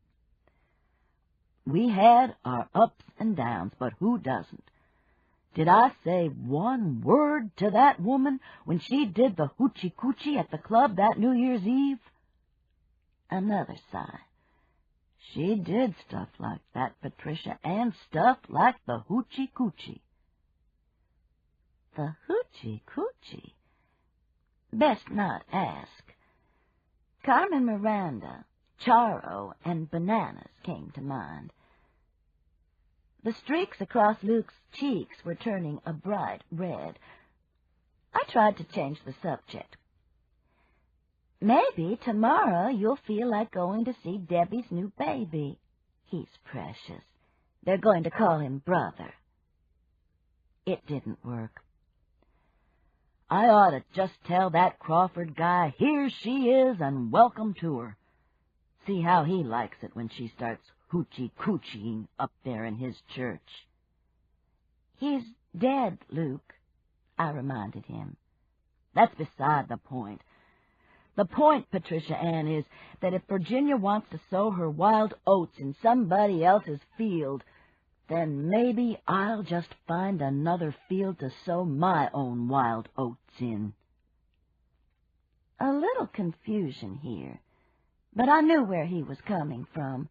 "We had our ups and downs, but who doesn't? Did I say one word to that woman when she did the hoochie-coochie at the club that New Year's Eve?" Another sigh. "She did stuff like that, Patricia, and stuff like the hoochie-coochie." The hoochie-coochie? Best not ask. Carmen Miranda, Charo, and Bananas came to mind. The streaks across Luke's cheeks were turning a bright red. I tried to change the subject. "Maybe tomorrow you'll feel like going to see Debbie's new baby. He's precious. They're going to call him Brother." It didn't work. "I ought to just tell that Crawford guy, here she is and welcome to her. See how he likes it when she starts hoochie-coochieing up there in his church." "He's dead, Luke," I reminded him. "That's beside the point. The point, Patricia Ann, is that if Virginia wants to sow her wild oats in somebody else's field, then maybe I'll just find another field to sow my own wild oats in." A little confusion here, but I knew where he was coming from.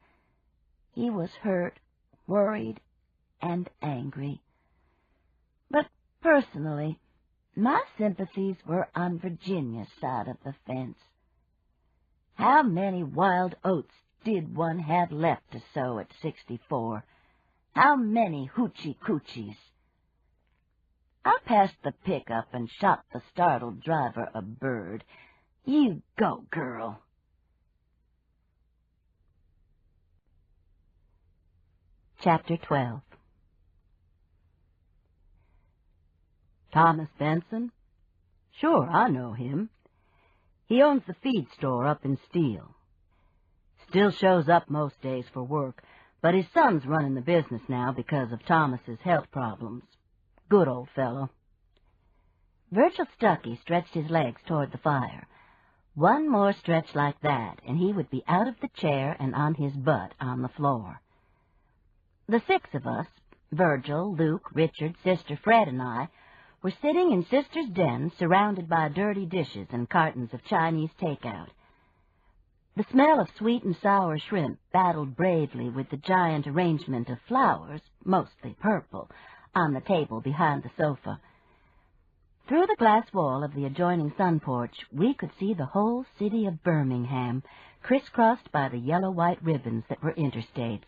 He was hurt, worried, and angry. But personally, my sympathies were on Virginia's side of the fence. How many wild oats did one have left to sow at 64? How many hoochie-coochies? I passed the pickup and shot the startled driver a bird. "You go, girl." Chapter 12. Thomas Benson? Sure, I know him. He owns the feed store up in Steele. Still shows up most days for work, but his son's running the business now because of Thomas's health problems. Good old fellow. Virgil Stuckey stretched his legs toward the fire. One more stretch like that, and he would be out of the chair and on his butt on the floor. The six of us, Virgil, Luke, Richard, Sister Fred, and I, were sitting in Sister's den, surrounded by dirty dishes and cartons of Chinese takeout. The smell of sweet and sour shrimp battled bravely with the giant arrangement of flowers, mostly purple, on the table behind the sofa. Through the glass wall of the adjoining sun porch, we could see the whole city of Birmingham, crisscrossed by the yellow-white ribbons that were interstates.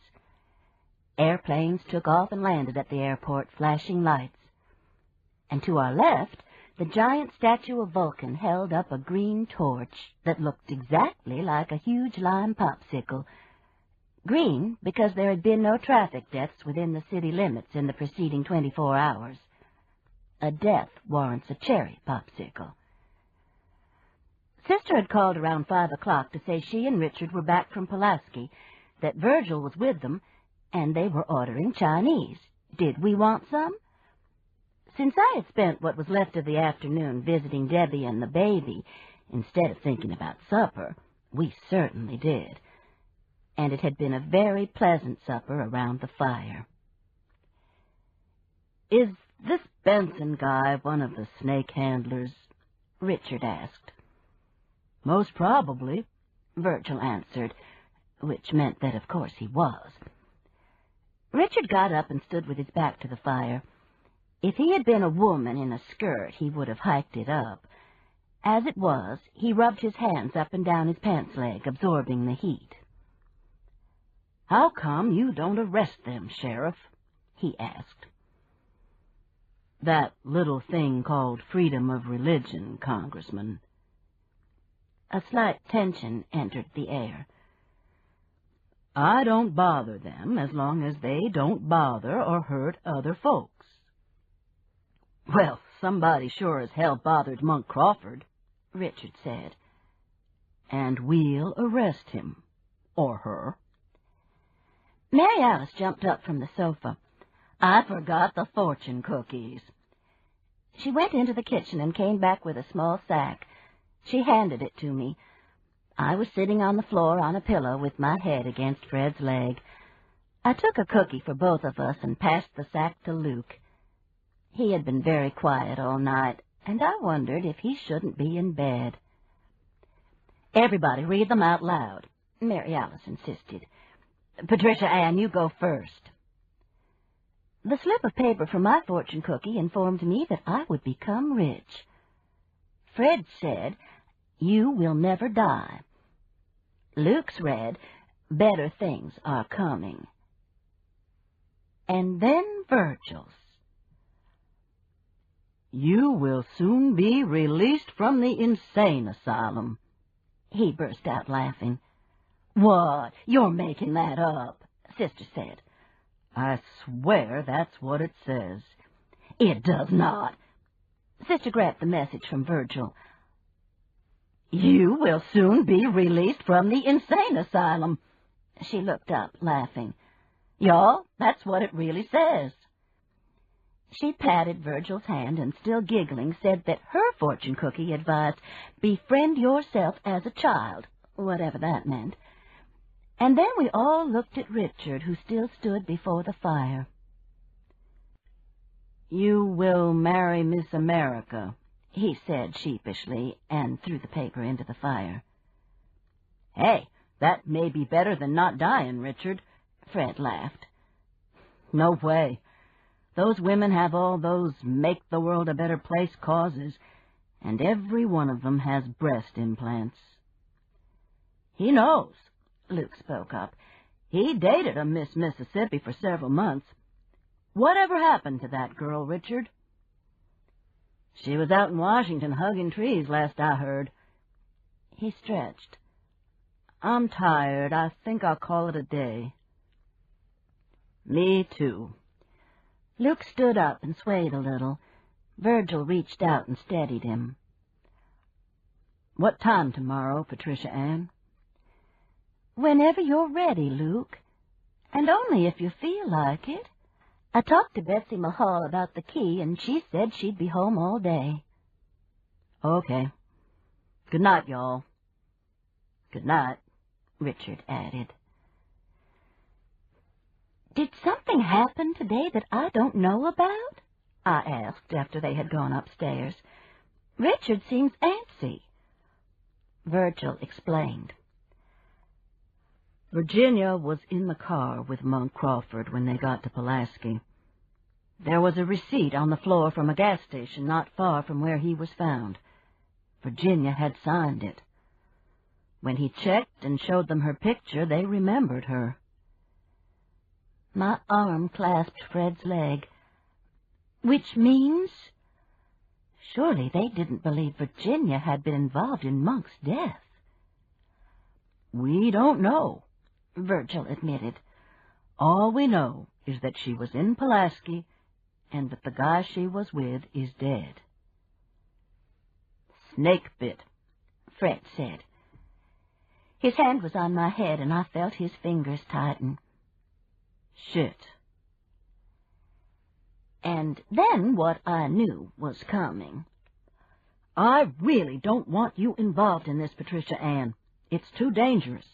Airplanes took off and landed at the airport, flashing lights. And to our left, the giant statue of Vulcan held up a green torch that looked exactly like a huge lime popsicle. Green because there had been no traffic deaths within the city limits in the preceding 24 hours. A death warrants a cherry popsicle. Sister had called around 5 o'clock to say she and Richard were back from Pulaski, that Virgil was with them, and they were ordering Chinese. Did we want some? Since I had spent what was left of the afternoon visiting Debbie and the baby, instead of thinking about supper, we certainly did. And it had been a very pleasant supper around the fire. Is this Benson guy one of the snake handlers? Richard asked. Most probably, Virgil answered, which meant that of course he was. Richard got up and stood with his back to the fire. If he had been a woman in a skirt, he would have hiked it up. As it was, he rubbed his hands up and down his pants leg, absorbing the heat. "How come you don't arrest them, Sheriff?" he asked. "That little thing called freedom of religion, Congressman." A slight tension entered the air. "I don't bother them as long as they don't bother or hurt other folks." "Well, somebody sure as hell bothered Monk Crawford," Richard said. "And we'll arrest him. Or her." Mary Alice jumped up from the sofa. "I forgot the fortune cookies." She went into the kitchen and came back with a small sack. She handed it to me. I was sitting on the floor on a pillow with my head against Fred's leg. I took a cookie for both of us and passed the sack to Luke. He had been very quiet all night, and I wondered if he shouldn't be in bed. "Everybody read them out loud," Mary Alice insisted. "Patricia Ann, you go first." The slip of paper from my fortune cookie informed me that I would become rich. Fred said, "You will never die." Luke's read, "Better things are coming." And then Virgil's. "You will soon be released from the insane asylum." He burst out laughing. "What? You're making that up," Sister said. "I swear that's what it says." "It does not." Sister grabbed the message from Virgil. "You will soon be released from the insane asylum." She looked up, laughing. "Y'all, that's what it really says." She patted Virgil's hand and, still giggling, said that her fortune cookie advised, "Befriend yourself as a child," whatever that meant. And then we all looked at Richard, who still stood before the fire. "You will marry Miss America," he said sheepishly, and threw the paper into the fire. "Hey, that may be better than not dying, Richard," Fred laughed. "No way. Those women have all those make-the-world-a-better-place causes, and every one of them has breast implants." "He knows," Luke spoke up. "He dated a Miss Mississippi for several months. Whatever happened to that girl, Richard?" "She was out in Washington hugging trees, last I heard." He stretched. "I'm tired. I think I'll call it a day." Me too. Luke stood up and swayed a little. Virgil reached out and steadied him. What time tomorrow, Patricia Ann? Whenever you're ready, Luke. And only if you feel like it. I talked to Betsy Mahal about the key, and she said she'd be home all day. Okay. Good night, y'all. Good night, Richard added. Did something happen today that I don't know about? I asked after they had gone upstairs. Richard seems antsy. Virgil explained. Virginia was in the car with Monk Crawford when they got to Pulaski. There was a receipt on the floor from a gas station not far from where he was found. Virginia had signed it. When he checked and showed them her picture, they remembered her. My arm clasped Fred's leg. Which means... Surely they didn't believe Virginia had been involved in Monk's death. We don't know, Virgil admitted. All we know is that she was in Pulaski and that the guy she was with is dead. Snake bit, Fred said. His hand was on my head, and I felt his fingers tighten. Shit. And then what I knew was coming. I really don't want you involved in this, Patricia Ann. It's too dangerous.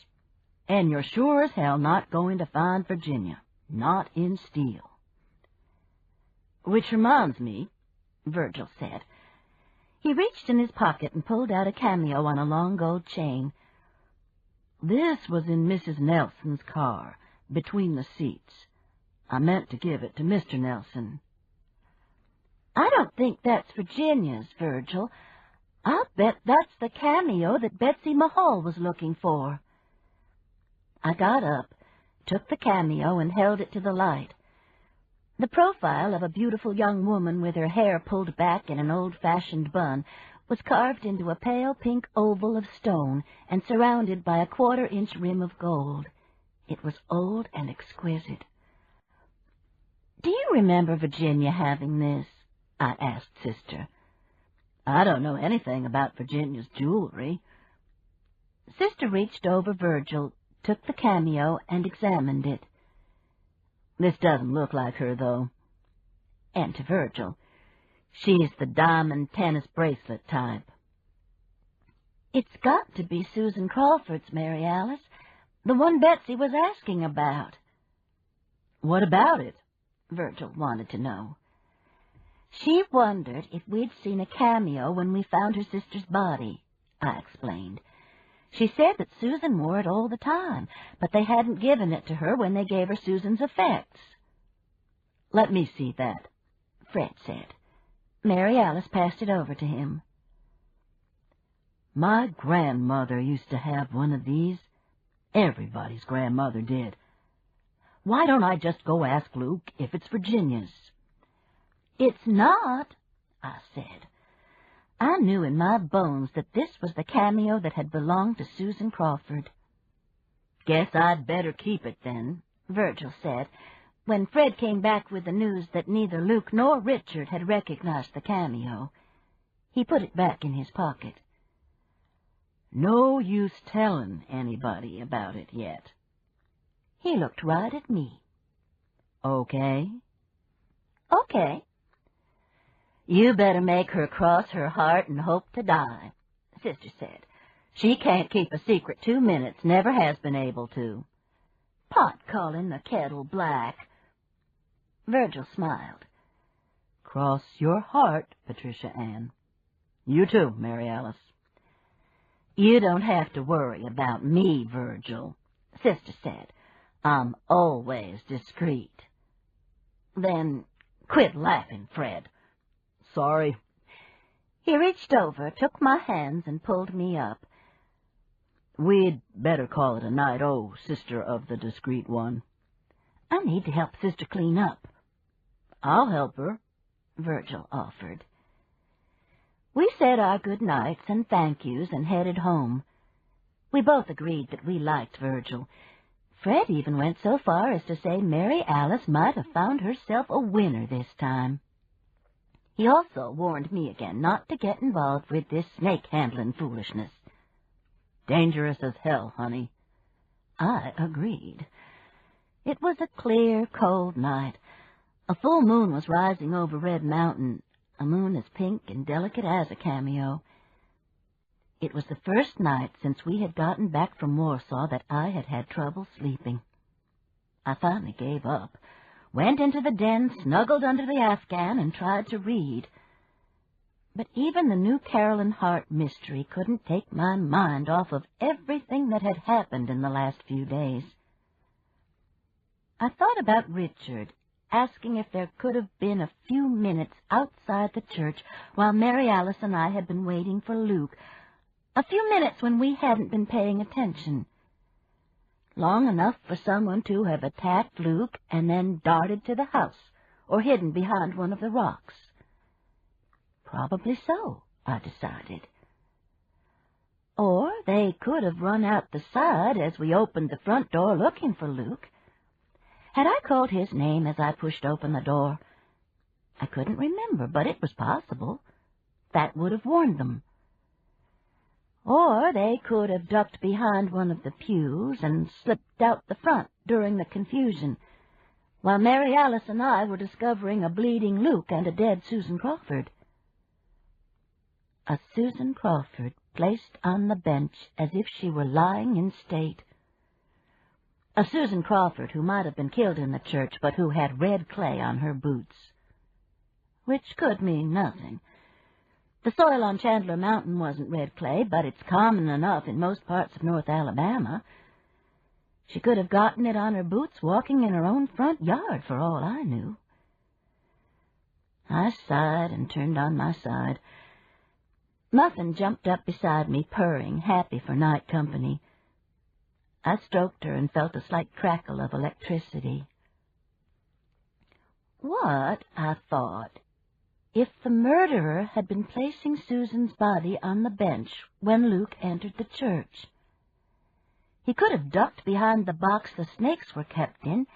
And you're sure as hell not going to find Virginia. Not in steel. Which reminds me, Virgil said. He reached in his pocket and pulled out a cameo on a long gold chain. This was in Mrs. Nelson's car, between the seats. I meant to give it to Mr. Nelson. I don't think that's Virginia's, Virgil. I'll bet that's the cameo that Betsy Mahal was looking for. I got up, took the cameo, and held it to the light. The profile of a beautiful young woman with her hair pulled back in an old-fashioned bun was carved into a pale pink oval of stone and surrounded by a quarter-inch rim of gold. It was old and exquisite. Do you remember Virginia having this? I asked Sister. I don't know anything about Virginia's jewelry. Sister reached over Virgil, took the cameo, and examined it. This doesn't look like her, though. And to Virgil, she's the diamond tennis bracelet type. It's got to be Susan Crawford's, Mary Alice, the one Betsy was asking about. What about it? Virgil wanted to know. She wondered if we'd seen a cameo when we found her sister's body, I explained. She said that Susan wore it all the time, but they hadn't given it to her when they gave her Susan's effects. Let me see that, Fred said. Mary Alice passed it over to him. My grandmother used to have one of these. Everybody's grandmother did. Why don't I just go ask Luke if it's Virginia's? It's not, I said. I knew in my bones that this was the cameo that had belonged to Susan Crawford. Guess I'd better keep it then, Virgil said, when Fred came back with the news that neither Luke nor Richard had recognized the cameo. He put it back in his pocket. No use telling anybody about it yet. He looked right at me. Okay? Okay. You better make her cross her heart and hope to die, Sister said. She can't keep a secret 2 minutes, never has been able to. Pot calling the kettle black. Virgil smiled. Cross your heart, Patricia Ann. You too, Mary Alice. You don't have to worry about me, Virgil, Sister said. I'm always discreet. Then quit laughing, Fred. Sorry. He reached over, took my hands, and pulled me up. We'd better call it a night, Sister of the Discreet One. I need to help Sister clean up. I'll help her, Virgil offered. We said our good nights and thank yous and headed home. We both agreed that we liked Virgil. Fred even went so far as to say Mary Alice might have found herself a winner this time. He also warned me again not to get involved with this snake-handling foolishness. Dangerous as hell, honey. I agreed. It was a clear, cold night. A full moon was rising over Red Mountain, a moon as pink and delicate as a cameo. It was the first night since we had gotten back from Warsaw that I had had trouble sleeping. I finally gave up, went into the den, snuggled under the Afghan, and tried to read. But even the new Carolyn Hart mystery couldn't take my mind off of everything that had happened in the last few days. I thought about Richard, asking if there could have been a few minutes outside the church while Mary Alice and I had been waiting for Luke, a few minutes when we hadn't been paying attention. Long enough for someone to have attacked Luke and then darted to the house or hidden behind one of the rocks. Probably so, I decided. Or they could have run out the side as we opened the front door looking for Luke. Had I called his name as I pushed open the door? I couldn't remember, but it was possible. That would have warned them. Or they could have ducked behind one of the pews and slipped out the front during the confusion, while Mary Alice and I were discovering a bleeding Luke and a dead Susan Crawford. A Susan Crawford placed on the bench as if she were lying in state. A Susan Crawford who might have been killed in the church, but who had red clay on her boots. Which could mean nothing. The soil on Chandler Mountain wasn't red clay, but it's common enough in most parts of North Alabama. She could have gotten it on her boots walking in her own front yard, for all I knew. I sighed and turned on my side. Muffin jumped up beside me, purring, happy for night company. I stroked her and felt a slight crackle of electricity. What, I thought, if the murderer had been placing Susan's body on the bench when Luke entered the church? He could have ducked behind the box the snakes were kept in,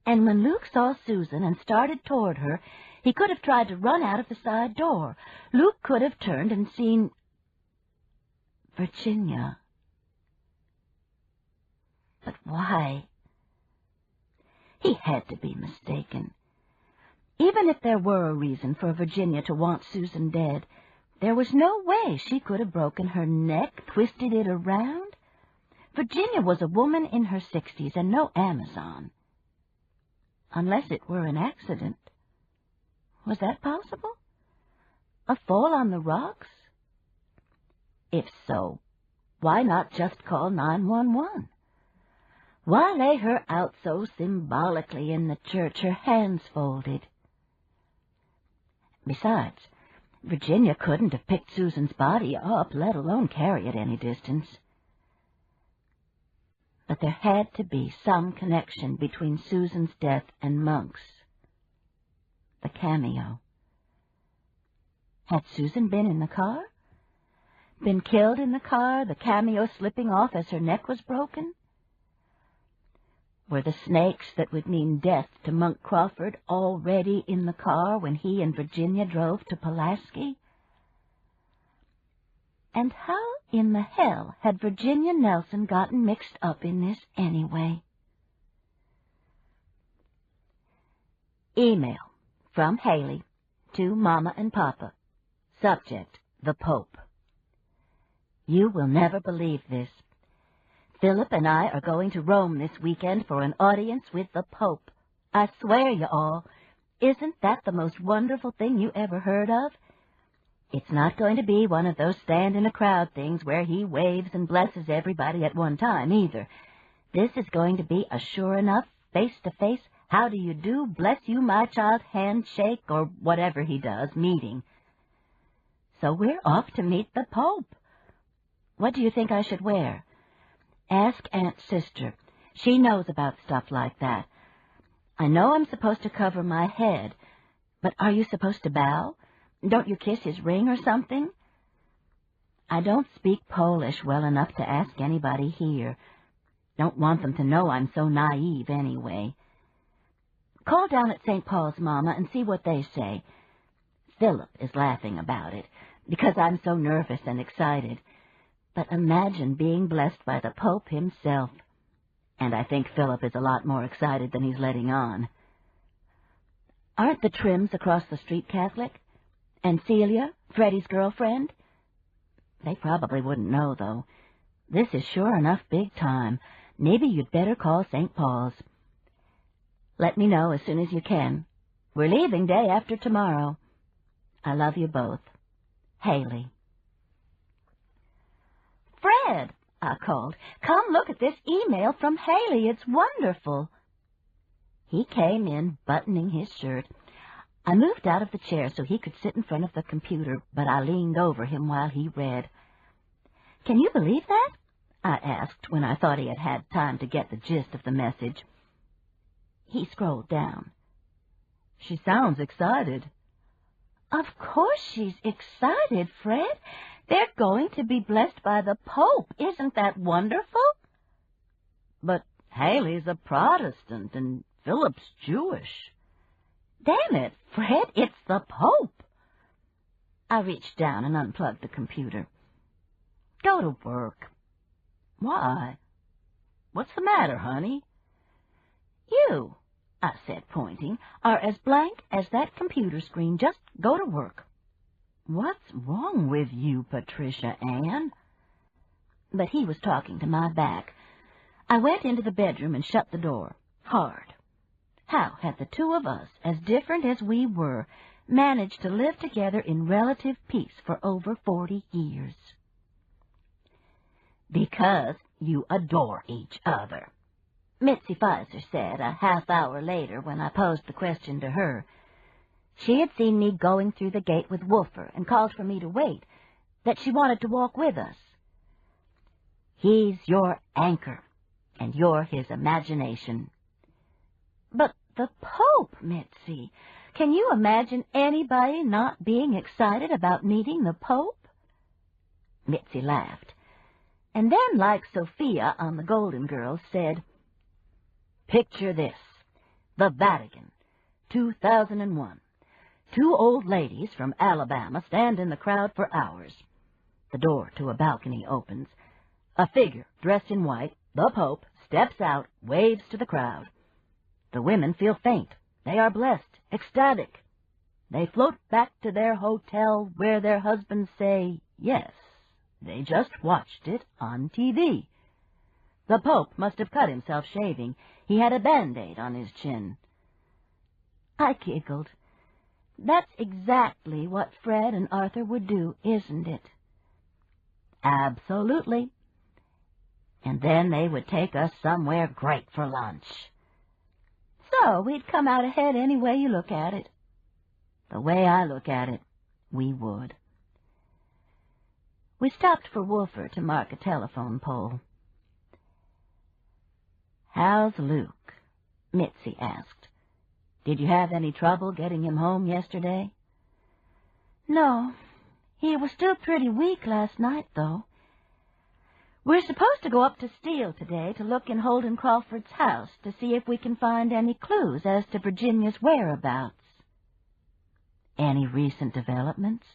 and when Luke saw Susan and started toward her, he could have tried to run out of the side door. Luke could have turned and seen Virginia. But why? He had to be mistaken. Even if there were a reason for Virginia to want Susan dead, there was no way she could have broken her neck, twisted it around. Virginia was a woman in her 60s and no Amazon. Unless it were an accident. Was that possible? A fall on the rocks? If so, why not just call 911? Why lay her out so symbolically in the church, her hands folded? Besides, Virginia couldn't have picked Susan's body up, let alone carry it any distance. But there had to be some connection between Susan's death and Monk's. The cameo. Had Susan been in the car? Been killed in the car, the cameo slipping off as her neck was broken? Were the snakes that would mean death to Monk Crawford already in the car when he and Virginia drove to Pulaski? And how in the hell had Virginia Nelson gotten mixed up in this anyway? Email from Haley to Mama and Papa. Subject, the Pope. You will never believe this. Philip and I are going to Rome this weekend for an audience with the Pope. I swear, you all, isn't that the most wonderful thing you ever heard of? It's not going to be one of those stand-in-a-crowd things where he waves and blesses everybody at one time, either. This is going to be a sure enough, face-to-face, how do you do, bless you, my child, handshake, or whatever he does, meeting. So we're off to meet the Pope. What do you think I should wear? Ask Aunt Sister. She knows about stuff like that. I know I'm supposed to cover my head, but are you supposed to bow? Don't you kiss his ring or something? I don't speak Polish well enough to ask anybody here. Don't want them to know I'm so naive anyway. Call down at St. Paul's, Mama, and see what they say. Philip is laughing about it, because I'm so nervous and excited. But imagine being blessed by the Pope himself. And I think Philip is a lot more excited than he's letting on. Aren't the Trims across the street Catholic? And Celia, Freddie's girlfriend? They probably wouldn't know, though. This is sure enough big time. Maybe you'd better call St. Paul's. Let me know as soon as you can. We're leaving day after tomorrow. I love you both. Haley. Fred, I called, come look at this email from Haley. It's wonderful. He came in, buttoning his shirt. I moved out of the chair so he could sit in front of the computer, but I leaned over him while he read. Can you believe that? I asked when I thought he had had time to get the gist of the message. He scrolled down. She sounds excited. Of course she's excited, Fred. They're going to be blessed by the Pope. Isn't that wonderful? But Haley's a Protestant and Philip's Jewish. Damn it, Fred, it's the Pope. I reached down and unplugged the computer. Go to work. Why? What's the matter, honey? You, I said, pointing, are as blank as that computer screen. Just go to work. What's wrong with you, Patricia Ann? But he was talking to my back. I went into the bedroom and shut the door, hard. How had the two of us, as different as we were, managed to live together in relative peace for over 40 years? Because you adore each other, Mitzi Pfizer said a half-hour later when I posed the question to her. She had seen me going through the gate with Woofer and called for me to wait, that she wanted to walk with us. He's your anchor, and you're his imagination. But the Pope, Mitzi, can you imagine anybody not being excited about meeting the Pope? Mitzi laughed, and then, like Sophia on the Golden Girls, said, Picture this, the Vatican, 2001. Two old ladies from Alabama stand in the crowd for hours. The door to a balcony opens. A figure dressed in white, the Pope, steps out, waves to the crowd. The women feel faint. They are blessed, ecstatic. They float back to their hotel where their husbands say, yes, they just watched it on TV. The Pope must have cut himself shaving. He had a Band-Aid on his chin. I giggled. That's exactly what Fred and Arthur would do, isn't it? Absolutely. And then they would take us somewhere great for lunch. So we'd come out ahead any way you look at it. The way I look at it, we would. We stopped for Woofer to mark a telephone pole. How's Luke? Mitzi asked. Did you have any trouble getting him home yesterday? No. He was still pretty weak last night, though. We're supposed to go up to Steele today to look in Holden Crawford's house to see if we can find any clues as to Virginia's whereabouts. Any recent developments?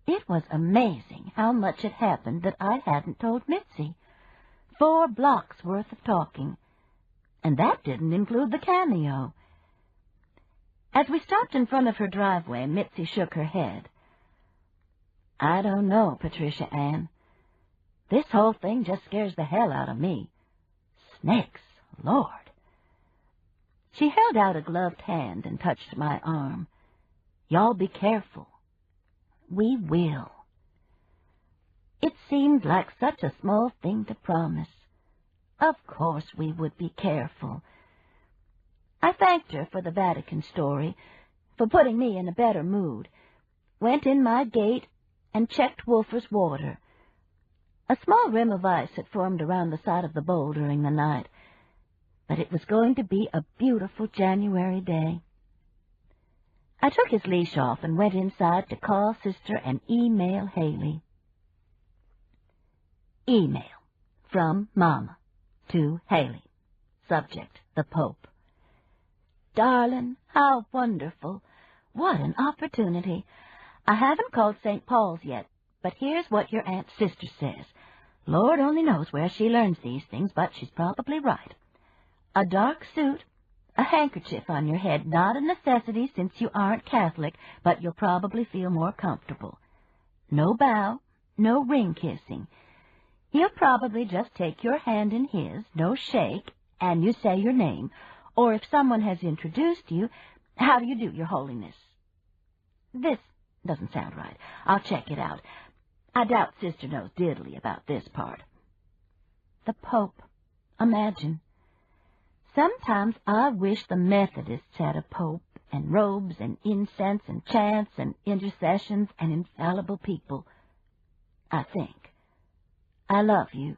It was amazing how much had happened that I hadn't told Mitzi. 4 blocks worth of talking. And that didn't include the cameo. As we stopped in front of her driveway, Mitzi shook her head. I don't know, Patricia Ann. This whole thing just scares the hell out of me. Snakes, Lord. She held out a gloved hand and touched my arm. Y'all be careful. We will. It seemed like such a small thing to promise. Of course we would be careful. I thanked her for the Vatican story, for putting me in a better mood, went in my gate and checked Woofer's water. A small rim of ice had formed around the side of the bowl during the night, but it was going to be a beautiful January day. I took his leash off and went inside to call Sister and email Haley. Email From Mama to Haley. Subject, the Pope. Darling, how wonderful. What an opportunity. I haven't called St. Paul's yet, but here's what your Aunt's sister says. Lord only knows where she learns these things, but she's probably right. A dark suit, a handkerchief on your head, not a necessity since you aren't Catholic, but you'll probably feel more comfortable. No bow, no ring kissing. He'll probably just take your hand in his, no shake, and you say your name, or if someone has introduced you, how do you do, Your Holiness? This doesn't sound right. I'll check it out. I doubt Sister knows diddly about this part. The Pope. Imagine. Sometimes I wish the Methodists had a Pope, and robes, and incense, and chants, and intercessions, and infallible people. I think. I love you,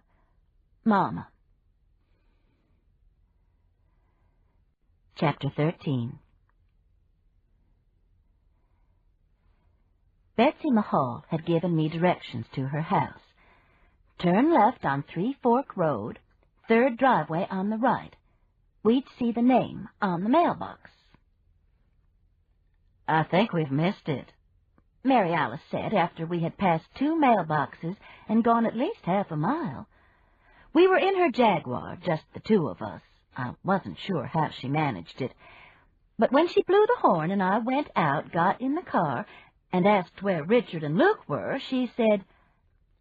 Mama. Chapter 13. Betsy Mahal had given me directions to her house. Turn left on Three Fork Road, third driveway on the right. We'd see the name on the mailbox. I think we've missed it, Mary Alice said after we had passed 2 mailboxes and gone at least half a mile. We were in her Jaguar, just the 2 of us. I wasn't sure how she managed it. But when she blew the horn and I went out, got in the car, and asked where Richard and Luke were, she said,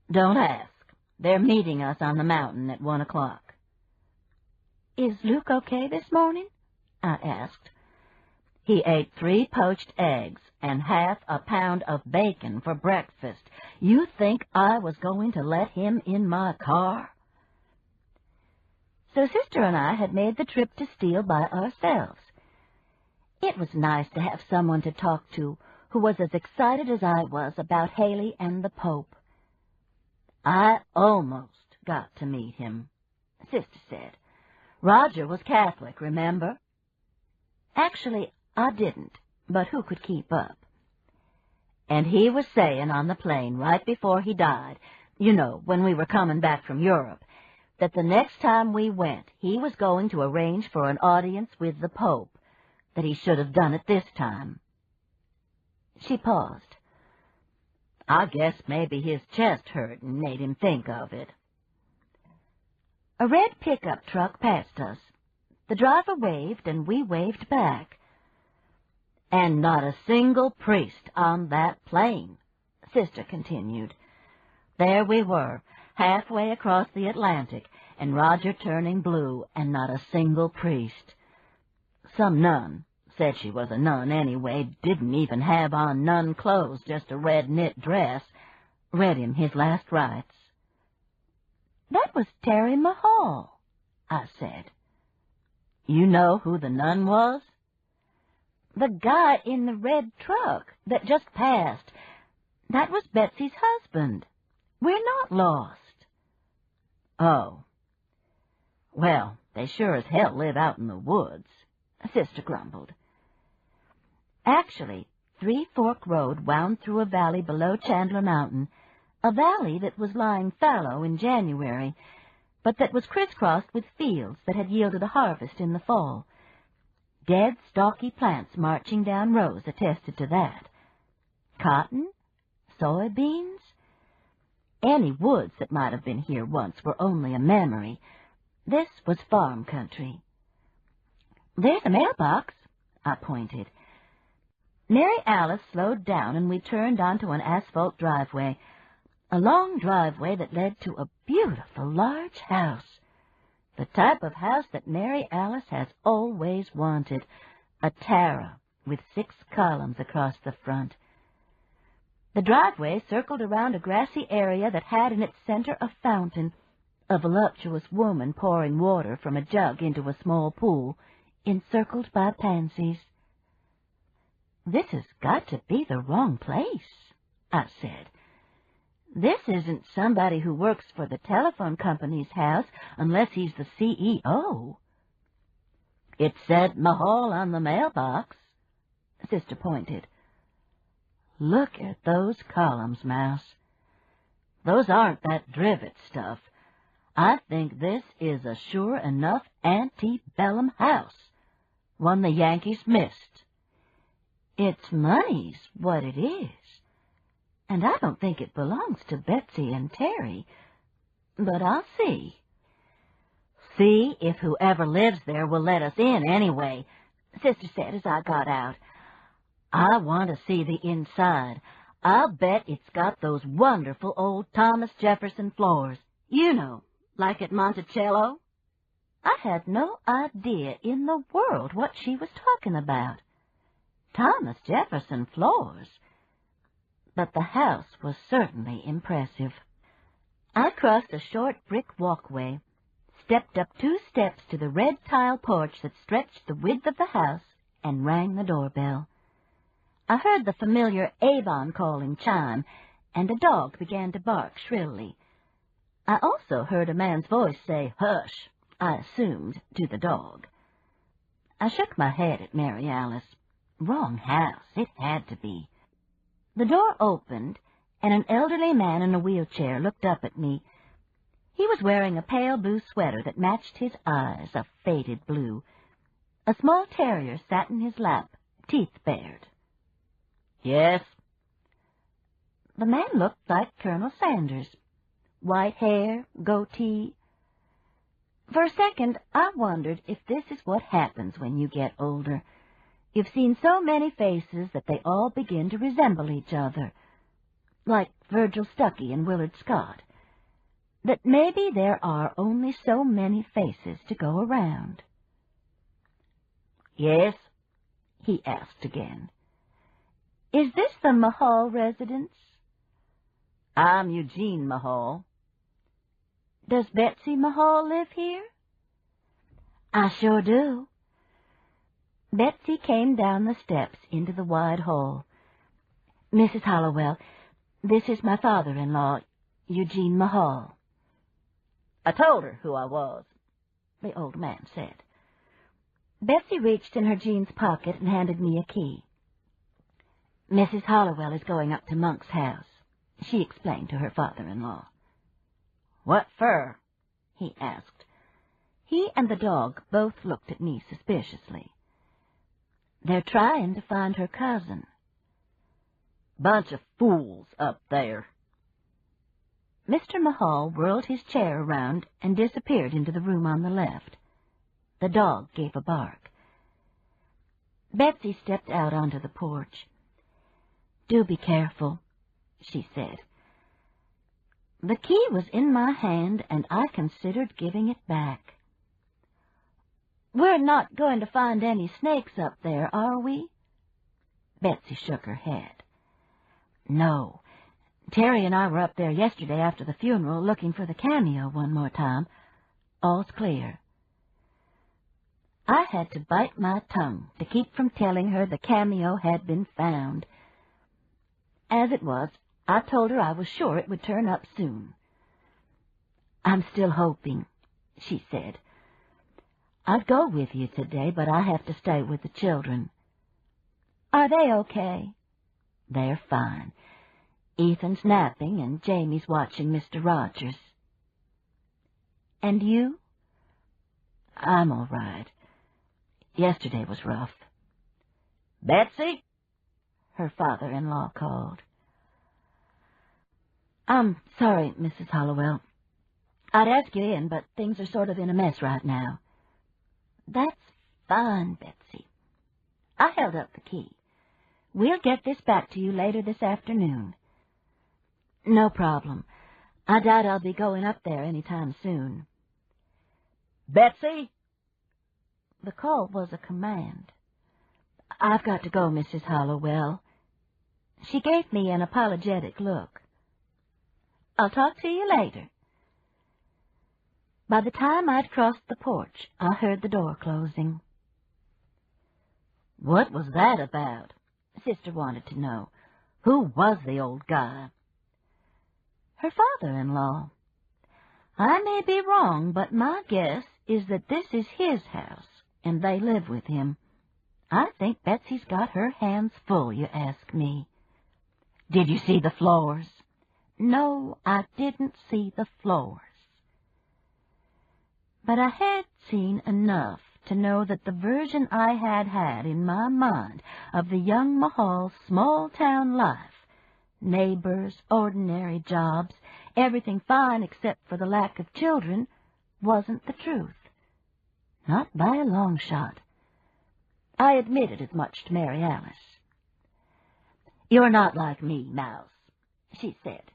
"Don't ask. They're meeting us on the mountain at 1 o'clock. Is Luke okay this morning? I asked. He ate 3 poached eggs and half a pound of bacon for breakfast. You think I was going to let him in my car? So Sister and I had made the trip to Steele by ourselves. It was nice to have someone to talk to who was as excited as I was about Haley and the Pope. I almost got to meet him, Sister said. Roger was Catholic, remember? Actually, I didn't, but who could keep up? And he was saying on the plane right before he died, you know, when we were coming back from Europe, that the next time we went, he was going to arrange for an audience with the Pope, that he should have done it this time. She paused. I guess maybe his chest hurt and made him think of it. A red pickup truck passed us. The driver waved, and we waved back. And not a single priest on that plane, Sister continued. There we were, halfway across the Atlantic, and Roger turning blue, and not a single priest. Some nun, said she was a nun anyway, didn't even have on nun clothes, just a red knit dress, read him his last rites. That was Terry Mahal, I said. You know who the nun was? The guy in the red truck that just passed. That was Betsy's husband. We're not lost. Oh. Well, they sure as hell live out in the woods, Sister grumbled. Actually, Three Fork Road wound through a valley below Chandler Mountain, a valley that was lying fallow in January, but that was crisscrossed with fields that had yielded a harvest in the fall. Dead, stalky plants marching down rows attested to that. Cotton? Soybeans? Any woods that might have been here once were only a memory. This was farm country. There's a mailbox, I pointed. Mary Alice slowed down, and we turned onto an asphalt driveway, a long driveway that led to a beautiful large house. The type of house that Mary Alice has always wanted, a Tara with 6 columns across the front. The driveway circled around a grassy area that had in its center a fountain, a voluptuous woman pouring water from a jug into a small pool, encircled by pansies. This has got to be the wrong place, I said. This isn't somebody who works for the telephone company's house unless he's the CEO. It said Mahal on the mailbox, Sister pointed. Look at those columns, Mouse. Those aren't that drivet stuff. I think this is a sure enough antebellum house, one the Yankees missed. It's money's what it is, and I don't think it belongs to Betsy and Terry, but I'll see. See if whoever lives there will let us in anyway, Sister said as I got out. I want to see the inside. I'll bet it's got those wonderful old Thomas Jefferson floors. You know, like at Monticello. I had no idea in the world what she was talking about. Thomas Jefferson floors. But the house was certainly impressive. I crossed a short brick walkway, stepped up 2 steps to the red tile porch that stretched the width of the house, and rang the doorbell. I heard the familiar Avon calling chime, and a dog began to bark shrilly. I also heard a man's voice say, "Hush," I assumed, to the dog. I shook my head at Mary Alice. Wrong house, it had to be. The door opened, and an elderly man in a wheelchair looked up at me. He was wearing a pale blue sweater that matched his eyes, a faded blue. A small terrier sat in his lap, teeth bared. Yes? The man looked like Colonel Sanders. White hair, goatee. For a second, I wondered if this is what happens when you get older. You've seen so many faces that they all begin to resemble each other, like Virgil Stuckey and Willard Scott, that maybe there are only so many faces to go around. Yes? He asked again. Is this the Mahal residence? I'm Eugene Mahal. Does Betsy Mahal live here? I sure do. Betsy came down the steps into the wide hall. Mrs. Hollowell, this is my father-in-law, Eugene Mahal. I told her who I was, the old man said. Betsy reached in her jeans pocket and handed me a key. Mrs. Hollowell is going up to Monk's house, she explained to her father-in-law. What for? He asked. He and the dog both looked at me suspiciously. They're trying to find her cousin. Bunch of fools up there. Mr. Mahal whirled his chair around and disappeared into the room on the left. The dog gave a bark. Betsy stepped out onto the porch. Do be careful, she said. The key was in my hand, and I considered giving it back. We're not going to find any snakes up there, are we? Betsy shook her head. No. Terry and I were up there yesterday after the funeral looking for the cameo one more time. All's clear. I had to bite my tongue to keep from telling her the cameo had been found. As it was, I told her I was sure it would turn up soon. I'm still hoping, she said. I'd go with you today, but I have to stay with the children. Are they okay? They're fine. Ethan's napping, and Jamie's watching Mr. Rogers. And you? I'm all right. Yesterday was rough. Betsy? Her father-in-law called. I'm sorry, Mrs. Hollowell. I'd ask you in, but things are sort of in a mess right now. That's fine, Betsy. I held up the key. We'll get this back to you later this afternoon. No problem. I doubt I'll be going up there any time soon. Betsy? The call was a command. I've got to go, Mrs. Hollowell. She gave me an apologetic look. I'll talk to you later. By the time I'd crossed the porch, I heard the door closing. What was that about? Sister wanted to know. Who was the old guy? Her father-in-law. I may be wrong, but my guess is that this is his house, and they live with him. I think Betsy's got her hands full, you ask me. Did you see the floors? No, I didn't see the floors. But I had seen enough to know that the version I had had in my mind of the young Mahal small-town life, neighbors, ordinary jobs, everything fine except for the lack of children, wasn't the truth. Not by a long shot. I admitted as much to Mary Alice. "You're not like me, Mouse," she said.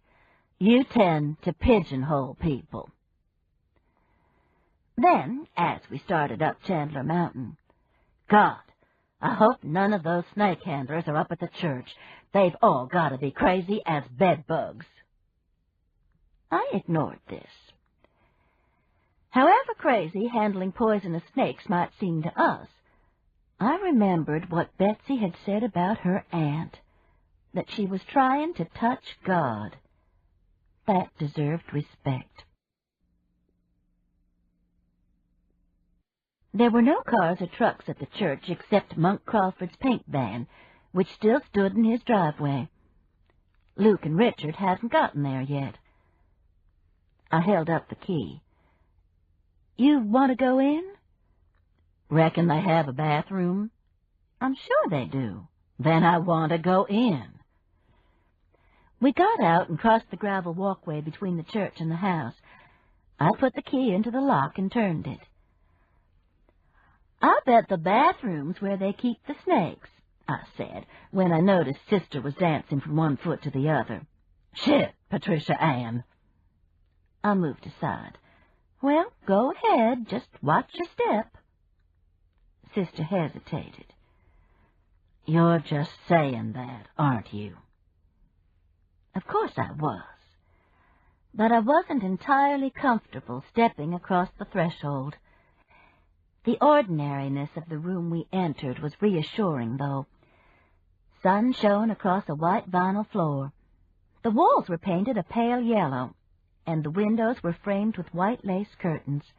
"You tend to pigeonhole people." Then, as we started up Chandler Mountain, "God, I hope none of those snake handlers are up at the church. They've all got to be crazy as bedbugs." I ignored this. However crazy handling poisonous snakes might seem to us, I remembered what Betsy had said about her aunt, that she was trying to touch God. That deserved respect. There were no cars or trucks at the church except Monk Crawford's paint van, which still stood in his driveway. Luke and Richard hadn't gotten there yet. I held up the key. "You want to go in?" "Reckon they have a bathroom?" "I'm sure they do." "Then I want to go in." We got out and crossed the gravel walkway between the church and the house. I put the key into the lock and turned it. "I'll bet the bathroom's where they keep the snakes," I said, when I noticed Sister was dancing from one foot to the other. "Shit, Patricia Ann." I moved aside. "Well, go ahead. Just watch your step." Sister hesitated. "You're just saying that, aren't you?" Of course I was. But I wasn't entirely comfortable stepping across the threshold. The ordinariness of the room we entered was reassuring, though. Sun shone across a white vinyl floor. The walls were painted a pale yellow, and the windows were framed with white lace curtains.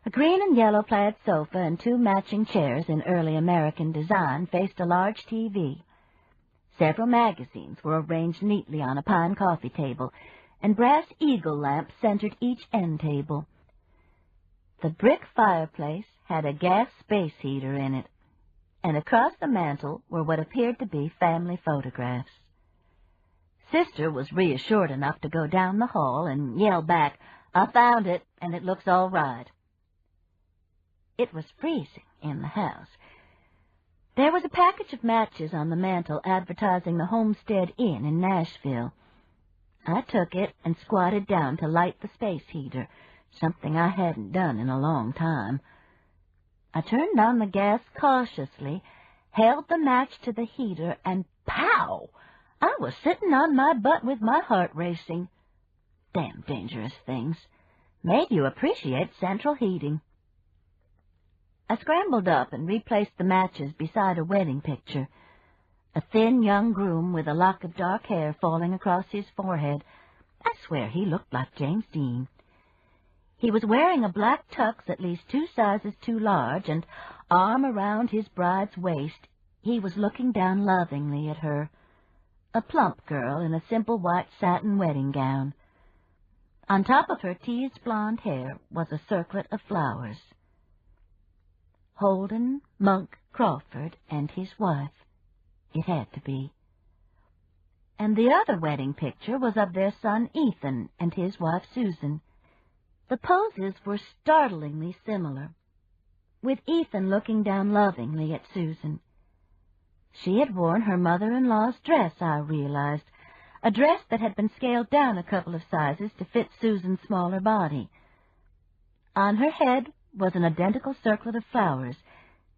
A green and yellow plaid sofa and two matching chairs in early American design faced a large TV. Several magazines were arranged neatly on a pine coffee table, and brass eagle lamps centered each end table. The brick fireplace had a gas space heater in it, and across the mantel were what appeared to be family photographs. Sister was reassured enough to go down the hall and yell back, "I found it, and it looks all right." It was freezing in the house. There was a package of matches on the mantel advertising the Homestead Inn in Nashville. I took it and squatted down to light the space heater, something I hadn't done in a long time. I turned on the gas cautiously, held the match to the heater, and pow! I was sitting on my butt with my heart racing. Damn dangerous things. Made you appreciate central heating. I scrambled up and replaced the matches beside a wedding picture. A thin young groom with a lock of dark hair falling across his forehead. I swear he looked like James Dean. He was wearing a black tux at least 2 sizes too large, and arm around his bride's waist, he was looking down lovingly at her. A plump girl in a simple white satin wedding gown. On top of her teased blonde hair was a circlet of flowers. Holden Monk Crawford and his wife. It had to be. And the other wedding picture was of their son Ethan and his wife Susan. The poses were startlingly similar, with Ethan looking down lovingly at Susan. She had worn her mother-in-law's dress, I realized, a dress that had been scaled down a couple of sizes to fit Susan's smaller body. On her head was an identical circlet of flowers,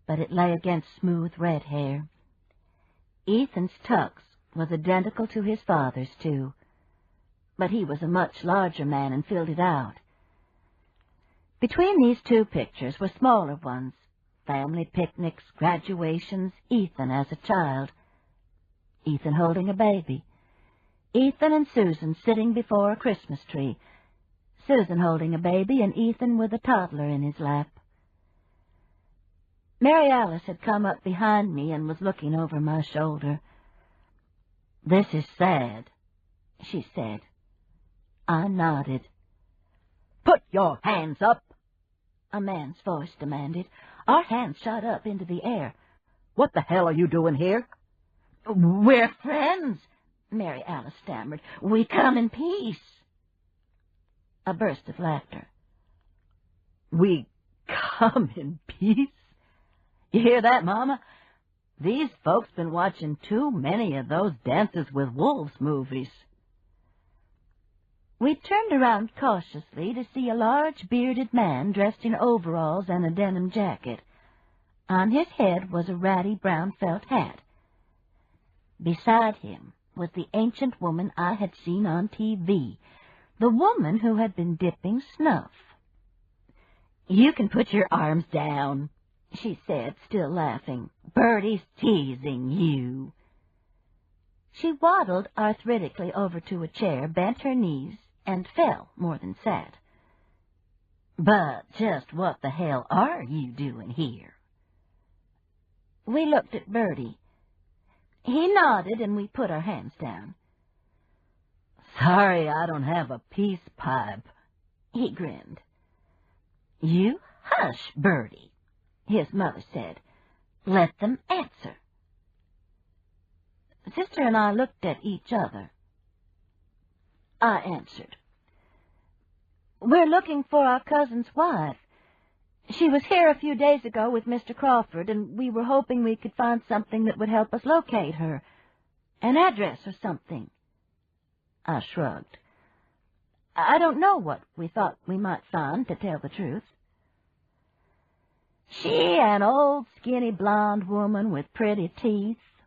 but it lay against smooth red hair. Ethan's tux was identical to his father's, too, but he was a much larger man and filled it out. Between these two pictures were smaller ones, family picnics, graduations, Ethan as a child, Ethan holding a baby, Ethan and Susan sitting before a Christmas tree, Susan holding a baby and Ethan with a toddler in his lap. Mary Alice had come up behind me and was looking over my shoulder. "This is sad," she said. I nodded. "Put your hands up," a man's voice demanded. Our hands shot up into the air. What the hell are you doing here? We're friends, Mary Alice stammered. We come in peace. A burst of laughter. We come in peace? You hear that, Mama? These folks been watching too many of those Dances with Wolves movies. We turned around cautiously to see a large bearded man dressed in overalls and a denim jacket. On his head was a ratty brown felt hat. Beside him was the ancient woman I had seen on TV, the woman who had been dipping snuff. "You can put your arms down," she said, still laughing. "Bertie's teasing you." She waddled arthritically over to a chair, bent her knees, and fell more than sat. "But just what the hell are you doing here?" We looked at Bertie. He nodded, and we put our hands down. "Sorry I don't have a peace pipe," he grinned. "You hush, Bertie," his mother said. "Let them answer." Sister and I looked at each other. I answered. "We're looking for our cousin's wife. She was here a few days ago with Mr. Crawford, and we were hoping we could find something that would help us locate her. An address or something." I shrugged. I don't know what we thought we might find, to tell the truth. "She an old, skinny, blonde woman with pretty teeth?"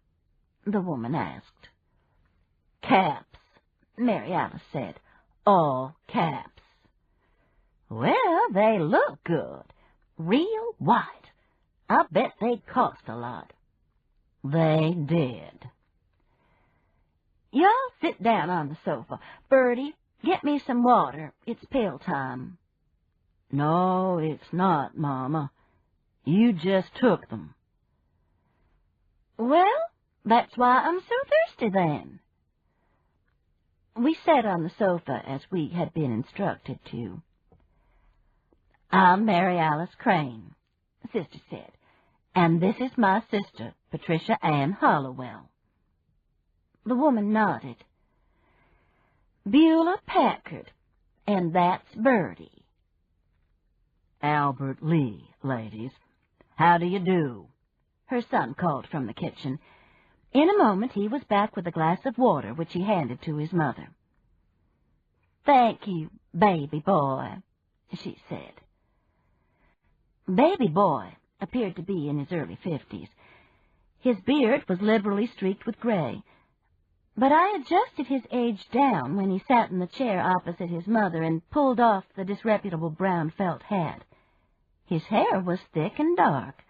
the woman asked. "Caps," Mary Alice said. "All caps." "Well, they look good. Real white. I bet they cost a lot." They did. "Y'all sit down on the sofa. Bertie, get me some water. It's pill time." "No, it's not, Mama. You just took them." "Well, that's why I'm so thirsty then." We sat on the sofa as we had been instructed to. "I'm Mary Alice Crane," Sister said, "and this is my sister, Patricia Ann Hollowell." The woman nodded. "Beulah Packard, and that's Bertie." "Albert Lee, ladies. How do you do?" her son called from the kitchen. In a moment he was back with a glass of water, which he handed to his mother. "Thank you, baby boy," she said. Baby boy appeared to be in his early 50s. His beard was liberally streaked with gray, but I adjusted his age down when he sat in the chair opposite his mother and pulled off the disreputable brown felt hat. His hair was thick and dark.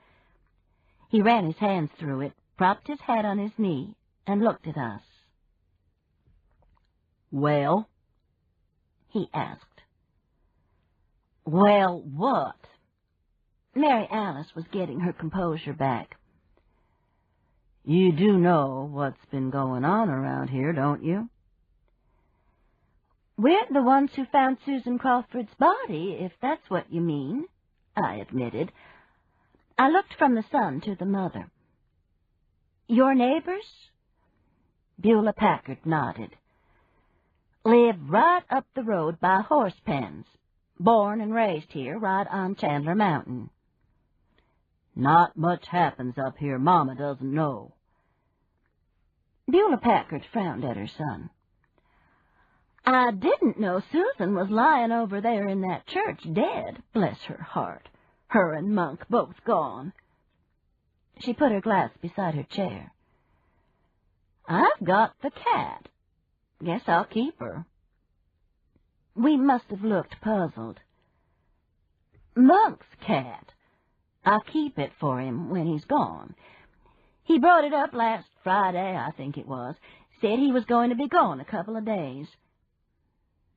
He ran his hands through it, propped his hat on his knee, and looked at us. "Well?" he asked. "Well, what?" Mary Alice was getting her composure back. "You do know what's been going on around here, don't you?" "We're the ones who found Susan Crawford's body, if that's what you mean," I admitted. I looked from the son to the mother. "Your neighbors?" Beulah Packard nodded. "Live right up the road by horse pens. Born and raised here, right on Chandler Mountain." "Not much happens up here Mama doesn't know." Beulah Packard frowned at her son. "I didn't know Susan was lying over there in that church dead, bless her heart. Her and Monk both gone." She put her glass beside her chair. "I've got the cat. Guess I'll keep her." We must have looked puzzled. "Monk's cat. I'll keep it for him when he's gone. He brought it up last Friday, I think it was. Said he was going to be gone a couple of days."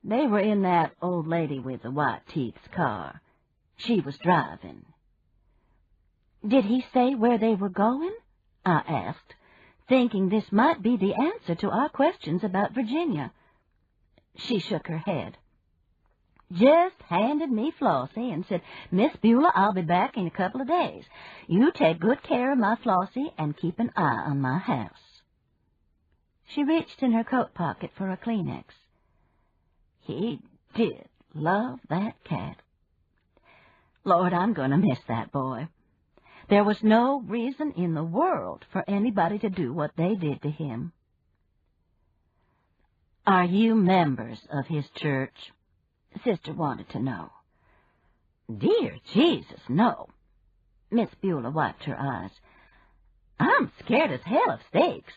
They were in that old lady with the white teeth's car. She was driving. "Did he say where they were going?" I asked, thinking this might be the answer to our questions about Virginia. She shook her head. Just handed me Flossie and said, "Miss Beulah, I'll be back in a couple of days. You take good care of my Flossie and keep an eye on my house." She reached in her coat pocket for a Kleenex. He did love that cat. Lord, I'm going to miss that boy. There was no reason in the world for anybody to do what they did to him. "Are you members of his church?" Sister wanted to know. "Dear Jesus, no." Miss Beulah wiped her eyes. "I'm scared as hell of snakes.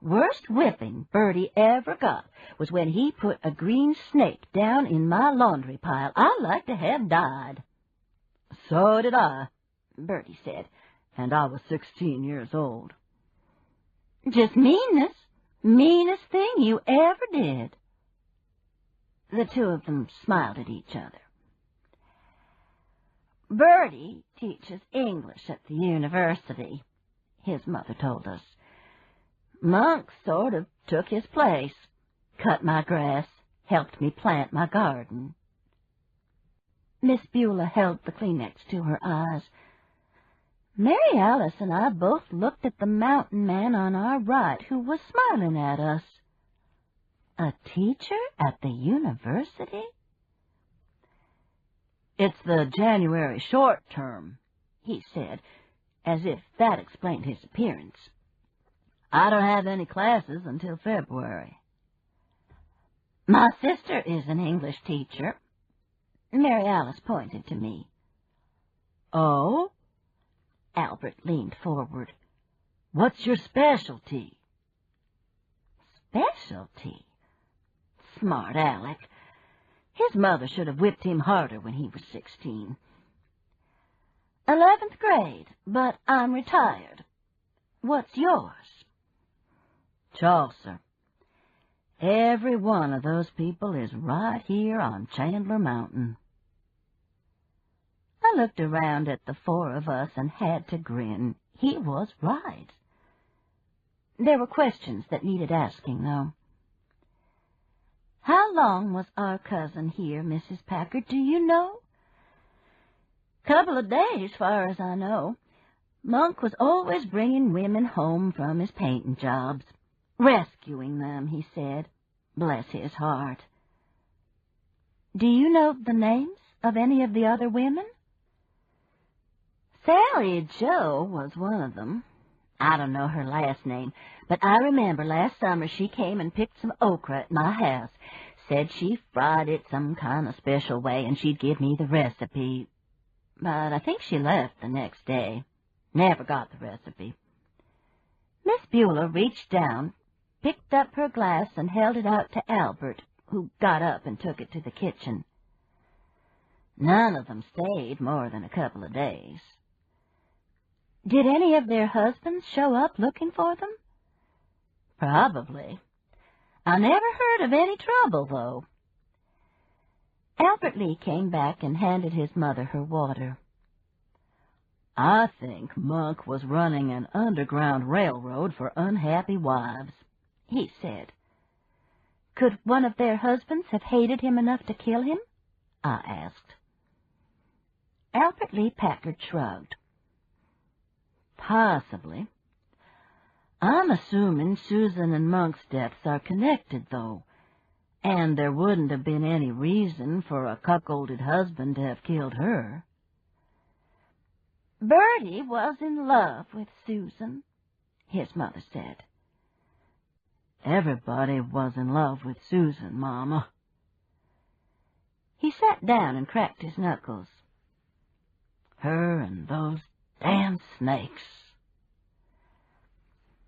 Worst whipping Bertie ever got was when he put a green snake down in my laundry pile. I'd like to have died." "So did I," Bertie said, "and I was 16 years old." "Just meanness. Meanest thing you ever did." The two of them smiled at each other. "Bertie teaches English at the university," his mother told us. "Monk sort of took his place, cut my grass, helped me plant my garden." Miss Beulah held the Kleenex to her eyes. Mary Alice and I both looked at the mountain man on our right who was smiling at us. A teacher at the university? "It's the January short term," he said, as if that explained his appearance. "I don't have any classes until February." "My sister is an English teacher." Mary Alice pointed to me. "Oh?" Albert leaned forward. "What's your specialty?" Specialty? Smart Alec. His mother should have whipped him harder when he was 16. 11th grade, but I'm retired. What's yours?" "Chaucer. Every one of those people is right here on Chandler Mountain." I looked around at the four of us and had to grin. He was right. There were questions that needed asking, though. "How long was our cousin here, Mrs. Packard? Do you know?" "Couple of days, far as I know. Monk was always bringing women home from his painting jobs. Rescuing them, he said. Bless his heart." "Do you know the names of any of the other women?" "Sally Joe was one of them. I don't know her last name, but I remember last summer she came and picked some okra at my house. Said she fried it some kind of special way, and she'd give me the recipe. But I think she left the next day. Never got the recipe." Miss Beulah reached down, picked up her glass, and held it out to Albert, who got up and took it to the kitchen. "None of them stayed more than a couple of days." "Did any of their husbands show up looking for them?" "Probably. I never heard of any trouble, though." Albert Lee came back and handed his mother her water. "I think Monk was running an underground railroad for unhappy wives," he said. "Could one of their husbands have hated him enough to kill him?" I asked. Albert Lee Packard shrugged. "Possibly. I'm assuming Susan and Monk's deaths are connected, though, and there wouldn't have been any reason for a cuckolded husband to have killed her." "Bertie was in love with Susan," his mother said. "Everybody was in love with Susan, Mama." He sat down and cracked his knuckles. "Her and those damn snakes."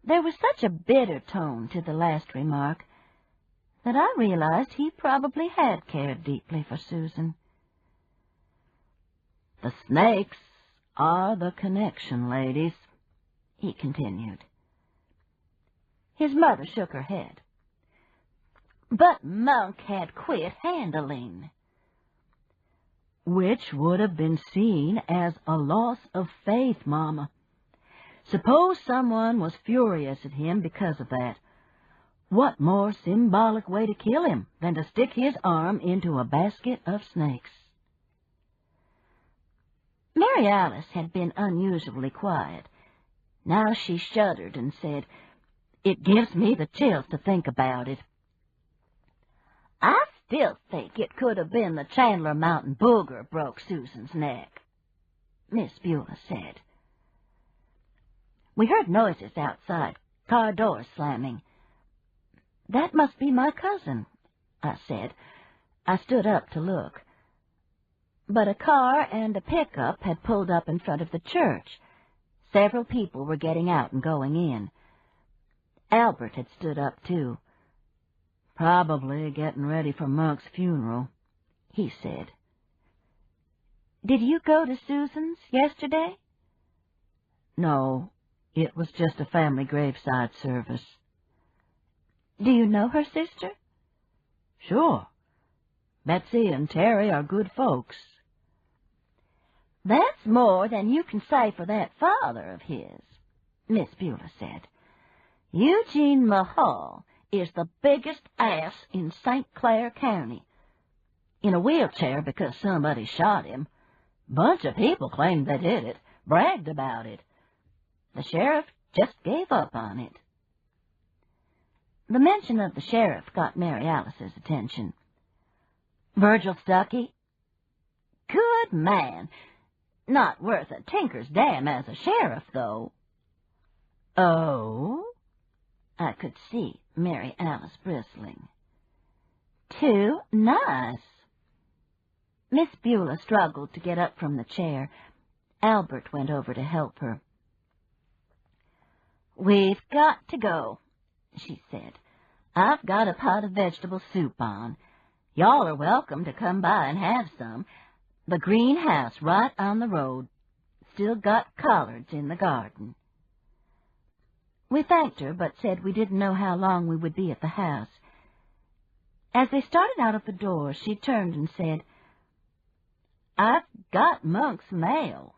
There was such a bitter tone to the last remark that I realized he probably had cared deeply for Susan. "The snakes are the connection, ladies," he continued. His mother shook her head. "But Monk had quit handling." "Which would have been seen as a loss of faith, Mama. Suppose someone was furious at him because of that. What more symbolic way to kill him than to stick his arm into a basket of snakes? Mary Alice had been unusually quiet. Now she shuddered and said, "It gives me the chills to think about it." "I still think it could have been the Chandler Mountain booger broke Susan's neck," Miss Beulah said. We heard noises outside, car doors slamming. "That must be my cousin," I said. I stood up to look. But a car and a pickup had pulled up in front of the church. Several people were getting out and going in. Albert had stood up, too. "Probably getting ready for Monk's funeral," he said. "Did you go to Susan's yesterday?" "No, it was just a family graveside service." "Do you know her sister?" "Sure. Betsy and Terry are good folks." "That's more than you can say for that father of his," Miss Beulah said. "Eugene Mahal is the biggest ass in St. Clair County. In a wheelchair because somebody shot him. Bunch of people claimed they did it, bragged about it. The sheriff just gave up on it." The mention of the sheriff got Mary Alice's attention. "Virgil Stuckey?" "Good man. Not worth a tinker's dam as a sheriff, though." "Oh?" I could see Mary Alice bristling. "Too nice." Miss Beulah struggled to get up from the chair. Albert went over to help her. "We've got to go," she said. "I've got a pot of vegetable soup on. Y'all are welcome to come by and have some. The greenhouse right on the road. Still got collards in the garden." We thanked her, but said we didn't know how long we would be at the house. As they started out of the door, she turned and said, "I've got Monk's mail.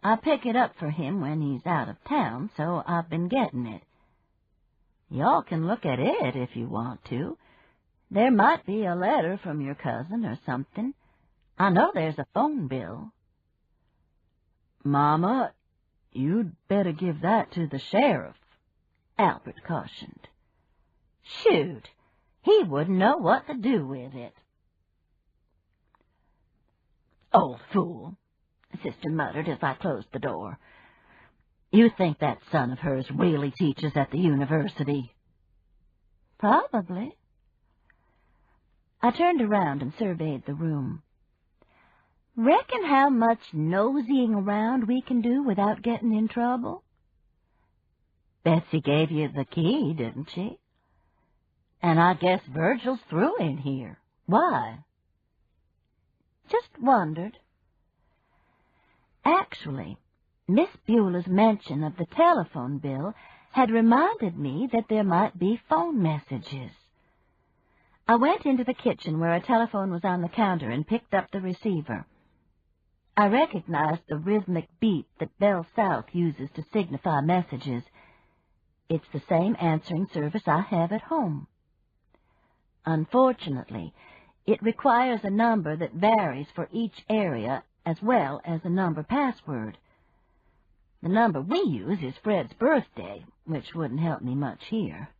I pick it up for him when he's out of town, so I've been getting it. Y'all can look at it if you want to. There might be a letter from your cousin or something. I know there's a phone bill." "Mama, you'd better give that to the sheriff," Albert cautioned. "Shoot, he wouldn't know what to do with it." "Old fool," Sister muttered as I closed the door. "You think that son of hers really teaches at the university?" "Probably." I turned around and surveyed the room. "Reckon how much nosying around we can do without getting in trouble?" "Betsy gave you the key, didn't she? And I guess Virgil's through in here. Why?" "Just wondered." Actually, Miss Beulah's mention of the telephone bill had reminded me that there might be phone messages. I went into the kitchen where a telephone was on the counter and picked up the receiver. I recognized the rhythmic beat that Bell South uses to signify messages. It's the same answering service I have at home. Unfortunately, it requires a number that varies for each area as well as a number password. The number we use is Fred's birthday, which wouldn't help me much here.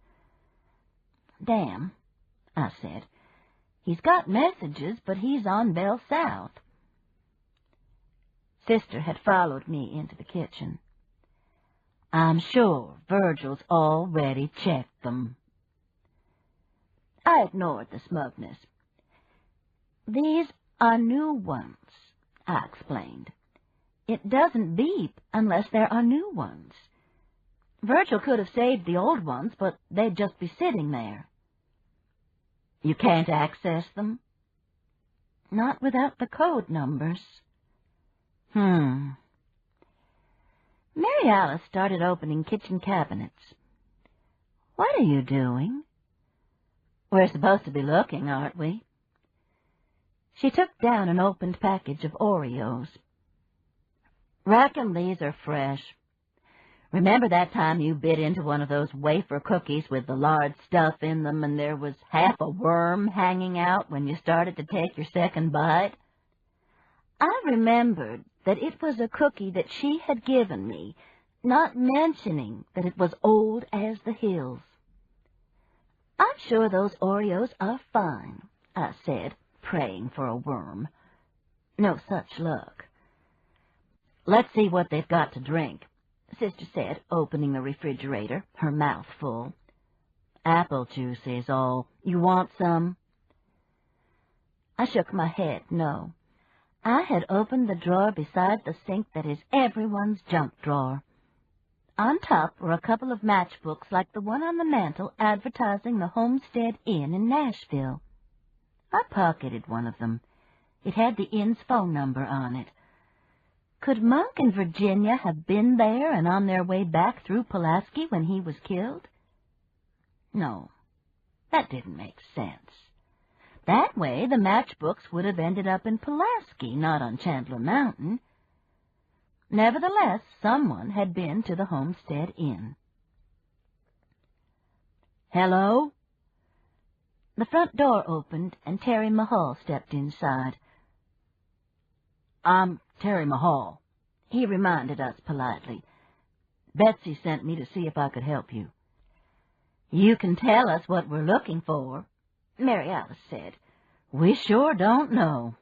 "Damn," I said. "He's got messages, but he's on Bell South." Sister had followed me into the kitchen. "I'm sure Virgil's already checked them." I ignored the smugness. "These are new ones," I explained. "It doesn't beep unless there are new ones. Virgil could have saved the old ones, but they'd just be sitting there." "You can't access them?" "Not without the code numbers." Mary Alice started opening kitchen cabinets. "What are you doing?" "We're supposed to be looking, aren't we?" She took down an opened package of Oreos. "Reckon these are fresh. Remember that time you bit into one of those wafer cookies with the lard stuff in them and there was half a worm hanging out when you started to take your second bite? I remembered that it was a cookie that she had given me, not mentioning that it was old as the hills. I'm sure those Oreos are fine, I said, praying for a worm. No such luck. Let's see what they've got to drink, Sister said, opening the refrigerator, her mouth full. Apple juice is all. You want some? I shook my head, no. I had opened the drawer beside the sink that is everyone's junk drawer. On top were a couple of matchbooks like the one on the mantel advertising the Homestead Inn in Nashville. I pocketed one of them. It had the inn's phone number on it. Could Monk and Virginia have been there and on their way back through Pulaski when he was killed? No, that didn't make sense. That way the matchbooks would have ended up in Pulaski, not on Chandler Mountain. Nevertheless, someone had been to the Homestead Inn. Hello? The front door opened, and Terry Mahal stepped inside. I'm Terry Mahal, he reminded us politely. Betsy sent me to see if I could help you. You can tell us what we're looking for, Mary Alice said. We sure don't know.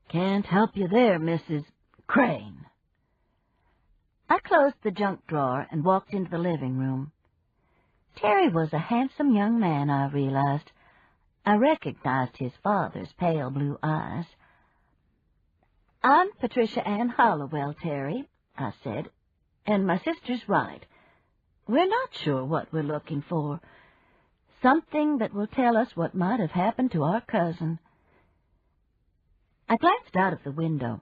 Can't help you there, Mrs. Crane. I closed the junk drawer and walked into the living room. Terry was a handsome young man, I realized. I recognized his father's pale blue eyes. I'm Patricia Ann Hollowell, Terry, I said, and my sister's right. We're not sure what we're looking for. Something that will tell us what might have happened to our cousin. I glanced out of the window.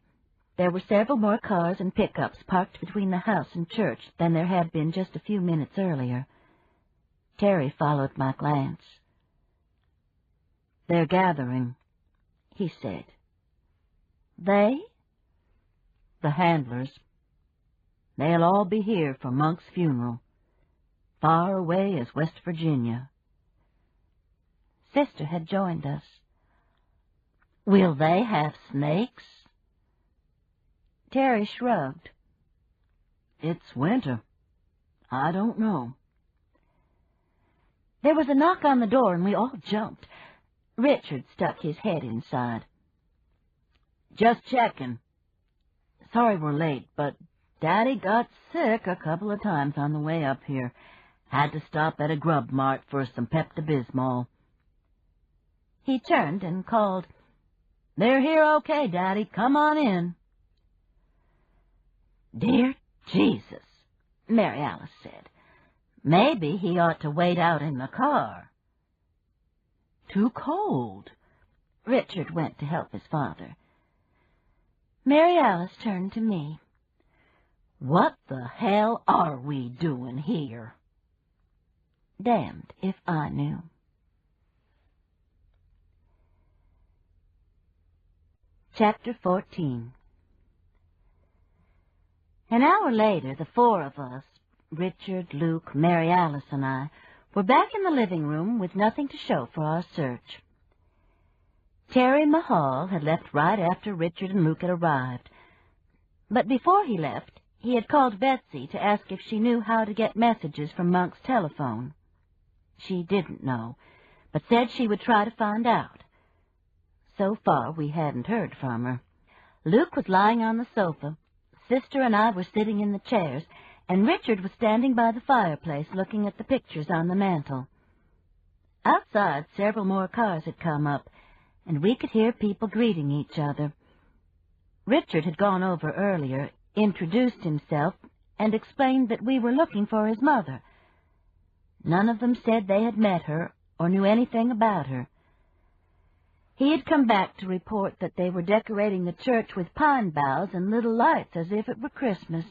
There were several more cars and pickups parked between the house and church than there had been just a few minutes earlier. Terry followed my glance. They're gathering, he said. They? The handlers. They'll all be here for Monk's funeral, far away as West Virginia. Sister had joined us. Will they have snakes? Terry shrugged. It's winter. I don't know. There was a knock on the door, and we all jumped. Richard stuck his head inside. Just checking. Sorry we're late, but Daddy got sick a couple of times on the way up here. Had to stop at a grub mart for some Pepto-Bismol. He turned and called, "They're here okay, Daddy. Come on in." "Dear Jesus," Mary Alice said. "Maybe he ought to wait out in the car." "Too cold." Richard went to help his father. Mary Alice turned to me. "What the hell are we doing here?" Damned if I knew. Chapter 14. An hour later, the four of us, Richard, Luke, Mary Alice, and I, were back in the living room with nothing to show for our search. Terry Mahal had left right after Richard and Luke had arrived. But before he left, he had called Betsy to ask if she knew how to get messages from Monk's telephone. She didn't know, but said she would try to find out. So far, we hadn't heard from her. Luke was lying on the sofa, Sister and I were sitting in the chairs, and Richard was standing by the fireplace looking at the pictures on the mantel. Outside, several more cars had come up, and we could hear people greeting each other. Richard had gone over earlier, introduced himself, and explained that we were looking for his mother. None of them said they had met her or knew anything about her. He had come back to report that they were decorating the church with pine boughs and little lights as if it were Christmas.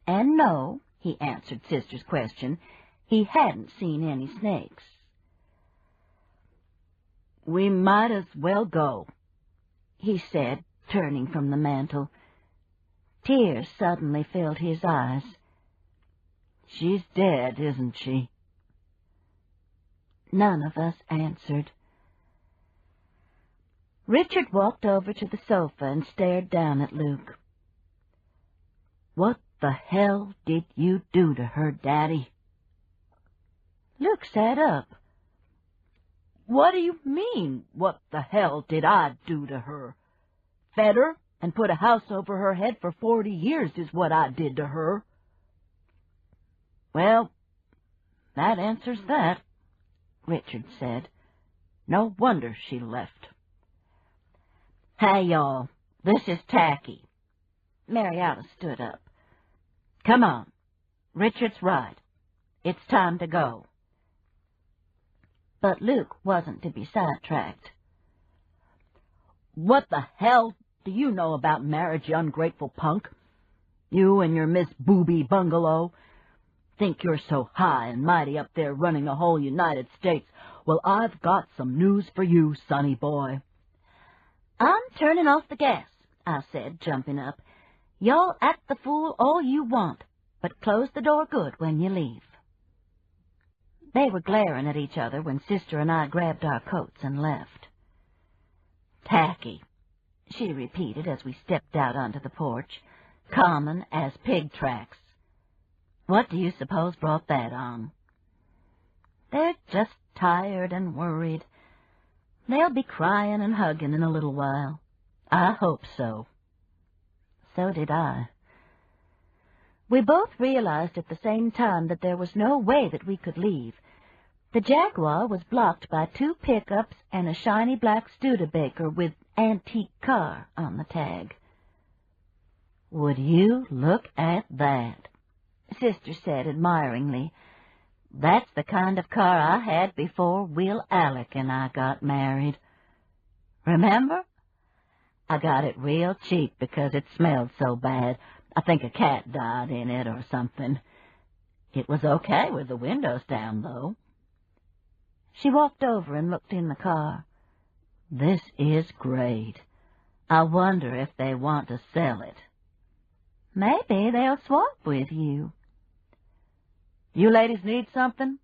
And no, he answered Sister's question, he hadn't seen any snakes. "We might as well go," he said, turning from the mantel. Tears suddenly filled his eyes. She's dead, isn't she? None of us answered. Richard walked over to the sofa and stared down at Luke. What the hell did you do to her, Daddy? Luke sat up. What do you mean, what the hell did I do to her? Fed her and put a house over her head for 40 years is what I did to her. Well, that answers that, Richard said. No wonder she left. Hey, y'all, this is tacky. Mary Alice stood up. Come on. Richard's right. It's time to go. But Luke wasn't to be sidetracked. What the hell do you know about marriage, you ungrateful punk? You and your Miss Booby Bungalow think you're so high and mighty up there running the whole United States. Well, I've got some news for you, sonny boy. I'm turning off the gas, I said, jumping up. Y'all act the fool all you want, but close the door good when you leave. They were glaring at each other when Sister and I grabbed our coats and left. Tacky, she repeated as we stepped out onto the porch. Common as pig tracks. What do you suppose brought that on? They're just tired and worried. They'll be crying and hugging in a little while. I hope so. So did I. We both realized at the same time that there was no way that we could leave. The Jaguar was blocked by 2 pickups and a shiny black Studebaker with antique car on the tag. Would you look at that? Sister said admiringly. That's the kind of car I had before Will Alec and I got married. Remember? I got it real cheap because it smelled so bad. I think a cat died in it or something. It was okay with the windows down, though. She walked over and looked in the car. This is great. I wonder if they want to sell it. Maybe they'll swap with you. You ladies need something?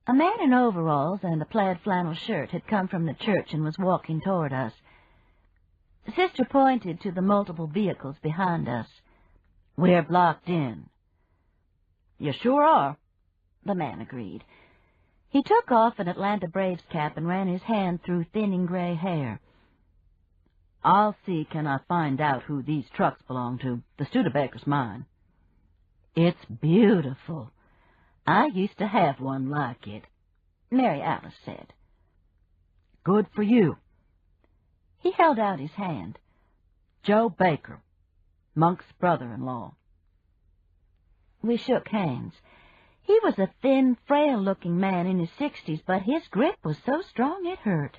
A man in overalls and a plaid flannel shirt had come from the church and was walking toward us. Sister pointed to the multiple vehicles behind us. We're blocked in. You sure are, the man agreed. He took off an Atlanta Braves cap and ran his hand through thinning gray hair. I'll see can I find out who these trucks belong to. The Studebaker's mine. It's beautiful. I used to have one like it, Mary Alice said. Good for you. He held out his hand. Joe Baker, Monk's brother-in-law. We shook hands. He was a thin, frail-looking man in his 60s, but his grip was so strong it hurt.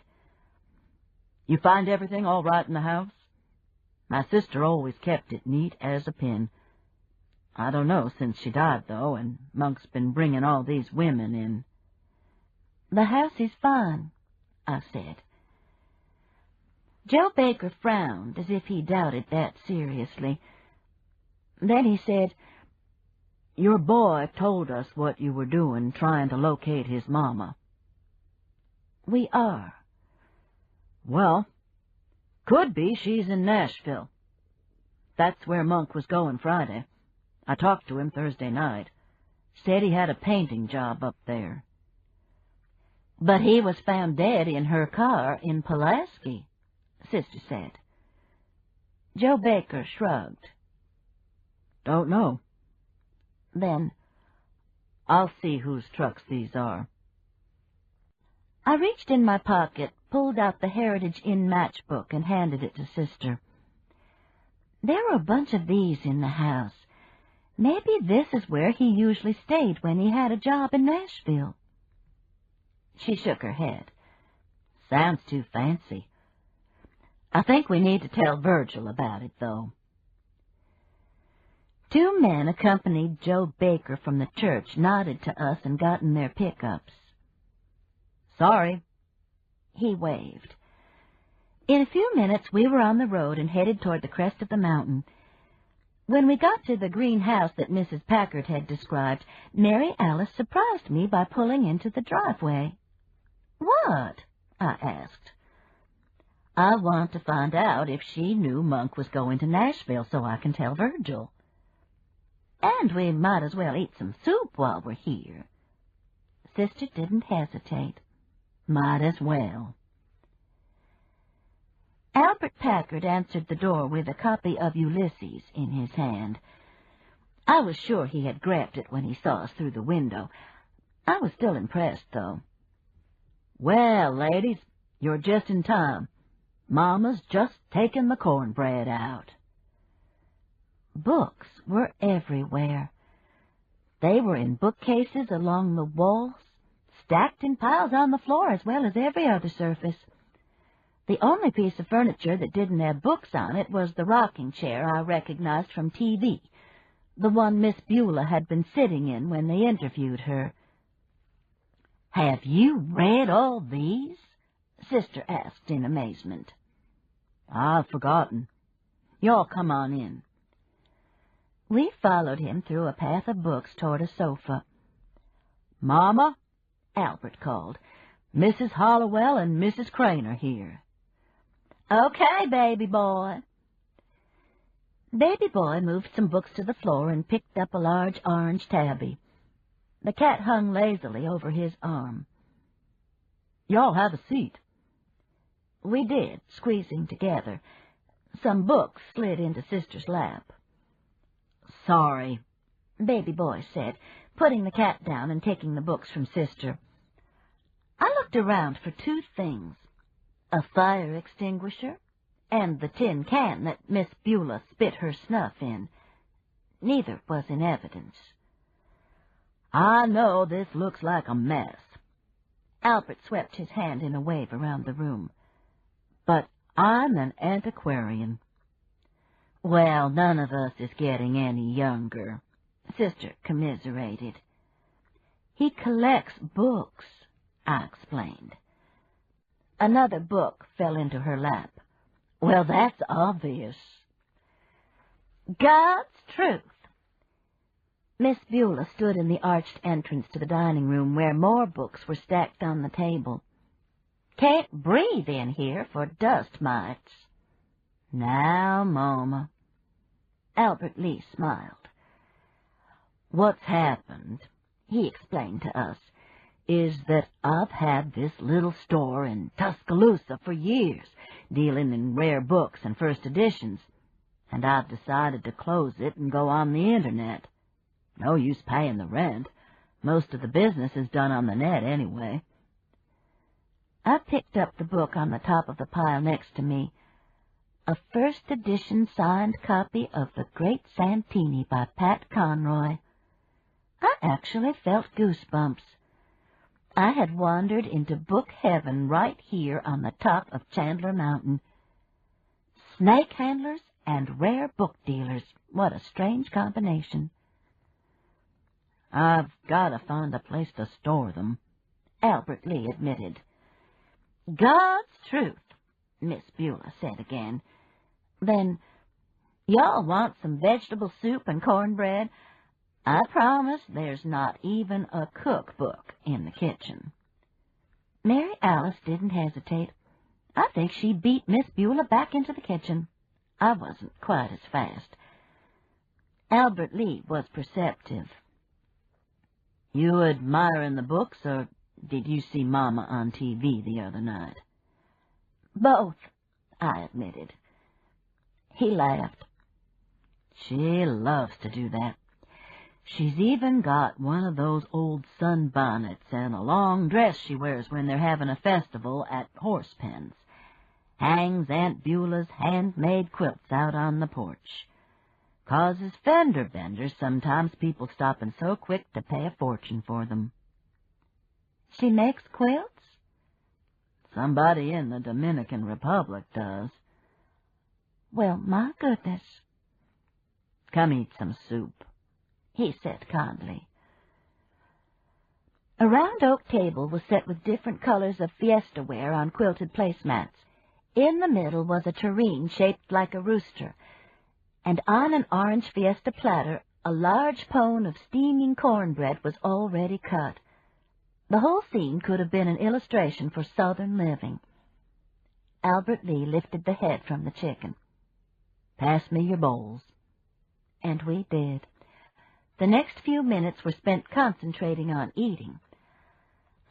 You find everything all right in the house? My sister always kept it neat as a pin. I don't know since she died, though, and Monk's been bringing all these women in. The house is fine, I said. Joe Baker frowned as if he doubted that seriously. Then he said, Your boy told us what you were doing, trying to locate his mama. We are. Well, could be she's in Nashville. That's where Monk was going Friday. I talked to him Thursday night. Said he had a painting job up there. But he was found dead in her car in Pulaski, Sister said. Joe Baker shrugged. Don't know. Then, I'll see whose trucks these are. I reached in my pocket, pulled out the Heritage Inn matchbook, and handed it to Sister. There were a bunch of these in the house. Maybe this is where he usually stayed when he had a job in Nashville. She shook her head. Sounds too fancy. I think we need to tell Virgil about it, though. 2 men accompanied Joe Baker from the church, nodded to us, and got in their pickups. Sorry. He waved. In a few minutes we were on the road and headed toward the crest of the mountain. When we got to the green house that Mrs. Packard had described, Mary Alice surprised me by pulling into the driveway. "What?" I asked. "I want to find out if she knew Monk was going to Nashville so I can tell Virgil. And we might as well eat some soup while we're here." Sister didn't hesitate. "Might as well." Albert Packard answered the door with a copy of Ulysses in his hand. I was sure he had grabbed it when he saw us through the window. I was still impressed, though. "Well, ladies, you're just in time. Mama's just taken the cornbread out." Books were everywhere. They were in bookcases along the walls, stacked in piles on the floor as well as every other surface. The only piece of furniture that didn't have books on it was the rocking chair I recognized from TV, the one Miss Beulah had been sitting in when they interviewed her. "Have you read all these?" Sister asked in amazement. "I've forgotten. Y'all come on in." We followed him through a path of books toward a sofa. "Mama," Albert called, "Mrs. Hollowell and Mrs. Crane are here." "Okay, baby boy." Baby boy moved some books to the floor and picked up a large orange tabby. The cat hung lazily over his arm. "Y'all have a seat." We did, squeezing together. Some books slid into Sister's lap. "Sorry," Baby boy said, putting the cat down and taking the books from Sister. I looked around for two things: a fire extinguisher and the tin can that Miss Beulah spit her snuff in. Neither was in evidence. "I know this looks like a mess." Albert swept his hand in a wave around the room. "But I'm an antiquarian." "Well, none of us is getting any younger," Sister commiserated. "He collects books," I explained. Another book fell into her lap. "Well, that's obvious." "God's truth." Miss Beulah stood in the arched entrance to the dining room where more books were stacked on the table. "Can't breathe in here for dust mites." "Now, Mama." Albert Lee smiled. "What's happened," he explained to us, "is that I've had this little store in Tuscaloosa for years, dealing in rare books and first editions, and I've decided to close it and go on the Internet. No use paying the rent. Most of the business is done on the net anyway." I picked up the book on the top of the pile next to me, a first edition signed copy of The Great Santini by Pat Conroy. I actually felt goosebumps. I had wandered into book heaven right here on the top of Chandler Mountain. Snake handlers and rare book dealers, what a strange combination. "I've got to find a place to store them," Albert Lee admitted. "God's truth," Miss Beulah said again. Then, "Y'all want some vegetable soup and cornbread? I promise there's not even a cookbook in the kitchen." Mary Alice didn't hesitate. I think she beat Miss Beulah back into the kitchen. I wasn't quite as fast. Albert Lee was perceptive. "You admiring the books, or did you see Mama on TV the other night?" "Both," I admitted. He laughed. "She loves to do that. She's even got one of those old sunbonnets and a long dress she wears when they're having a festival at horse pens. Hangs Aunt Beulah's handmade quilts out on the porch. Causes fender benders sometimes, people stopping so quick to pay a fortune for them." "She makes quilts?" "Somebody in the Dominican Republic does." "Well, my goodness." "Come eat some soup," he said kindly. A round oak table was set with different colors of fiesta ware on quilted placemats. In the middle was a tureen shaped like a rooster. and on an orange fiesta platter a large pone of steaming cornbread was already cut. The whole scene could have been an illustration for Southern living. Albert Lee lifted the head from the chicken. "Pass me your bowls." And we did. The next few minutes were spent concentrating on eating.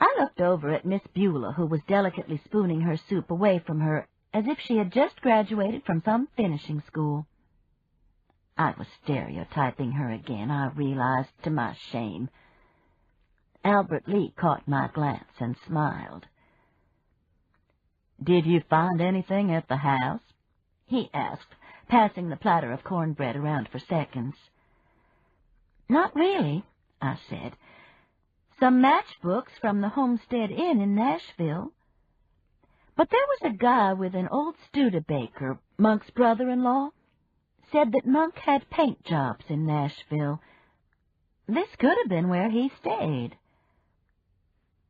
I looked over at Miss Beulah, who was delicately spooning her soup away from her as if she had just graduated from some finishing school. I was stereotyping her again, I realized, to my shame. Albert Lee caught my glance and smiled. "Did you find anything at the house?" he asked, passing the platter of cornbread around for seconds. "Not really," I said. "Some matchbooks from the Homestead Inn in Nashville. But there was a guy with an old Studebaker, Monk's brother-in-law, said that Monk had paint jobs in Nashville. This could have been where he stayed."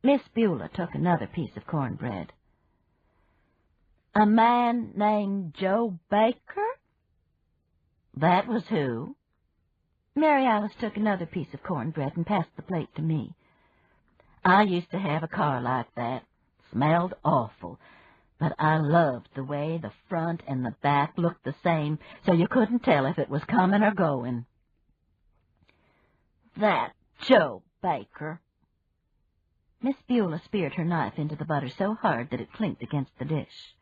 Miss Beulah took another piece of cornbread. "A man named Joe Baker?" "That was who?" Mary Alice took another piece of cornbread and passed the plate to me. "I used to have a car like that. Smelled awful, but I loved the way the front and the back looked the same, so you couldn't tell if it was coming or going." "That Joe Baker." Miss Beulah speared her knife into the butter so hard that it clinked against the dish.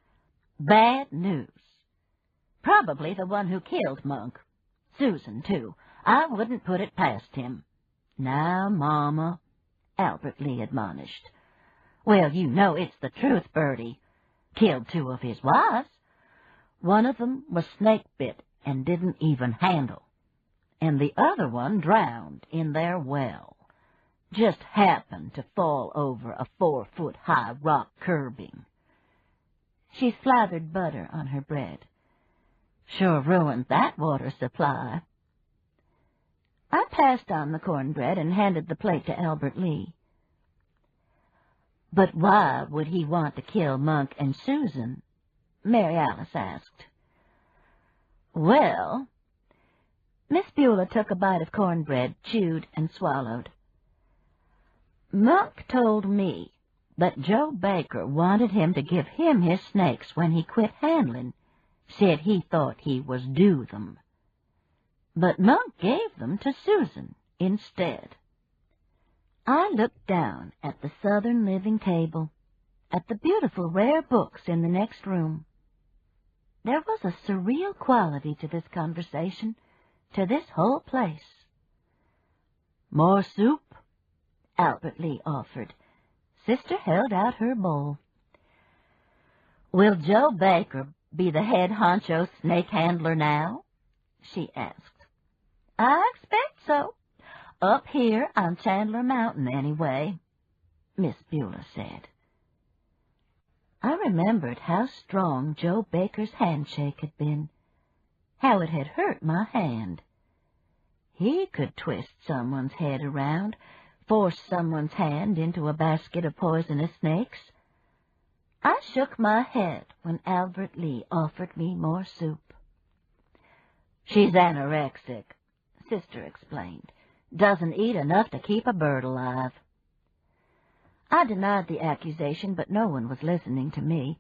"Bad news. Probably the one who killed Monk. Susan, too. I wouldn't put it past him." "Now, Mama," Albert Lee admonished. "Well, you know it's the truth, Bertie. Killed 2 of his wives. One of them was snake-bit and didn't even handle, and the other one drowned in their well. Just happened to fall over a 4-foot-high rock curbing." She slathered butter on her bread. "Sure ruined that water supply." I passed on the cornbread and handed the plate to Albert Lee. "But why would he want to kill Monk and Susan?" Mary Alice asked. "Well," Miss Beulah took a bite of cornbread, chewed, and swallowed. "Monk told me that Joe Baker wanted him to give him his snakes when he quit handling. Said he thought he was due them. But Monk gave them to Susan instead." I looked down at the Southern living table, at the beautiful rare books in the next room. There was a surreal quality to this conversation, to this whole place. "More soup?" Albert Lee offered. Sister held out her bowl. "Will Joe Baker be the head honcho snake handler now?" she asked. "I expect so. Up here on Chandler Mountain, anyway," Miss Beulah said. I remembered how strong Joe Baker's handshake had been, how it had hurt my hand. He could twist someone's head around, force someone's hand into a basket of poisonous snakes. I shook my head when Albert Lee offered me more soup. "She's anorexic," Sister explained. "Doesn't eat enough to keep a bird alive." I denied the accusation, but no one was listening to me.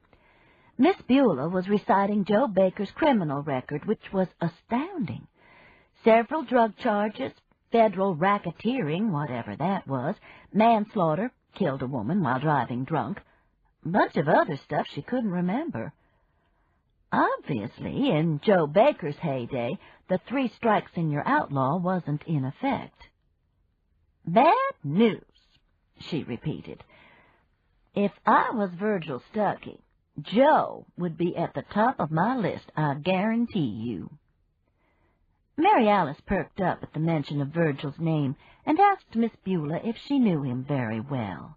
Miss Beulah was reciting Joe Baker's criminal record, which was astounding. Several drug charges, federal racketeering, whatever that was, manslaughter, killed a woman while driving drunk, a bunch of other stuff she couldn't remember. Obviously, in Joe Baker's heyday, the 3 strikes and you're outlaw wasn't in effect. "Bad news," she repeated. "If I was Virgil Stuckey, Joe would be at the top of my list, I guarantee you." Mary Alice perked up at the mention of Virgil's name and asked Miss Beulah if she knew him very well.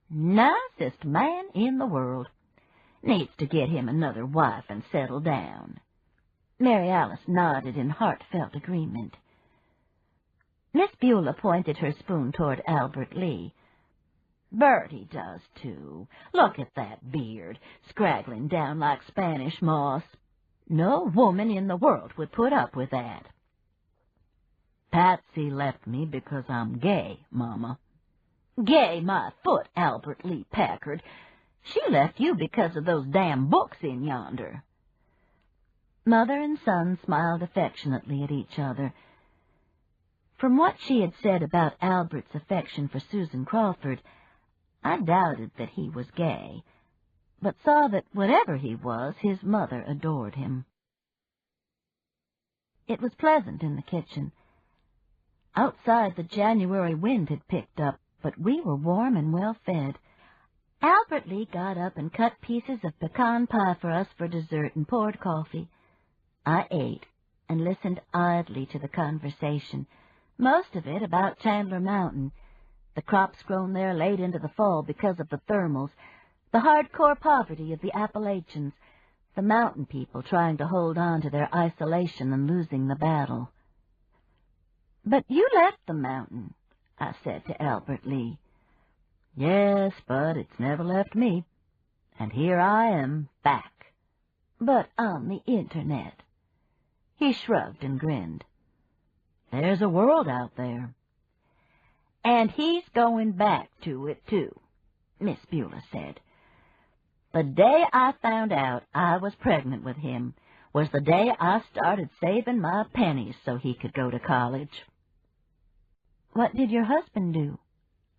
"Nicest man in the world. Needs to get him another wife and settle down." Mary Alice nodded in heartfelt agreement. Miss Beulah pointed her spoon toward Albert Lee. "Bertie does, too. Look at that beard, scraggling down like Spanish moss. No woman in the world would put up with that. Patsy left me because I'm gay, Mama. Gay my foot, Albert Lee Packard. She left you because of those damn books in yonder. Mother and son smiled affectionately at each other. From what she had said about Albert's affection for Susan Crawford, I doubted that he was gay, but saw that whatever he was, his mother adored him. It was pleasant in the kitchen. Outside, the January wind had picked up, but we were warm and well fed. Albert Lee got up and cut pieces of pecan pie for us for dessert and poured coffee. I ate and listened idly to the conversation, most of it about Chandler Mountain, the crops grown there late into the fall because of the thermals, the hardcore poverty of the Appalachians, the mountain people trying to hold on to their isolation and losing the battle. "But you left the mountain," I said to Albert Lee. "Yes, but it's never left me. And here I am, back." "But on the Internet." He shrugged and grinned. "There's a world out there." "And he's going back to it, too," Miss Beulah said. "The day I found out I was pregnant with him was the day I started saving my pennies so he could go to college." "What did your husband do?"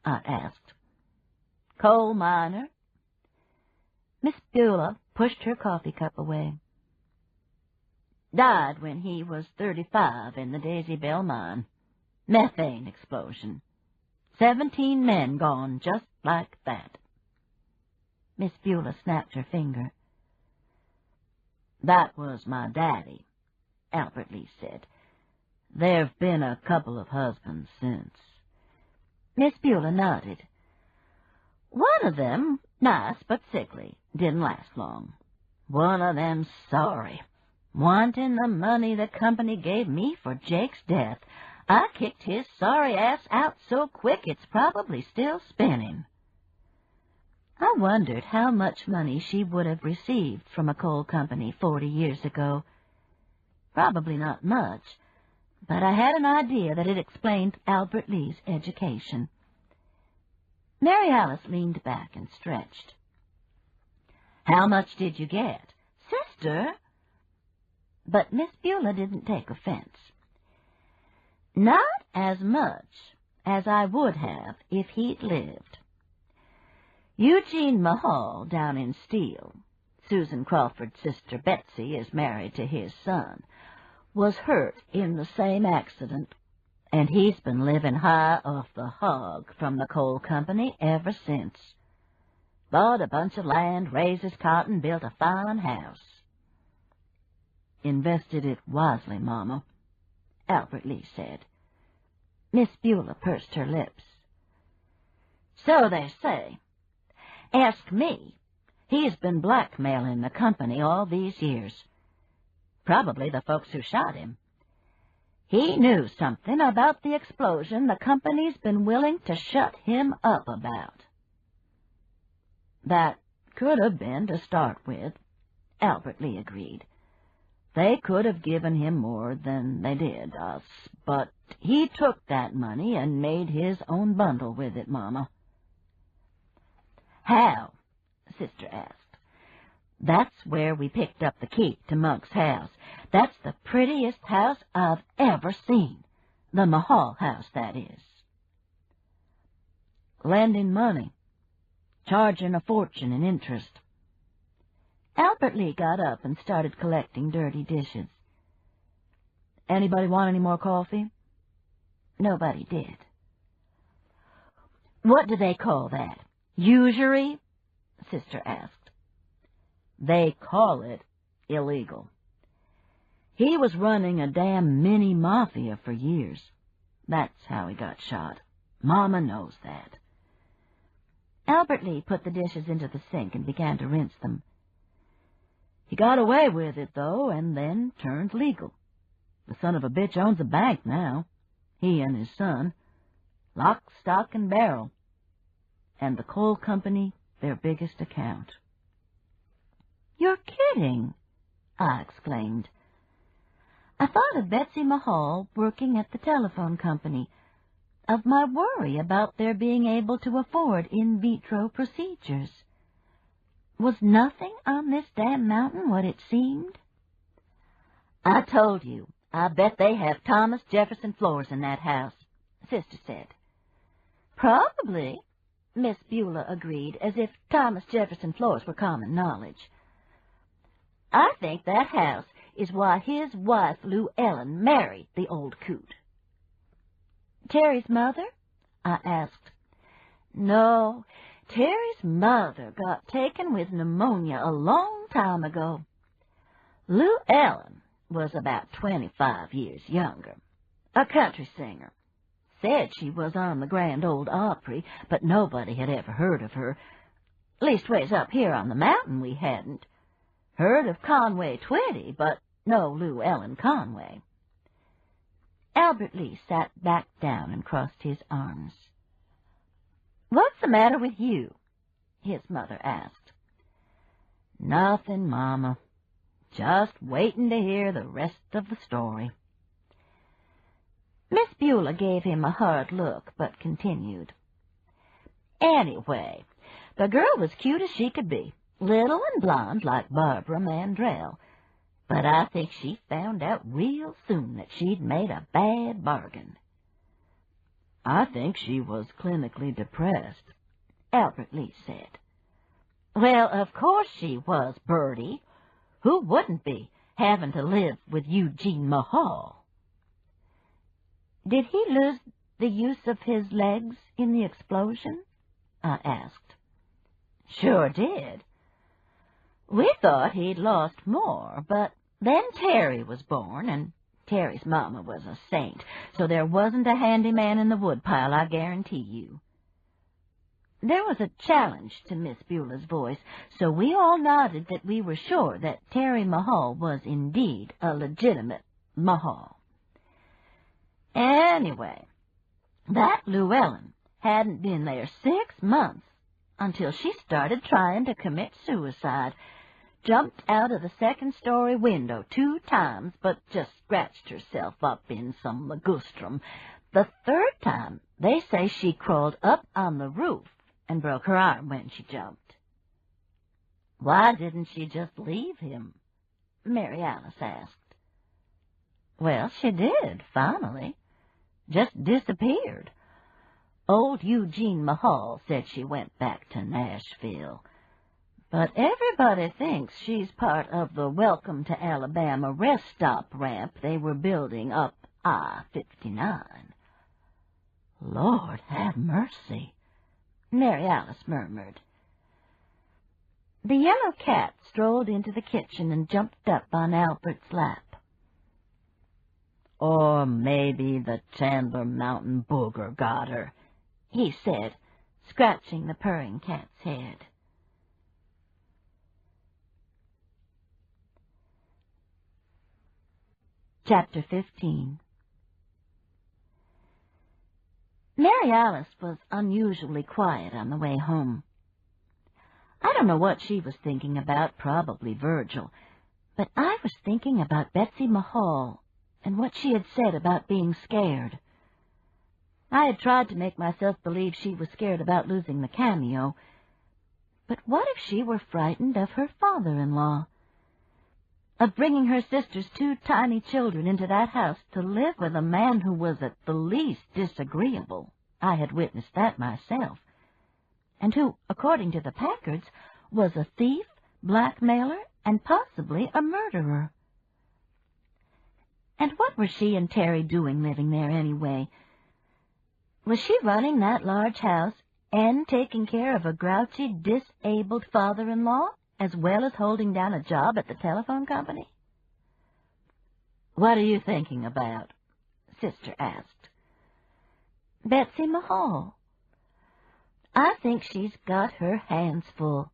I asked. "Coal miner." Miss Beulah pushed her coffee cup away. "Died when he was 35 in the Daisy Bell mine. Methane explosion. 17 men gone just like that." Miss Beulah snapped her finger. "That was my daddy," Albert Lee said. "There've been a couple of husbands since." Miss Beulah nodded. "One of them, nice but sickly, didn't last long. One of them sorry. Wanting the money the company gave me for Jake's death, I kicked his sorry ass out so quick it's probably still spinning." I wondered how much money she would have received from a coal company 40 years ago. Probably not much, but I had an idea that it explained Albert Lee's education. Mary Alice leaned back and stretched. "How much did you get?" "Sister!" But Miss Beulah didn't take offense. "Not as much as I would have if he'd lived. Eugene Mahal down in Steele, Susan Crawford's sister Betsy is married to his son, was hurt in the same accident, and he's been living high off the hog from the coal company ever since. Bought a bunch of land, raised his cotton, built a fine house." "Invested it wisely, Mama," Albert Lee said. Miss Beulah pursed her lips. "So they say. Ask me. He's been blackmailing the company all these years. Probably the folks who shot him. He knew something about the explosion the company's been willing to shut him up about." "That could have been to start with," Albert Lee agreed. "They could have given him more than they did us, but he took that money and made his own bundle with it, Mama." "How?" Sister asked. "That's where we picked up the key to Monk's house. That's the prettiest house I've ever seen. The Mahal house, that is." "Lending money. Charging a fortune in interest." Albert Lee got up and started collecting dirty dishes. "Anybody want any more coffee?" Nobody did. "What do they call that? Usury?" Sister asked. "They call it illegal. He was running a damn mini-mafia for years. That's how he got shot. Mama knows that." Albert Lee put the dishes into the sink and began to rinse them. "He got away with it, though, and then turned legal. The son of a bitch owns a bank now. He and his son. Lock, stock, and barrel. And the coal company, their biggest account." "You're kidding," I exclaimed. I thought of Betsy Mahal working at the telephone company, of my worry about their being able to afford in vitro procedures. Was nothing on this damn mountain what it seemed? I told you, I bet they have Thomas Jefferson floors in that house, Sister said. Probably, Miss Beulah agreed, as if Thomas Jefferson floors were common knowledge. I think that house is why his wife, Lou Ellen, married the old coot. Terry's mother? I asked. No, Terry's mother got taken with pneumonia a long time ago. Lou Ellen was about 25 years younger, a country singer. Said she was on the Grand Ole Opry, but nobody had ever heard of her. Leastways up here on the mountain we hadn't. Heard of Conway Twitty, but no Lou Ellen Conway. Albert Lee sat back down and crossed his arms. What's the matter with you? His mother asked. Nothing, Mama. Just waiting to hear the rest of the story. Miss Beulah gave him a hard look, but continued. Anyway, the girl was cute as she could be, little and blonde like Barbara Mandrell, but I think she found out real soon that she'd made a bad bargain. I think she was clinically depressed, Albert Lee said. Well, of course she was, Bertie. Who wouldn't be, having to live with Eugene Mahal? Did he lose the use of his legs in the explosion? I asked. Sure did. We thought he'd lost more, but then Terry was born, and Terry's mama was a saint, so there wasn't a handyman in the woodpile, I guarantee you. There was a challenge to Miss Beulah's voice, so we all nodded that we were sure that Terry Mahal was indeed a legitimate Mahal. Anyway, that Llewellyn hadn't been there 6 months until she started trying to commit suicide, jumped out of the second-story window 2 times, but just scratched herself up in some ligustrum. The 3rd time, they say she crawled up on the roof and broke her arm when she jumped. Why didn't she just leave him? Mary Alice asked. Well, she did, finally. Just disappeared. Old Eugene Mahal said she went back to Nashville. But everybody thinks she's part of the Welcome to Alabama rest stop ramp they were building up I-59. Lord have mercy, Mary Alice murmured. The yellow cat strolled into the kitchen and jumped up on Albert's lap. Or maybe the Chandler Mountain booger got her, he said, scratching the purring cat's head. Chapter 15. Mary Alice was unusually quiet on the way home. I don't know what she was thinking about, probably Virgil, but I was thinking about Betsy Mahal and what she had said about being scared. I had tried to make myself believe she was scared about losing the cameo, but what if she were frightened of her father-in-law? Of bringing her sister's 2 tiny children into that house to live with a man who was at the least disagreeable. I had witnessed that myself. And who, according to the Packards, was a thief, blackmailer, and possibly a murderer. And what were she and Terry doing living there anyway? Was she running that large house and taking care of a grouchy, disabled father-in-law, as well as holding down a job at the telephone company? What are you thinking about? Sister asked. Betsy Mahal. I think she's got her hands full.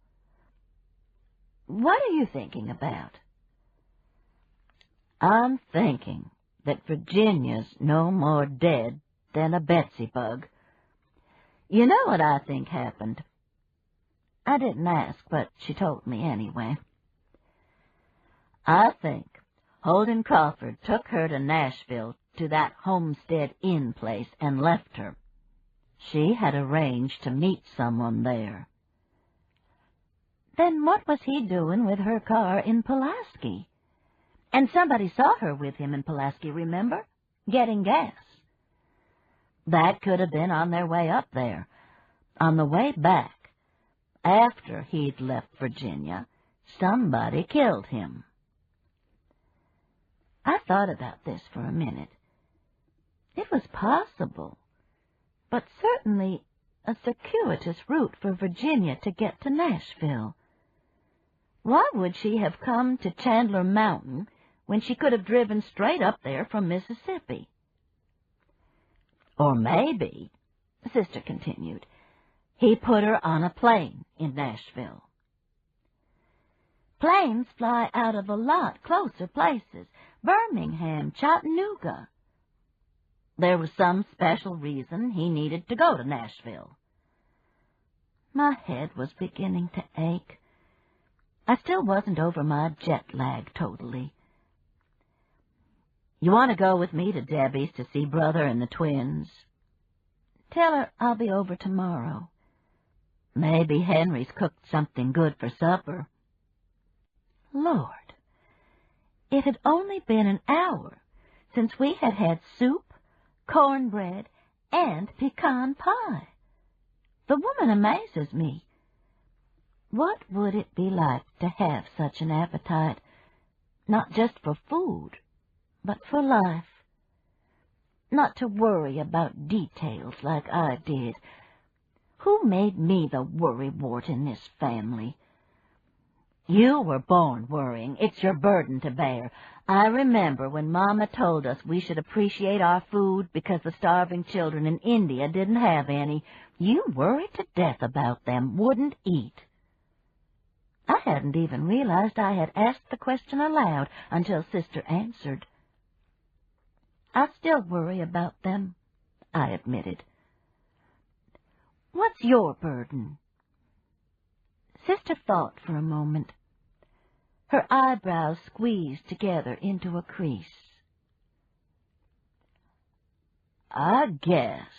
What are you thinking about? I'm thinking that Virginia's no more dead than a Betsy bug. You know what I think happened? I didn't ask, but she told me anyway. I think Holden Crawford took her to Nashville to that Homestead Inn place and left her. She had arranged to meet someone there. Then what was he doing with her car in Pulaski? And somebody saw her with him in Pulaski, remember? Getting gas. That could have been on their way up there. On the way back, after he'd left Virginia, somebody killed him. I thought about this for a minute. It was possible, but certainly a circuitous route for Virginia to get to Nashville. Why would she have come to Chandler Mountain when she could have driven straight up there from Mississippi? Or maybe, Sister continued, he put her on a plane in Nashville. Planes fly out of a lot closer places, Birmingham, Chattanooga. There was some special reason he needed to go to Nashville. My head was beginning to ache. I still wasn't over my jet lag totally. You want to go with me to Debbie's to see Brother and the twins? Tell her I'll be over tomorrow. Maybe Henry's cooked something good for supper. Lord, it had only been an hour since we had had soup, cornbread, and pecan pie. The woman amazes me. What would it be like to have such an appetite, not just for food, but for life? Not to worry about details like I did. Who made me the worrywart in this family? You were born worrying. It's your burden to bear. I remember when Mama told us we should appreciate our food because the starving children in India didn't have any. You worried to death about them, wouldn't eat. I hadn't even realized I had asked the question aloud until Sister answered. I still worry about them, I admitted. What's your burden? Sister thought for a moment. Her eyebrows squeezed together into a crease. I guess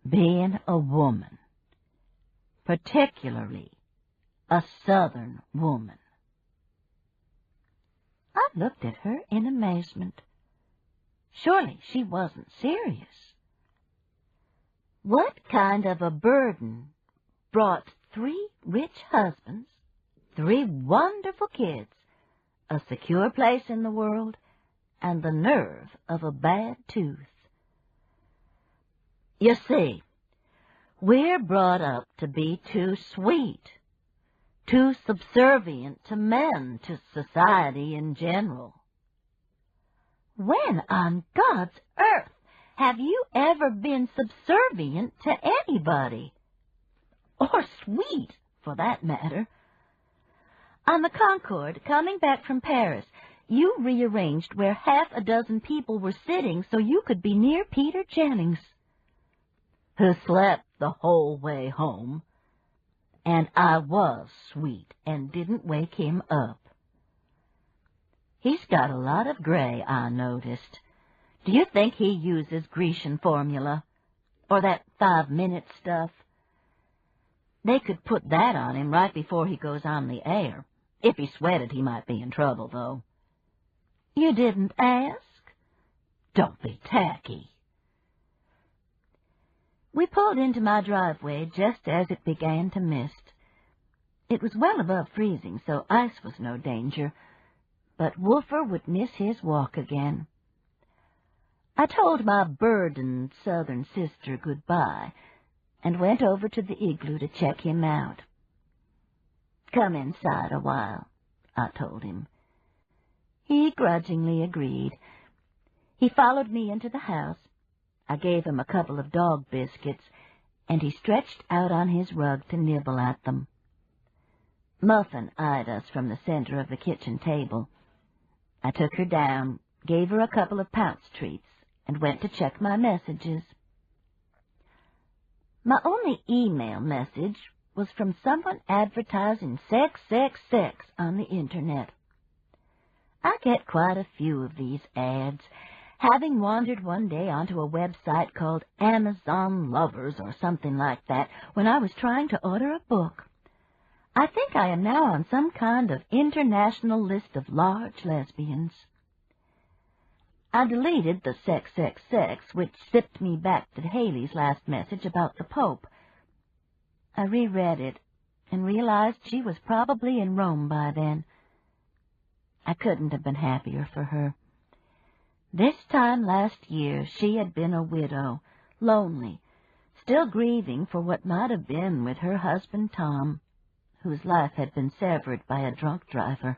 being a woman, particularly a Southern woman. I looked at her in amazement. Surely she wasn't serious. What kind of a burden brought 3 rich husbands, 3 wonderful kids, a secure place in the world, and the nerve of a bad tooth? You see, we're brought up to be too sweet, too subservient to men, to society in general. When on God's earth have you ever been subservient to anybody? Or sweet, for that matter? On the Concorde, coming back from Paris, you rearranged where half a dozen people were sitting so you could be near Peter Jennings, who slept the whole way home, and I was sweet and didn't wake him up. He's got a lot of gray, I noticed. Do you think he uses Grecian formula? Or that 5-minute stuff? They could put that on him right before he goes on the air. If he sweated, he might be in trouble, though. You didn't ask? Don't be tacky. We pulled into my driveway just as it began to mist. It was well above freezing, so ice was no danger, but Wolfer would miss his walk again. I told my burdened Southern sister goodbye and went over to the igloo to check him out. "Come inside a while," I told him. He grudgingly agreed. He followed me into the house. I gave him a couple of dog biscuits, and he stretched out on his rug to nibble at them. Muffin eyed us from the center of the kitchen table. I took her down, gave her a couple of Pounce treats, and went to check my messages. My only email message was from someone advertising sex on the Internet. I get quite a few of these ads, having wandered one day onto a website called Amazon Lovers or something like that when I was trying to order a book. I think I am now on some kind of international list of large lesbians. I deleted the sex, which zipped me back to Haley's last message about the Pope. I reread it and realized she was probably in Rome by then. I couldn't have been happier for her. This time last year she had been a widow, lonely, still grieving for what might have been with her husband Tom, whose life had been severed by a drunk driver.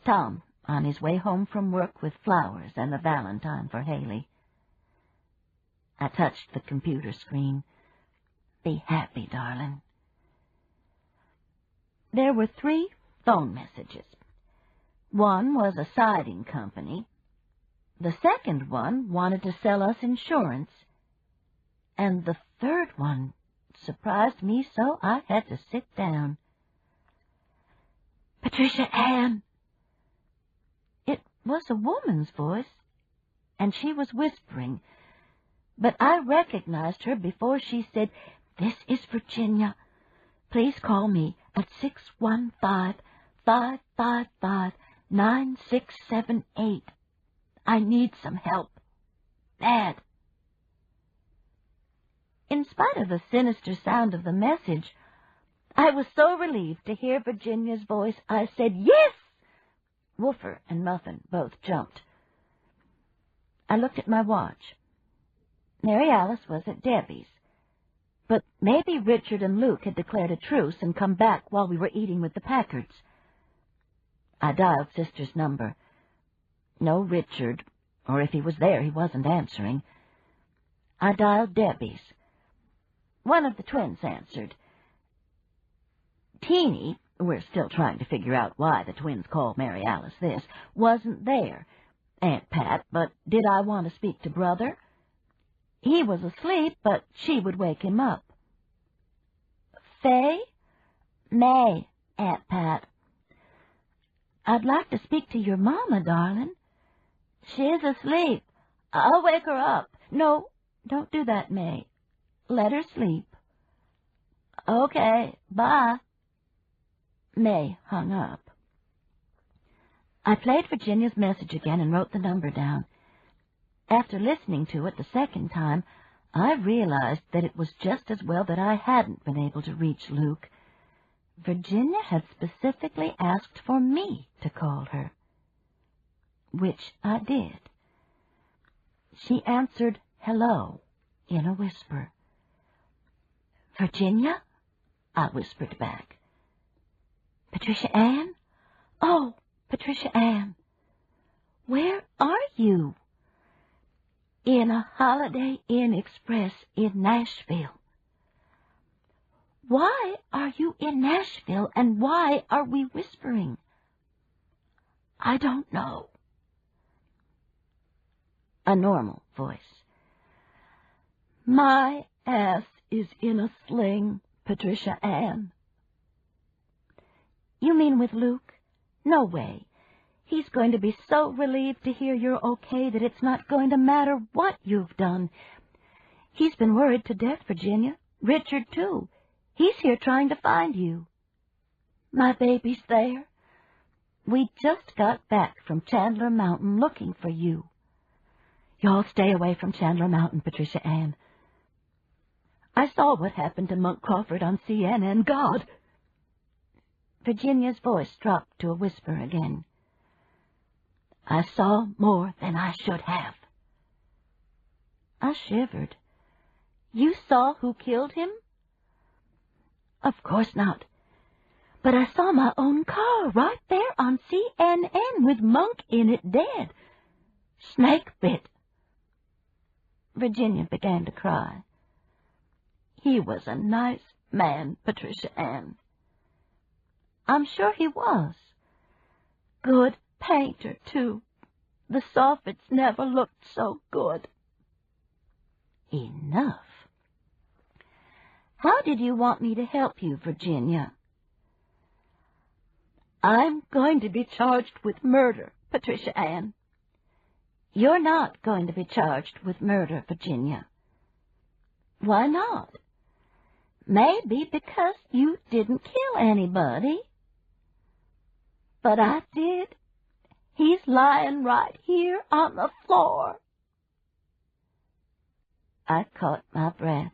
Tom, on his way home from work with flowers and a valentine for Haley. I touched the computer screen. Be happy, darling. There were 3 phone messages. One was a siding company. The second one wanted to sell us insurance. And the third one surprised me so I had to sit down. Patricia Ann. It was a woman's voice, and she was whispering, but I recognized her before she said, "This is Virginia. Please call me at 615-555-9678. I need some help. Bad." In spite of the sinister sound of the message, I was so relieved to hear Virginia's voice, I said, "Yes!" Woofer and Muffin both jumped. I looked at my watch. Mary Alice was at Debbie's, but maybe Richard and Luke had declared a truce and come back while we were eating with the Packards. I dialed Sister's number. No Richard, or if he was there, he wasn't answering. I dialed Debbie's. One of the twins answered. Teeny, we're still trying to figure out why the twins called Mary Alice this, wasn't there. Aunt Pat, but did I want to speak to Brother? He was asleep, but she would wake him up. Faye? May, Aunt Pat. I'd like to speak to your Mama, darling. She's asleep. I'll wake her up. No, don't do that, May. Let her sleep. Okay, bye. May hung up. I played Virginia's message again and wrote the number down. After listening to it the second time, I realized that it was just as well that I hadn't been able to reach Luke. Virginia had specifically asked for me to call her, which I did. She answered hello in a whisper. Virginia? I whispered back. Patricia Ann? Oh, Patricia Ann. Where are you? In a Holiday Inn Express in Nashville. Why are you in Nashville, and why are we whispering? I don't know. A normal voice. My ass is in a sling, Patricia Ann. You mean with Luke? No way. He's going to be so relieved to hear you're okay that it's not going to matter what you've done. He's been worried to death, Virginia. Richard, too. He's here trying to find you. My baby's there. We just got back from Chandler Mountain looking for you. Y'all stay away from Chandler Mountain, Patricia Ann. I saw what happened to Monk Crawford on CNN. God! Virginia's voice dropped to a whisper again. I saw more than I should have. I shivered. You saw who killed him? Of course not. But I saw my own car right there on CNN with Monk in it dead. Snake bit. Virginia began to cry. He was a nice man, Patricia Ann. I'm sure he was. Good painter, too. The soffits never looked so good. Enough. How did you want me to help you, Virginia? I'm going to be charged with murder, Patricia Ann. You're not going to be charged with murder, Virginia. Why not? Maybe because you didn't kill anybody. But I did. He's lying right here on the floor. I caught my breath.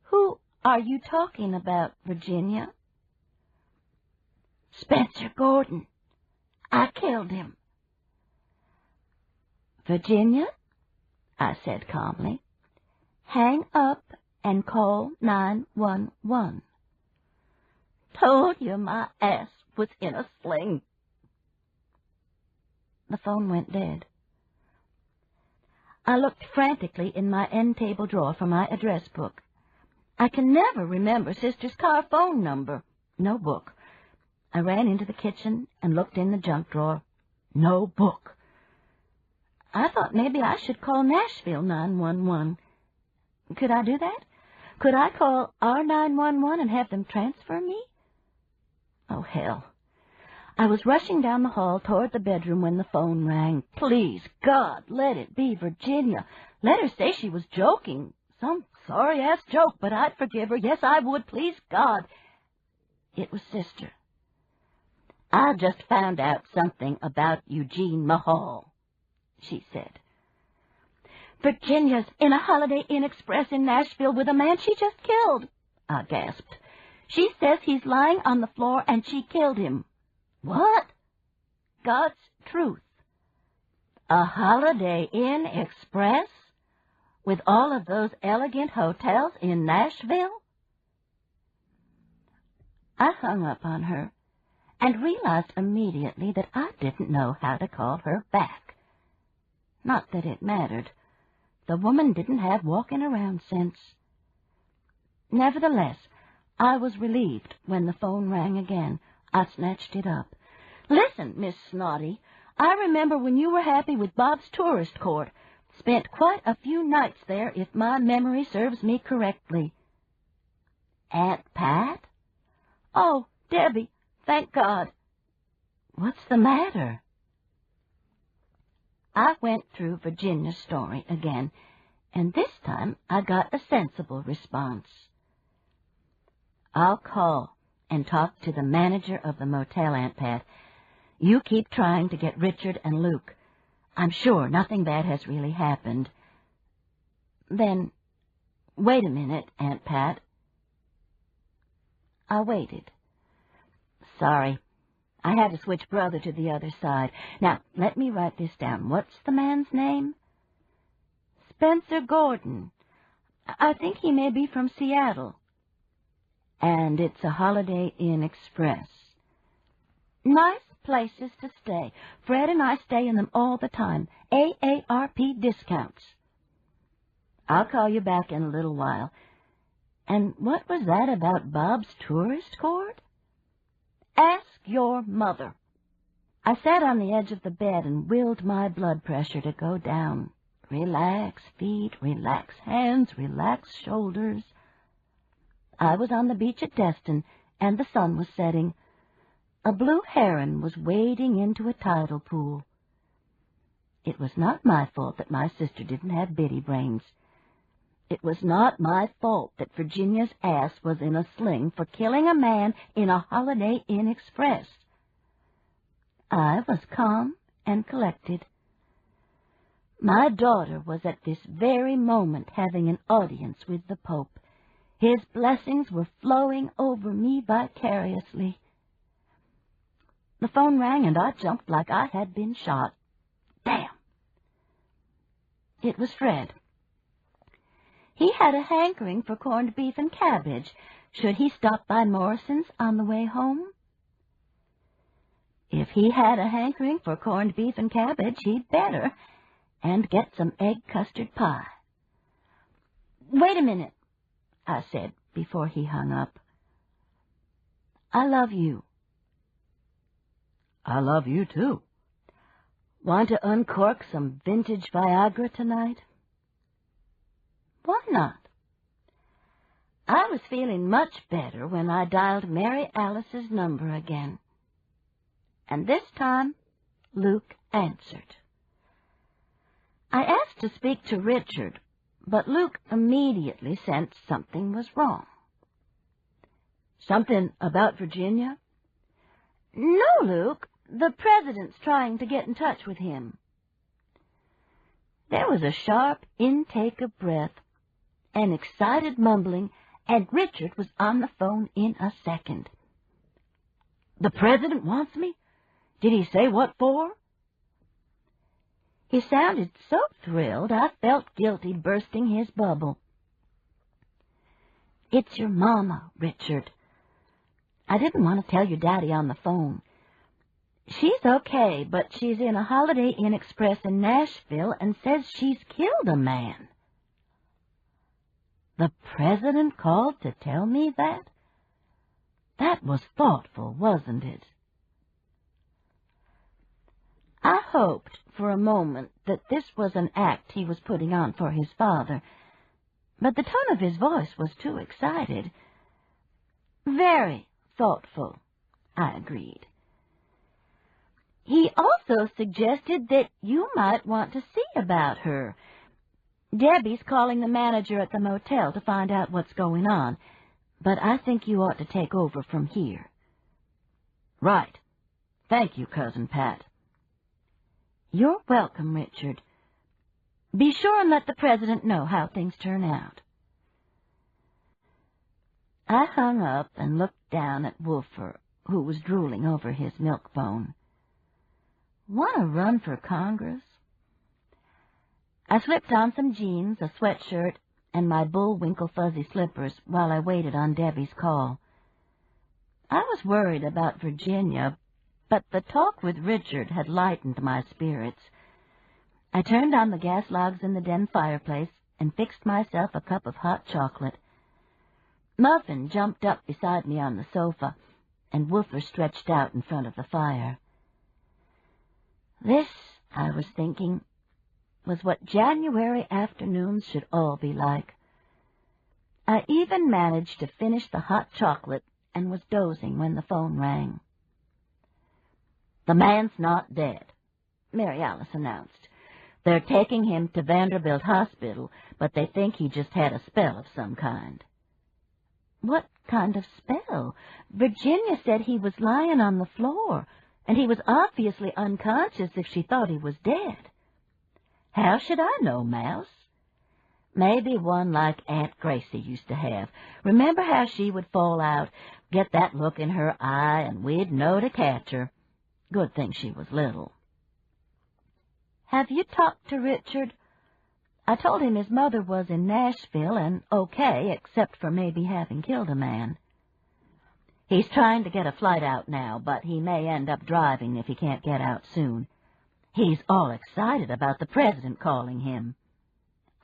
Who are you talking about, Virginia? Spencer Gordon. I killed him. Virginia, I said calmly, hang up and call 911. Told you my ass was in a sling. The phone went dead. I looked frantically in my end table drawer for my address book. I can never remember Sister's car phone number. No book. I ran into the kitchen and looked in the junk drawer. No book. I thought maybe I should call Nashville 911. Could I do that? Could I call our 911 and have them transfer me? Oh, hell. I was rushing down the hall toward the bedroom when the phone rang. Please, God, let it be Virginia. Let her say she was joking. Some sorry-ass joke, but I'd forgive her. Yes, I would. Please, God. It was Sister. I just found out something about Eugene Mahal, she said. Virginia's in a Holiday Inn Express in Nashville with a man she just killed, I gasped. She says he's lying on the floor and she killed him. What? God's truth. A Holiday Inn Express? With all of those elegant hotels in Nashville? I hung up on her and realized immediately that I didn't know how to call her back. Not that it mattered. The woman didn't have walking around sense. Nevertheless, I was relieved when the phone rang again. I snatched it up. Listen, Miss Snotty, I remember when you were happy with Bob's Tourist Court. Spent quite a few nights there, if my memory serves me correctly. Aunt Pat? Oh, Debbie, thank God. What's the matter? I went through Virginia's story again, and this time I got a sensible response. I'll call and talk to the manager of the motel, Aunt Pat. You keep trying to get Richard and Luke. I'm sure nothing bad has really happened. Then, wait a minute, Aunt Pat. I waited. Sorry, I had to switch brother to the other side. Now, let me write this down. What's the man's name? Spencer Gordon. I think he may be from Seattle. And it's a Holiday Inn Express. Nice places to stay. Fred and I stay in them all the time. AARP discounts. I'll call you back in a little while. And what was that about Bob's Tourist Court? Ask your mother. I sat on the edge of the bed and willed my blood pressure to go down. Relax feet, relax hands, relax shoulders. I was on the beach at Destin, and the sun was setting. A blue heron was wading into a tidal pool. It was not my fault that my sister didn't have bitty brains. It was not my fault that Virginia's ass was in a sling for killing a man in a Holiday Inn Express. I was calm and collected. My daughter was at this very moment having an audience with the Pope. His blessings were flowing over me vicariously. The phone rang, and I jumped like I had been shot. Damn! It was Fred. He had a hankering for corned beef and cabbage. Should he stop by Morrison's on the way home? If he had a hankering for corned beef and cabbage, he'd better, and get some egg custard pie. Wait a minute, I said before he hung up. I love you. I love you, too. Want to uncork some vintage Viagra tonight? Why not? I was feeling much better when I dialed Mary Alice's number again. And this time, Luke answered. I asked to speak to Richard, but Luke immediately sensed something was wrong. Something about Virginia? No, Luke. The president's trying to get in touch with him. There was a sharp intake of breath, an excited mumbling, and Richard was on the phone in a second. The president wants me? Did he say what for? He sounded so thrilled I felt guilty bursting his bubble. It's your mama, Richard. I didn't want to tell your daddy on the phone. She's okay, but she's in a Holiday Inn Express in Nashville and says she's killed a man. The president called to tell me that? That was thoughtful, wasn't it? I hoped for a moment that this was an act he was putting on for his father, but the tone of his voice was too excited. Very thoughtful, I agreed. He also suggested that you might want to see about her. Debbie's calling the manager at the motel to find out what's going on, but I think you ought to take over from here. Right. Thank you, Cousin Pat. You're welcome, Richard. Be sure and let the president know how things turn out. I hung up and looked down at Wolfer, who was drooling over his milk bone. Want to run for Congress? I slipped on some jeans, a sweatshirt, and my bullwinkle fuzzy slippers while I waited on Debbie's call. I was worried about Virginia, but the talk with Richard had lightened my spirits. I turned on the gas logs in the den fireplace and fixed myself a cup of hot chocolate. Muffin jumped up beside me on the sofa, and Wolfer stretched out in front of the fire. This, I was thinking, was what January afternoons should all be like. I even managed to finish the hot chocolate and was dozing when the phone rang. The man's not dead, Mary Alice announced. They're taking him to Vanderbilt Hospital, but they think he just had a spell of some kind. What kind of spell? Virginia said he was lying on the floor, and he was obviously unconscious if she thought he was dead. How should I know, Mouse? Maybe one like Aunt Gracie used to have. Remember how she would fall out, get that look in her eye, and we'd know to catch her. Good thing she was little. Have you talked to Richard? I told him his mother was in Nashville and okay, except for maybe having killed a man. He's trying to get a flight out now, but he may end up driving if he can't get out soon. He's all excited about the president calling him.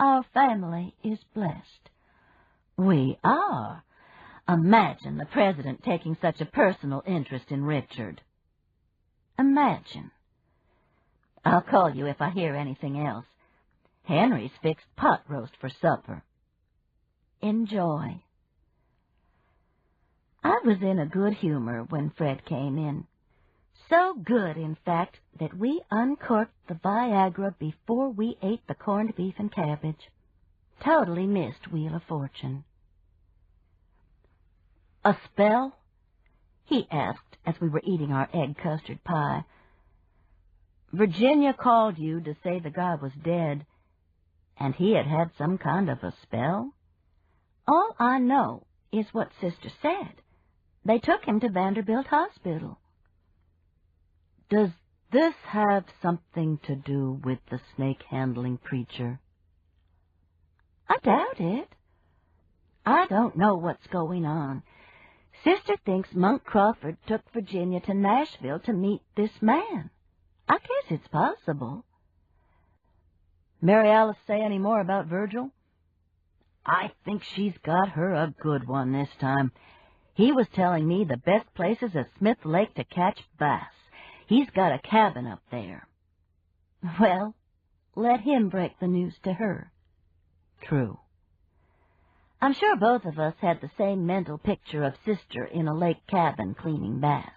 Our family is blessed. We are. Imagine the president taking such a personal interest in Richard. Imagine. I'll call you if I hear anything else. Henry's fixed pot roast for supper. Enjoy. I was in a good humor when Fred came in. So good, in fact, that we uncorked the Viagra before we ate the corned beef and cabbage. Totally missed Wheel of Fortune. A spell? He asked as we were eating our egg custard pie. Virginia called you to say the guy was dead, and he had had some kind of a spell? All I know is what Sister said. They took him to Vanderbilt Hospital. Does this have something to do with the snake-handling preacher? I doubt it. I don't know what's going on. Sister thinks Monk Crawford took Virginia to Nashville to meet this man. I guess it's possible. Mary Alice say any more about Virgil? I think she's got her a good one this time. He was telling me the best place is at Smith Lake to catch bass. He's got a cabin up there. Well, let him break the news to her. True. I'm sure both of us had the same mental picture of Sister in a lake cabin cleaning bass.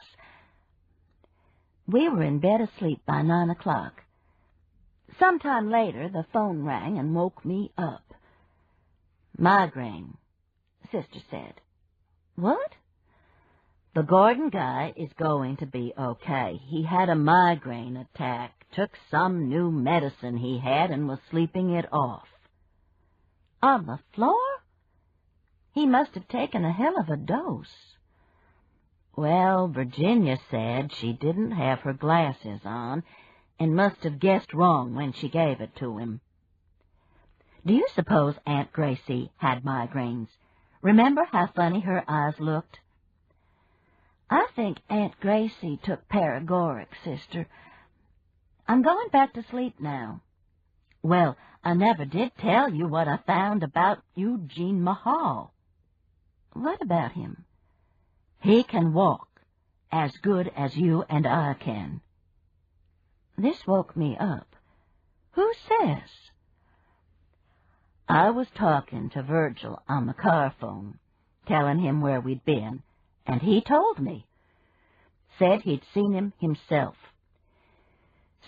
We were in bed asleep by 9 o'clock. Sometime later, the phone rang and woke me up. "Migraine," Sister said. "What?" "The Gordon guy is going to be okay. He had a migraine attack, took some new medicine he had, and was sleeping it off." "On the floor? He must have taken a hell of a dose." "Well, Virginia said she didn't have her glasses on and must have guessed wrong when she gave it to him." "Do you suppose Aunt Gracie had migraines? Remember how funny her eyes looked?" "I think Aunt Gracie took paregoric, Sister. I'm going back to sleep now." "Well, I never did tell you what I found about Eugene Mahal." "What about him?" "He can walk, as good as you and I can." This woke me up. "Who says?" "I was talking to Virgil on the car phone, telling him where we'd been, and he told me. Said he'd seen him himself.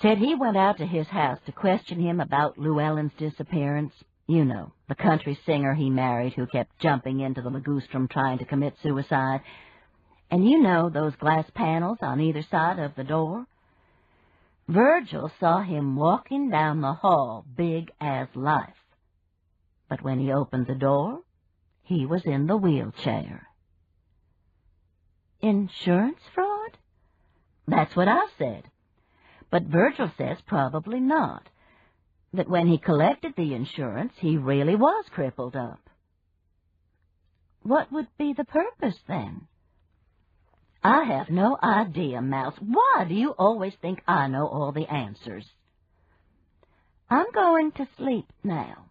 Said he went out to his house to question him about Llewellyn's disappearance. You know, the country singer he married who kept jumping into the Ligustrum trying to commit suicide. And you know those glass panels on either side of the door? Virgil saw him walking down the hall, big as life. But when he opened the door, he was in the wheelchair." "Insurance fraud?" "That's what I said. But Virgil says probably not. That when he collected the insurance, he really was crippled up." "What would be the purpose, then?" "I have no idea, Mouse. Why do you always think I know all the answers?" "I'm going to sleep now."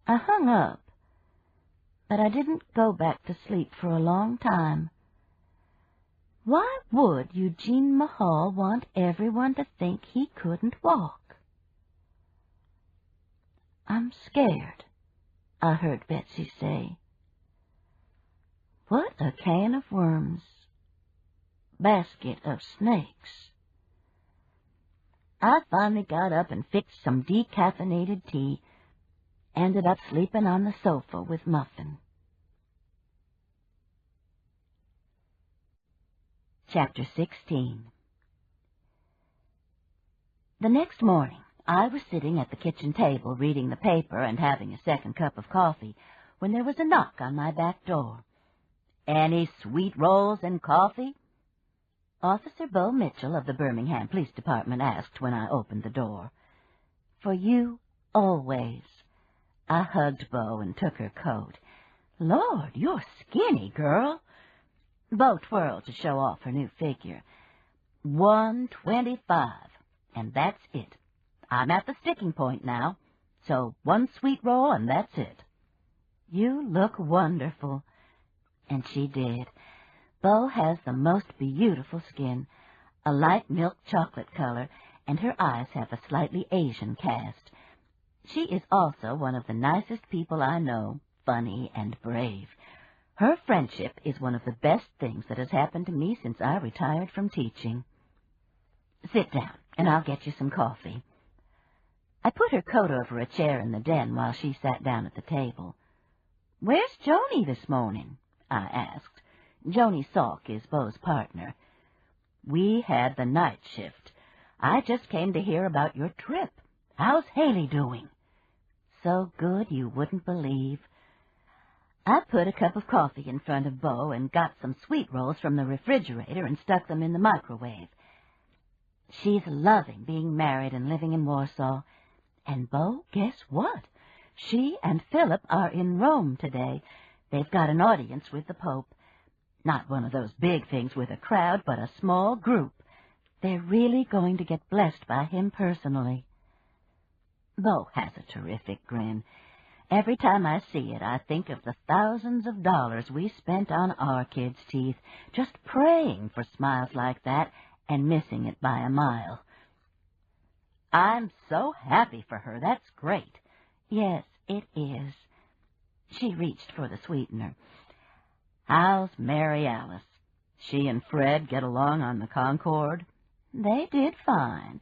I hung up, but I didn't go back to sleep for a long time. Why would Eugene Mahal want everyone to think he couldn't walk? "I'm scared," I heard Betsy say. What a can of worms. Basket of snakes. I finally got up and fixed some decaffeinated tea. Ended up sleeping on the sofa with Muffin. Chapter 16. The next morning, I was sitting at the kitchen table reading the paper and having a second cup of coffee when there was a knock on my back door. "Any sweet rolls and coffee?" Officer Bo Mitchell of the Birmingham Police Department asked when I opened the door. "For you, always." I hugged Bo and took her coat. "Lord, you're skinny, girl." Bo twirled to show off her new figure. 125, and that's it. I'm at the sticking point now, so one sweet roll and that's it. "You look wonderful." And she did. Bo has the most beautiful skin, a light milk chocolate color, and her eyes have a slightly Asian cast. She is also one of the nicest people I know, funny and brave. Her friendship is one of the best things that has happened to me since I retired from teaching. "Sit down, and I'll get you some coffee." I put her coat over a chair in the den while she sat down at the table. "Where's Joni this morning?" I asked. Joni Salk is Bo's partner. "We had the night shift. I just came to hear about your trip. How's Haley doing?" "So good you wouldn't believe." I put a cup of coffee in front of Bo and got some sweet rolls from the refrigerator and stuck them in the microwave. She's loving being married and living in Warsaw. And, Bo, guess what? She and Philip are in Rome today. They've got an audience with the Pope. Not one of those big things with a crowd, but a small group. They're really going to get blessed by him personally. Bo has a terrific grin. Every time I see it, I think of the thousands of dollars we spent on our kids' teeth, just praying for smiles like that and missing it by a mile. "I'm so happy for her. That's great." "Yes, it is." She reached for the sweetener. "How's Mary Alice? She and Fred get along on the Concorde?" "They did fine.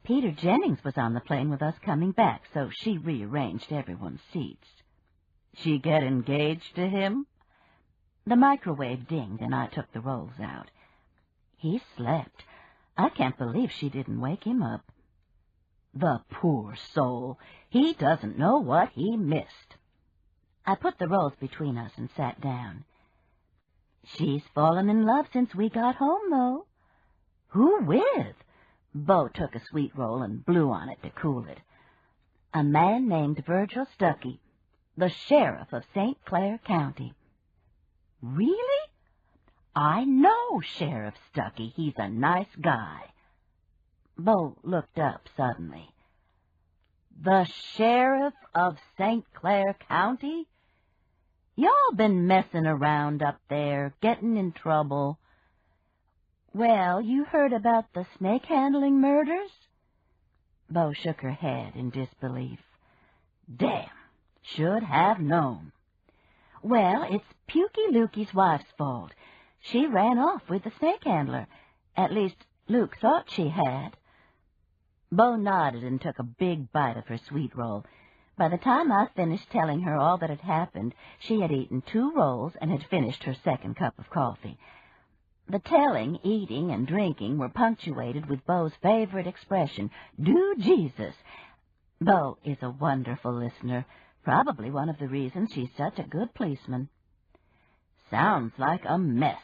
Peter Jennings was on the plane with us coming back, so she rearranged everyone's seats." "She get engaged to him?" The microwave dinged, and I took the rolls out. He slept. I can't believe she didn't wake him up. "The poor soul! He doesn't know what he missed." I put the rolls between us and sat down. "She's fallen in love since we got home, though." "Who with?" Bo took a sweet roll and blew on it to cool it. "A man named Virgil Stuckey, the sheriff of St. Clair County." "Really? I know Sheriff Stuckey. He's a nice guy." Bo looked up suddenly. "The sheriff of St. Clair County? Y'all been messing around up there, getting in trouble." "Well, you heard about the snake-handling murders?" Bo shook her head in disbelief. "Damn, should have known." "Well, it's Pukey Lukey's wife's fault. She ran off with the snake-handler. At least, Luke thought she had." Bo nodded and took a big bite of her sweet roll. By the time I finished telling her all that had happened, she had eaten 2 rolls and had finished her second cup of coffee. The telling, eating, and drinking were punctuated with Bo's favorite expression, "Do Jesus." Bo is a wonderful listener, probably one of the reasons she's such a good policeman. "Sounds like a mess,"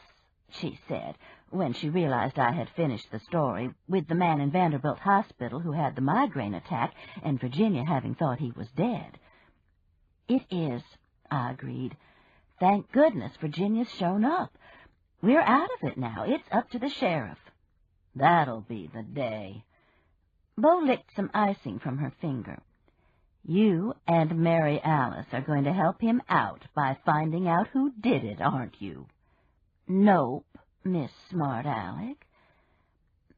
she said, when she realized I had finished the story, with the man in Vanderbilt Hospital who had the migraine attack and Virginia having thought he was dead. "It is," I agreed. "Thank goodness Virginia's shown up. We're out of it now. It's up to the sheriff." "That'll be the day." Bo licked some icing from her finger. "You and Mary Alice are going to help him out by finding out who did it, aren't you?" "Nope, Miss Smart Aleck.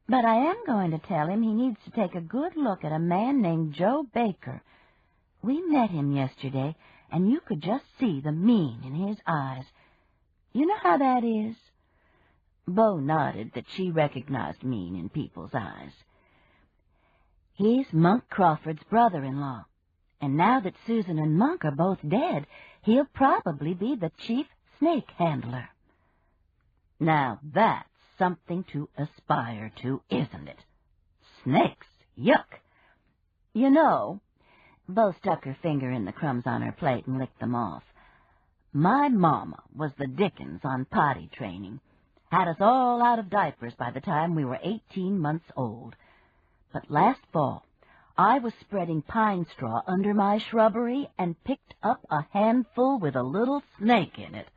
But I am going to tell him he needs to take a good look at a man named Joe Baker. We met him yesterday, and you could just see the mean in his eyes. You know how that is?" Bo nodded that she recognized mean in people's eyes. "He's Monk Crawford's brother-in-law, and now that Susan and Monk are both dead, he'll probably be the chief snake handler." "Now that's something to aspire to, isn't it? Snakes, yuck!" "You know," Bo stuck her finger in the crumbs on her plate and licked them off, "my mama was the dickens on potty training. Had us all out of diapers by the time we were 18 months old. But last fall, I was spreading pine straw under my shrubbery and picked up a handful with a little snake in it.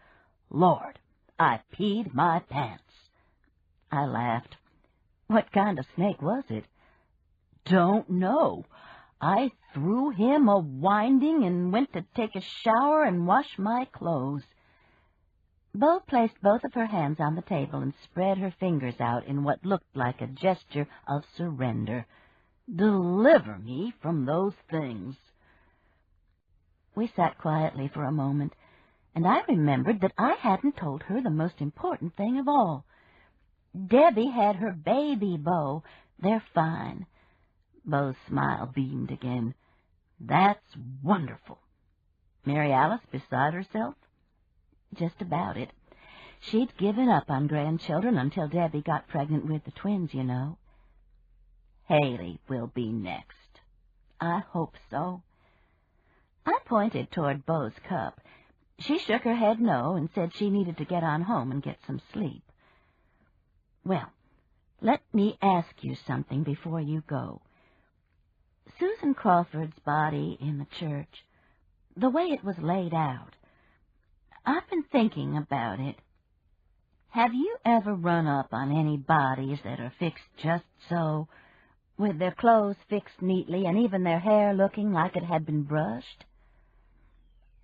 Lord, I peed my pants." I laughed. "What kind of snake was it?" "Don't know. I threw him a winding and went to take a shower and wash my clothes." Bo placed both of her hands on the table and spread her fingers out in what looked like a gesture of surrender. "Deliver me from those things." We sat quietly for a moment, and I remembered that I hadn't told her the most important thing of all. Debbie had her baby, Bo. They're fine. Bo's smile beamed again. "That's wonderful. Mary Alice beside herself?" "Just about it. She'd given up on grandchildren until Debbie got pregnant with the twins, you know." "Haley will be next." "I hope so." I pointed toward Bo's cup. She shook her head no and said she needed to get on home and get some sleep. "Well, let me ask you something before you go. Susan Crawford's body in the church, the way it was laid out, I've been thinking about it. Have you ever run up on any bodies that are fixed just so, with their clothes fixed neatly and even their hair looking like it had been brushed?"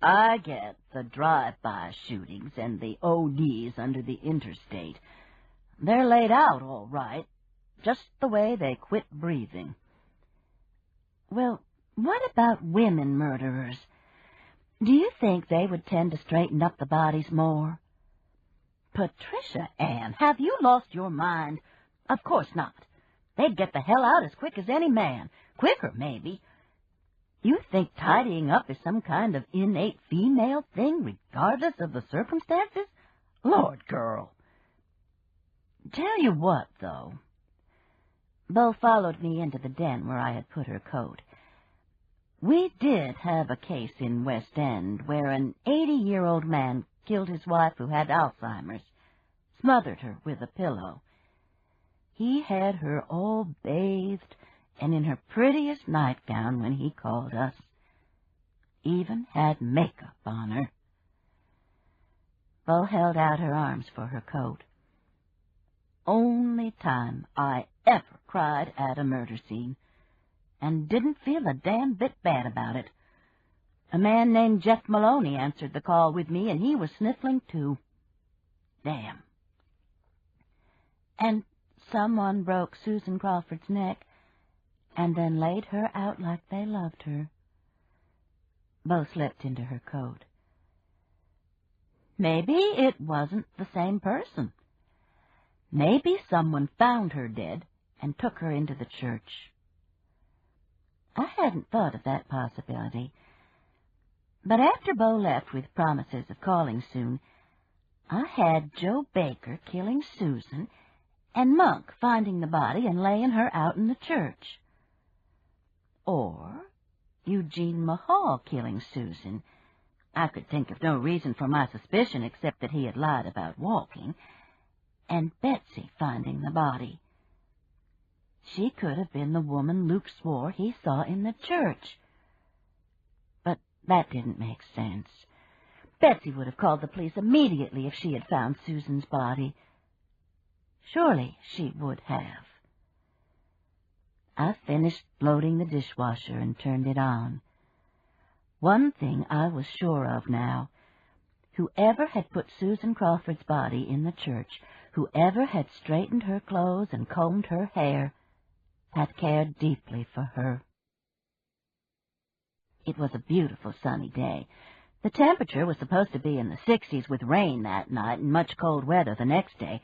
"I get the drive-by shootings and the ODs under the interstate. They're laid out all right, just the way they quit breathing." "Well, what about women murderers? Do you think they would tend to straighten up the bodies more? Patricia Ann, have you lost your mind? Of course not. They'd get the hell out as quick as any man. Quicker, maybe. You think tidying up is some kind of innate female thing, regardless of the circumstances? Lord, girl. Tell you what, though. Bo followed me into the den where I had put her coat. We did have a case in West End where an 80-year-old man killed his wife who had Alzheimer's, smothered her with a pillow. He had her all bathed and in her prettiest nightgown when he called us. Even had makeup on her. Bo held out her arms for her coat. Only time I ever cried at a murder scene, and didn't feel a damn bit bad about it. A man named Jeff Maloney answered the call with me, and he was sniffling too. Damn. And someone broke Susan Crawford's neck, and then laid her out like they loved her. Bo slipped into her coat. Maybe it wasn't the same person. Maybe someone found her dead and took her into the church. I hadn't thought of that possibility. But after Bo left with promises of calling soon, I had Joe Baker killing Susan and Monk finding the body and laying her out in the church. Or Eugene Mahal killing Susan. I could think of no reason for my suspicion except that he had lied about walking. And Betsy finding the body. She could have been the woman Luke swore he saw in the church. But that didn't make sense. Betsy would have called the police immediately if she had found Susan's body. Surely she would have. I finished loading the dishwasher and turned it on. One thing I was sure of now. Whoever had put Susan Crawford's body in the church, whoever had straightened her clothes and combed her hair, had cared deeply for her. It was a beautiful sunny day. The temperature was supposed to be in the 60s with rain that night and much cold weather the next day.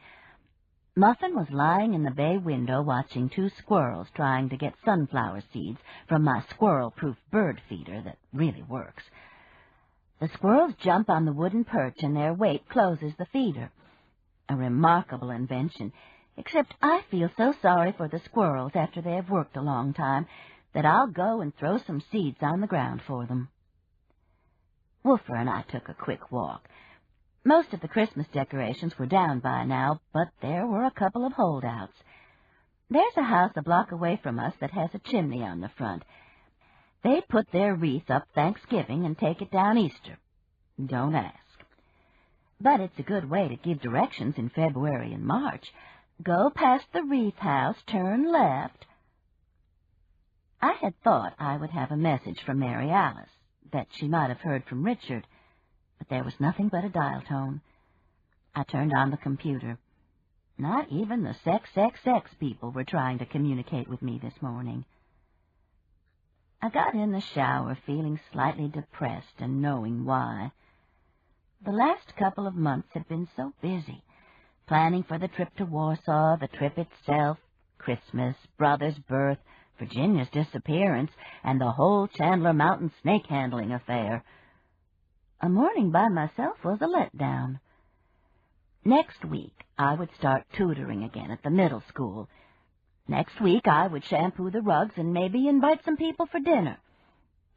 Muffin was lying in the bay window watching two squirrels trying to get sunflower seeds from my squirrel-proof bird feeder that really works. The squirrels jump on the wooden perch and their weight closes the feeder. A remarkable invention, except I feel so sorry for the squirrels after they have worked a long time that I'll go and throw some seeds on the ground for them. Woofer and I took a quick walk. Most of the Christmas decorations were down by now, but there were a couple of holdouts. There's a house a block away from us that has a chimney on the front. They put their wreath up Thanksgiving and take it down Easter. Don't ask. But it's a good way to give directions in February and March. Go past the wreath house, turn left. I had thought I would have a message from Mary Alice, that she might have heard from Richard, but there was nothing but a dial tone. I turned on the computer. Not even the sex people were trying to communicate with me this morning. I got in the shower feeling slightly depressed and knowing why. The last couple of months had been so busy, planning for the trip to Warsaw, the trip itself, Christmas, Brother's birth, Virginia's disappearance, and the whole Chandler Mountain snake-handling affair. A morning by myself was a letdown. Next week, I would start tutoring again at the middle school. Next week, I would shampoo the rugs and maybe invite some people for dinner.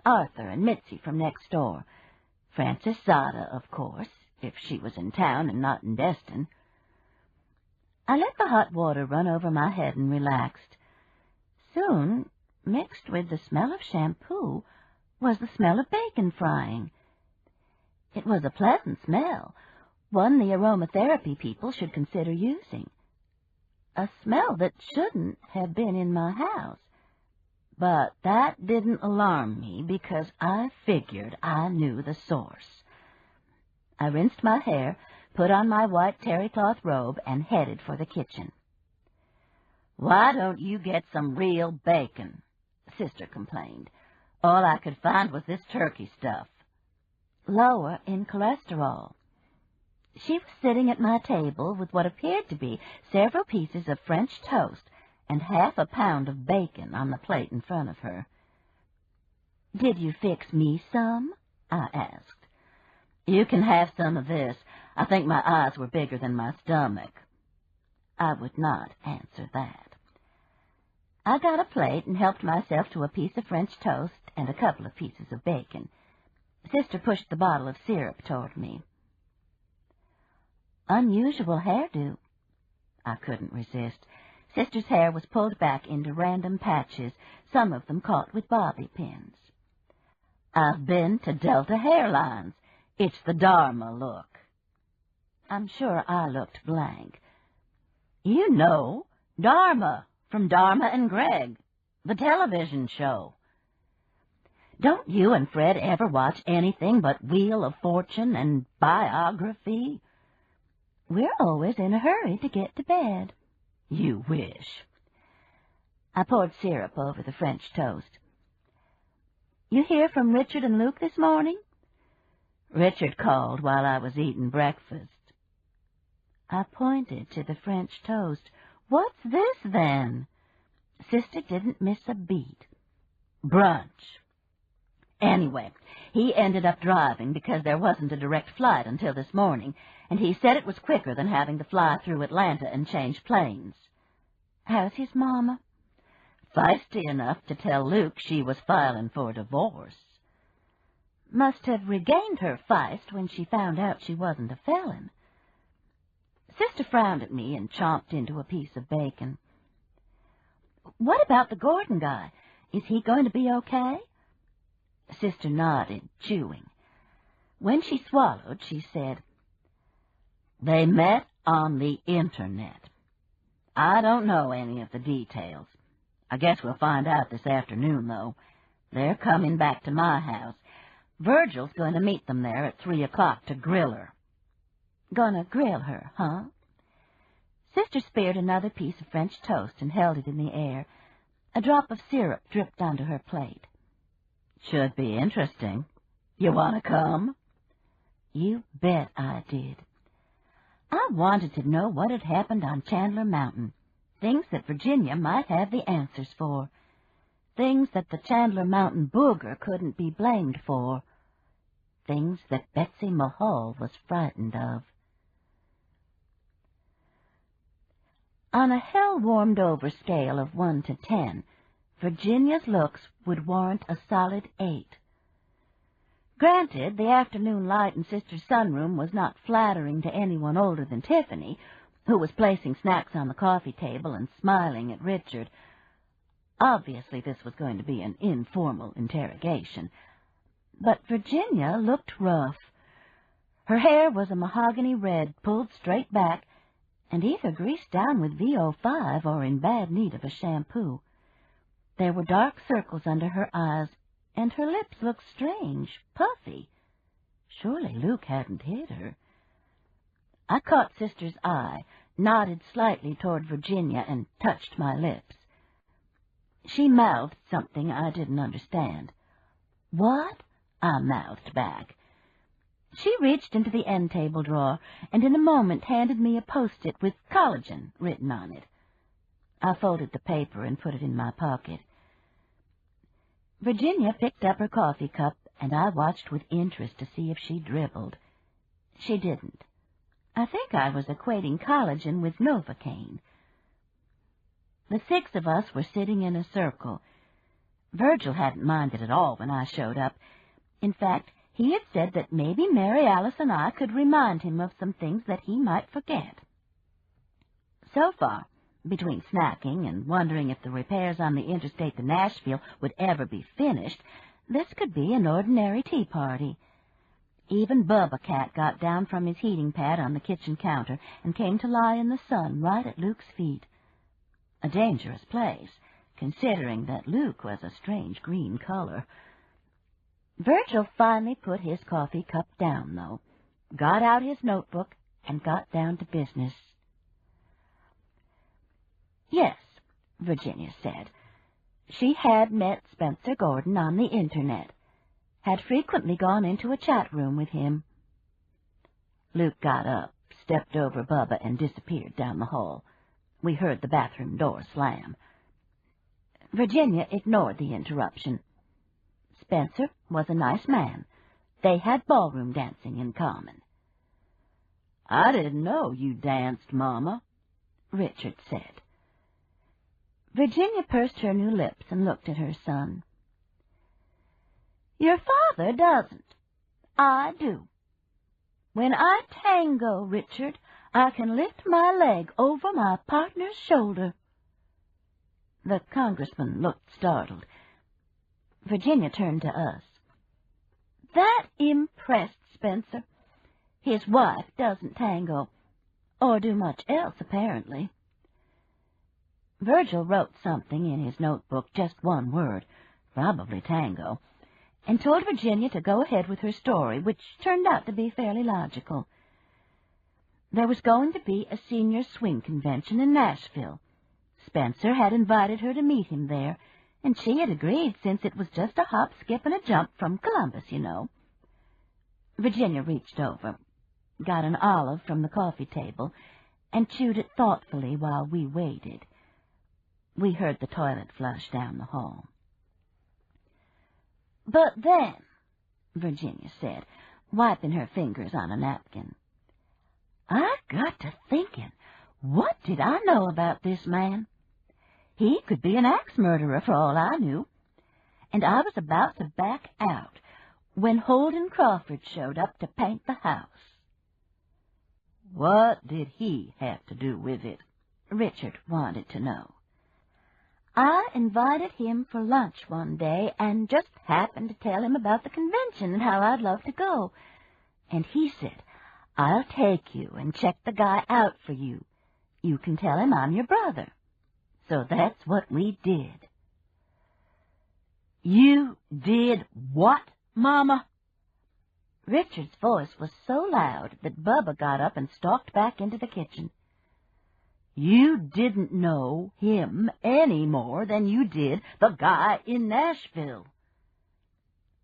Arthur and Mitzi from next door. Frances Zada, of course, if she was in town and not in Destin. I let the hot water run over my head and relaxed. Soon, mixed with the smell of shampoo, was the smell of bacon frying. It was a pleasant smell, one the aromatherapy people should consider using. A smell that shouldn't have been in my house. But that didn't alarm me because I figured I knew the source. I rinsed my hair, put on my white terry cloth robe, and headed for the kitchen. "Why don't you get some real bacon?" Sister complained. "All I could find was this turkey stuff." lower in cholesterol. She was sitting at my table with what appeared to be several pieces of French toast and half a pound of bacon on the plate in front of her. "Did you fix me some?" I asked. "You can have some of this. I think my eyes were bigger than my stomach." I would not answer that. I got a plate and helped myself to a piece of French toast and a couple of pieces of bacon. Sister pushed the bottle of syrup toward me. "Unusual hairdo." I couldn't resist. Sister's hair was pulled back into random patches, some of them caught with bobby pins. "I've been to Delta Hairlines. It's the Dharma look." I'm sure I looked blank. "You know, Dharma, from Dharma and Greg, the television show. Don't you and Fred ever watch anything but Wheel of Fortune and Biography?" "We're always in a hurry to get to bed." "You wish." I poured syrup over the French toast. "You hear from Richard and Luke this morning?" "Richard called while I was eating breakfast." I pointed to the French toast. "What's this, then?" Sister didn't miss a beat. "Brunch. Anyway, he ended up driving because there wasn't a direct flight until this morning, and he said it was quicker than having to fly through Atlanta and change planes." "How's his mama?" "Feisty enough to tell Luke she was filing for divorce." "Must have regained her feist when she found out she wasn't a felon." Sister frowned at me and chomped into a piece of bacon. "What about the Gordon guy? Is he going to be okay?" Sister nodded, chewing. When she swallowed, she said, "They met on the Internet. I don't know any of the details. I guess we'll find out this afternoon, though. They're coming back to my house. Virgil's going to meet them there at 3 o'clock to grill her." "Gonna grill her, huh?" Sister speared another piece of French toast and held it in the air. A drop of syrup dripped onto her plate. "Should be interesting. You want to come?" You bet I did. I wanted to know what had happened on Chandler Mountain, things that Virginia might have the answers for, things that the Chandler Mountain booger couldn't be blamed for, things that Betsy Mulhall was frightened of. On a hell-warmed-over scale of 1 to 10, Virginia's looks would warrant a solid 8. Granted, the afternoon light in Sister's sunroom was not flattering to anyone older than Tiffany, who was placing snacks on the coffee table and smiling at Richard. Obviously, this was going to be an informal interrogation. But Virginia looked rough. Her hair was a mahogany red, pulled straight back, and either greased down with VO5 or in bad need of a shampoo. There were dark circles under her eyes, and her lips looked strange, puffy. Surely Luke hadn't hit her. I caught Sister's eye, nodded slightly toward Virginia, and touched my lips. She mouthed something I didn't understand. "What?" I mouthed back. She reached into the end table drawer, and in a moment handed me a Post-it with collagen written on it. I folded the paper and put it in my pocket. Virginia picked up her coffee cup, and I watched with interest to see if she dribbled. She didn't. I think I was equating collagen with Novocaine. The 6 of us were sitting in a circle. Virgil hadn't minded at all when I showed up. In fact, he had said that maybe Mary Alice and I could remind him of some things that he might forget. So far, between snacking and wondering if the repairs on the interstate to Nashville would ever be finished, this could be an ordinary tea party. Even Bubba Cat got down from his heating pad on the kitchen counter and came to lie in the sun right at Luke's feet. A dangerous place, considering that Luke was a strange green color. Virgil finally put his coffee cup down, though, got out his notebook, and got down to business. "Yes," Virginia said. She had met Spencer Gordon on the Internet. had frequently gone into a chat room with him. Luke got up, stepped over Bubba, and disappeared down the hall. We heard the bathroom door slam. Virginia ignored the interruption. Spencer was a nice man. They had ballroom dancing in common. "I didn't know you danced, Mama," Richard said. Virginia pursed her new lips and looked at her son. "Your father doesn't. I do. When I tango, Richard, I can lift my leg over my partner's shoulder." The congressman looked startled. Virginia turned to us. That impressed Spencer. His wife doesn't tango, or do much else, apparently. Virgil wrote something in his notebook, just one word, probably tango, and told Virginia to go ahead with her story, which turned out to be fairly logical. There was going to be a senior swing convention in Nashville. Spencer had invited her to meet him there, and she had agreed since it was just a hop, skip, and a jump from Columbus, you know. Virginia reached over, got an olive from the coffee table, and chewed it thoughtfully while we waited. We heard the toilet flush down the hall. "But then," Virginia said, wiping her fingers on a napkin, "I got to thinking, what did I know about this man? He could be an axe murderer for all I knew. And I was about to back out when Holden Crawford showed up to paint the house." "What did he have to do with it?" Richard wanted to know. "I invited him for lunch one day and just happened to tell him about the convention and how I'd love to go. And he said, 'I'll take you and check the guy out for you. You can tell him I'm your brother.' So that's what we did." "You did what, Mama?" Richard's voice was so loud that Bubba got up and stalked back into the kitchen. "You didn't know him any more than you did the guy in Nashville."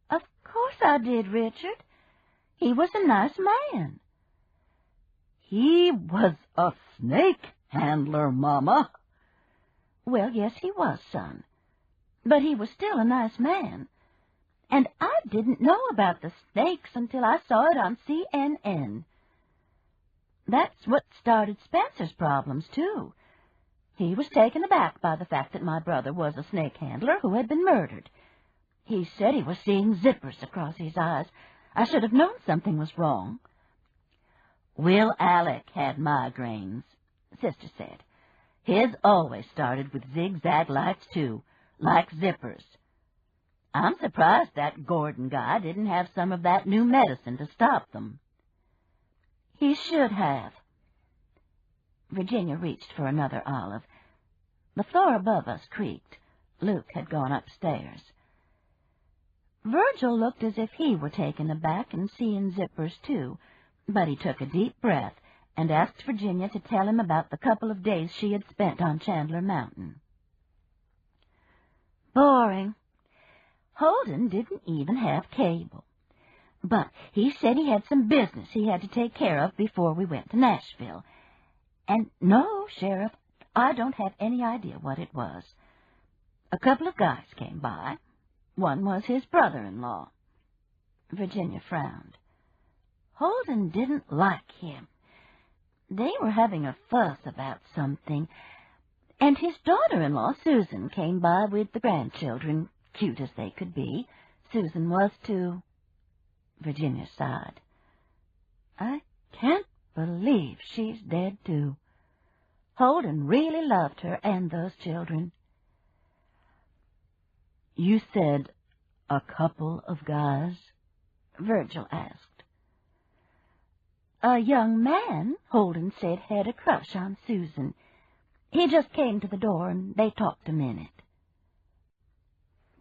"Of course I did, Richard. He was a nice man." "He was a snake handler, Mama." "Well, yes, he was, son. But he was still a nice man. And I didn't know about the snakes until I saw it on CNN. That's what started Spencer's problems, too. He was taken aback by the fact that my brother was a snake handler who had been murdered. He said he was seeing zippers across his eyes. I should have known something was wrong." "Will Alec had migraines," Sister said. "His always started with zigzag lights, too, like zippers. I'm surprised that Gordon guy didn't have some of that new medicine to stop them." "He should have." Virginia reached for another olive. The floor above us creaked. Luke had gone upstairs. Virgil looked as if he were taken aback and seeing zippers, too, but he took a deep breath and asked Virginia to tell him about the couple of days she had spent on Chandler Mountain. "Boring. Holden didn't even have cable. But he said he had some business he had to take care of before we went to Nashville. And no, Sheriff, I don't have any idea what it was. A couple of guys came by. One was his brother-in-law." Virginia frowned. "Holden didn't like him. They were having a fuss about something, and his daughter-in-law, Susan, came by with the grandchildren, cute as they could be. Susan was, too." Virginia sighed. "I can't believe she's dead, too. Holden really loved her and those children." "You said a couple of guys?" Virgil asked. "A young man," Holden said, had a crush on Susan. He just came to the door, and they talked a minute."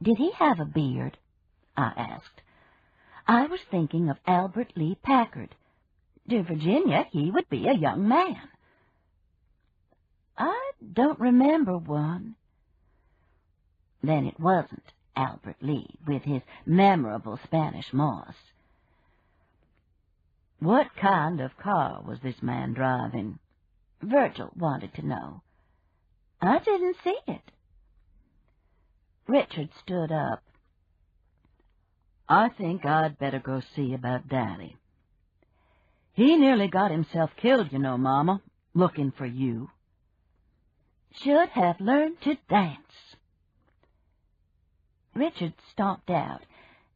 "Did he have a beard?" I asked. I was thinking of Albert Lee Packard. To Virginia, he would be a young man. "I don't remember one." "Then it wasn't Albert Lee, with his memorable Spanish moss. What kind of car was this man driving? Virgil wanted to know. I didn't see it. Richard stood up. I think I'd better go see about Daddy. He nearly got himself killed, you know, Mama, looking for you. Should have learned to dance. Richard stomped out,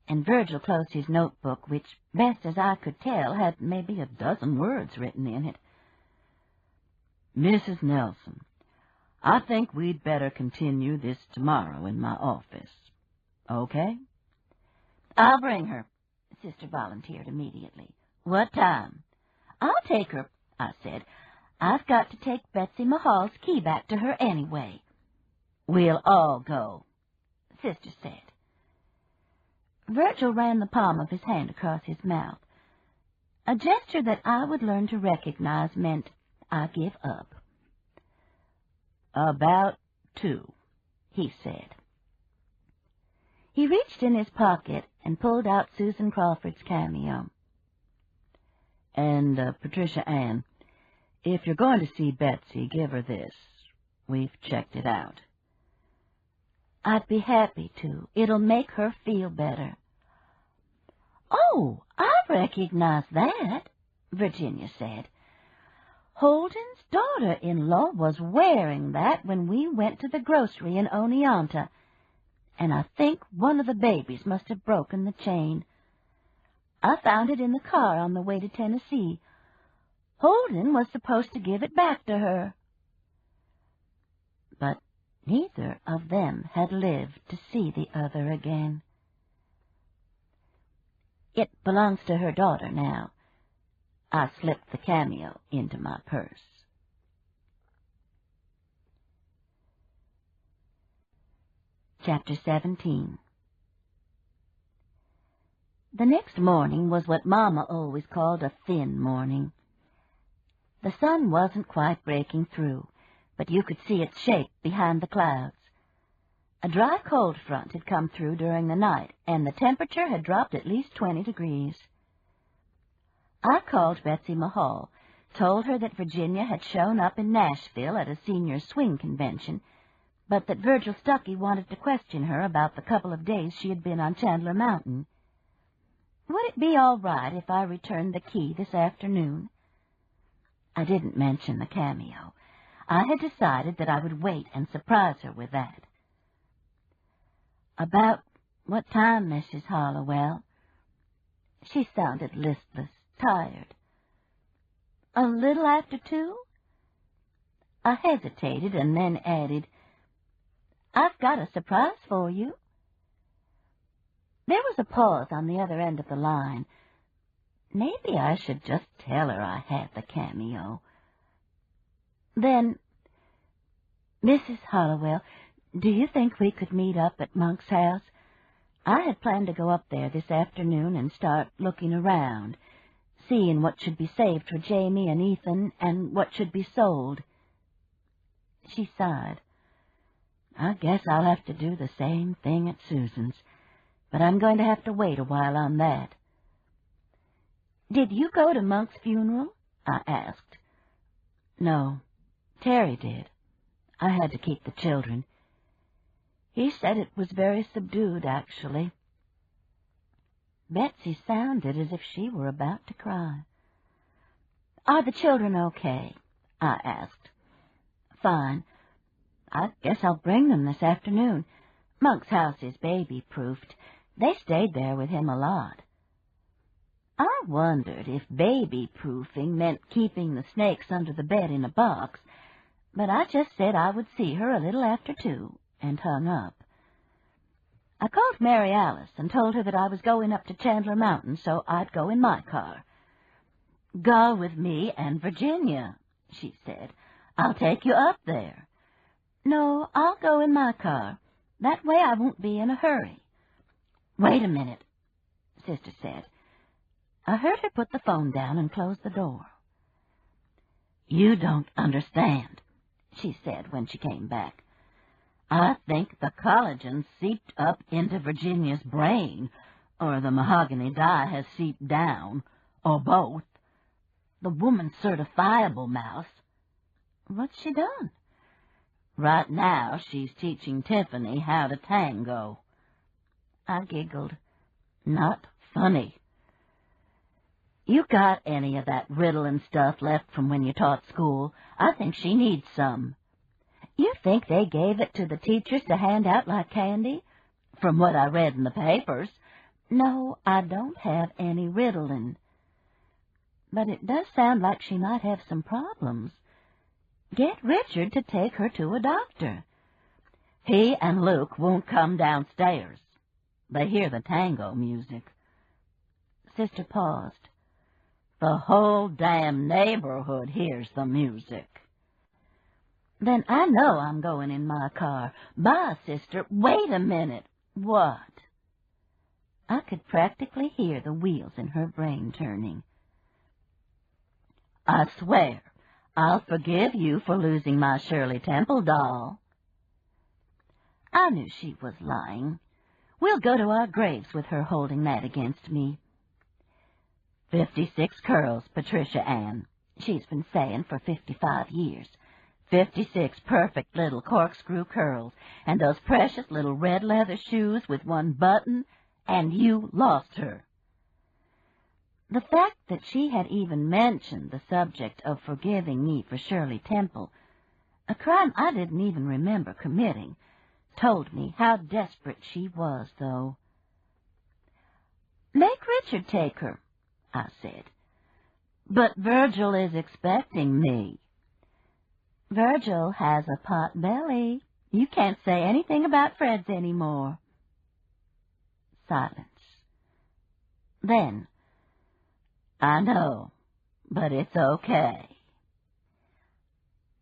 and Virgil closed his notebook, which, best as I could tell, had maybe a dozen words written in it. Mrs. Nelson, I think we'd better continue this tomorrow in my office. Okay? I'll bring her, Sister volunteered immediately. What time? I'll take her, I said. I've got to take Betsy Mahal's key back to her anyway. We'll all go, Sister said. Virgil ran the palm of his hand across his mouth. A gesture that I would learn to recognize meant I give up. About 2, he said. He reached in his pocket and pulled out Susan Crawford's cameo. And, Patricia Ann, if you're going to see Betsy, give her this. We've checked it out. I'd be happy to. It'll make her feel better. Oh, I recognize that, Virginia said. Holden's daughter-in-law was wearing that when we went to the grocery in Oneonta, and I think one of the babies must have broken the chain. I found it in the car on the way to Tennessee. Holden was supposed to give it back to her. But neither of them had lived to see the other again. It belongs to her daughter now. I slipped the cameo into my purse. Chapter 17. The next morning was what Mama always called a thin morning. The sun wasn't quite breaking through, but you could see its shape behind the clouds. A dry cold front had come through during the night, and the temperature had dropped at least 20 degrees. I called Betsy Mahal, told her that Virginia had shown up in Nashville at a senior swing convention, but that Virgil Stuckey wanted to question her about the couple of days she had been on Chandler Mountain. Would it be all right if I returned the key this afternoon? I didn't mention the cameo. I had decided that I would wait and surprise her with that. About what time, Mrs. Hollowell? She sounded listless, tired. A little after 2? I hesitated and then added, I've got a surprise for you. There was a pause on the other end of the line. Maybe I should just tell her I had the cameo. Then, Mrs. Hollowell, do you think we could meet up at Monk's house? I had planned to go up there this afternoon and start looking around, seeing what should be saved for Jamie and Ethan and what should be sold. She sighed. I guess I'll have to do the same thing at Susan's, but I'm going to have to wait a while on that. Did you go to Monk's funeral? I asked. No, Terry did. I had to keep the children. He said it was very subdued, actually. Betsy sounded as if she were about to cry. Are the children okay? I asked. Fine. I guess I'll bring them this afternoon. Monk's house is baby-proofed. They stayed there with him a lot. I wondered if baby-proofing meant keeping the snakes under the bed in a box, but I just said I would see her a little after 2 and hung up. I called Mary Alice and told her that I was going up to Chandler Mountain, so I'd go in my car. Go with me and Virginia, she said. I'll take you up there. No, I'll go in my car. That way I won't be in a hurry. Wait a minute, Sister said. I heard her put the phone down and close the door. You don't understand, she said when she came back. I think the collagen seeped up into Virginia's brain, or the mahogany dye has seeped down, or both. The woman's certifiable mouse. What's she done? Right now she's teaching Tiffany how to tango. I giggled. Not funny. You got any of that riddling stuff left from when you taught school? I think she needs some. You think they gave it to the teachers to hand out like candy? From what I read in the papers. No, I don't have any riddling. But it does sound like she might have some problems. Get Richard to take her to a doctor. He and Luke won't come downstairs. They hear the tango music. Sister paused. The whole damn neighborhood hears the music. Then I know I'm going in my car. Bye, Sister. Wait a minute. What? I could practically hear the wheels in her brain turning. I swear, I'll forgive you for losing my Shirley Temple doll. I knew she was lying. We'll go to our graves with her holding that against me. 56 curls, Patricia Ann. She's been saying for 55 years. 56 perfect little corkscrew curls, and those precious little red leather shoes with one button, and you lost her. The fact that she had even mentioned the subject of forgiving me for Shirley Temple, a crime I didn't even remember committing, told me how desperate she was, though. Make Richard take her, I said. But Virgil is expecting me. Virgil has a pot belly. You can't say anything about Fred's anymore. Silence. Then, I know, but it's okay.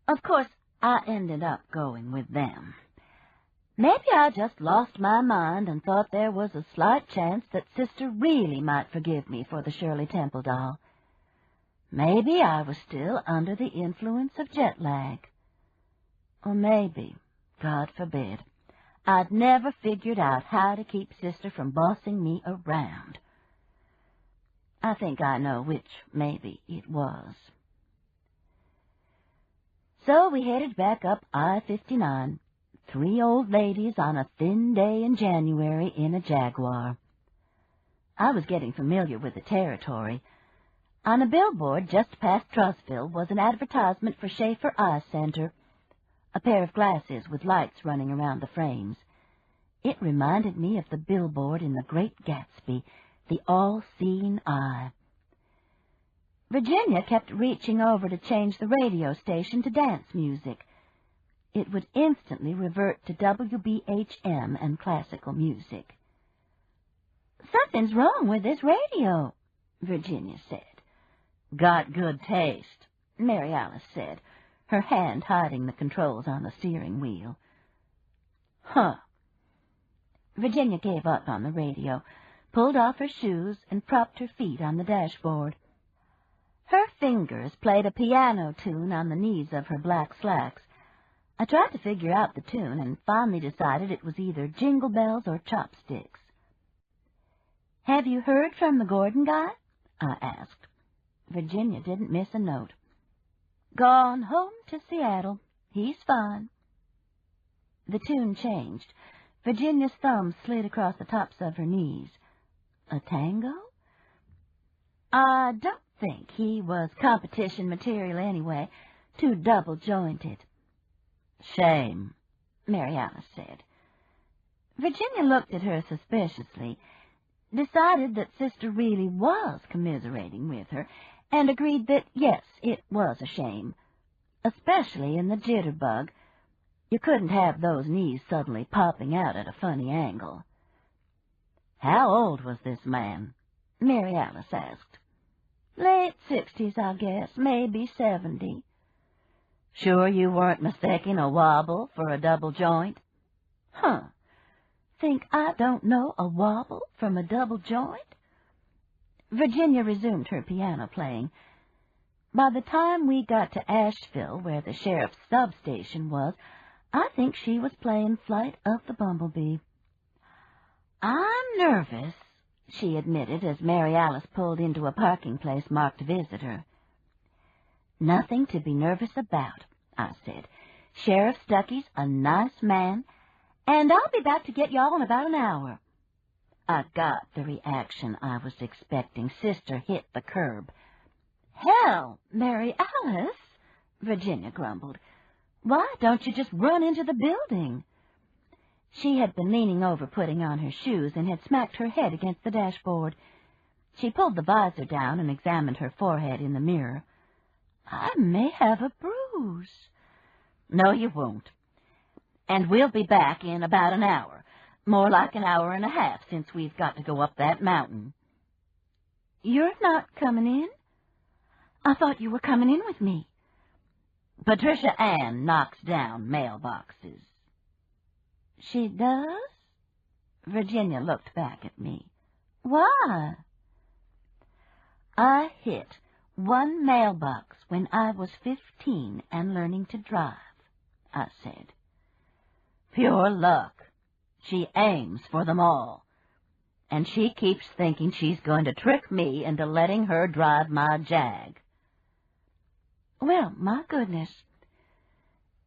Of course, I ended up going with them. Maybe I just lost my mind and thought there was a slight chance that Sister really might forgive me for the Shirley Temple doll. Maybe I was still under the influence of jet lag. Or maybe, God forbid, I'd never figured out how to keep Sister from bossing me around. I think I know which maybe it was. So we headed back up I-59, 3 old ladies on a thin day in January in a Jaguar. I was getting familiar with the territory. On a billboard just past Trussville was an advertisement for Schaefer Eye Center, a pair of glasses with lights running around the frames. It reminded me of the billboard in The Great Gatsby, the all-seeing eye. Virginia kept reaching over to change the radio station to dance music. It would instantly revert to WBHM and classical music. "Something's wrong with this radio," Virginia said. "Got good taste," Mary Alice said, her hand hiding the controls on the steering wheel. "Huh." Virginia gave up on the radio, pulled off her shoes, and propped her feet on the dashboard. Her fingers played a piano tune on the knees of her black slacks. I tried to figure out the tune and finally decided it was either Jingle Bells or Chopsticks. "Have you heard from the Gordon guy?" I asked. Virginia didn't miss a note. "Gone home to Seattle. He's fine." The tune changed. Virginia's thumbs slid across the tops of her knees. A tango? I don't think he was competition material anyway. Too double-jointed. "Shame," Mary Alice said. Virginia looked at her suspiciously, decided that Sister really was commiserating with her, and agreed that, yes, it was a shame, especially in the jitterbug. You couldn't have those knees suddenly popping out at a funny angle. "How old was this man?" Mary Alice asked. "Late 60s, I guess, maybe 70. "Sure you weren't mistaking a wobble for a double joint?" "Huh. Think I don't know a wobble from a double joint?" Virginia resumed her piano playing. By the time we got to Asheville, where the sheriff's substation was, I think she was playing Flight of the Bumblebee. I'm nervous, she admitted as Mary Alice pulled into a parking place marked Visitor. Nothing to be nervous about, I said. Sheriff Stuckey's a nice man, and I'll be back to get y'all in about an hour. I got the reaction I was expecting. Sister hit the curb. Hell, Mary Alice, Virginia grumbled. Why don't you just run into the building? She had been leaning over putting on her shoes and had smacked her head against the dashboard. She pulled the visor down and examined her forehead in the mirror. I may have a bruise. No, you won't. And we'll be back in about an hour. More like an hour and a half, since we've got to go up that mountain. You're not coming in? I thought you were coming in with me. Patricia Ann knocks down mailboxes. She does? Virginia looked back at me. Why? I hit one mailbox when I was 15 and learning to drive, I said. Pure luck. She aims for them all, and she keeps thinking she's going to trick me into letting her drive my Jag. Well, my goodness.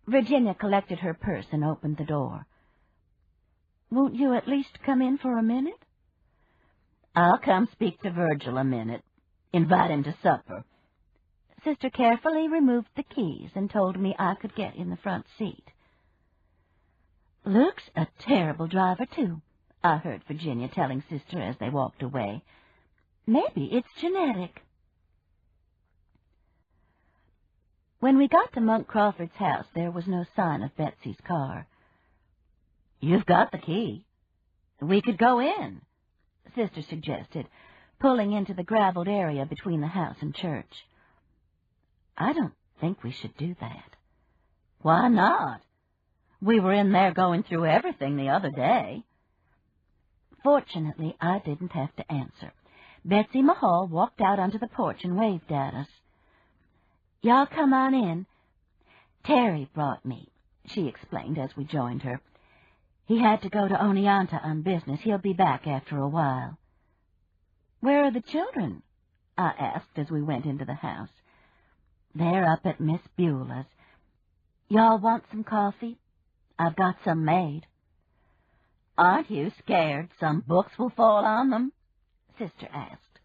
Virginia collected her purse and opened the door. Won't you at least come in for a minute? I'll come speak to Virgil a minute. Invite him to supper. Sister carefully removed the keys and told me I could get in the front seat. Luke's a terrible driver, too, I heard Virginia telling Sister as they walked away. Maybe it's genetic. When we got to Monk Crawford's house, there was no sign of Betsy's car. You've got the key. We could go in, Sister suggested, pulling into the graveled area between the house and church. I don't think we should do that. Why not? We were in there going through everything the other day. Fortunately, I didn't have to answer. Betsy Mahal walked out onto the porch and waved at us. Y'all come on in. Terry brought me, she explained as we joined her. He had to go to Oneonta on business. He'll be back after a while. Where are the children? I asked as we went into the house. They're up at Miss Beulah's. Y'all want some coffee? I've got some made. Aren't you scared some books will fall on them? Sister asked.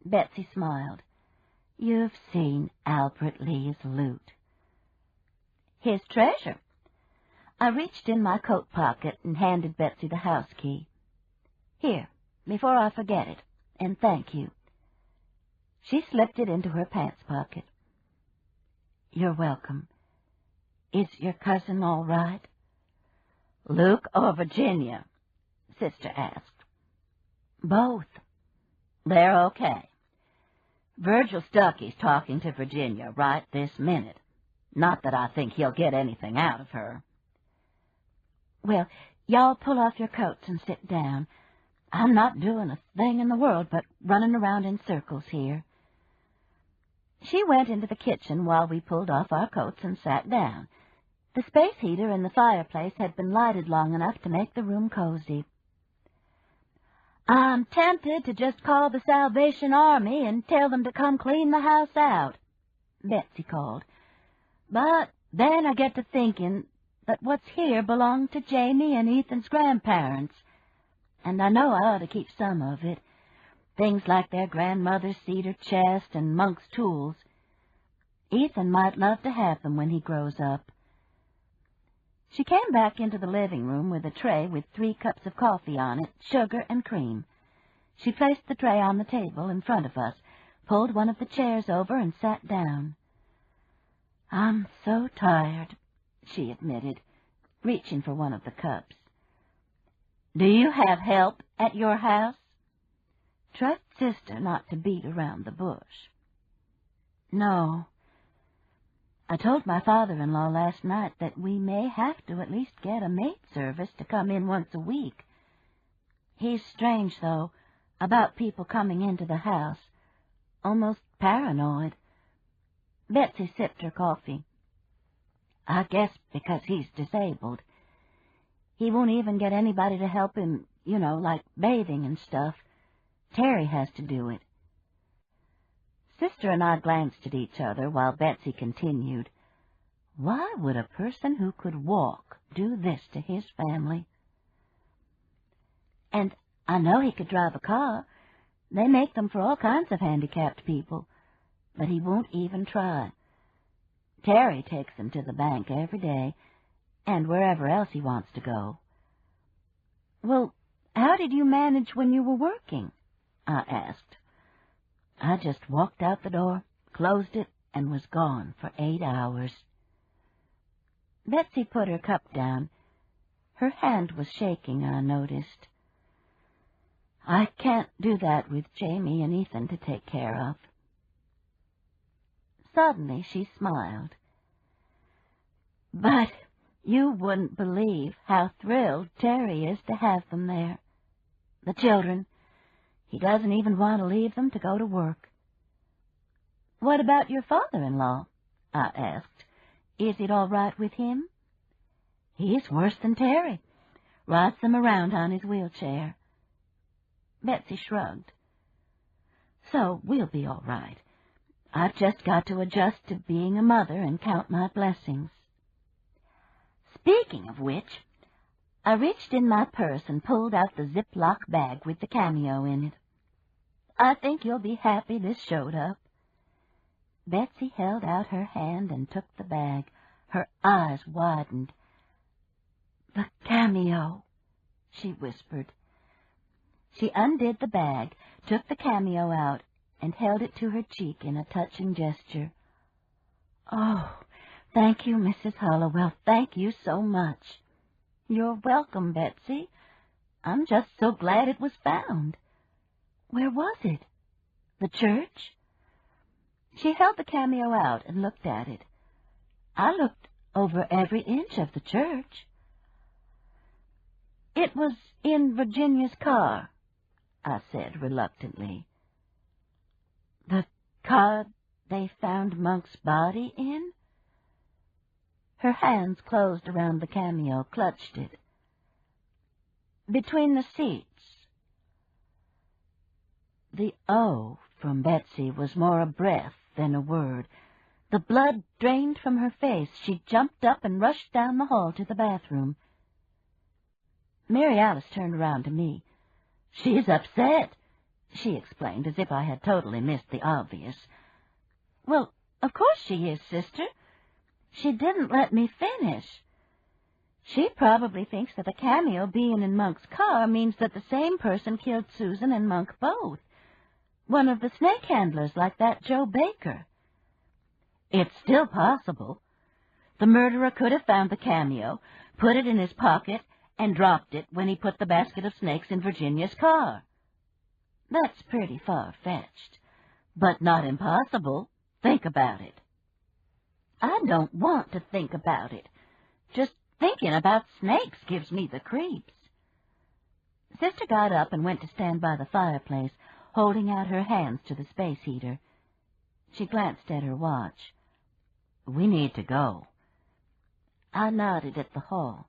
Betsy smiled. You've seen Albert Lee's loot. His treasure. I reached in my coat pocket and handed Betsy the house key. Here, before I forget it, and thank you. She slipped it into her pants pocket. You're welcome. Is your cousin all right? Luke or Virginia? Sister asked. Both. They're okay. Virgil Stuckey's talking to Virginia right this minute. Not that I think he'll get anything out of her. Well, y'all pull off your coats and sit down. I'm not doing a thing in the world but running around in circles here. She went into the kitchen while we pulled off our coats and sat down. The space heater in the fireplace had been lighted long enough to make the room cozy. I'm tempted to just call the Salvation Army and tell them to come clean the house out, Betsy called. But then I get to thinking that what's here belonged to Jamie and Ethan's grandparents, and I know I ought to keep some of it. Things like their grandmother's cedar chest and Monk's tools. Ethan might love to have them when he grows up. She came back into the living room with a tray with 3 cups of coffee on it, sugar and cream. She placed the tray on the table in front of us, pulled one of the chairs over, and sat down. I'm so tired, she admitted, reaching for one of the cups. Do you have help at your house? Trust Sister not to beat around the bush. No. I told my father-in-law last night that we may have to at least get a maid service to come in once a week. He's strange, though, about people coming into the house. Almost paranoid. Betsy sipped her coffee. I guess because he's disabled. He won't even get anybody to help him, like bathing and stuff. Terry has to do it. Sister and I glanced at each other while Betsy continued, "Why would a person who could walk do this to his family?" "And I know he could drive a car. They make them for all kinds of handicapped people. But he won't even try. Terry takes him to the bank every day, and wherever else he wants to go." "Well, how did you manage when you were working?" I asked. "I just walked out the door, closed it, and was gone for 8 hours. Betsy put her cup down. Her hand was shaking, I noticed. "I can't do that with Jamie and Ethan to take care of." Suddenly she smiled. "But you wouldn't believe how thrilled Terry is to have them there. The children. He doesn't even want to leave them to go to work." "What about your father-in-law?" I asked. "Is it all right with him?" "He's worse than Terry. Rides them around on his wheelchair." Betsy shrugged. "So we'll be all right. I've just got to adjust to being a mother and count my blessings." Speaking of which, I reached in my purse and pulled out the Ziploc bag with the cameo in it. "I think you'll be happy this showed up." Betsy held out her hand and took the bag. Her eyes widened. "The cameo," she whispered. She undid the bag, took the cameo out, and held it to her cheek in a touching gesture. "Oh, thank you, Mrs. Hollowell. Thank you so much." "You're welcome, Betsy. I'm just so glad it was found." "Where was it? The church?" She held the cameo out and looked at it. I looked over every inch of the church. "It was in Virginia's car," I said reluctantly. "The car they found Monk's body in?" Her hands closed around the cameo, clutched it. "Between the seats." The O from Betsy was more a breath than a word. The blood drained from her face. She jumped up and rushed down the hall to the bathroom. Mary Alice turned around to me. "She's upset," she explained, as if I had totally missed the obvious. "Well, of course she is, sister. She didn't let me finish. She probably thinks that the cameo being in Monk's car means that the same person killed Susan and Monk both. One of the snake handlers like that Joe Baker." "It's still possible. The murderer could have found the cameo, put it in his pocket, and dropped it when he put the basket of snakes in Virginia's car." "That's pretty far-fetched." "But not impossible. Think about it." "I don't want to think about it. Just thinking about snakes gives me the creeps." Sister got up and went to stand by the fireplace, holding out her hands to the space heater. She glanced at her watch. "We need to go." I nodded at the hall.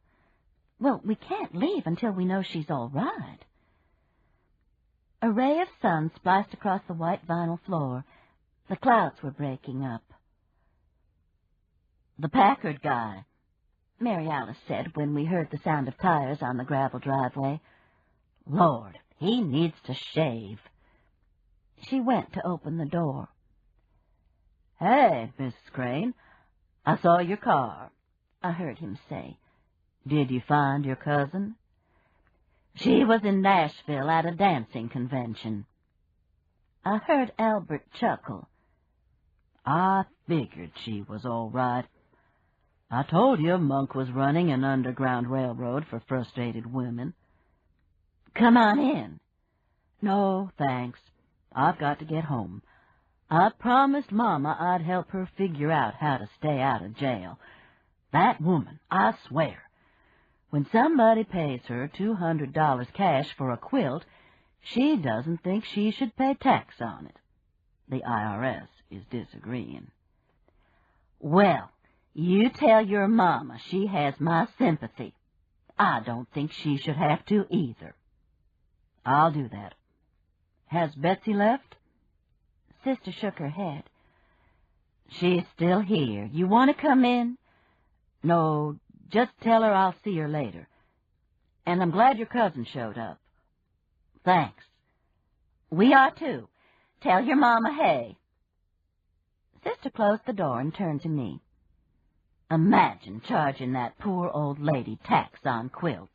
"Well, we can't leave until we know she's all right." A ray of sun spliced across the white vinyl floor. The clouds were breaking up. "The Packard guy," Mary Alice said when we heard the sound of tires on the gravel driveway. "Lord, he needs to shave." She went to open the door. "Hey, Mrs. Crane, I saw your car," I heard him say. "Did you find your cousin?" "She was in Nashville at a dancing convention." I heard Albert chuckle. "I figured she was all right. I told you Monk was running an underground railroad for frustrated women." "Come on in." "No, thanks. I've got to get home. I promised Mama I'd help her figure out how to stay out of jail. That woman, I swear. When somebody pays her $200 cash for a quilt, she doesn't think she should pay tax on it. The IRS is disagreeing." "Well, You tell your mama she has my sympathy. I don't think she should have to either. I'll do that. Has Betsy left? Sister shook her head. She's still here. You want to come in? No, just tell her I'll see her later. And I'm glad your cousin showed up. Thanks. We are too. Tell your mama hey. Sister closed the door and turned to me. Imagine charging that poor old lady tax on quilts.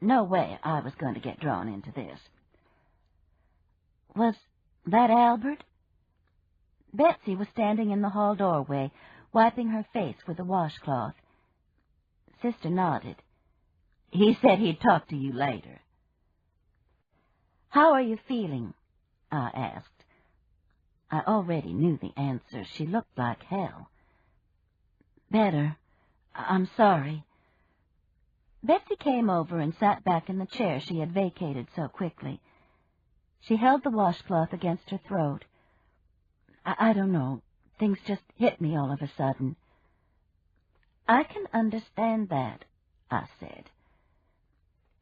No way I was going to get drawn into this. Was that Albert? Betsy was standing in the hall doorway, wiping her face with a washcloth. Sister nodded. He said he'd talk to you later. How are you feeling? I asked. I already knew the answer. She looked like hell. Better. I'm sorry. Betsy came over and sat back in the chair she had vacated so quickly. She held the washcloth against her throat. I don't know. Things just hit me all of a sudden. I can understand that, I said.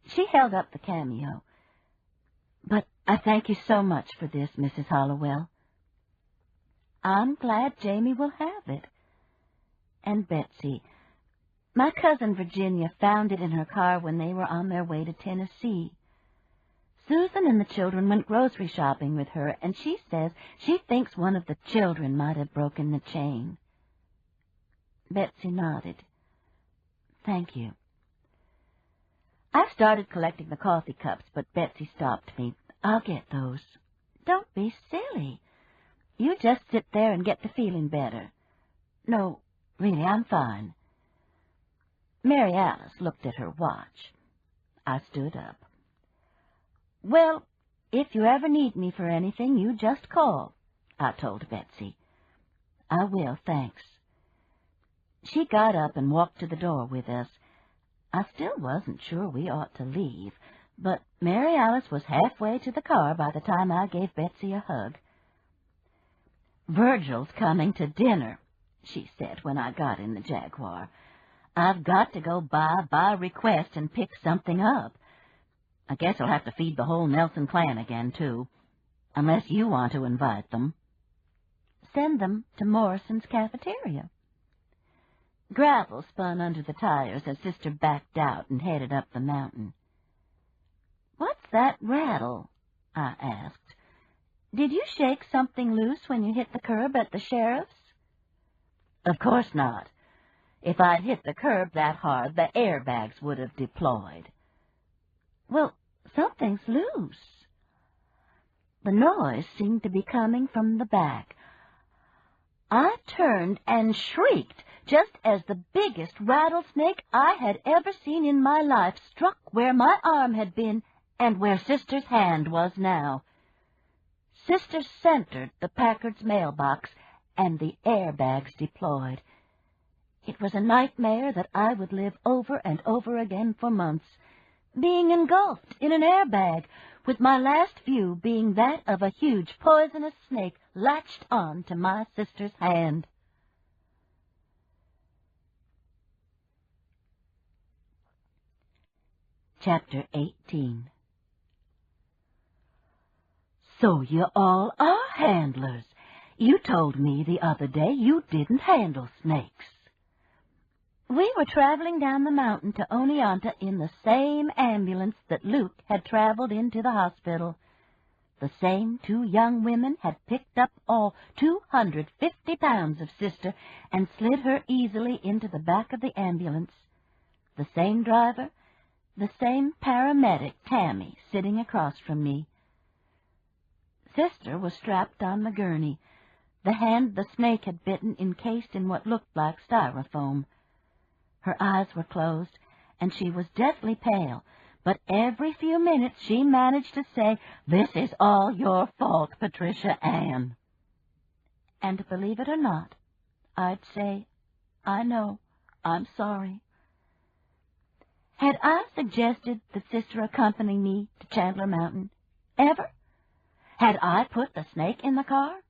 She held up the cameo. But I thank you so much for this, Mrs. Hollowell. I'm glad Jamie will have it. And Betsy, my cousin Virginia found it in her car when they were on their way to Tennessee. Susan and the children went grocery shopping with her, and she says she thinks one of the children might have broken the chain. Betsy nodded. Thank you. I started collecting the coffee cups, but Betsy stopped me. I'll get those. Don't be silly. You just sit there and get to feeling better. No, really, I'm fine. Mary Alice looked at her watch. I stood up. Well, if you ever need me for anything, you just call, I told Betsy. I will, thanks. She got up and walked to the door with us. I still wasn't sure we ought to leave, but Mary Alice was halfway to the car by the time I gave Betsy a hug. Virgil's coming to dinner, she said when I got in the Jaguar. I've got to go by request and pick something up. I guess I'll have to feed the whole Nelson clan again, too, unless you want to invite them. Send them to Morrison's cafeteria. Gravel spun under the tires as Sister backed out and headed up the mountain. What's that rattle? I asked. Did you shake something loose when you hit the curb at the sheriff's? Of course not. If I'd hit the curb that hard, the airbags would have deployed. Well, something's loose. The noise seemed to be coming from the back. I turned and shrieked just as the biggest rattlesnake I had ever seen in my life struck where my arm had been and where Sister's hand was now. Sister centered the Packard's mailbox, and the airbags deployed. It was a nightmare that I would live over and over again for months, being engulfed in an airbag, with my last view being that of a huge poisonous snake latched on to my sister's hand. Chapter 18. So you all are handlers. You told me the other day you didn't handle snakes. We were traveling down the mountain to Oneonta in the same ambulance that Luke had traveled into the hospital. The same two young women had picked up all 250 pounds of Sister and slid her easily into the back of the ambulance. The same driver, the same paramedic, Tammy, sitting across from me. Sister was strapped on the gurney, the hand the snake had bitten encased in what looked like styrofoam. Her eyes were closed, and she was deathly pale, but every few minutes she managed to say, "This is all your fault, Patricia Ann." And believe it or not, I'd say, "I know, I'm sorry." Had I suggested that Sister accompany me to Chandler Mountain? Ever? Had I put the snake in the car?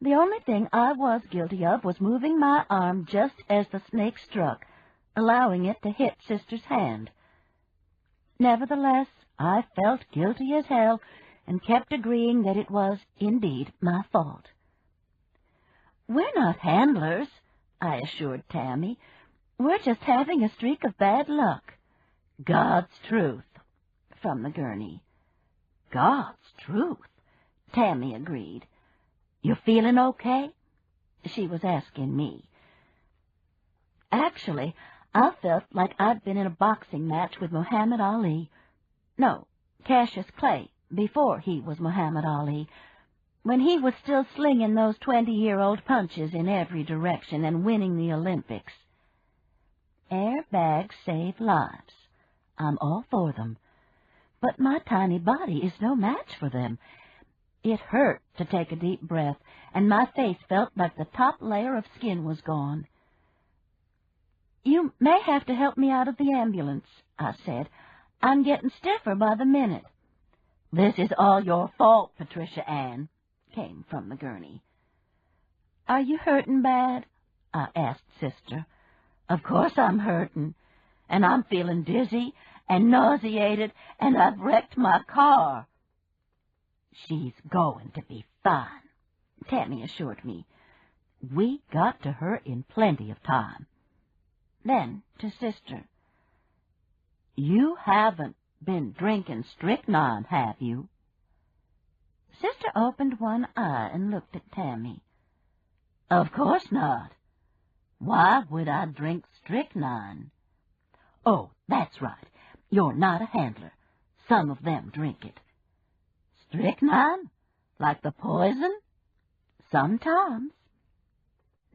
The only thing I was guilty of was moving my arm just as the snake struck, allowing it to hit Sister's hand. Nevertheless, I felt guilty as hell and kept agreeing that it was indeed my fault. "We're not handlers," I assured Tammy. "We're just having a streak of bad luck." "God's truth," from the gurney. "God's truth," Tammy agreed. "You feeling okay?" She was asking me. Actually, I felt like I'd been in a boxing match with Muhammad Ali. No, Cassius Clay, before he was Muhammad Ali, when he was still slinging those 20-year-old punches in every direction and winning the Olympics. Airbags save lives. I'm all for them. But my tiny body is no match for them. It hurt to take a deep breath, and my face felt like the top layer of skin was gone. "You may have to help me out of the ambulance," I said. "I'm getting stiffer by the minute." "This is all your fault, Patricia Ann," came from the gurney. "Are you hurting bad?" I asked Sister. "Of course I'm hurting, and I'm feeling dizzy and nauseated, and I've wrecked my car." "She's going to be fine," Tammy assured me. "We got to her in plenty of time." Then to Sister, "You haven't been drinking strychnine, have you?" Sister opened one eye and looked at Tammy. "Of course not. Why would I drink strychnine?" "Oh, that's right. You're not a handler. Some of them drink it." "Strychnine? Like the poison?" "Sometimes."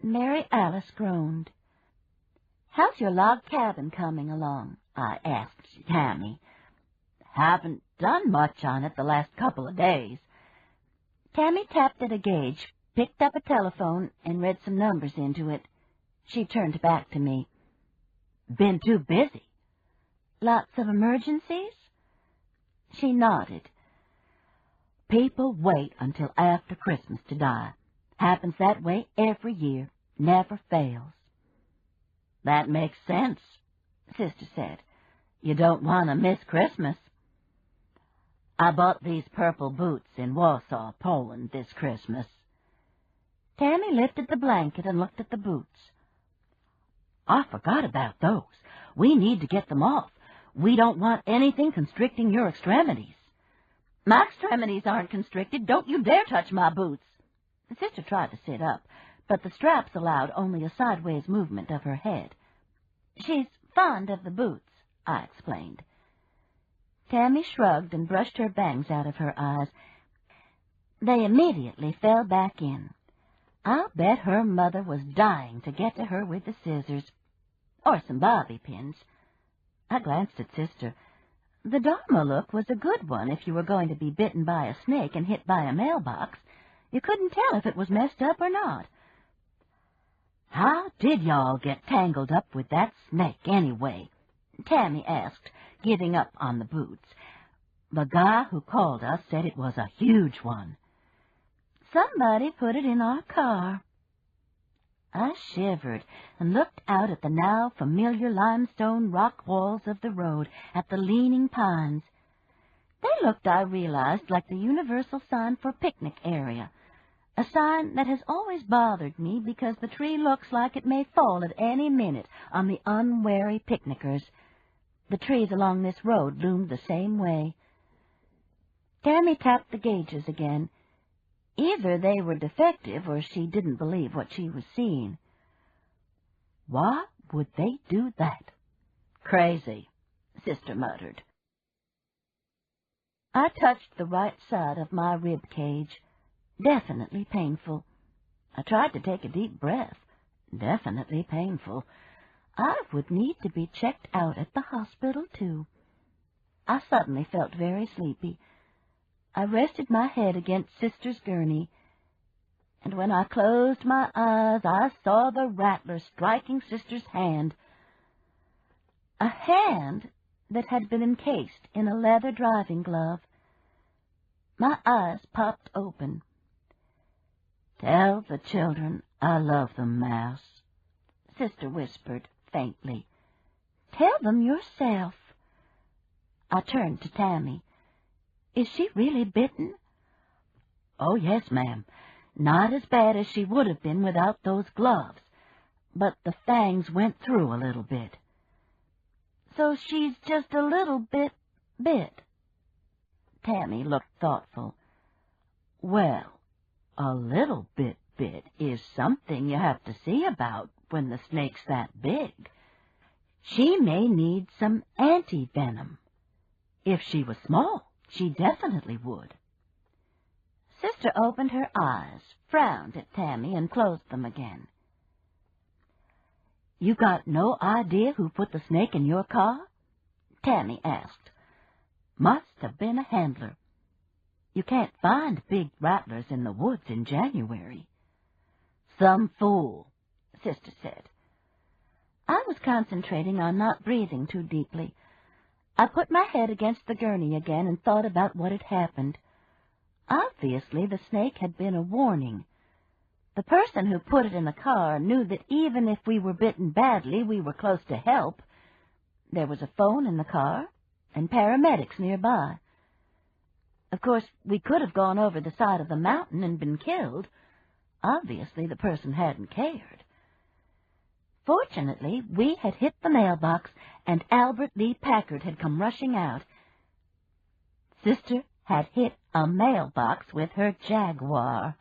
Mary Alice groaned. "How's your log cabin coming along?" I asked Tammy. "Haven't done much on it the last couple of days." Tammy tapped at a gauge, picked up a telephone, and read some numbers into it. She turned back to me. "Been too busy." "Lots of emergencies?" She nodded. "People wait until after Christmas to die. Happens that way every year. Never fails." "That makes sense," Sister said. "You don't want to miss Christmas." "I bought these purple boots in Warsaw, Poland, this Christmas." Tammy lifted the blanket and looked at the boots. "I forgot about those. We need to get them off. We don't want anything constricting your extremities." "My extremities aren't constricted. Don't you dare touch my boots." Sister tried to sit up, but the straps allowed only a sideways movement of her head. "She's fond of the boots," I explained. Tammy shrugged and brushed her bangs out of her eyes. They immediately fell back in. I'll bet her mother was dying to get to her with the scissors, or some bobby pins. I glanced at Sister. The Dharma look was a good one if you were going to be bitten by a snake and hit by a mailbox. You couldn't tell if it was messed up or not. "How did y'all get tangled up with that snake, anyway?" Tammy asked, giving up on the boots. "The guy who called us said it was a huge one." "Somebody put it in our car." I shivered and looked out at the now familiar limestone rock walls of the road, at the leaning pines. They looked, I realized, like the universal sign for picnic area, a sign that has always bothered me because the tree looks like it may fall at any minute on the unwary picnickers. The trees along this road loomed the same way. Tammy tapped the gauges again. Either they were defective or she didn't believe what she was seeing. "Why would they do that?" "Crazy," Sister muttered. I touched the right side of my rib cage. Definitely painful. I tried to take a deep breath. Definitely painful. I would need to be checked out at the hospital, too. I suddenly felt very sleepy. I rested my head against Sister's gurney, and when I closed my eyes, I saw the rattler striking Sister's hand. A hand that had been encased in a leather driving glove. My eyes popped open. Tell the children I love them, Mouse, Sister whispered faintly. Tell them yourself. I turned to Tammy. Is she really bitten? Oh, yes, ma'am. Not as bad as she would have been without those gloves, but the fangs went through a little bit. So she's just a little bit bit. Tammy looked thoughtful. Well, a little bit bit is something you have to see about when the snake's that big. She may need some anti-venom. If she was small, she definitely would. Sister opened her eyes, frowned at Tammy, and closed them again. You got no idea who put the snake in your car? Tammy asked. Must have been a handler. You can't find big rattlers in the woods in January. Some fool, Sister said. I was concentrating on not breathing too deeply. I put my head against the gurney again and thought about what had happened. Obviously, the snake had been a warning. The person who put it in the car knew that even if we were bitten badly, we were close to help. There was a phone in the car and paramedics nearby. Of course, we could have gone over the side of the mountain and been killed. Obviously, the person hadn't cared. Fortunately, we had hit the mailbox, and Albert Lee Packard had come rushing out. Sister had hit a mailbox with her Jaguar.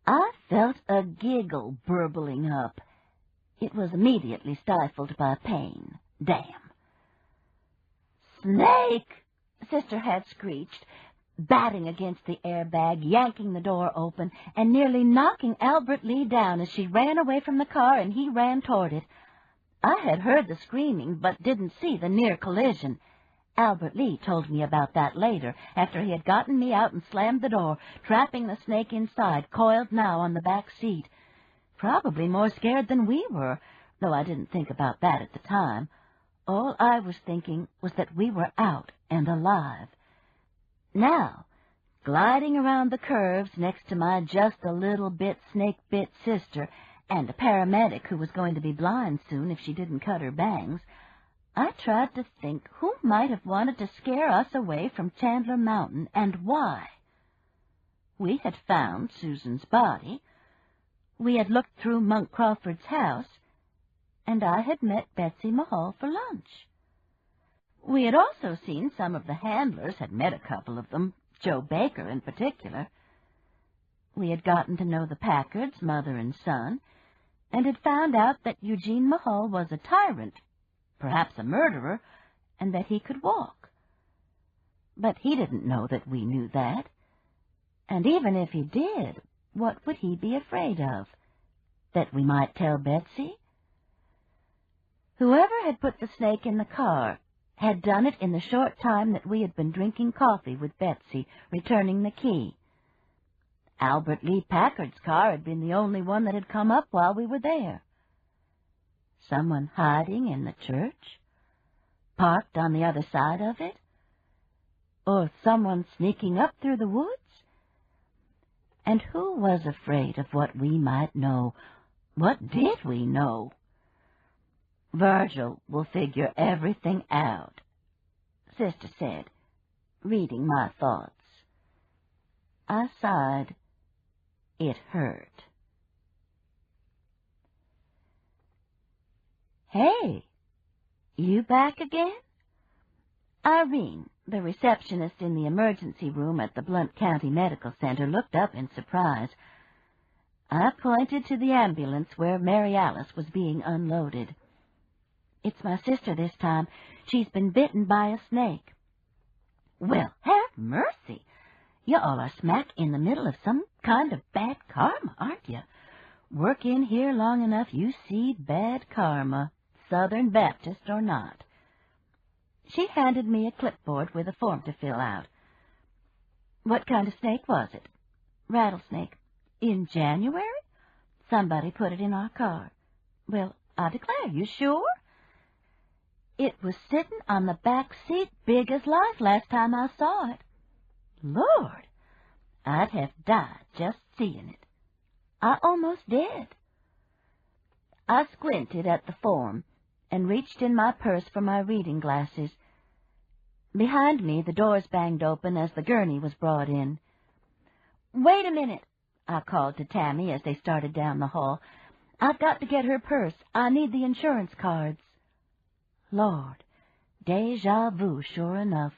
I felt a giggle burbling up. It was immediately stifled by pain. Damn. "Snake!" Sister had screeched, batting against the airbag, yanking the door open, and nearly knocking Albert Lee down as she ran away from the car and he ran toward it. I had heard the screaming, but didn't see the near collision. Albert Lee told me about that later, after he had gotten me out and slammed the door, trapping the snake inside, coiled now on the back seat. Probably more scared than we were, though I didn't think about that at the time. All I was thinking was that we were out and alive. Now, gliding around the curves next to my just-a-little-bit snake-bit sister and a paramedic who was going to be blind soon if she didn't cut her bangs, I tried to think who might have wanted to scare us away from Chandler Mountain and why. We had found Susan's body. We had looked through Monk Crawford's house, and I had met Betsy Mahal for lunch. We had also seen some of the handlers, had met a couple of them, Joe Baker in particular. We had gotten to know the Packards, mother and son, and had found out that Eugene Mahal was a tyrant, perhaps a murderer, and that he could walk. But he didn't know that we knew that. And even if he did, what would he be afraid of? That we might tell Betsy? Whoever had put the snake in the car had done it in the short time that we had been drinking coffee with Betsy, returning the key. Albert Lee Packard's car had been the only one that had come up while we were there. Someone hiding in the church? Parked on the other side of it? Or someone sneaking up through the woods? And who was afraid of what we might know? What did we know? Virgil will figure everything out, Sister said, reading my thoughts. I sighed. It hurt. Hey, you back again? Irene, the receptionist in the emergency room at the Blount County Medical Center, looked up in surprise. I pointed to the ambulance where Mary Alice was being unloaded. It's my sister this time. She's been bitten by a snake. Well, have mercy. You all are smack in the middle of some kind of bad karma, aren't you? Work in here long enough, you see bad karma, Southern Baptist or not. She handed me a clipboard with a form to fill out. What kind of snake was it? Rattlesnake. In January? Somebody put it in our car. Well, I declare, you sure? It was sitting on the back seat, big as life, last time I saw it. Lord, I'd have died just seeing it. I almost did. I squinted at the form and reached in my purse for my reading glasses. Behind me, the doors banged open as the gurney was brought in. "Wait a minute," I called to Tammy as they started down the hall. "I've got to get her purse. I need the insurance cards." Lord, déjà vu, sure enough.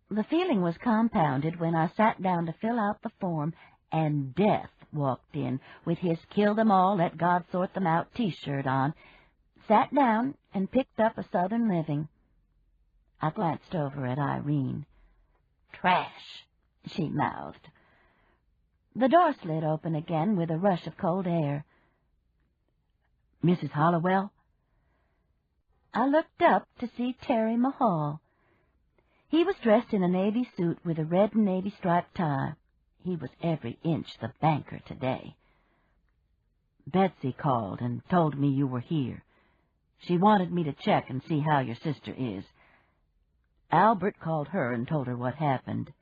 The feeling was compounded when I sat down to fill out the form, and Death walked in with his Kill Them All, Let God Sort Them Out T-shirt on, sat down, and picked up a Southern Living. I glanced over at Irene. "Trash," she mouthed. The door slid open again with a rush of cold air. "Mrs. Hollowell?" I looked up to see Terry Mahal. He was dressed in a navy suit with a red and navy striped tie. He was every inch the banker today. "Betsy called and told me you were here. She wanted me to check and see how your sister is. Albert called her and told her what happened."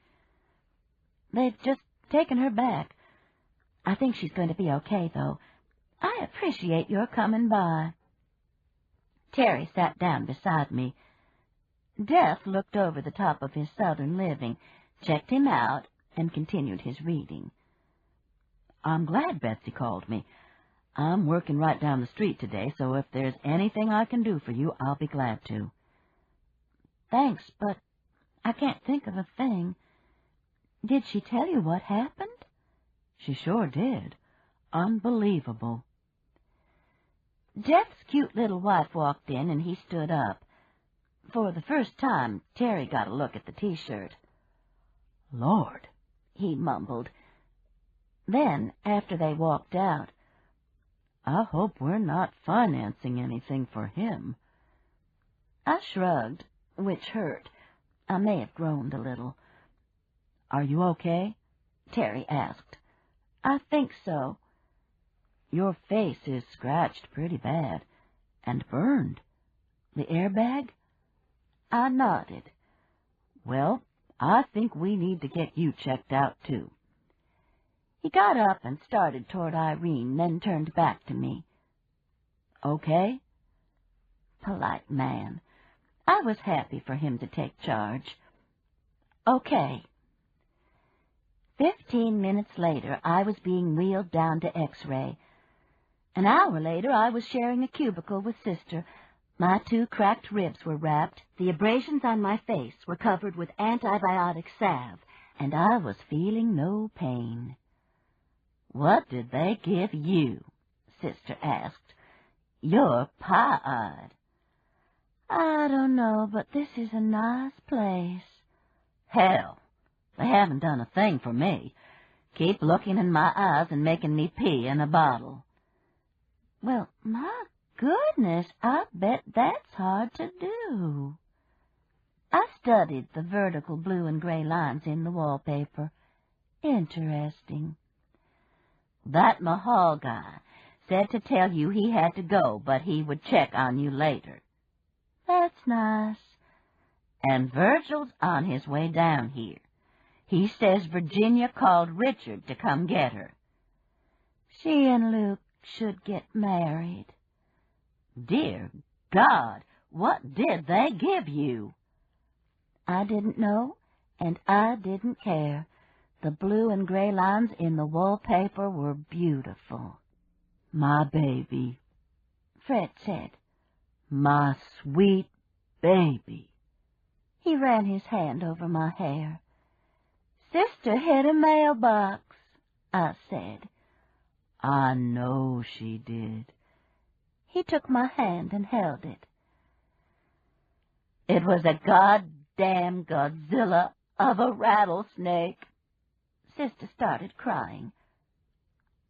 "They've just taken her back. I think she's going to be okay, though. I appreciate your coming by." Terry sat down beside me. Death looked over the top of his Southern Living, checked him out, and continued his reading. "I'm glad Betsy called me. I'm working right down the street today, so if there's anything I can do for you, I'll be glad to." "Thanks, but I can't think of a thing. Did she tell you what happened?" "She sure did. Unbelievable." Jeff's cute little wife walked in, and he stood up. For the first time, Terry got a look at the T-shirt. "Lord," he mumbled. Then, after they walked out, "I hope we're not financing anything for him." I shrugged, which hurt. I may have groaned a little. "Are you okay?" Terry asked. "I think so." "Your face is scratched pretty bad, and burned. The airbag?" I nodded. "Well, I think we need to get you checked out, too." He got up and started toward Irene, then turned back to me. "Okay?" Polite man. I was happy for him to take charge. "Okay." 15 minutes later, I was being wheeled down to X-ray. An hour later, I was sharing a cubicle with Sister. My 2 cracked ribs were wrapped, the abrasions on my face were covered with antibiotic salve, and I was feeling no pain. "What did they give you?" Sister asked. "You're pie-eyed." "I don't know, but this is a nice place." "Hell, they haven't done a thing for me. Keep looking in my eyes and making me pee in a bottle." "Well, my goodness, I bet that's hard to do." I studied the vertical blue and gray lines in the wallpaper. Interesting. "That Mahal guy said to tell you he had to go, but he would check on you later." "That's nice." "And Virgil's on his way down here. He says Virginia called Richard to come get her." "She and Luke should get married." "Dear God, what did they give you?" I didn't know, and I didn't care. The blue and gray lines in the wallpaper were beautiful. "My baby," Fred said. "My sweet baby." He ran his hand over my hair. "Sister hit a mailbox," I said. "I know she did." He took my hand and held it. "It was a goddamn Godzilla of a rattlesnake." Sister started crying.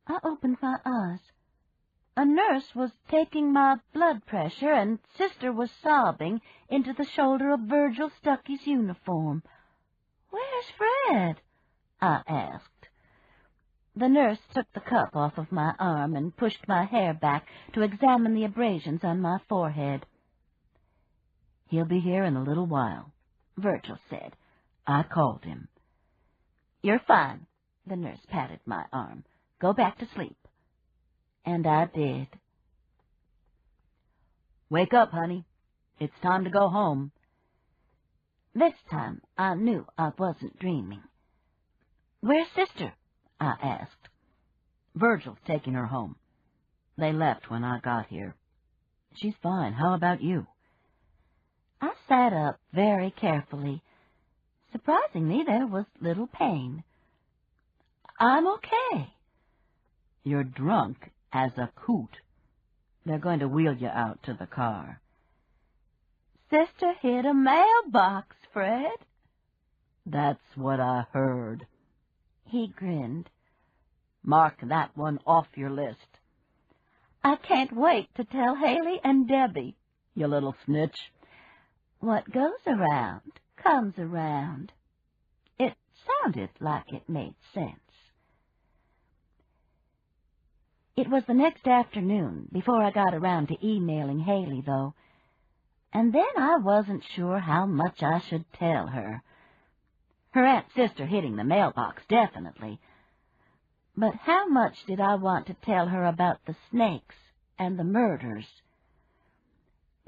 I opened my eyes. A nurse was taking my blood pressure, and Sister was sobbing into the shoulder of Virgil Stuckey's uniform. "Where's Fred?" I asked. The nurse took the cup off of my arm and pushed my hair back to examine the abrasions on my forehead. "He'll be here in a little while," Virgil said. "I called him." You're fine. The nurse patted my arm. Go back to sleep. And I did. Wake up, honey. It's time to go home. This time I knew I wasn't dreaming. Where's Sister? I asked. Virgil's taking her home. They left when I got here. She's fine. How about you? I sat up very carefully. Surprisingly, there was little pain. I'm okay. You're drunk as a coot. They're going to wheel you out to the car. Sister hit a mailbox, Fred. That's what I heard. He grinned. Mark that one off your list. I can't wait to tell Haley and Debbie, you little snitch. What goes around comes around. It sounded like it made sense. It was the next afternoon before I got around to emailing Haley, though, and then I wasn't sure how much I should tell her. Her Aunt Sister hitting the mailbox, definitely. But how much did I want to tell her about the snakes and the murders?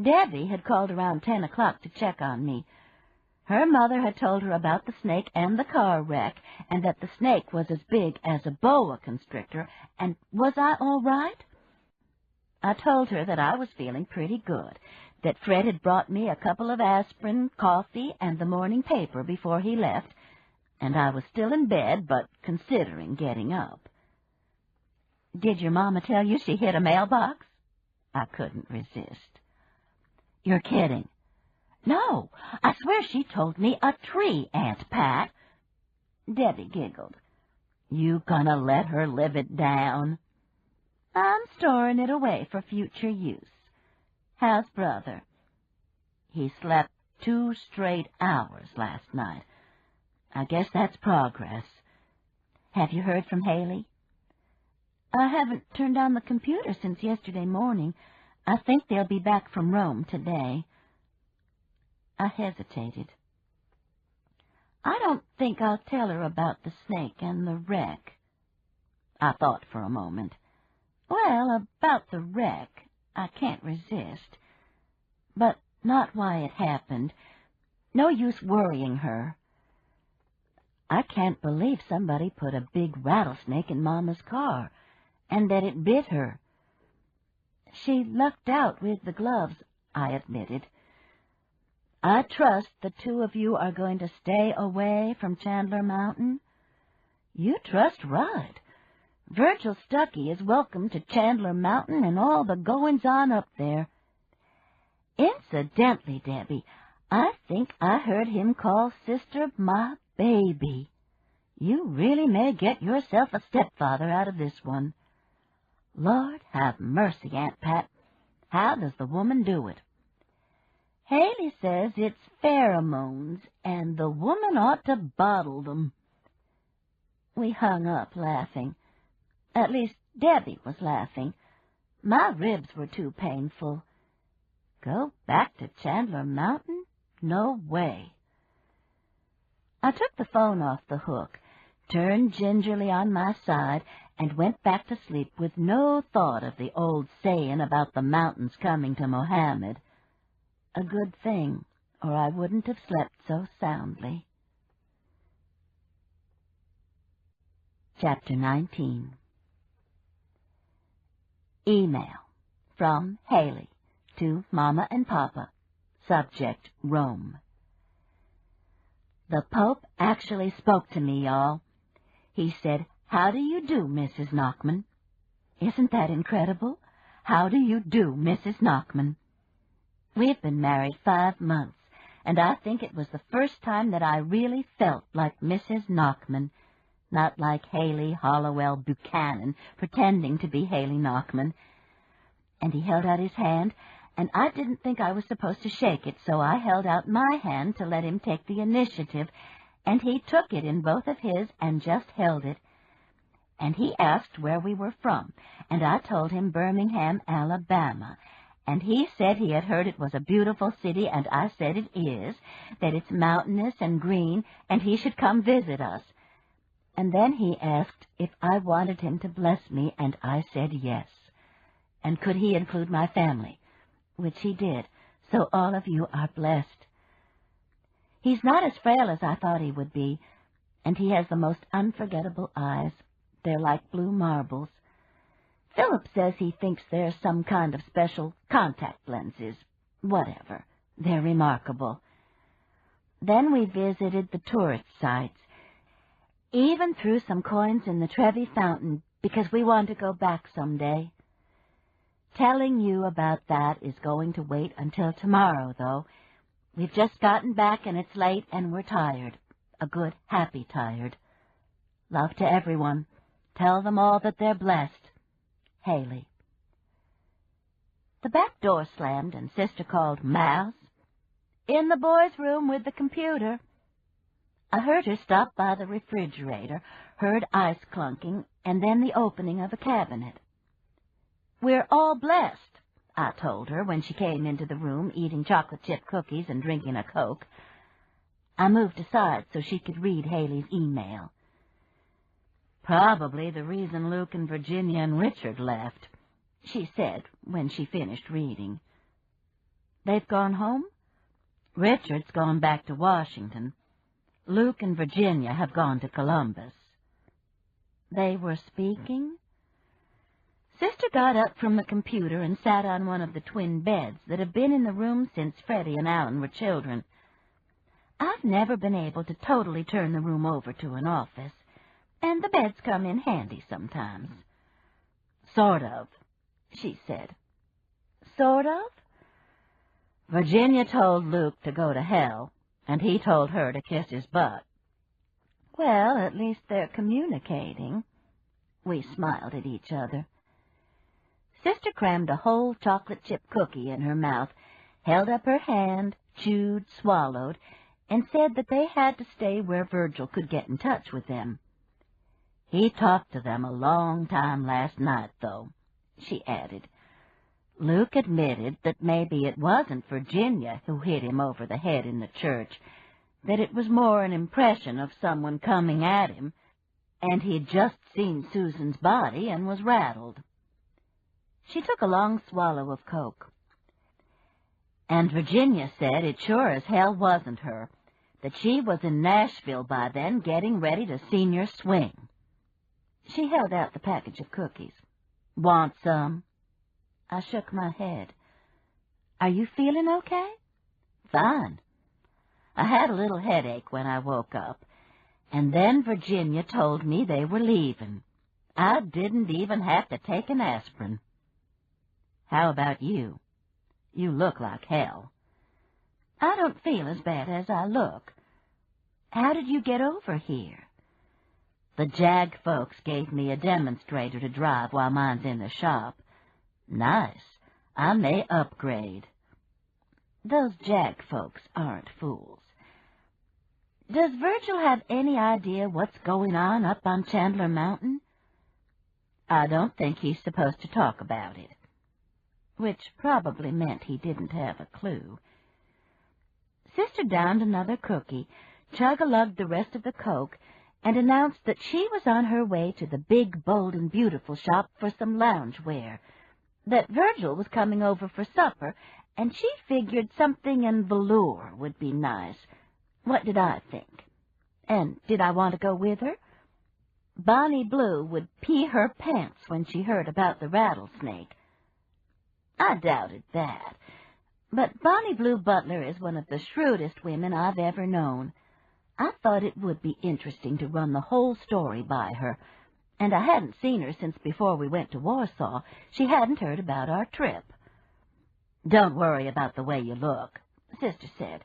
Debbie had called around 10 o'clock to check on me. Her mother had told her about the snake and the car wreck, and that the snake was as big as a boa constrictor, and was I all right? I told her that I was feeling pretty good, that Fred had brought me a couple of aspirin, coffee, and the morning paper before he left, and I was still in bed, but considering getting up. Did your mama tell you she hit a mailbox? I couldn't resist. You're kidding. No, I swear she told me a tree, Aunt Pat. Debbie giggled. You gonna let her live it down? I'm storing it away for future use. How's Brother? He slept 2 straight hours last night. I guess that's progress. Have you heard from Haley? I haven't turned on the computer since yesterday morning. I think they'll be back from Rome today. I hesitated. I don't think I'll tell her about the snake and the wreck. I thought for a moment. Well, about the wreck, I can't resist. But not why it happened. No use worrying her. I can't believe somebody put a big rattlesnake in Mama's car, and that it bit her. She lucked out with the gloves, I admitted. I trust the 2 of you are going to stay away from Chandler Mountain. You trust right. Virgil Stuckey is welcome to Chandler Mountain and all the goings-on up there. Incidentally, Debbie, I think I heard him call Sister my baby. You really may get yourself a stepfather out of this one. Lord have mercy, Aunt Pat. How does the woman do it? Haley says it's pheromones, and the woman ought to bottle them. We hung up laughing. At least Debbie was laughing. My ribs were too painful. Go back to Chandler Mountain? No way. I took the phone off the hook, turned gingerly on my side, and went back to sleep with no thought of the old saying about the mountains coming to Mohammed. A good thing, or I wouldn't have slept so soundly. Chapter 19. Email from Haley to Mama and Papa. Subject, Rome. The Pope actually spoke to me, y'all. He said, "How do you do, Mrs. Knockman?" Isn't that incredible? How do you do, Mrs. Knockman? We've been married 5 months, and I think it was the first time that I really felt like Mrs. Knockman, not like Haley Hollowell Buchanan pretending to be Haley Knockman. And he held out his hand, and I didn't think I was supposed to shake it, so I held out my hand to let him take the initiative, and he took it in both of his and just held it. And he asked where we were from, and I told him Birmingham, Alabama. And he said he had heard it was a beautiful city, and I said it is, that it's mountainous and green, and he should come visit us. And then he asked if I wanted him to bless me, and I said yes. And could he include my family? Which he did, so all of you are blessed. He's not as frail as I thought he would be, and he has the most unforgettable eyes. They're like blue marbles. Philip says he thinks they're some kind of special contact lenses. Whatever. They're remarkable. Then we visited the tourist sites, even threw some coins in the Trevi Fountain because we want to go back someday. Telling you about that is going to wait until tomorrow, though. We've just gotten back and it's late and we're tired. A good, happy tired. Love to everyone. Tell them all that they're blessed. Haley. The back door slammed and Sister called, "Mouse?" "In the boys' room with the computer." I heard her stop by the refrigerator, heard ice clunking, and then the opening of a cabinet. "We're all blessed," I told her when she came into the room, eating chocolate chip cookies and drinking a Coke. I moved aside so she could read Haley's email. "Probably the reason Luke and Virginia and Richard left," she said when she finished reading. "They've gone home?" "Richard's gone back to Washington. Luke and Virginia have gone to Columbus." "They were speaking?" Sister got up from the computer and sat on one of the twin beds that have been in the room since Freddie and Alan were children. I've never been able to totally turn the room over to an office, and the beds come in handy sometimes. "Sort of," she said. "Sort of?" "Virginia told Luke to go to hell, and he told her to kiss his butt." "Well, at least they're communicating." We smiled at each other. Sister crammed a whole chocolate chip cookie in her mouth, held up her hand, chewed, swallowed, and said that they had to stay where Virgil could get in touch with them. "He talked to them a long time last night, though," she added. "Luke admitted that maybe it wasn't Virginia who hit him over the head in the church, that it was more an impression of someone coming at him, and he'd just seen Susan's body and was rattled." She took a long swallow of Coke. "And Virginia said it sure as hell wasn't her, that she was in Nashville by then getting ready to senior swing." She held out the package of cookies. "Want some?" I shook my head. "Are you feeling okay?" "Fine. I had a little headache when I woke up, and then Virginia told me they were leaving. I didn't even have to take an aspirin. How about you? You look like hell." "I don't feel as bad as I look. How did you get over here?" "The JAG folks gave me a demonstrator to drive while mine's in the shop. Nice. I may upgrade." "Those JAG folks aren't fools. Does Virgil have any idea what's going on up on Chandler Mountain?" "I don't think he's supposed to talk about it." Which probably meant he didn't have a clue. Sister downed another cookie, chug-a-lugged the rest of the Coke, and announced that she was on her way to the big, bold, and beautiful shop for some loungewear, that Virgil was coming over for supper, and she figured something in velour would be nice. What did I think? And did I want to go with her? Bonnie Blue would pee her pants when she heard about the rattlesnake. I doubted that, but Bonnie Blue Butler is one of the shrewdest women I've ever known. I thought it would be interesting to run the whole story by her, and I hadn't seen her since before we went to Warsaw. She hadn't heard about our trip. "Don't worry about the way you look," Sister said.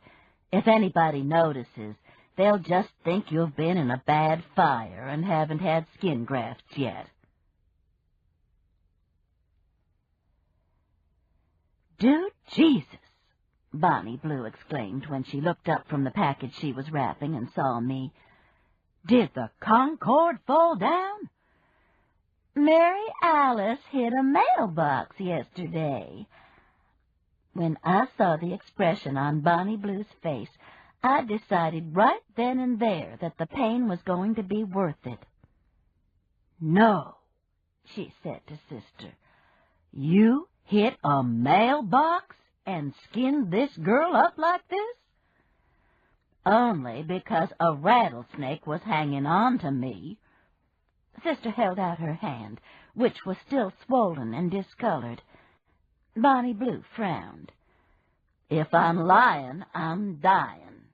"If anybody notices, they'll just think you've been in a bad fire and haven't had skin grafts yet." "Dude, Jesus!" Bonnie Blue exclaimed when she looked up from the package she was wrapping and saw me. "Did the Concorde fall down?" "Mary Alice hit a mailbox yesterday." When I saw the expression on Bonnie Blue's face, I decided right then and there that the pain was going to be worth it. "No," she said to Sister. "You hit a mailbox and skinned this girl up like this?" "Only because a rattlesnake was hanging on to me." Sister held out her hand, which was still swollen and discolored. Bonnie Blue frowned. "If I'm lying, I'm dying,"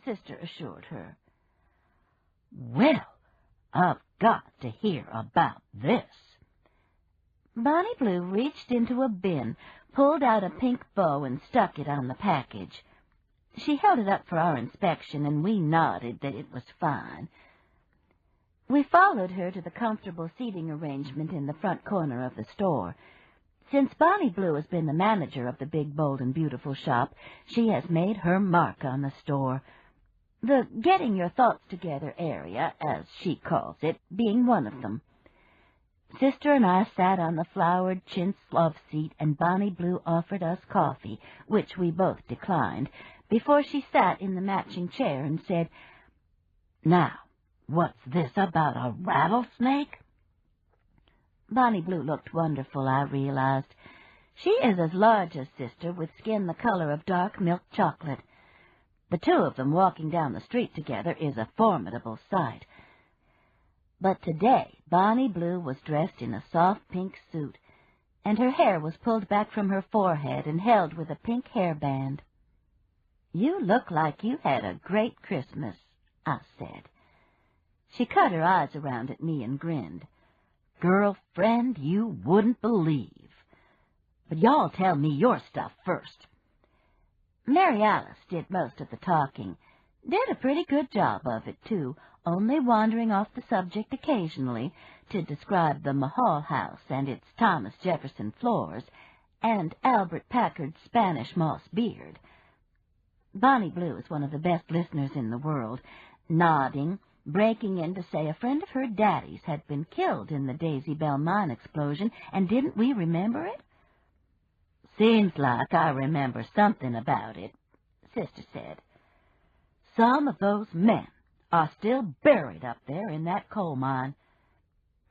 Sister assured her. "Well, I've got to hear about this." Bonnie Blue reached into a bin, pulled out a pink bow, and stuck it on the package. She held it up for our inspection, and we nodded that it was fine. We followed her to the comfortable seating arrangement in the front corner of the store. Since Bonnie Blue has been the manager of the big, bold, and beautiful shop, she has made her mark on the store. The getting your thoughts together area, as she calls it, being one of them. Sister and I sat on the flowered chintz love seat, and Bonnie Blue offered us coffee, which we both declined, before she sat in the matching chair and said, "Now, what's this about a rattlesnake?" Bonnie Blue looked wonderful, I realized. She is as large as Sister, with skin the color of dark milk chocolate. The two of them walking down the street together is a formidable sight. But today Bonnie Blue was dressed in a soft pink suit, and her hair was pulled back from her forehead and held with a pink hairband. "You look like you had a great Christmas," I said. She cut her eyes around at me and grinned. "Girlfriend, you wouldn't believe. But y'all tell me your stuff first." Mary Alice did most of the talking. Did a pretty good job of it, too, only wandering off the subject occasionally to describe the Mahal house and its Thomas Jefferson floors, and Albert Packard's Spanish moss beard. Bonnie Blue is one of the best listeners in the world, nodding, breaking in to say a friend of her daddy's had been killed in the Daisy Bell mine explosion, and didn't we remember it? "Seems like I remember something about it," Sister said. "Some of those men are still buried up there in that coal mine.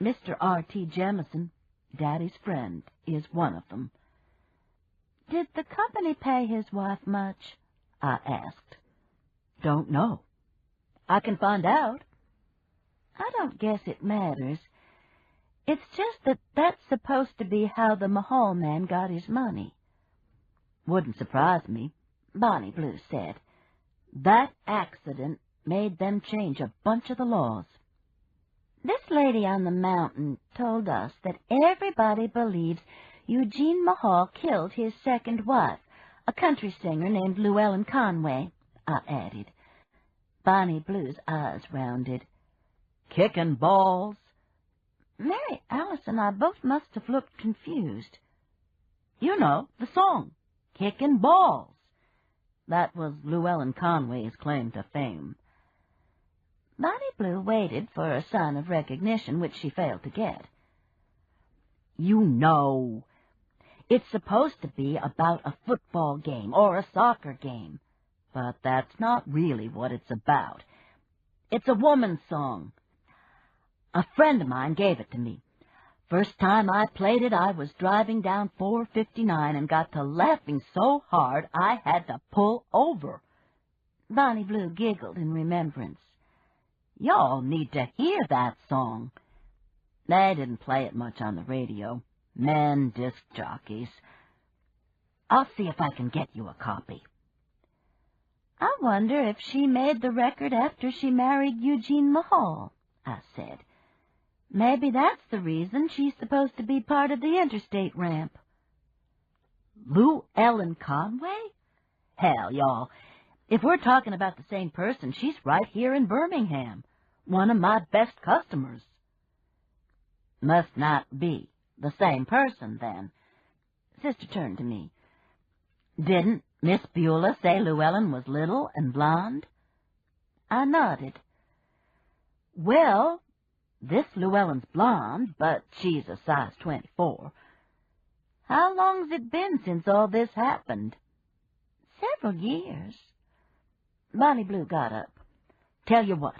Mr. R.T. Jemison, Daddy's friend, is one of them." "Did the company pay his wife much?" I asked. "Don't know. I can find out." "I don't guess it matters. It's just that that's supposed to be how the Mahal man got his money." "Wouldn't surprise me," Bonnie Blue said. "That accident made them change a bunch of the laws." "This lady on the mountain told us that everybody believes Eugene Mahal killed his second wife, a country singer named Llewellyn Conway," I added. Bonnie Blue's eyes rounded. "Kicking balls?" Mary Alice and I both must have looked confused. "You know, the song, Kicking Balls. That was Llewellyn Conway's claim to fame." Bonnie Blue waited for a sign of recognition, which she failed to get. "You know, it's supposed to be about a football game or a soccer game, but that's not really what it's about. It's a woman's song. A friend of mine gave it to me. First time I played it, I was driving down 459 and got to laughing so hard I had to pull over." Bonnie Blue giggled in remembrance. "Y'all need to hear that song." They didn't play it much on the radio. Men disc jockeys. I'll see if I can get you a copy. "I wonder if she made the record after she married Eugene Mahal," I said. "Maybe that's the reason she's supposed to be part of the interstate ramp." Llewellyn Conway? Hell, y'all, if we're talking about the same person, she's right here in Birmingham, one of my best customers. Must not be the same person, then. Sister turned to me. "Didn't Miss Beulah say Llewellyn was little and blonde?" I nodded. "Well, this Llewellyn's blonde, but she's a size 24. How long's it been since all this happened?" "Several years." Bonnie Blue got up. Tell you what,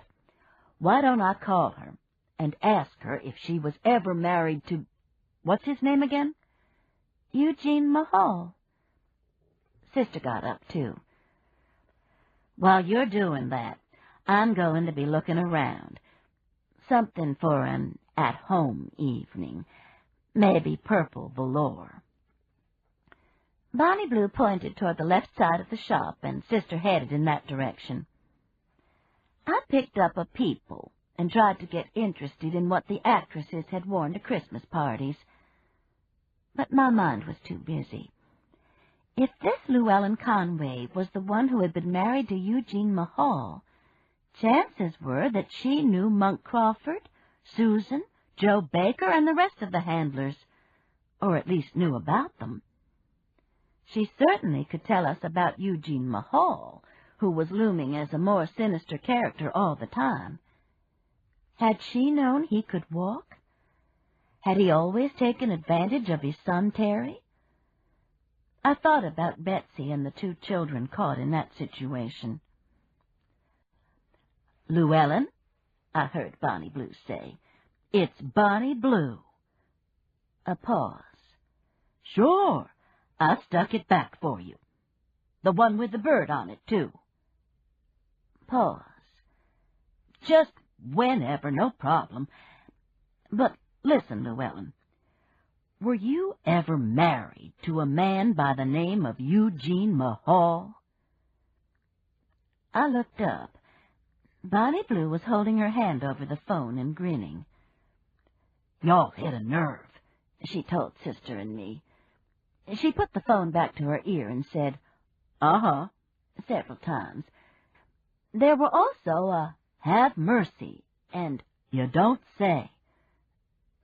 why don't I call her and ask her if she was ever married to... What's his name again? Eugene Mahal. Sister got up, too. While you're doing that, I'm going to be looking around. Something for an at-home evening. Maybe purple velour. Bonnie Blue pointed toward the left side of the shop, and Sister headed in that direction. I picked up a People and tried to get interested in what the actresses had worn to Christmas parties. But my mind was too busy. If this Llewellyn Conway was the one who had been married to Eugene Mahal, chances were that she knew Monk Crawford, Susan, Joe Baker, and the rest of the handlers, or at least knew about them. She certainly could tell us about Eugene Mahal, who was looming as a more sinister character all the time. Had she known he could walk? Had he always taken advantage of his son Terry? I thought about Betsy and the 2 children caught in that situation. "Llewellyn," I heard Bonnie Blue say. "It's Bonnie Blue." A pause. "Sure, I stuck it back for you. The one with the bird on it, too." Pause. "Just whenever, no problem. But listen, Llewellyn, were you ever married to a man by the name of Eugene Mahal?" I looked up. Bonnie Blue was holding her hand over the phone and grinning. "Y'all hit a nerve," she told Sister and me. She put the phone back to her ear and said, "Uh-huh," several times. There were also a "have mercy" and "you don't say."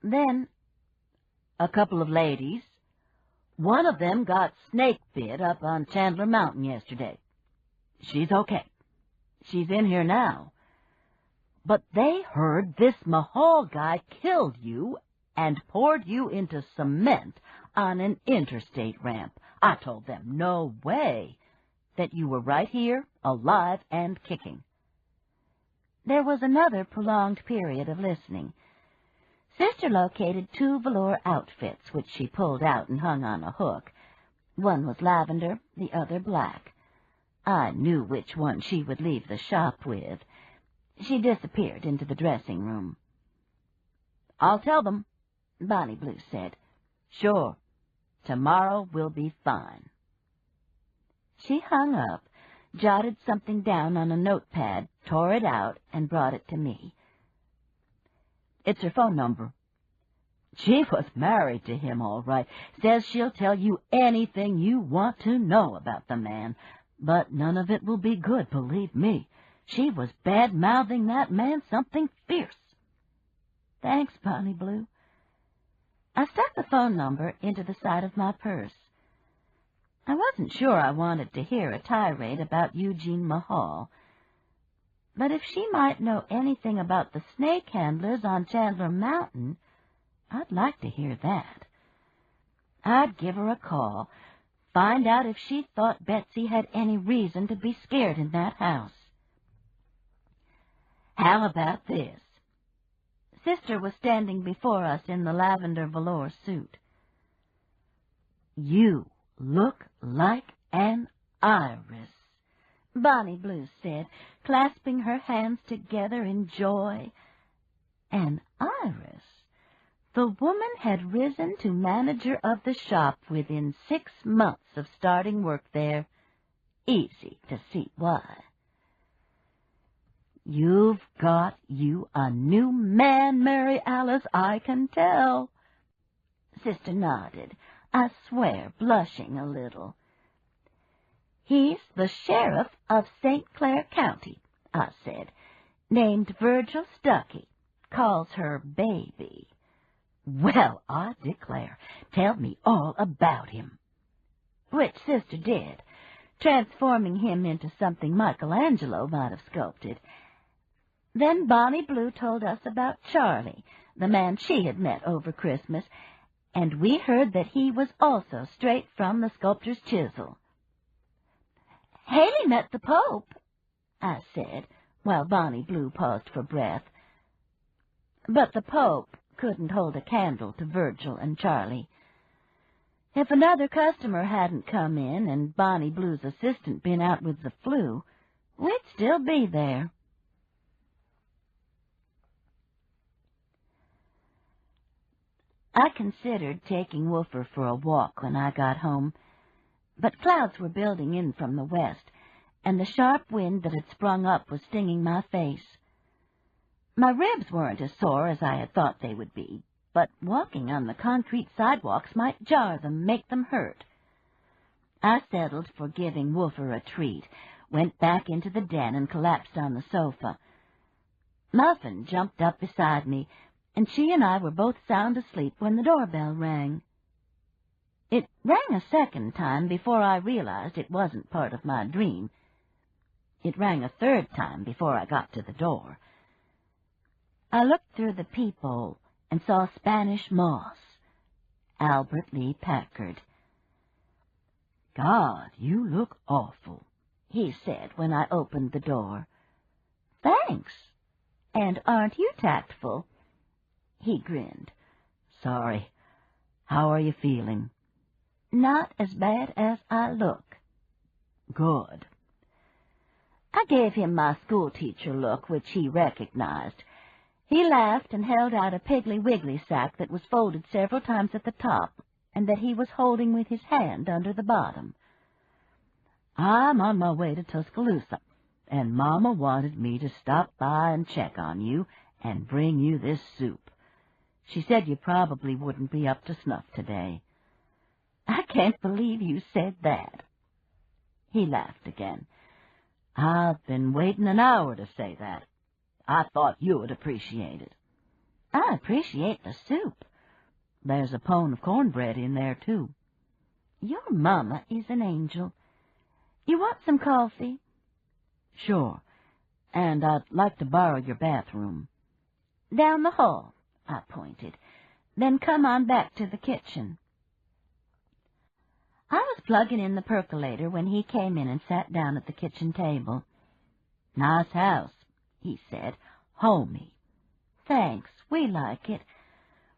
Then a couple of ladies. One of them got snake bit up on Chandler Mountain yesterday. She's okay. She's in here now. But they heard this Mahal guy killed you and poured you into cement on an interstate ramp. I told them, no way, that you were right here, alive and kicking. There was another prolonged period of listening. Sister located 2 velour outfits, which she pulled out and hung on a hook. One was lavender, the other black. I knew which one she would leave the shop with. She disappeared into the dressing room. "I'll tell them," Bonnie Blue said. "Sure. Tomorrow will be fine." She hung up, jotted something down on a notepad, tore it out, and brought it to me. "It's her phone number. She was married to him, all right. Says she'll tell you anything you want to know about the man. But none of it will be good, believe me. She was bad-mouthing that man something fierce." "Thanks, Bonnie Blue." I stuck the phone number into the side of my purse. I wasn't sure I wanted to hear a tirade about Eugene Mahal. But if she might know anything about the snake handlers on Chandler Mountain, I'd like to hear that. I'd give her a call, find out if she thought Betsy had any reason to be scared in that house. "How about this?" Sister was standing before us in the lavender velour suit. "You look like an iris," Bonnie Blue said, clasping her hands together in joy. An iris. The woman had risen to manager of the shop within 6 months of starting work there. Easy to see why. "You've got you a new man, Mary Alice, I can tell." Sister nodded, I swear blushing a little. "He's the sheriff of St. Clair County," I said, "named Virgil Stuckey. Calls her Baby." "Well, I declare. Tell me all about him." Which Sister did, transforming him into something Michelangelo might have sculpted. Then Bonnie Blue told us about Charlie, the man she had met over Christmas, and we heard that he was also straight from the sculptor's chisel. "Haley met the Pope," I said, while Bonnie Blue paused for breath. But the Pope couldn't hold a candle to Virgil and Charlie. If another customer hadn't come in and Bonnie Blue's assistant been out with the flu, we'd still be there. I considered taking Woofer for a walk when I got home, but clouds were building in from the west, and the sharp wind that had sprung up was stinging my face. My ribs weren't as sore as I had thought they would be, but walking on the concrete sidewalks might jar them, make them hurt. I settled for giving Woofer a treat, went back into the den and collapsed on the sofa. Muffin jumped up beside me, and she and I were both sound asleep when the doorbell rang. It rang a second time before I realized it wasn't part of my dream. It rang a third time before I got to the door. I looked through the peephole and saw Spanish Moss, Albert Lee Packard. "God, you look awful," he said when I opened the door. "Thanks. And aren't you tactful?" He grinned. "Sorry. How are you feeling?" "Not as bad as I look." "Good." I gave him my schoolteacher look, which he recognized. He laughed and held out a Piggly Wiggly sack that was folded several times at the top, and that he was holding with his hand under the bottom. "I'm on my way to Tuscaloosa, and Mama wanted me to stop by and check on you and bring you this soup. She said you probably wouldn't be up to snuff today." "I can't believe you said that." He laughed again. "I've been waiting an hour to say that. I thought you would appreciate it." "I appreciate the soup." "There's a pone of cornbread in there, too." "Your Mama is an angel. You want some coffee?" "Sure. And I'd like to borrow your bathroom." "Down the hall," I pointed. "Then come on back to the kitchen." I was plugging in the percolator when he came in and sat down at the kitchen table. "Nice house," he said. "Homey." "Thanks. We like it.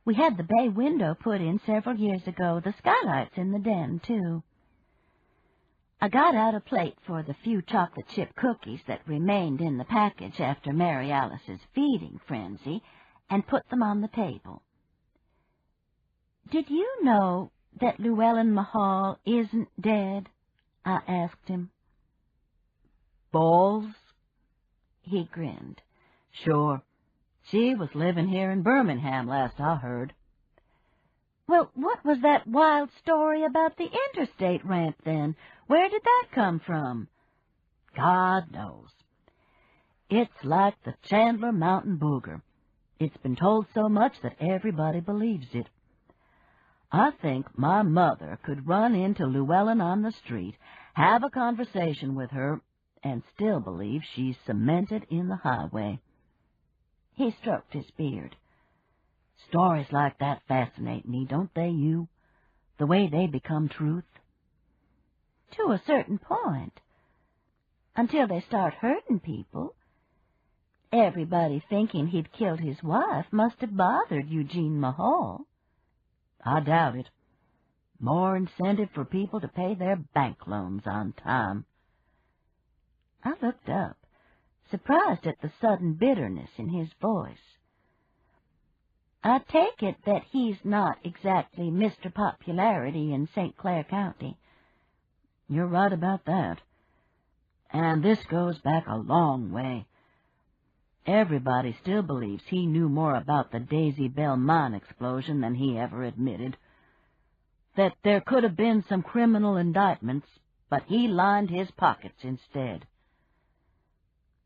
We had the bay window put in several years ago. The skylight's in the den, too." I got out a plate for the few chocolate chip cookies that remained in the package after Mary Alice's feeding frenzy and put them on the table. "Did you know that Llewellyn Mahall isn't dead?" I asked him. "Balls?" He grinned. "Sure. She was living here in Birmingham last I heard." "Well, what was that wild story about the interstate ramp, then? Where did that come from?" "God knows. It's like the Chandler Mountain Booger. It's been told so much that everybody believes it. I think my mother could run into Llewellyn on the street, have a conversation with her, and still believe she's cemented in the highway." He stroked his beard. "Stories like that fascinate me, don't they, you? The way they become truth." "To a certain point. Until they start hurting people. Everybody thinking he'd killed his wife must have bothered Eugene Mahall." "I doubt it. More incentive for people to pay their bank loans on time." I looked up, surprised at the sudden bitterness in his voice. "I take it that he's not exactly Mr. Popularity in St. Clair County." "You're right about that. And this goes back a long way. Everybody still believes he knew more about the Daisy Bell mine explosion than he ever admitted. That there could have been some criminal indictments, but he lined his pockets instead."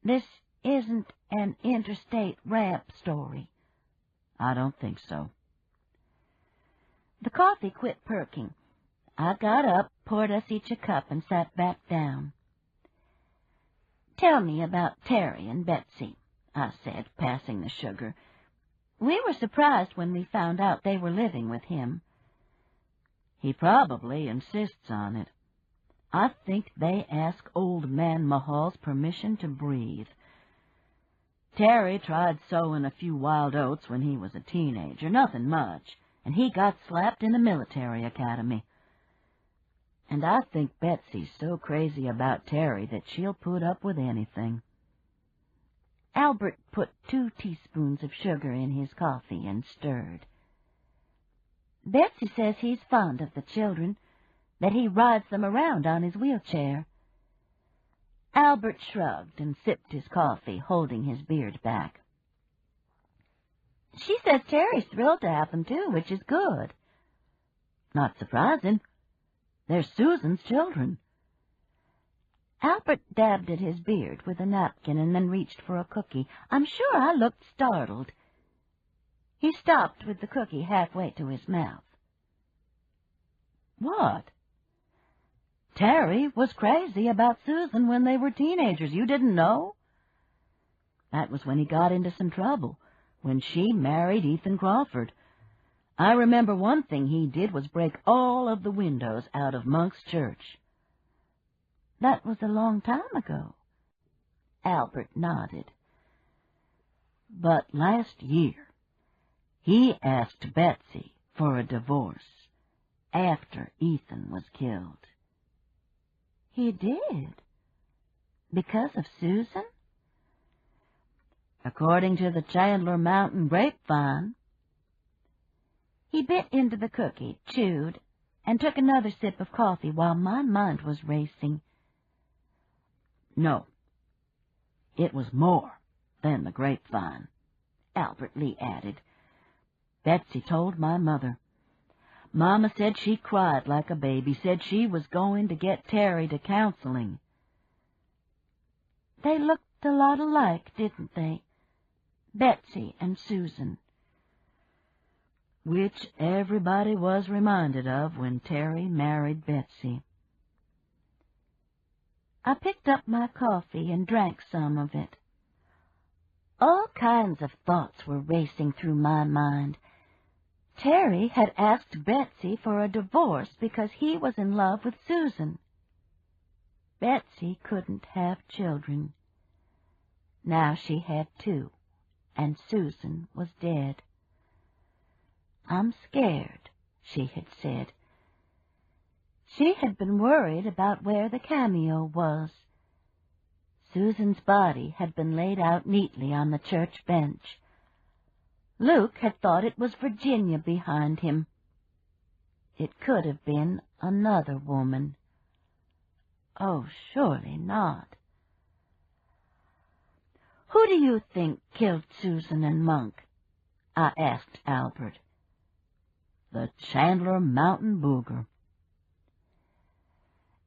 "This isn't an interstate ramp story." "I don't think so." The coffee quit perking. I got up, poured us each a cup, and sat back down. "Tell me about Terry and Betsy," I said, passing the sugar. "We were surprised when we found out they were living with him." "He probably insists on it." I think they ask Old Man Mahal's permission to breathe. Terry tried sowing a few wild oats when he was a teenager, nothing much, and he got slapped in a military academy. And I think Betsy's so crazy about Terry that she'll put up with anything. Albert put 2 teaspoons of sugar in his coffee and stirred. Betsy says he's fond of the children, that he rides them around on his wheelchair. Albert shrugged and sipped his coffee, holding his beard back. She says Terry's thrilled to have them, too, which is good. Not surprising. They're Susan's children. Albert dabbed at his beard with a napkin and then reached for a cookie. I'm sure I looked startled. He stopped with the cookie halfway to his mouth. What? Terry was crazy about Susan when they were teenagers. You didn't know? That was when he got into some trouble, when she married Ethan Crawford. I remember one thing he did was break all of the windows out of Monk's church. That was a long time ago. Albert nodded. But last year, he asked Betsy for a divorce after Ethan was killed. He did? Because of Susan? According to the Chandler Mountain grapevine. He bit into the cookie, chewed, and took another sip of coffee while my mind was racing. No, it was more than the grapevine, Albert Lee added. Betsy told my mother. Mama said she cried like a baby, said she was going to get Terry to counseling. They looked a lot alike, didn't they? Betsy and Susan. Which everybody was reminded of when Terry married Betsy. I picked up my coffee and drank some of it. All kinds of thoughts were racing through my mind. Terry had asked Betsy for a divorce because he was in love with Susan. Betsy couldn't have children. Now she had 2, and Susan was dead. I'm scared, she had said. She had been worried about where the cameo was. Susan's body had been laid out neatly on the church bench. Luke had thought it was Virginia behind him. It could have been another woman. Oh, surely not. Who do you think killed Susan and Monk? I asked Albert. The Chandler Mountain Booger.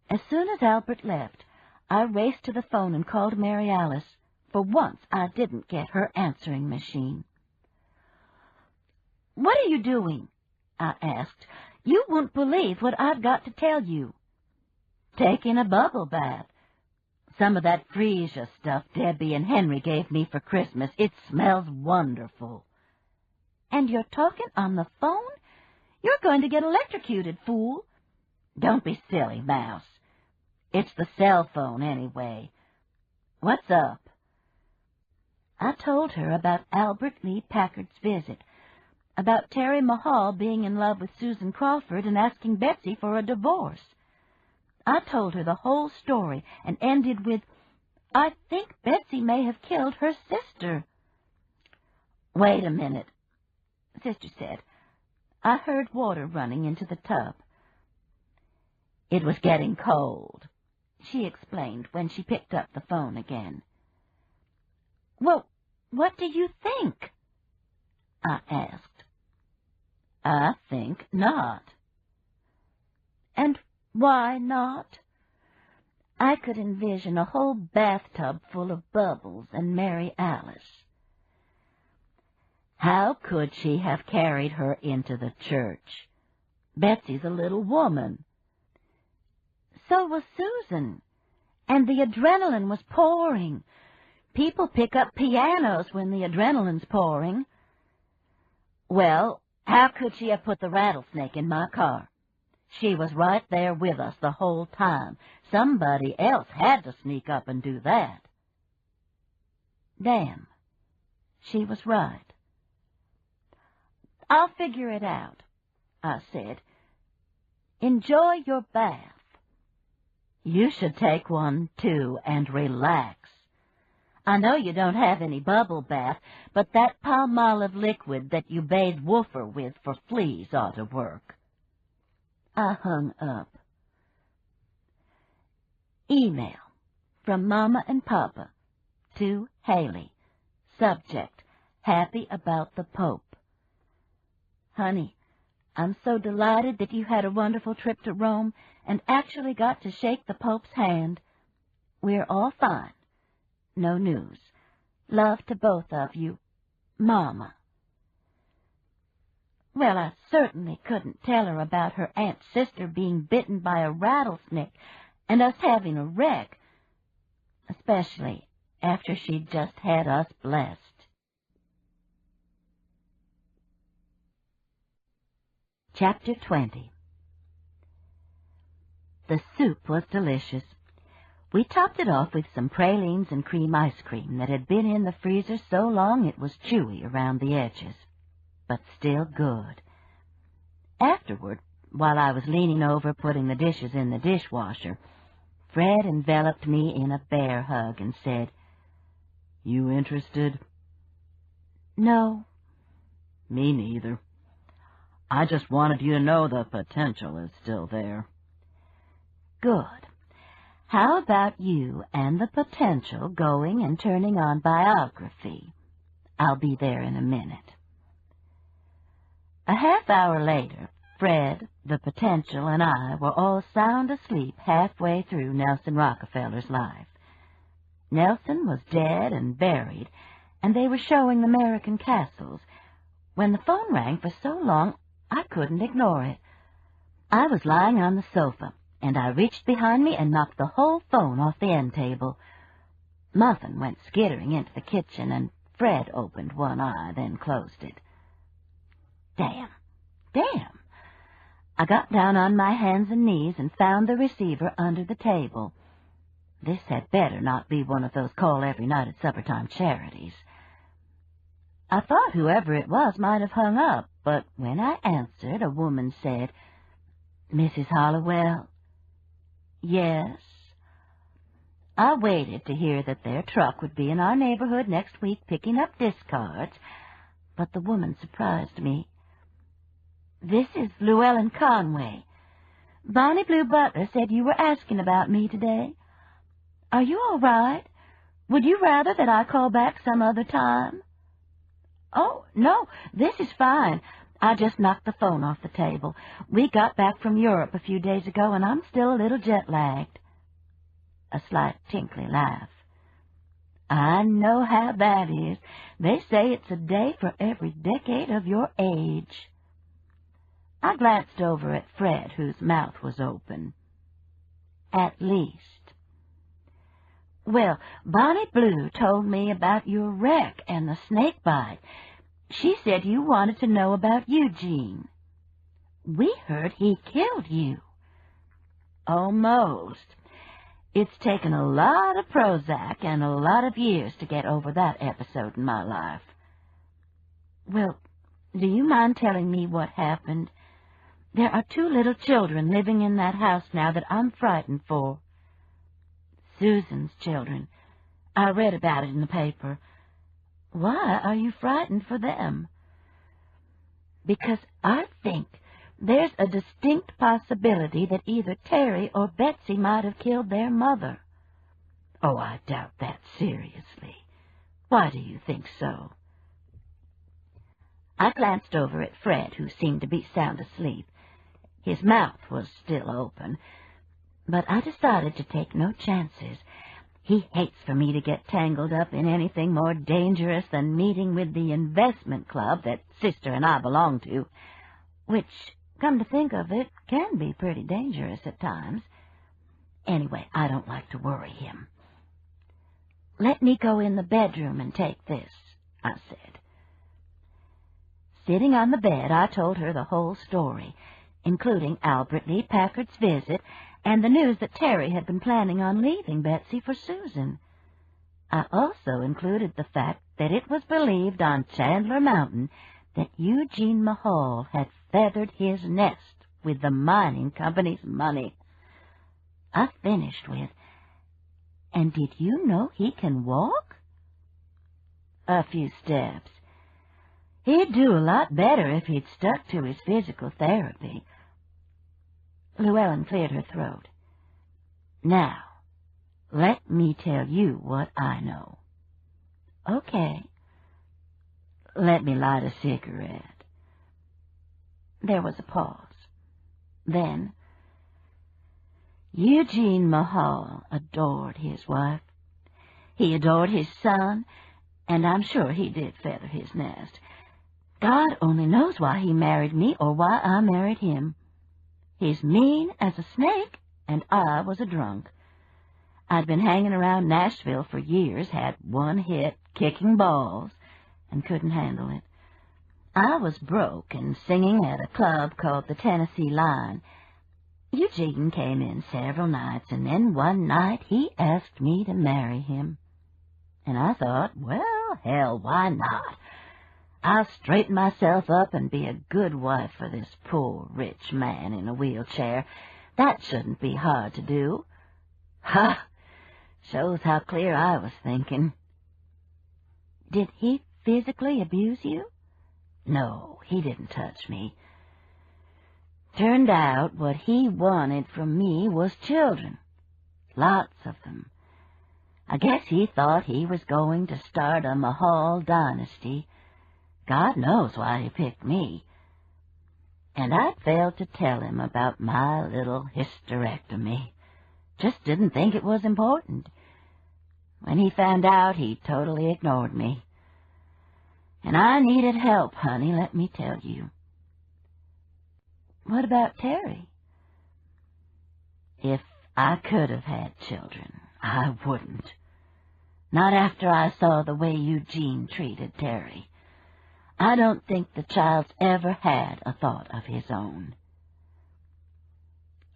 As soon as Albert left, I raced to the phone and called Mary Alice. For once, I didn't get her answering machine. What are you doing? I asked. You won't believe what I've got to tell you. Taking a bubble bath. Some of that freesia stuff Debbie and Henry gave me for Christmas. It smells wonderful. And you're talking on the phone? You're going to get electrocuted, fool. Don't be silly, Mouse. It's the cell phone, anyway. What's up? I told her about Albert Lee Packard's visit, about Terry Mahal being in love with Susan Crawford and asking Betsy for a divorce. I told her the whole story and ended with, I think Betsy may have killed her sister. Wait a minute, Sister said. I heard water running into the tub. It was getting cold, she explained when she picked up the phone again. Well, what do you think? I asked. I think not. And why not? I could envision a whole bathtub full of bubbles and Mary Alice. How could she have carried her into the church? Betsy's a little woman. So was Susan, and the adrenaline was pouring. People pick up pianos when the adrenaline's pouring. Well, how could she have put the rattlesnake in my car? She was right there with us the whole time. Somebody else had to sneak up and do that. Damn. She was right. I'll figure it out, I said. Enjoy your bath. You should take one, too, and relax. I know you don't have any bubble bath, but that Palmolive liquid that you bathe Woofer with for fleas ought to work. I hung up. Email from Mama and Papa to Haley. Subject, happy about the Pope. Honey, I'm so delighted that you had a wonderful trip to Rome and actually got to shake the Pope's hand. We're all fine. No news. Love to both of you. Mama. Well, I certainly couldn't tell her about her aunt's sister being bitten by a rattlesnake and us having a wreck, especially after she'd just had us blessed. Chapter 20. The soup was delicious. We topped it off with some pralines and cream ice cream that had been in the freezer so long it was chewy around the edges, but still good. Afterward, while I was leaning over putting the dishes in the dishwasher, Fred enveloped me in a bear hug and said, "You interested?" "No." "Me neither. I just wanted you to know the potential is still there." "Good. How about you and the potential going and turning on biography? I'll be there in a minute." A half hour later, Fred, the potential, and I were all sound asleep halfway through Nelson Rockefeller's life. Nelson was dead and buried, and they were showing American castles, when the phone rang for so long I couldn't ignore it. I was lying on the sofa, and I reached behind me and knocked the whole phone off the end table. Muffin went skittering into the kitchen, and Fred opened one eye, then closed it. Damn! I got down on my hands and knees and found the receiver under the table. This had better not be one of those call-every-night-at-supper-time charities. I thought whoever it was might have hung up, but when I answered, a woman said, "Mrs. Hollowell?" "Yes." I waited to hear that their truck would be in our neighborhood next week picking up discards, but the woman surprised me. "This is Llewellyn Conway. Bonnie Blue Butler said you were asking about me today. Are you all right? Would you rather that I call back some other time?" "Oh, no, this is fine. I just knocked the phone off the table. We got back from Europe a few days ago, and I'm still a little jet-lagged." A slight tinkly laugh. "I know how that is. They say it's a day for every decade of your age." I glanced over at Fred, whose mouth was open. "At least." "Well, Bonnie Blue told me about your wreck and the snake bite. She said you wanted to know about Eugene." "We heard he killed you." "Almost. It's taken a lot of Prozac and a lot of years to get over that episode in my life." "Well, do you mind telling me what happened? There are 2 little children living in that house now that I'm frightened for." "Susan's children. I read about it in the paper." "Why are you frightened for them?" "Because I think there's a distinct possibility that either Terry or Betsy might have killed their mother." "Oh, I doubt that seriously. Why do you think so?" I glanced over at Fred, who seemed to be sound asleep. His mouth was still open, but I decided to take no chances. He hates for me to get tangled up in anything more dangerous than meeting with the investment club that Sister and I belong to, which, come to think of it, can be pretty dangerous at times. Anyway, I don't like to worry him. "Let me go in the bedroom and take this," I said. Sitting on the bed, I told her the whole story. including Albert Lee Packard's visit and the news that Terry had been planning on leaving Betsy for Susan. I also included the fact that it was believed on Chandler Mountain that Eugene Mahal had feathered his nest with the mining company's money. I finished with, "And did you know he can walk?" "A few steps. He'd do a lot better if he'd stuck to his physical therapy." Llewellyn cleared her throat. "Now, let me tell you what I know." "Okay." "Let me light a cigarette." There was a pause. Then, Eugene Mahal adored his wife. He adored his son, and I'm sure he did feather his nest. God only knows why he married me or why I married him. He's mean as a snake, and I was a drunk. I'd been hanging around Nashville for years, had one hit, kicking balls, and couldn't handle it. I was broke and singing at a club called the Tennessee Line. Eugene came in several nights, and then one night he asked me to marry him. And I thought, well, hell, why not? I'll straighten myself up and be a good wife for this poor, rich man in a wheelchair. That shouldn't be hard to do. Ha! Shows how clear I was thinking. Did he physically abuse you? No, he didn't touch me. Turned out what he wanted from me was children. Lots of them. I guess he thought he was going to start a Mahal dynasty. God knows why he picked me. And I failed to tell him about my little hysterectomy. Just didn't think it was important. When he found out, he totally ignored me. And I needed help, honey, let me tell you. What about Terry? If I could have had children, I wouldn't. Not after I saw the way Eugene treated Terry. I don't think the child's ever had a thought of his own.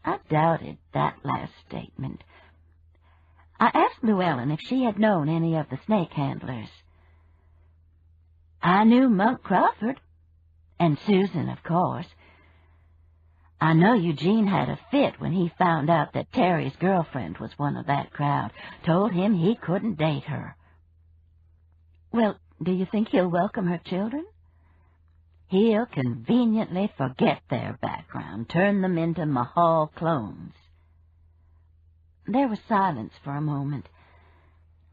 I doubted that last statement. I asked Llewellyn if she had known any of the snake handlers. I knew Monk Crawford, and Susan, of course. I know Eugene had a fit when he found out that Terry's girlfriend was one of that crowd, told him he couldn't date her. Well, do you think he'll welcome her children? He'll conveniently forget their background, turn them into Mahal clones. There was silence for a moment.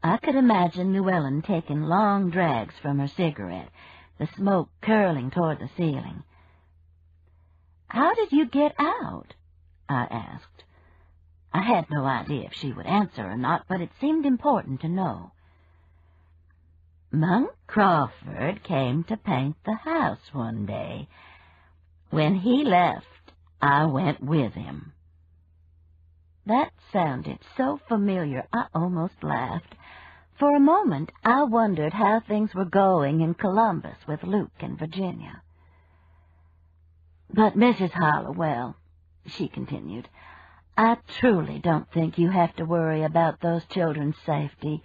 I could imagine Llewellyn taking long drags from her cigarette, the smoke curling toward the ceiling. "How did you get out?" I asked. I had no idea if she would answer or not, but it seemed important to know. Monk Crawford came to paint the house one day. When he left, I went with him. That sounded so familiar I almost laughed. For a moment, I wondered how things were going in Columbus with Luke and Virginia. "But, Mrs. Hollowell," she continued, "I truly don't think you have to worry about those children's safety.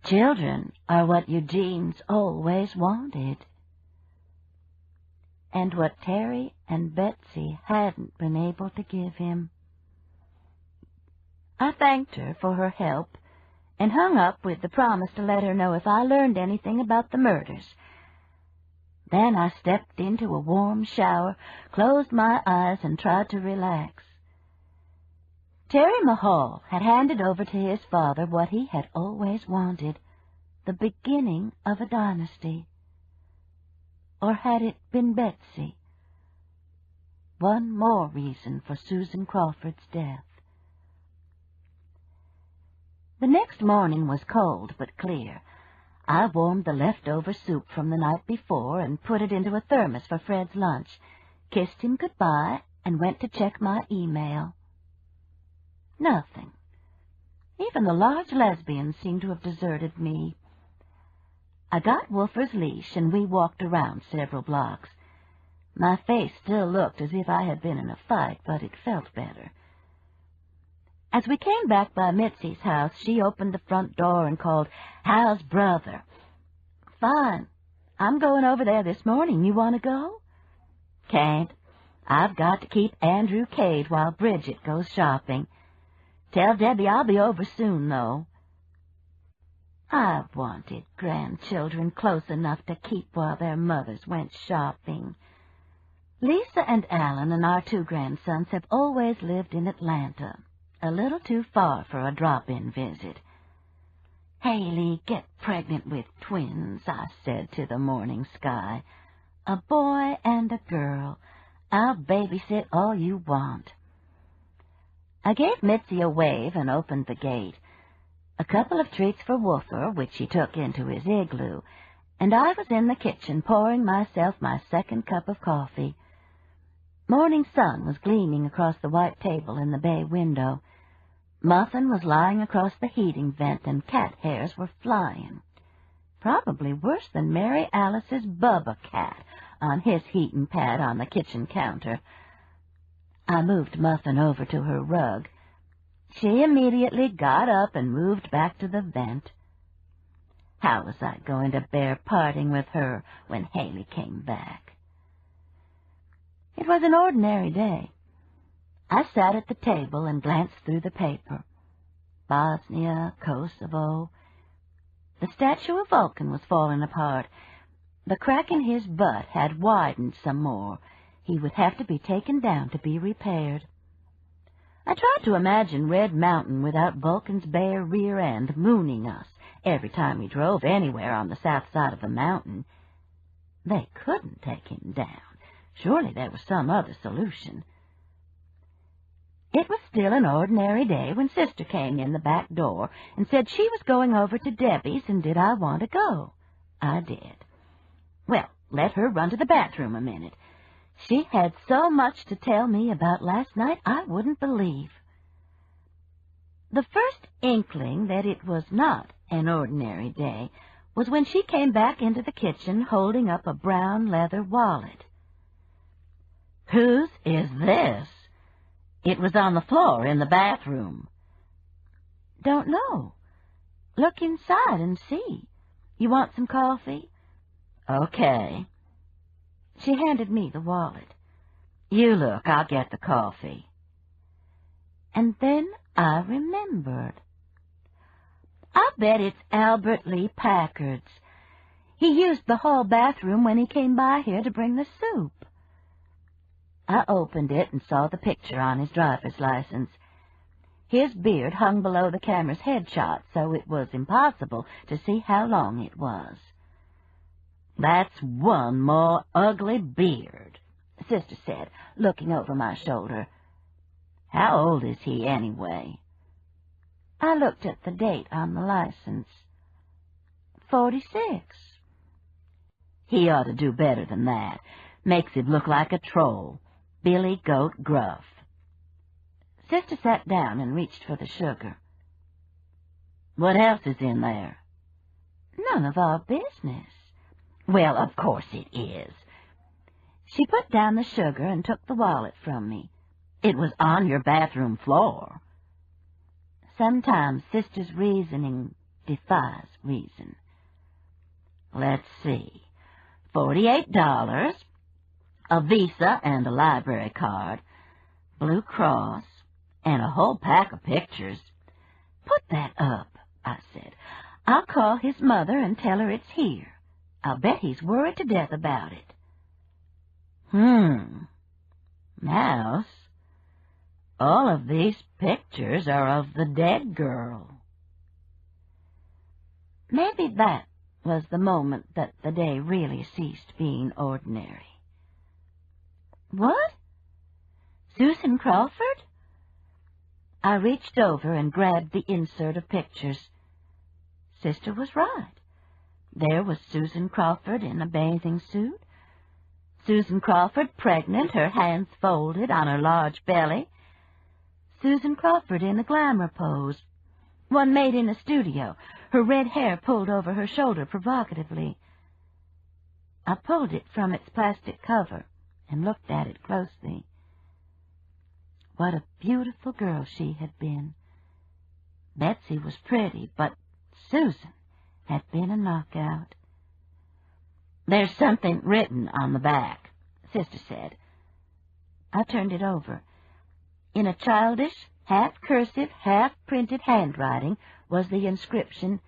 Children are what Eugene's always wanted." And what Terry and Betsy hadn't been able to give him. I thanked her for her help and hung up with the promise to let her know if I learned anything about the murders. Then I stepped into a warm shower, closed my eyes, and tried to relax. Terry Mahal had handed over to his father what he had always wanted, the beginning of a dynasty. Or had it been Betsy? One more reason for Susan Crawford's death. The next morning was cold but clear. I warmed the leftover soup from the night before and put it into a thermos for Fred's lunch, kissed him goodbye, and went to check my email. Nothing. Even the large lesbians seemed to have deserted me. I got Wolfer's leash, and we walked around several blocks. My face still looked as if I had been in a fight, but it felt better. As we came back by Mitzi's house, she opened the front door and called, "How's brother?" "Fine. I'm going over there this morning. You want to go?" "Can't. I've got to keep Andrew Cade while Bridget goes shopping. Tell Debbie I'll be over soon, though." I wanted grandchildren close enough to keep while their mothers went shopping. Lisa and Alan and our 2 grandsons have always lived in Atlanta, a little too far for a drop-in visit. "Haley, get pregnant with twins," I said to the morning sky. "A boy and a girl. I'll babysit all you want." I gave Mitzi a wave and opened the gate. A couple of treats for Woofer, which he took into his igloo, and I was in the kitchen pouring myself my second cup of coffee. Morning sun was gleaming across the white table in the bay window. Muffin was lying across the heating vent, and cat hairs were flying. Probably worse than Mary Alice's Bubba cat on his heating pad on the kitchen counter. I moved Muffin over to her rug. She immediately got up and moved back to the vent. How was I going to bear parting with her when Haley came back? It was an ordinary day. I sat at the table and glanced through the paper. Bosnia, Kosovo. The statue of Vulcan was falling apart. The crack in his butt had widened some more. He would have to be taken down to be repaired. I tried to imagine Red Mountain without Vulcan's bare rear end mooning us every time we drove anywhere on the south side of the mountain. They couldn't take him down. Surely there was some other solution. It was still an ordinary day when Sister came in the back door and said she was going over to Debbie's and did I want to go. I did. Well, let her run to the bathroom a minute. She had so much to tell me about last night I wouldn't believe. The first inkling that it was not an ordinary day was when she came back into the kitchen holding up a brown leather wallet. "Whose is this?" "It was on the floor in the bathroom." "Don't know. Look inside and see. You want some coffee?" "Okay." She handed me the wallet. "You look, I'll get the coffee." And then I remembered. I bet it's Albert Lee Packard's. He used the hall bathroom when he came by here to bring the soup. I opened it and saw the picture on his driver's license. His beard hung below the camera's headshot, so it was impossible to see how long it was. "That's one more ugly beard," Sister said, looking over my shoulder. "How old is he, anyway?" I looked at the date on the license. 46. "He ought to do better than that. Makes him look like a troll. Billy Goat Gruff." Sister sat down and reached for the sugar. "What else is in there?" "None of our business." "Well, of course it is." She put down the sugar and took the wallet from me. "It was on your bathroom floor." Sometimes Sister's reasoning defies reason. Let's see. $48, a Visa and a library card, Blue Cross, and a whole pack of pictures. "Put that up," I said. "I'll call his mother and tell her it's here. I'll bet he's worried to death about it." Mouse, all of these pictures are of the dead girl." Maybe that was the moment that the day really ceased being ordinary. "What? Susan Crawford?" I reached over and grabbed the insert of pictures. Sister was right. There was Susan Crawford in a bathing suit. Susan Crawford pregnant, her hands folded on her large belly. Susan Crawford in a glamour pose, one made in a studio, her red hair pulled over her shoulder provocatively. I pulled it from its plastic cover and looked at it closely. What a beautiful girl she had been. Betsy was pretty, but Susan had been a knockout. "There's something written on the back," Sister said. I turned it over. In a childish, half-cursive, half-printed handwriting was the inscription,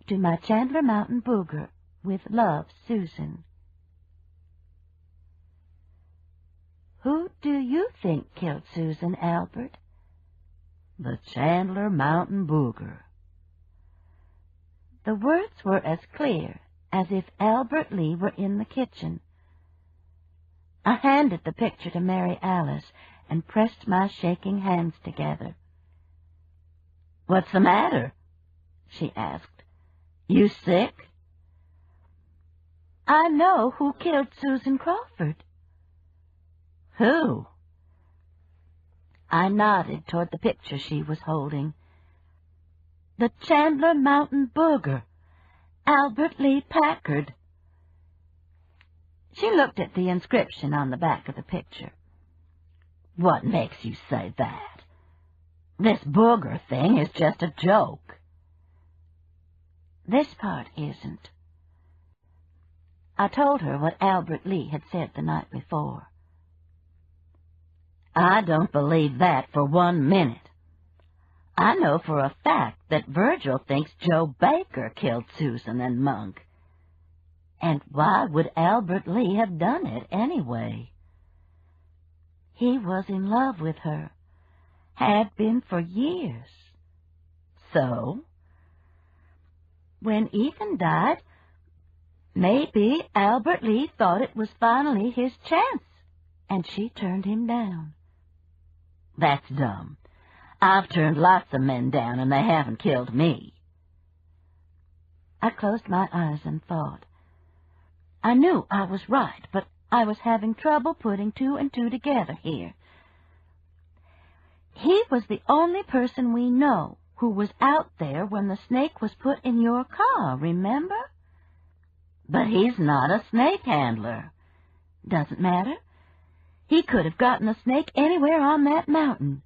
"To my Chandler Mountain Booger, with love, Susan." Who do you think killed Susan, Albert? "The Chandler Mountain Booger." The words were as clear as if Albert Lee were in the kitchen. I handed the picture to Mary Alice and pressed my shaking hands together. "What's the matter?" she asked. "You sick?" "I know who killed Susan Crawford." "Who?" I nodded toward the picture she was holding. "The Chandler Mountain Booger, Albert Lee Packard." She looked at the inscription on the back of the picture. "What makes you say that? This booger thing is just a joke." "This part isn't." I told her what Albert Lee had said the night before. "I don't believe that for 1 minute. I know for a fact that Virgil thinks Joe Baker killed Susan and Monk. And why would Albert Lee have done it anyway?" "He was in love with her. Had been for years." "So?" "When Ethan died, maybe Albert Lee thought it was finally his chance, and she turned him down." "That's dumb. I've turned lots of men down, and they haven't killed me." I closed my eyes and thought. I knew I was right, but I was having trouble putting 2 and 2 together here. He was the only person we know who was out there when the snake was put in your car, remember? "But he's not a snake handler." "Doesn't matter. He could have gotten a snake anywhere on that mountain."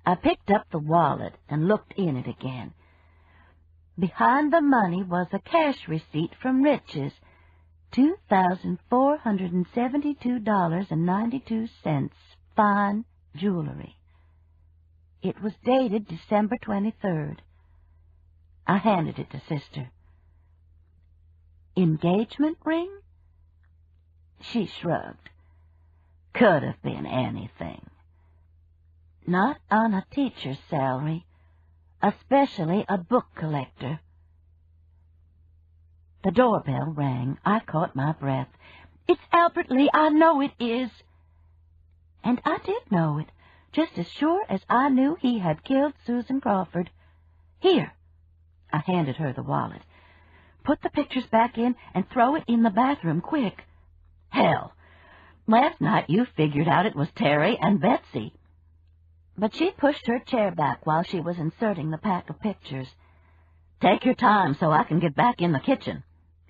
I picked up the wallet and looked in it again. Behind the money was a cash receipt from Rich's, $2,472.92, fine jewelry. It was dated December 23rd. I handed it to Sister. "Engagement ring?" She shrugged. "Could have been anything." "Not on a teacher's salary, especially a book collector." The doorbell rang. I caught my breath. "It's Albert Lee. I know it is." And I did know it, just as sure as I knew he had killed Susan Crawford. "Here." I handed her the wallet. "Put the pictures back in and throw it in the bathroom, quick." "Hell, last night you figured out it was Terry and Betsy." But she pushed her chair back while she was inserting the pack of pictures. "Take your time so I can get back in the kitchen.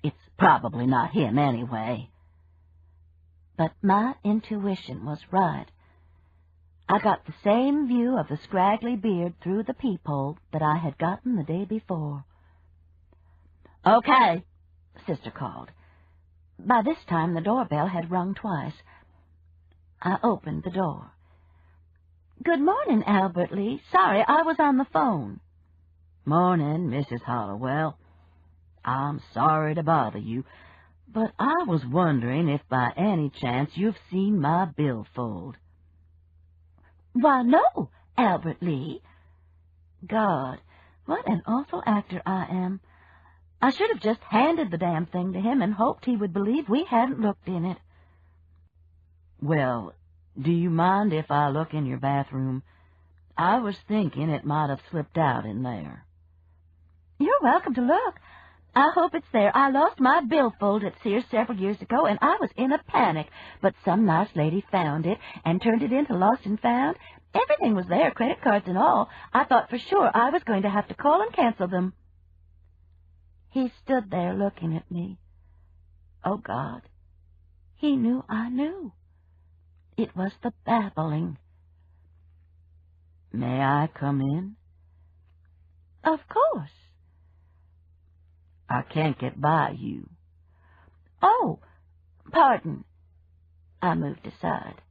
It's probably not him anyway." But my intuition was right. I got the same view of the scraggly beard through the peephole that I had gotten the day before. "Okay," Sister called. By this time the doorbell had rung twice. I opened the door. "Good morning, Albert Lee. Sorry, I was on the phone." "Morning, Mrs. Hollowell. I'm sorry to bother you, but I was wondering if by any chance you've seen my billfold." "Why, no, Albert Lee." God, what an awful actor I am. I should have just handed the damn thing to him and hoped he would believe we hadn't looked in it. "Well, do you mind if I look in your bathroom? I was thinking it might have slipped out in there." "You're welcome to look. I hope it's there. I lost my billfold at Sears several years ago, and I was in a panic, but some nice lady found it and turned it into Lost and Found. Everything was there, credit cards and all. I thought for sure I was going to have to call and cancel them." He stood there looking at me. Oh, God, He knew I knew. It was the babbling. May I come in? Of course. I can't get by you. Oh, pardon. I moved aside.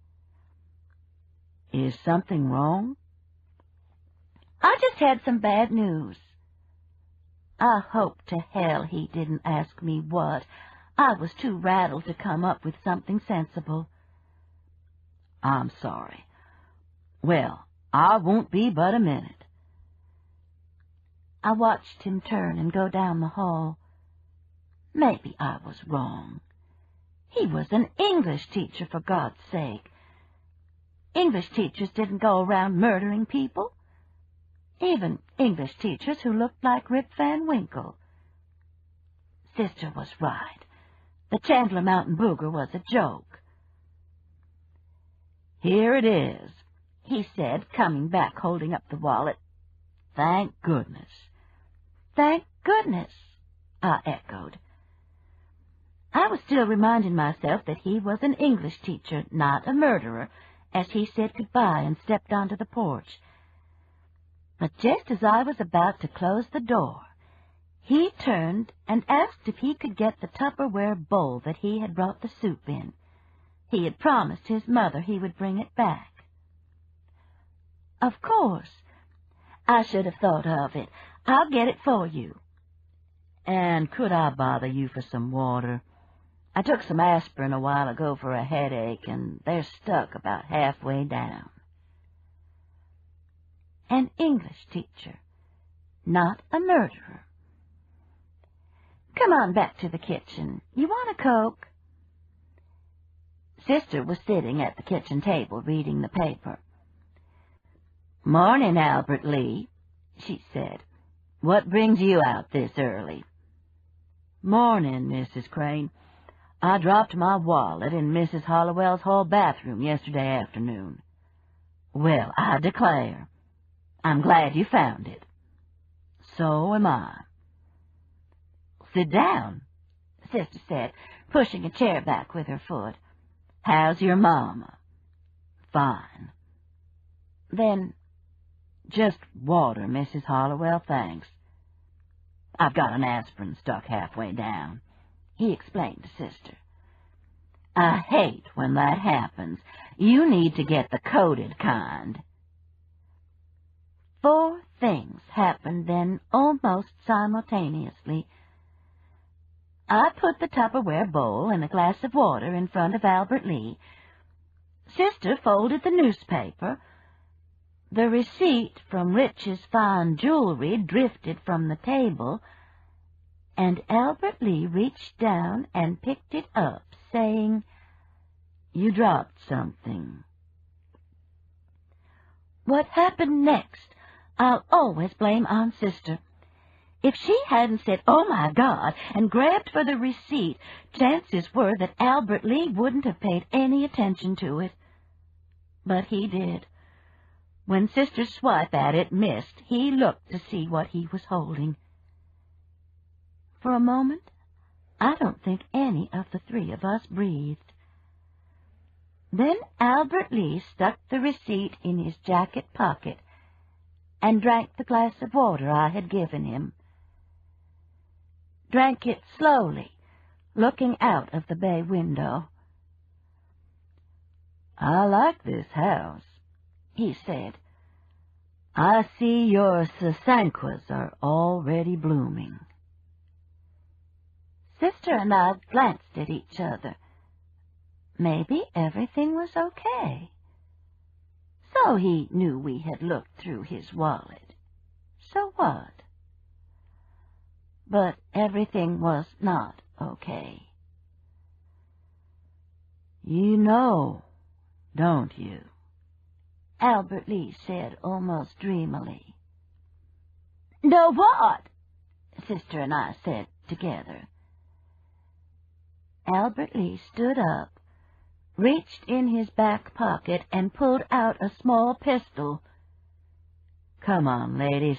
Is something wrong? I just had some bad news. I hope to hell he didn't ask me what. I was too rattled to come up with something sensible. I'm sorry. Well, I won't be but a minute. I watched him turn and go down the hall. Maybe I was wrong. He was an English teacher, for God's sake. English teachers didn't go around murdering people. Even English teachers who looked like Rip Van Winkle. Sister was right. The Chandler Mountain Booger was a joke. Here it is, he said, coming back, holding up the wallet. Thank goodness. Thank goodness, I echoed. I was still reminding myself that he was an English teacher, not a murderer, as he said goodbye and stepped onto the porch. But just as I was about to close the door, he turned and asked if he could get the Tupperware bowl that he had brought the soup in. He had promised his mother he would bring it back. Of course. I should have thought of it. I'll get it for you. And could I bother you for some water? I took some aspirin a while ago for a headache, and they're stuck about halfway down. An English teacher, not a murderer. Come on back to the kitchen. You want a Coke? Sister was sitting at the kitchen table reading the paper. Morning, Albert Lee, she said. What brings you out this early? Morning, Mrs. Crane. I dropped my wallet in Mrs. Hollowell's hall bathroom yesterday afternoon. Well, I declare. I'm glad you found it. So am I. Sit down, Sister said, pushing a chair back with her foot. How's your mama? Fine. Then, just water, Mrs. Hollowell, thanks. I've got an aspirin stuck halfway down, he explained to Sister. I hate when that happens. You need to get the coated kind. 4 things happened then almost simultaneously. I put the Tupperware bowl and a glass of water in front of Albert Lee. Sister folded the newspaper. The receipt from Rich's fine jewelry drifted from the table, and Albert Lee reached down and picked it up, saying, "You dropped something." What happened next, I'll always blame Aunt Sister. If she hadn't said, "Oh, my God," and grabbed for the receipt, chances were that Albert Lee wouldn't have paid any attention to it. But he did. When Sister's swipe at it missed, he looked to see what he was holding. For a moment, I don't think any of the 3 of us breathed. Then Albert Lee stuck the receipt in his jacket pocket and drank the glass of water I had given him. Drank it slowly, looking out of the bay window. "I like this house," he said. "I see your sasanquas are already blooming." Sister and I glanced at each other. Maybe everything was okay. So he knew we had looked through his wallet. So what? But everything was not okay. "You know, don't you?" Albert Lee said almost dreamily. "Know what?" Sister and I said together. Albert Lee stood up, reached in his back pocket, and pulled out a small pistol. "Come on, ladies.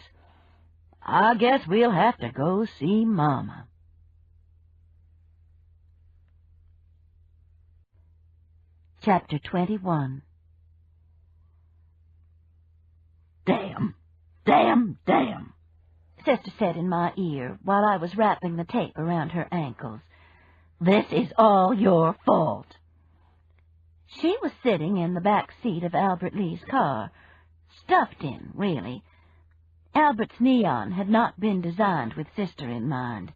I guess we'll have to go see Mama." Chapter 21. Damn, damn, damn, Sister said in my ear while I was wrapping the tape around her ankles. this is all your fault. She was sitting in the back seat of Albert Lee's car, stuffed in, really. Albert's neon had not been designed with Sister in mind.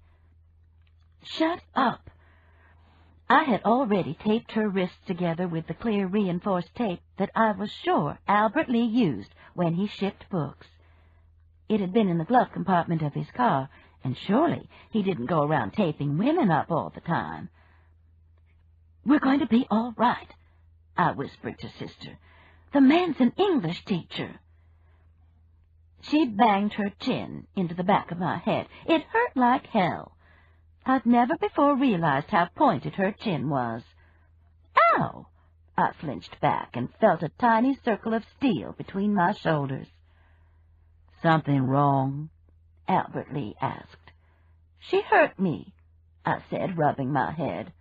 Shut up! I had already taped her wrists together with the clear reinforced tape that I was sure Albert Lee used when he shipped books. It had been in the glove compartment of his car, and surely he didn't go around taping women up all the time. "We're going to be all right," I whispered to Sister. "The man's an English teacher." She banged her chin into the back of my head. It hurt like hell. I'd never before realized how pointed her chin was. "Ow!" I flinched back and felt a tiny circle of steel between my shoulders. Something wrong? Albert Lee asked. "She hurt me," I said, rubbing my head.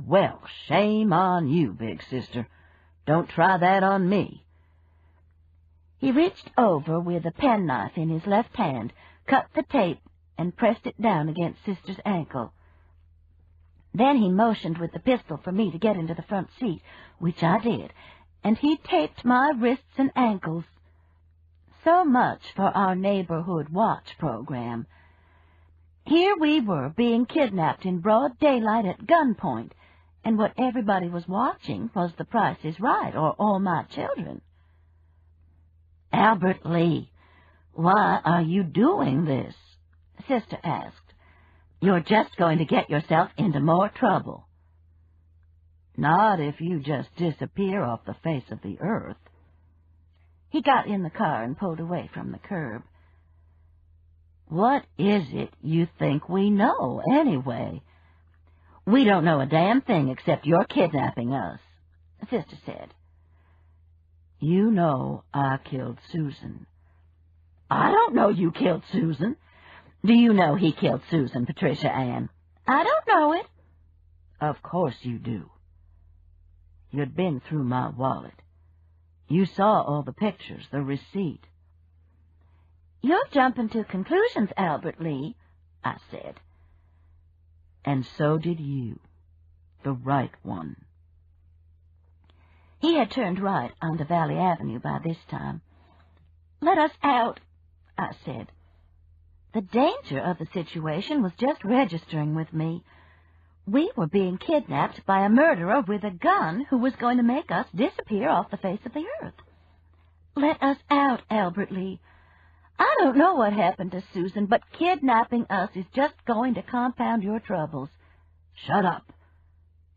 Well, shame on you, big sister. Don't try that on me. He reached over with a penknife in his left hand, cut the tape, and pressed it down against Sister's ankle. Then he motioned with the pistol for me to get into the front seat, which I did, and he taped my wrists and ankles. So much for our neighborhood watch program. Here we were being kidnapped in broad daylight at gunpoint, and what everybody was watching was The Price is Right or All My Children. Albert Lee, why are you doing this? Sister asked. You're just going to get yourself into more trouble. Not if you just disappear off the face of the earth. He got in the car and pulled away from the curb. What is it you think we know, anyway? We don't know a damn thing except you're kidnapping us, Sister said. You know I killed Susan. I don't know you killed Susan. Do you know he killed Susan, Patricia Ann? I don't know it. Of course you do. You'd been through my wallet. You saw all the pictures, the receipt. You're jumping to conclusions, Albert Lee, I said. And so did you, the right one. He had turned right onto Valley Avenue by this time. "Let us out," I said. The danger of the situation was just registering with me. We were being kidnapped by a murderer with a gun who was going to make us disappear off the face of the earth. "Let us out, Albert Lee. I don't know what happened to Susan, but kidnapping us is just going to compound your troubles." Shut up.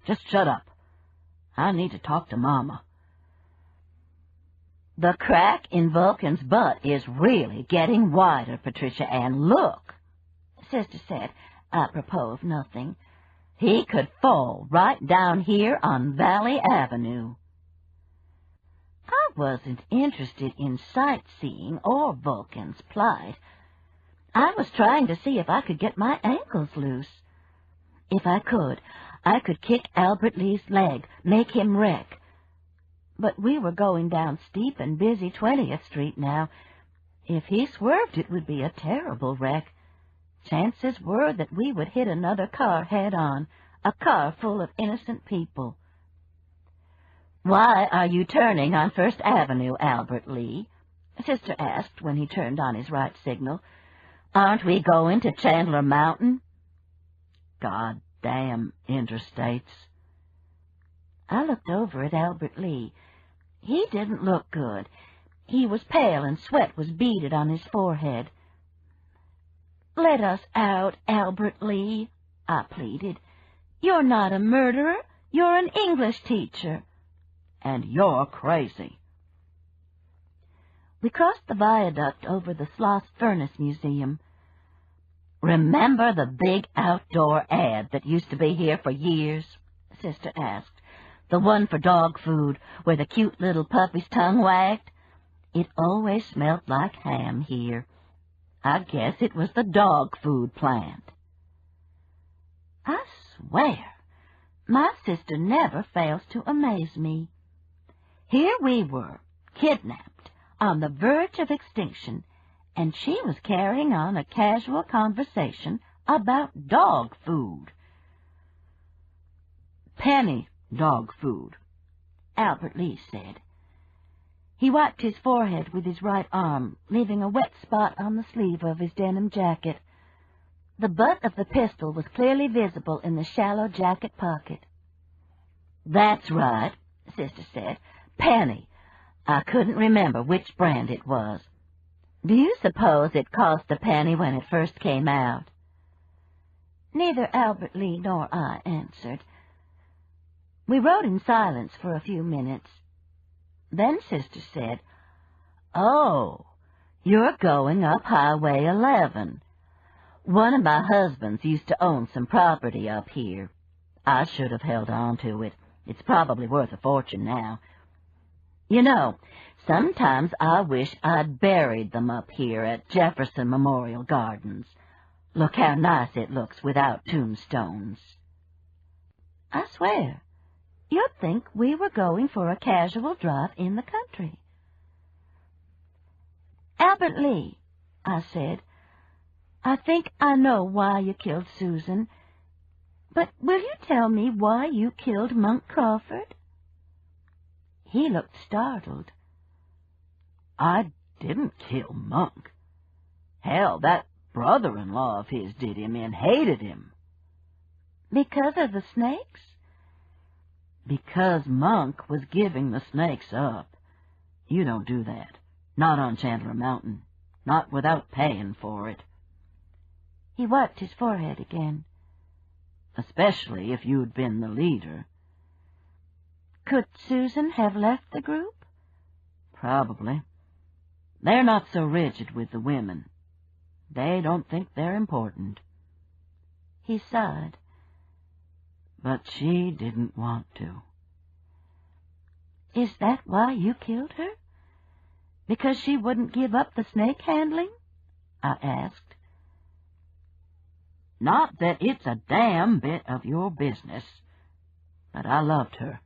Just shut up. I need to talk to Mama. The crack in Vulcan's butt is really getting wider, Patricia Ann. Look, Sister said, apropos of nothing. He could fall right down here on Valley Avenue. I wasn't interested in sightseeing or Vulcan's plight. I was trying to see if I could get my ankles loose. If I could kick Albert Lee's leg, make him wreck. But we were going down steep and busy 20th Street now. If he swerved, it would be a terrible wreck. Chances were that we would hit another car head-on, a car full of innocent people. "Why are you turning on First Avenue, Albert Lee?" Sister asked when he turned on his right signal. "Aren't we going to Chandler Mountain?" "Goddamn interstates." I looked over at Albert Lee. He didn't look good. He was pale and sweat was beaded on his forehead. "Let us out, Albert Lee," I pleaded. "You're not a murderer. You're an English teacher." "And you're crazy." We crossed the viaduct over the Sloss Furnace Museum. "Remember the big outdoor ad that used to be here for years?" Sister asked. "The one for dog food, where the cute little puppy's tongue wagged? It always smelled like ham here. I guess it was the dog food plant." I swear, My sister never fails to amaze me. Here we were, kidnapped, on the verge of extinction, and she was carrying on a casual conversation about dog food. Penny dog food, Albert Lee said. He wiped his forehead with his right arm, leaving a wet spot on the sleeve of his denim jacket. The butt of the pistol was clearly visible in the shallow jacket pocket. That's right, Sister said. Penny. I couldn't remember which brand it was. Do you suppose it cost a penny when it first came out? Neither Albert Lee nor I answered. We rode in silence for a few minutes. Then Sister said, "Oh, you're going up Highway 11. One of my husbands used to own some property up here. I should have held on to it. It's probably worth a fortune now. You know, sometimes I wish I'd buried them up here at Jefferson Memorial Gardens. Look how nice it looks without tombstones." I swear, you'd think we were going for a casual drive in the country. Albert Lee, I said, I think I know why you killed Susan, but will you tell me why you killed Monk Crawford? He looked startled. I didn't kill Monk. Hell, that brother-in-law of his did him and hated him. Because of the snakes? Because Monk was giving the snakes up. You don't do that. Not on Chandler Mountain. Not without paying for it. He wiped his forehead again. Especially if you'd been the leader. Could Susan have left the group? Probably. They're not so rigid with the women. They don't think they're important. He sighed. But she didn't want to. Is that why you killed her? Because she wouldn't give up the snake handling? I asked. Not that it's a damn bit of your business, but I loved her.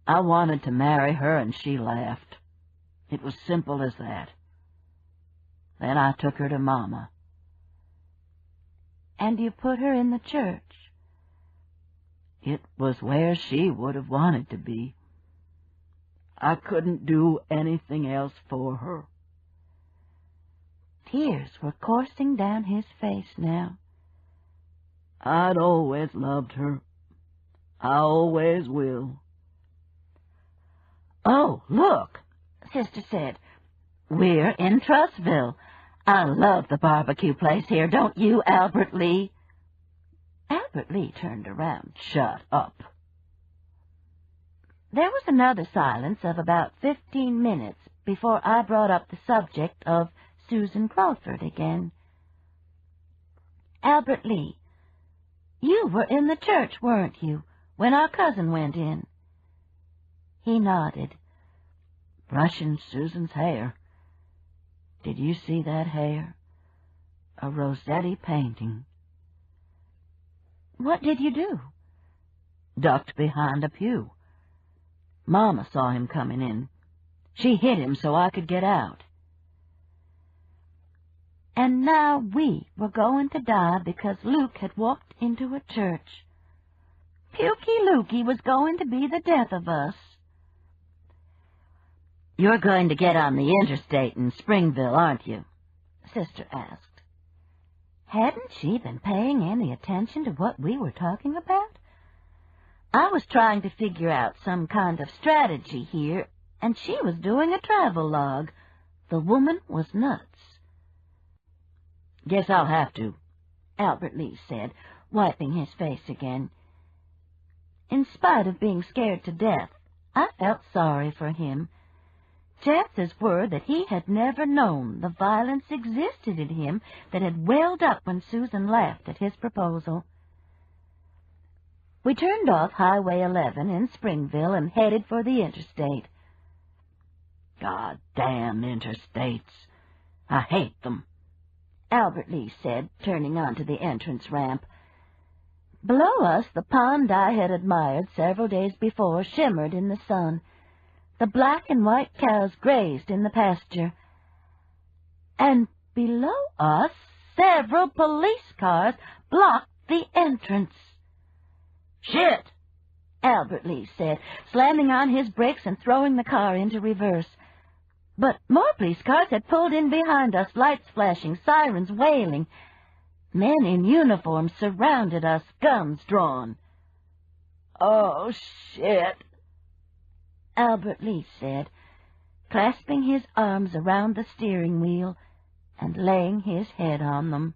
I wanted to marry her, and she laughed. It was simple as that. Then I took her to Mama. And you put her in the church? It was where she would have wanted to be. I couldn't do anything else for her. Tears were coursing down his face now. I'd always loved her. I always will. "Oh, look," Sister said. "We're in Trussville. I love the barbecue place here, don't you, Albert Lee?" Albert Lee turned around. "Shut up." There was another silence of about 15 minutes before I brought up the subject of Susan Crawford again. Albert Lee, you were in the church, weren't you, when our cousin went in? He nodded. Brushing Susan's hair. Did you see that hair? A Rossetti painting. What did you do? Ducked behind a pew. Mama saw him coming in. She hit him so I could get out. And now we were going to die because Luke had walked into a church. Pukey Lukey was going to be the death of us. "You're going to get on the interstate in Springville, aren't you?" Sister asked. Hadn't she been paying any attention to what we were talking about? I was trying to figure out some kind of strategy here, and she was doing a travel log. The woman was nuts. "Guess I'll have to," Albert Lee said, wiping his face again. In spite of being scared to death, I felt sorry for him. Chances were that he had never known the violence existed in him that had welled up when Susan laughed at his proposal. We turned off Highway 11 in Springville and headed for the interstate. God damn interstates. I hate them, Albert Lee said, turning onto the entrance ramp. Below us, the pond I had admired several days before shimmered in the sun. The black and white cows grazed in the pasture. And below us, several police cars blocked the entrance. "Shit!" Albert Lee said, slamming on his brakes and throwing the car into reverse. But more police cars had pulled in behind us, lights flashing, sirens wailing. Men in uniform surrounded us, guns drawn. "Oh, shit," Albert Lee said, clasping his arms around the steering wheel and laying his head on them.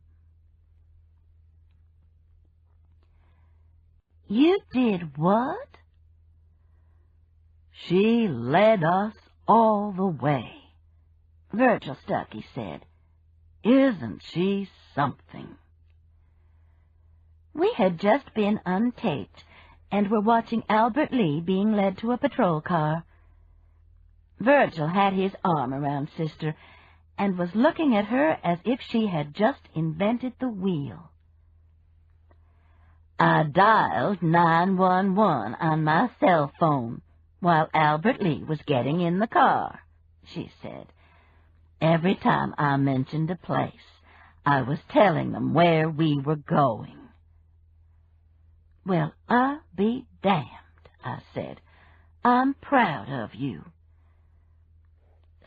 "You did what?" "She led us all the way," Virgil Stuckey said. "Isn't she something?" We had just been untaped and were watching Albert Lee being led to a patrol car. Virgil had his arm around Sister and was looking at her as if she had just invented the wheel. "I dialed 911 on my cell phone while Albert Lee was getting in the car," she said. "Every time I mentioned a place, I was telling them where we were going." "Well, I'll be damned," I said. "I'm proud of you."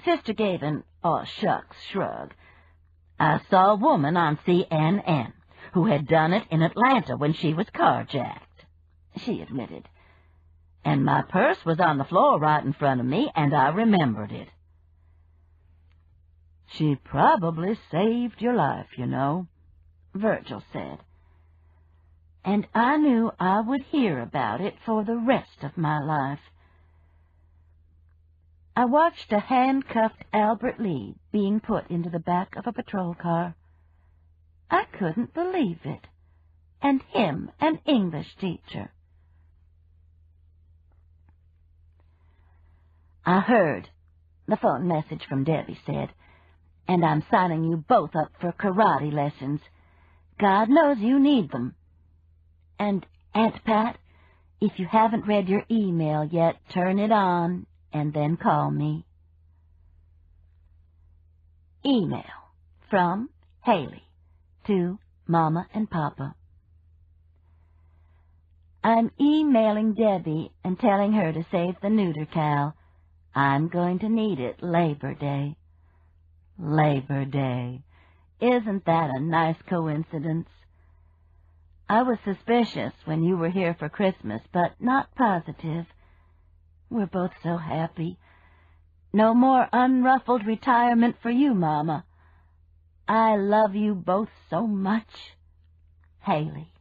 Sister gave an "aw shucks" shrug. "I saw a woman on CNN who had done it in Atlanta when she was carjacked," she admitted. "And my purse was on the floor right in front of me, and I remembered it." "She probably saved your life, you know," Virgil said. And I knew I would hear about it for the rest of my life. I watched a handcuffed Albert Lee being put into the back of a patrol car. I couldn't believe it. And him an English teacher. "I heard," the phone message from Debbie said, "and I'm signing you both up for karate lessons. God knows you need them. And, Aunt Pat, if you haven't read your email yet, turn it on and then call me." Email from Haley to Mama and Papa. "I'm emailing Debbie and telling her to save the neuter cow. I'm going to need it Labor Day." Labor Day. Isn't that a nice coincidence? I was suspicious when you were here for Christmas, but not positive. We're both so happy. No more unruffled retirement for you, Mama. I love you both so much. Haley.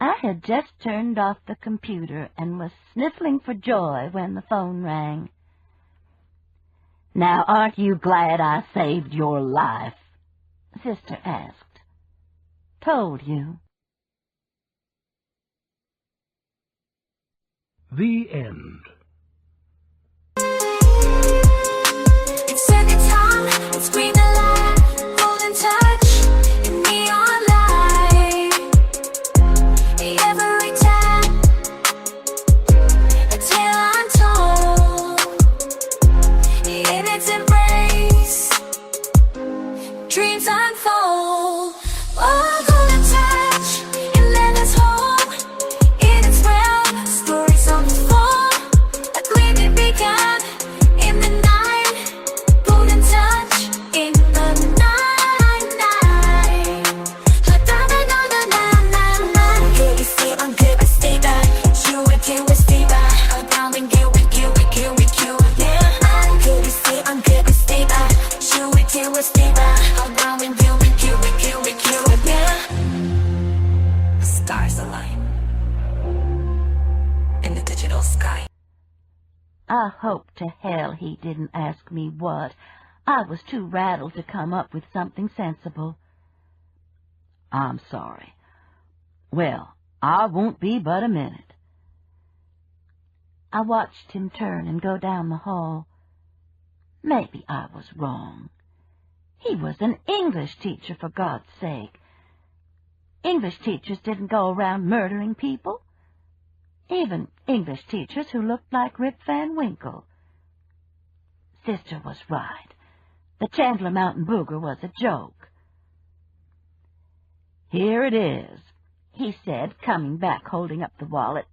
I had just turned off the computer and was sniffling for joy when the phone rang. "Now, aren't you glad I saved your life?" Sister asked. "Told you." The end. Set the time and scream the light, hold in touch in neon light. Every time a tale untold, in its embrace, dreams unfold. Oh, golden touch, and let us hold in its realm, stories unfold, a gleaming beacon in the night, golden touch in the night. Good, we feel ungood, but stay back. You with you, we stay back. I'm down and you with you, with you, with you, yeah. I'm good, we feel ungood, but stay back. You with you, we stay back. I'm down and you with you, with you, with you, yeah. Stars align in the digital sky. I hope to hell he didn't ask me what. I was too rattled to come up with something sensible. "I'm sorry. Well, I won't be but a minute." I watched him turn and go down the hall. Maybe I was wrong. He was an English teacher, for God's sake. English teachers didn't go around murdering people. Even English teachers who looked like Rip Van Winkle. Sister was right. The Chandler Mountain Booger was a joke. "Here it is," he said, coming back, holding up the wallet.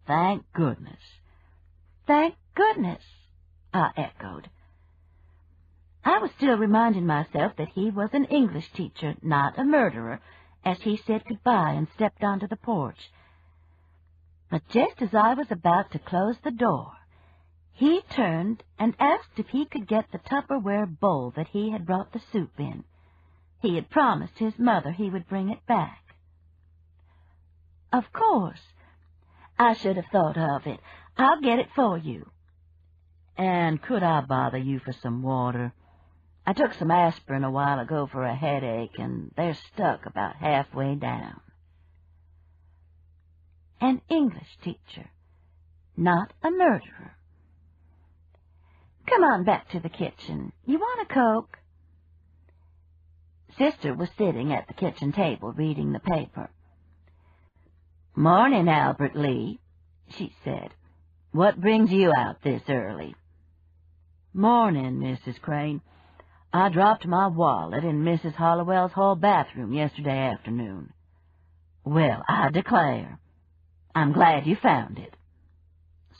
"Thank goodness." "Thank goodness," I echoed. I was still reminding myself that he was an English teacher, not a murderer, as he said goodbye and stepped onto the porch. But just as I was about to close the door, he turned and asked if he could get the Tupperware bowl that he had brought the soup in. He had promised his mother he would bring it back. "Of course. I should have thought of it. I'll get it for you." "And could I bother you for some water? I took some aspirin a while ago for a headache, and they're stuck about halfway down." An English teacher, not a murderer. "Come on back to the kitchen. You want a Coke?" Sister was sitting at the kitchen table reading the paper. "Morning, Albert Lee," she said. "What brings you out this early?" "Morning, Mrs. Crane. I dropped my wallet in Mrs. Hollowell's hall bathroom yesterday afternoon." "Well, I declare. I'm glad you found it."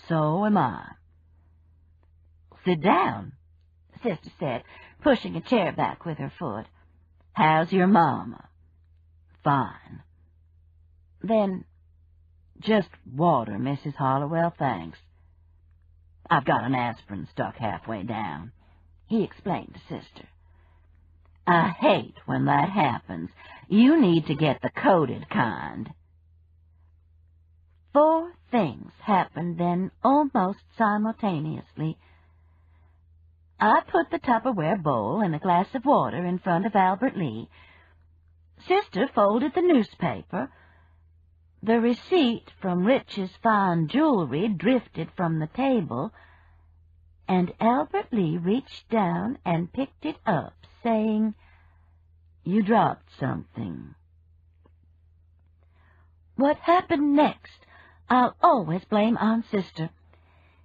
"So am I." "Sit down," Sister said, pushing a chair back with her foot. "How's your mama?" "Fine." "Then just water, Mrs. Hollowell, thanks." "I've got an aspirin stuck halfway down," he explained to Sister. "I hate when that happens. You need to get the coated kind." 4 things happened then almost simultaneously. I put the Tupperware bowl and a glass of water in front of Albert Lee. Sister folded the newspaper. The receipt from Rich's fine jewelry drifted from the table, and Albert Lee reached down and picked it up, saying, "You dropped something." What happened next, I'll always blame Aunt Sister.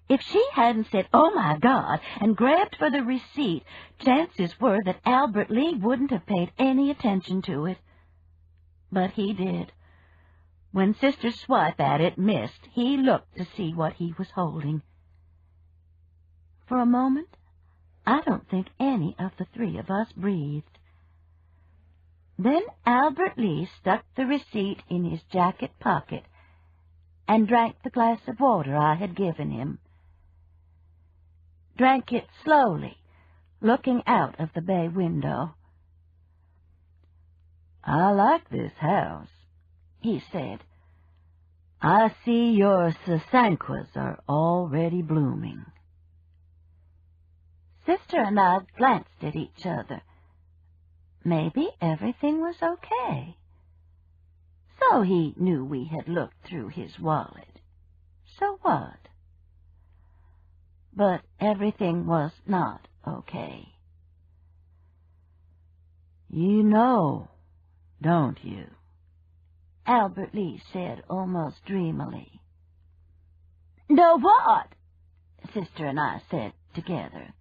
If she hadn't said, "Oh, my God," and grabbed for the receipt, chances were that Albert Lee wouldn't have paid any attention to it. But he did. When Sister's swipe at it missed, he looked to see what he was holding. For a moment, I don't think any of the 3 of us breathed. Then Albert Lee stuck the receipt in his jacket pocket and drank the glass of water I had given him. Drank it slowly, looking out of the bay window. "I like this house," he said. "I see your sasanquas are already blooming." Sister and I glanced at each other. Maybe everything was okay. So he knew we had looked through his wallet. So what? But everything was not okay. "You know, don't you?" Albert Lee said almost dreamily. "Know what?" Sister and I said together.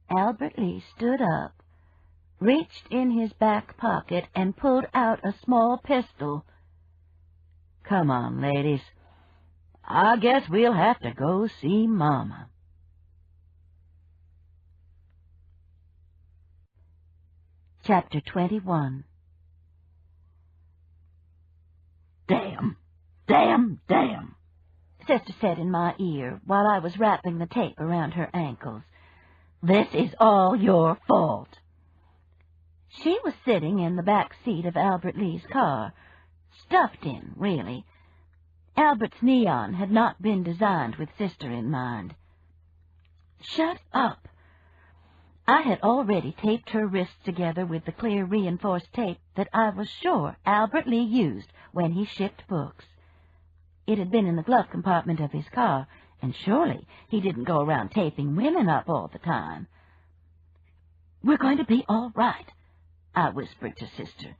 Albert Lee stood up, reached in his back pocket, and pulled out a small pistol. "Come on, ladies. I guess we'll have to go see Mama." Chapter 21. "Damn, damn, damn," Sister said in my ear while I was wrapping the tape around her ankles. "This is all your fault." She was sitting in the back seat of Albert Lee's car, stuffed in, really. Albert's neon had not been designed with Sister in mind. "Shut up." I had already taped her wrists together with the clear reinforced tape that I was sure Albert Lee used when he shipped books. It had been in the glove compartment of his car, and surely he didn't go around taping women up all the time. "We're going to be all right," I whispered to Sister.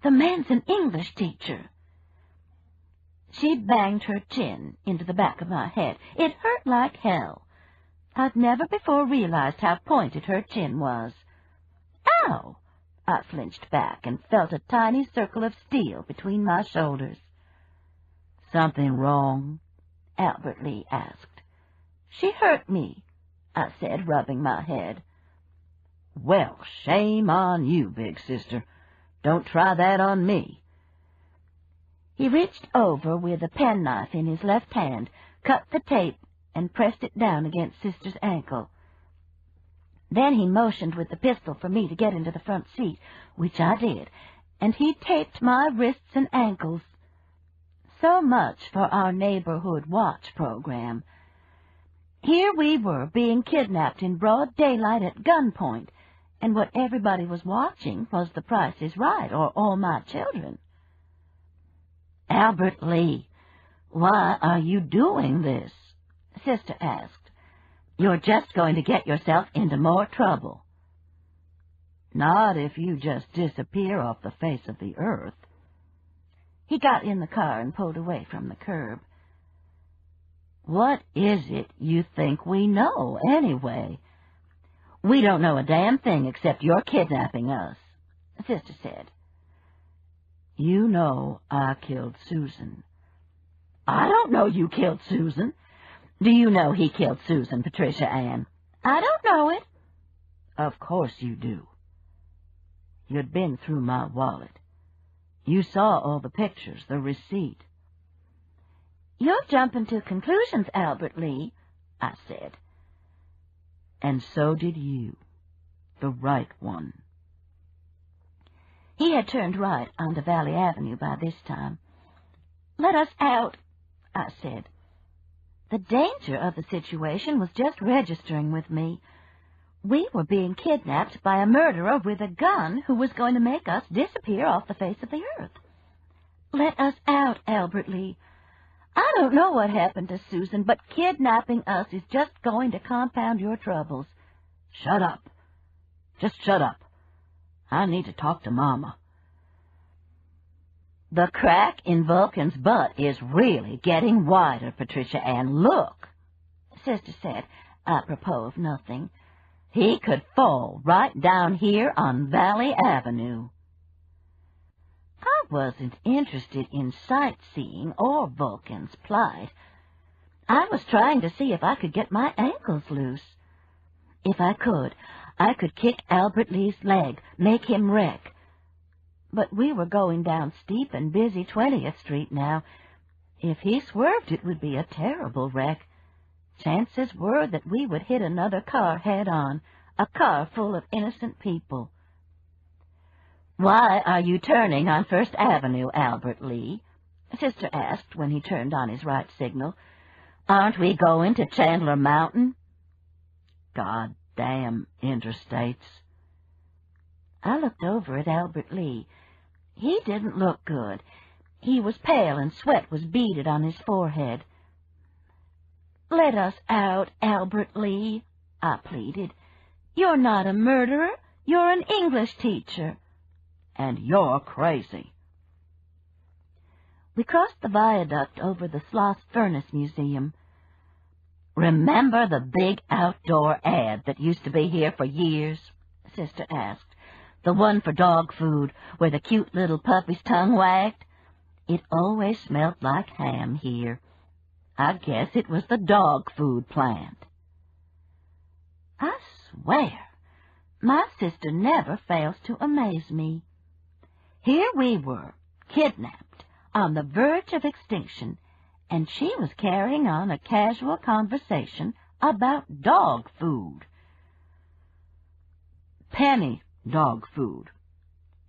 The man's an English teacher." She banged her chin into the back of my head. It hurt like hell. I'd never before realized how pointed her chin was. "Ow!" I flinched back and felt a tiny circle of steel between my shoulders. "Something wrong?" Albert Lee asked. "She hurt me," I said, rubbing my head. "Well, shame on you, big sister. Don't try that on me." He reached over with a penknife in his left hand, cut the tape, and pressed it down against Sister's ankle. Then he motioned with the pistol for me to get into the front seat, which I did, and he taped my wrists and ankles. So much for our neighborhood watch program. Here we were, being kidnapped in broad daylight at gunpoint, and what everybody was watching was The Price is Right or All My Children. "Albert Lee, why are you doing this?" Sister asked. "You're just going to get yourself into more trouble." "Not if you just disappear off the face of the earth." He got in the car and pulled away from the curb. "What is it you think we know, anyway? We don't know a damn thing except you're kidnapping us," Sister said. "You know I killed Susan." "I don't know you killed Susan. Do you know he killed Susan, Patricia Ann?" "I don't know it." "Of course you do. You'd been through my wallet. You saw all the pictures, the receipt." "You're jumping to conclusions, Albert Lee," I said. "And so did you. The right one." He had turned right onto Valley Avenue by this time. "Let us out," I said. The danger of the situation was just registering with me. We were being kidnapped by a murderer with a gun who was going to make us disappear off the face of the earth. "Let us out, Albert Lee. I don't know what happened to Susan, but kidnapping us is just going to compound your troubles." "Shut up. Just shut up. I need to talk to Mama." "The crack in Vulcan's butt is really getting wider, Patricia Ann. Look," Sister said, apropos of nothing. "He could fall right down here on Valley Avenue." I wasn't interested in sightseeing or Vulcan's plight. I was trying to see if I could get my ankles loose. If I could kick Albert Lee's leg, make him wreck. But we were going down steep and busy 20th Street now. If he swerved, it would be a terrible wreck. Chances were that we would hit another car head-on, a car full of innocent people. "Why are you turning on First Avenue, Albert Lee?" Sister asked when he turned on his right signal. "Aren't we going to Chandler Mountain?" "Goddamn interstates." I looked over at Albert Lee. He didn't look good. He was pale and sweat was beaded on his forehead. "Let us out, Albert Lee," I pleaded. "You're not a murderer. You're an English teacher." "And you're crazy." We crossed the viaduct over the Sloss Furnace Museum. "Remember the big outdoor ad that used to be here for years?" Sister asked. "The one for dog food, where the cute little puppy's tongue wagged? It always smelled like ham here. I guess it was the dog food plant." I swear, my sister never fails to amaze me. Here we were, kidnapped, on the verge of extinction, and she was carrying on a casual conversation about dog food. "Penny dog food,"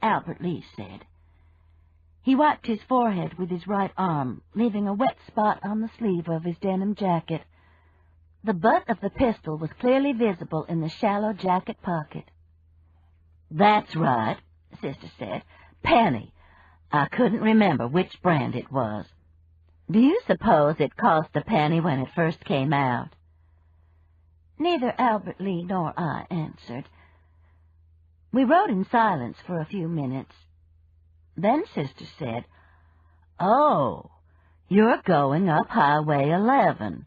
Albert Lee said. He wiped his forehead with his right arm, leaving a wet spot on the sleeve of his denim jacket. The butt of the pistol was clearly visible in the shallow jacket pocket. "That's right," Sister said. "Penny. I couldn't remember which brand it was. Do you suppose it cost a penny when it first came out?" Neither Albert Lee nor I answered. We rode in silence for a few minutes. Then Sister said, "Oh, you're going up Highway 11.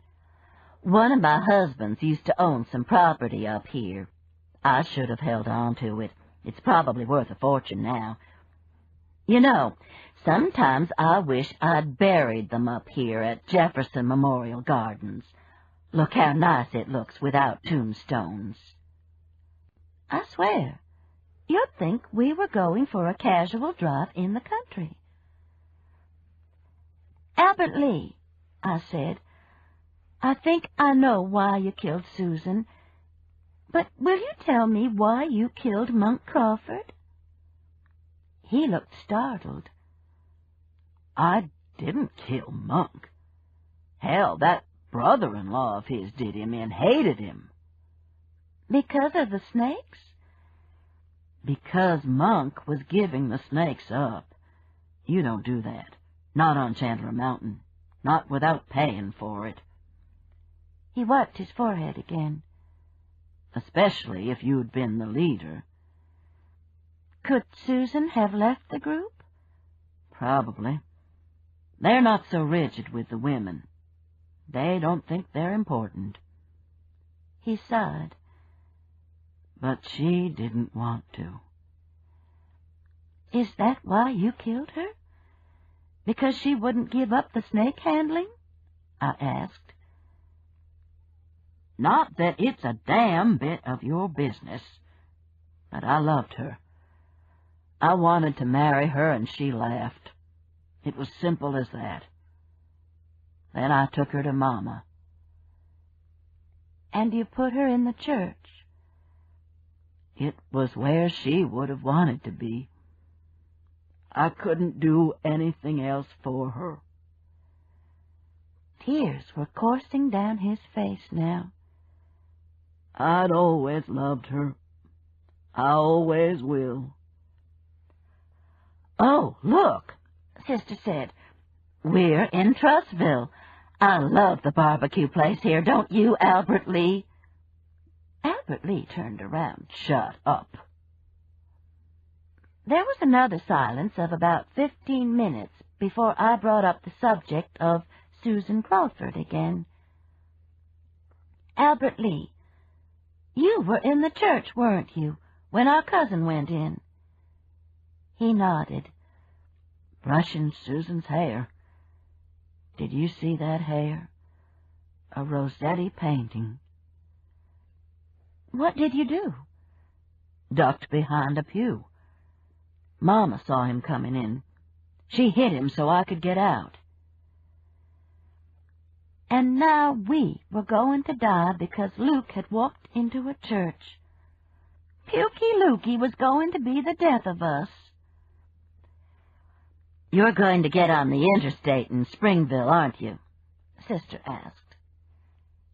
One of my husbands used to own some property up here. I should have held on to it. It's probably worth a fortune now. You know, sometimes I wish I'd buried them up here at Jefferson Memorial Gardens. Look how nice it looks without tombstones." I swear, you'd think we were going for a casual drive in the country. "Albert Lee," I said, "I think I know why you killed Susan, but will you tell me why you killed Monk Crawford?" He looked startled. "I didn't kill Monk. Hell, that brother-in-law of his did him and hated him." "Because of the snakes?" "Because Monk was giving the snakes up. You don't do that. Not on Chandler Mountain. Not without paying for it." He wiped his forehead again. "Especially if you'd been the leader." "Could Susan have left the group?" "Probably. They're not so rigid with the women. They don't think they're important." He sighed. "But she didn't want to." "Is that why you killed her? Because she wouldn't give up the snake handling?" I asked. "Not that it's a damn bit of your business. But I loved her. I wanted to marry her, and she laughed. It was simple as that. Then I took her to Mama." "And you put her in the church?" "It was where she would have wanted to be. I couldn't do anything else for her." Tears were coursing down his face now. "I'd always loved her. I always will." "Oh, look," Sister said. "We're in Trussville. I love the barbecue place here, don't you, Albert Lee?" Albert Lee turned around. "Shut up." There was another silence of about 15 minutes before I brought up the subject of Susan Crawford again. "Albert Lee, you were in the church, weren't you, when our cousin went in?" He nodded. "Brushing Susan's hair. Did you see that hair? A Rossetti painting." "What did you do?" "Ducked behind a pew. Mama saw him coming in. She hit him so I could get out." And now we were going to die because Luke had walked into a church. Pukey Lukey was going to be the death of us. "You're going to get on the interstate in Springville, aren't you?" Sister asked.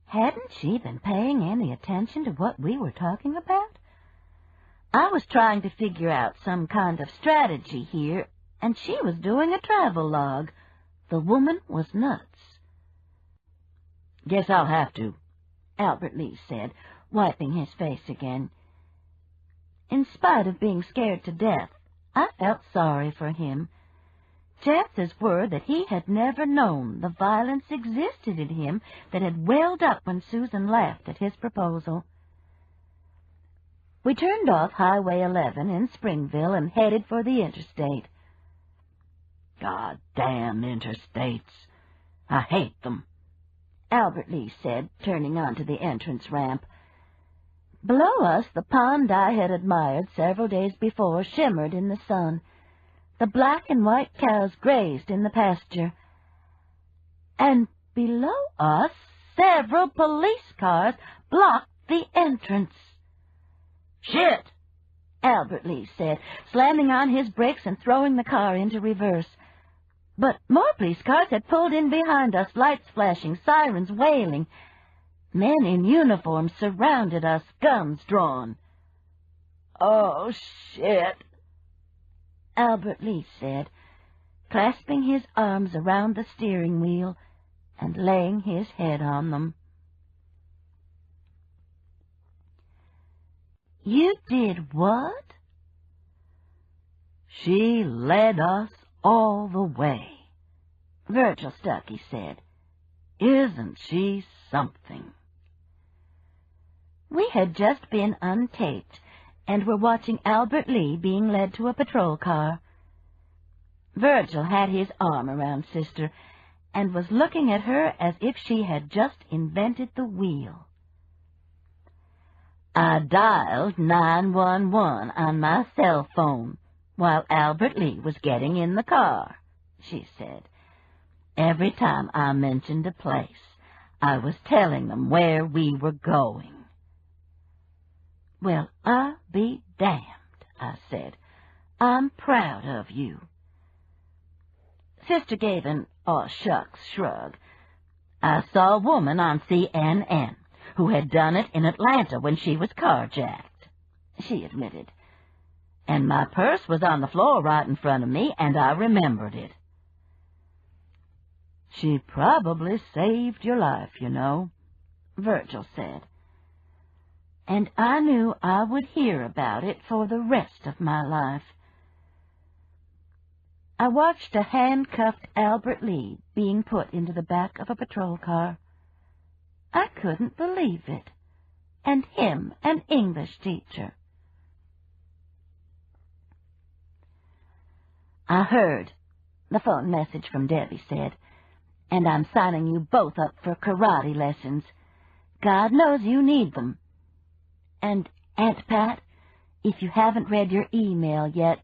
Hadn't she been paying any attention to what we were talking about? I was trying to figure out some kind of strategy here, and she was doing a travel log. The woman was nuts. "Guess I'll have to," Albert Lee said, wiping his face again. In spite of being scared to death, I felt sorry for him. Chances were that he had never known the violence existed in him that had welled up when Susan laughed at his proposal. We turned off Highway 11 in Springville and headed for the interstate. "God damn interstates. I hate them," Albert Lee said, turning onto the entrance ramp. Below us, the pond I had admired several days before shimmered in the sun. The black and white cows grazed in the pasture. And below us, several police cars blocked the entrance. "Shit!" Albert Lee said, slamming on his brakes and throwing the car into reverse. But more police cars had pulled in behind us, lights flashing, sirens wailing. Men in uniform surrounded us, guns drawn. "Oh, shit," Albert Lee said, clasping his arms around the steering wheel and laying his head on them. "You did what?" She led us all the way. Virgil Stuckey said. Isn't she something? We had just been untaped, and were watching Albert Lee being led to a patrol car. Virgil had his arm around Sister, and was looking at her as if she had just invented the wheel. I dialed 911 on my cell phone while Albert Lee was getting in the car, she said. Every time I mentioned a place, I was telling them where we were going. Well, I'll be damned, I said. I'm proud of you. Sister gave an aw shucks shrug. I saw a woman on CNN who had done it in Atlanta when she was carjacked, she admitted. And my purse was on the floor right in front of me, and I remembered it. She probably saved your life, you know, Virgil said. And I knew I would hear about it for the rest of my life. I watched a handcuffed Albert Lee being put into the back of a patrol car. I couldn't believe it. And him an English teacher. I heard, the phone message from Debbie said, and I'm signing you both up for karate lessons. God knows you need them. And, Aunt Pat, if you haven't read your email yet,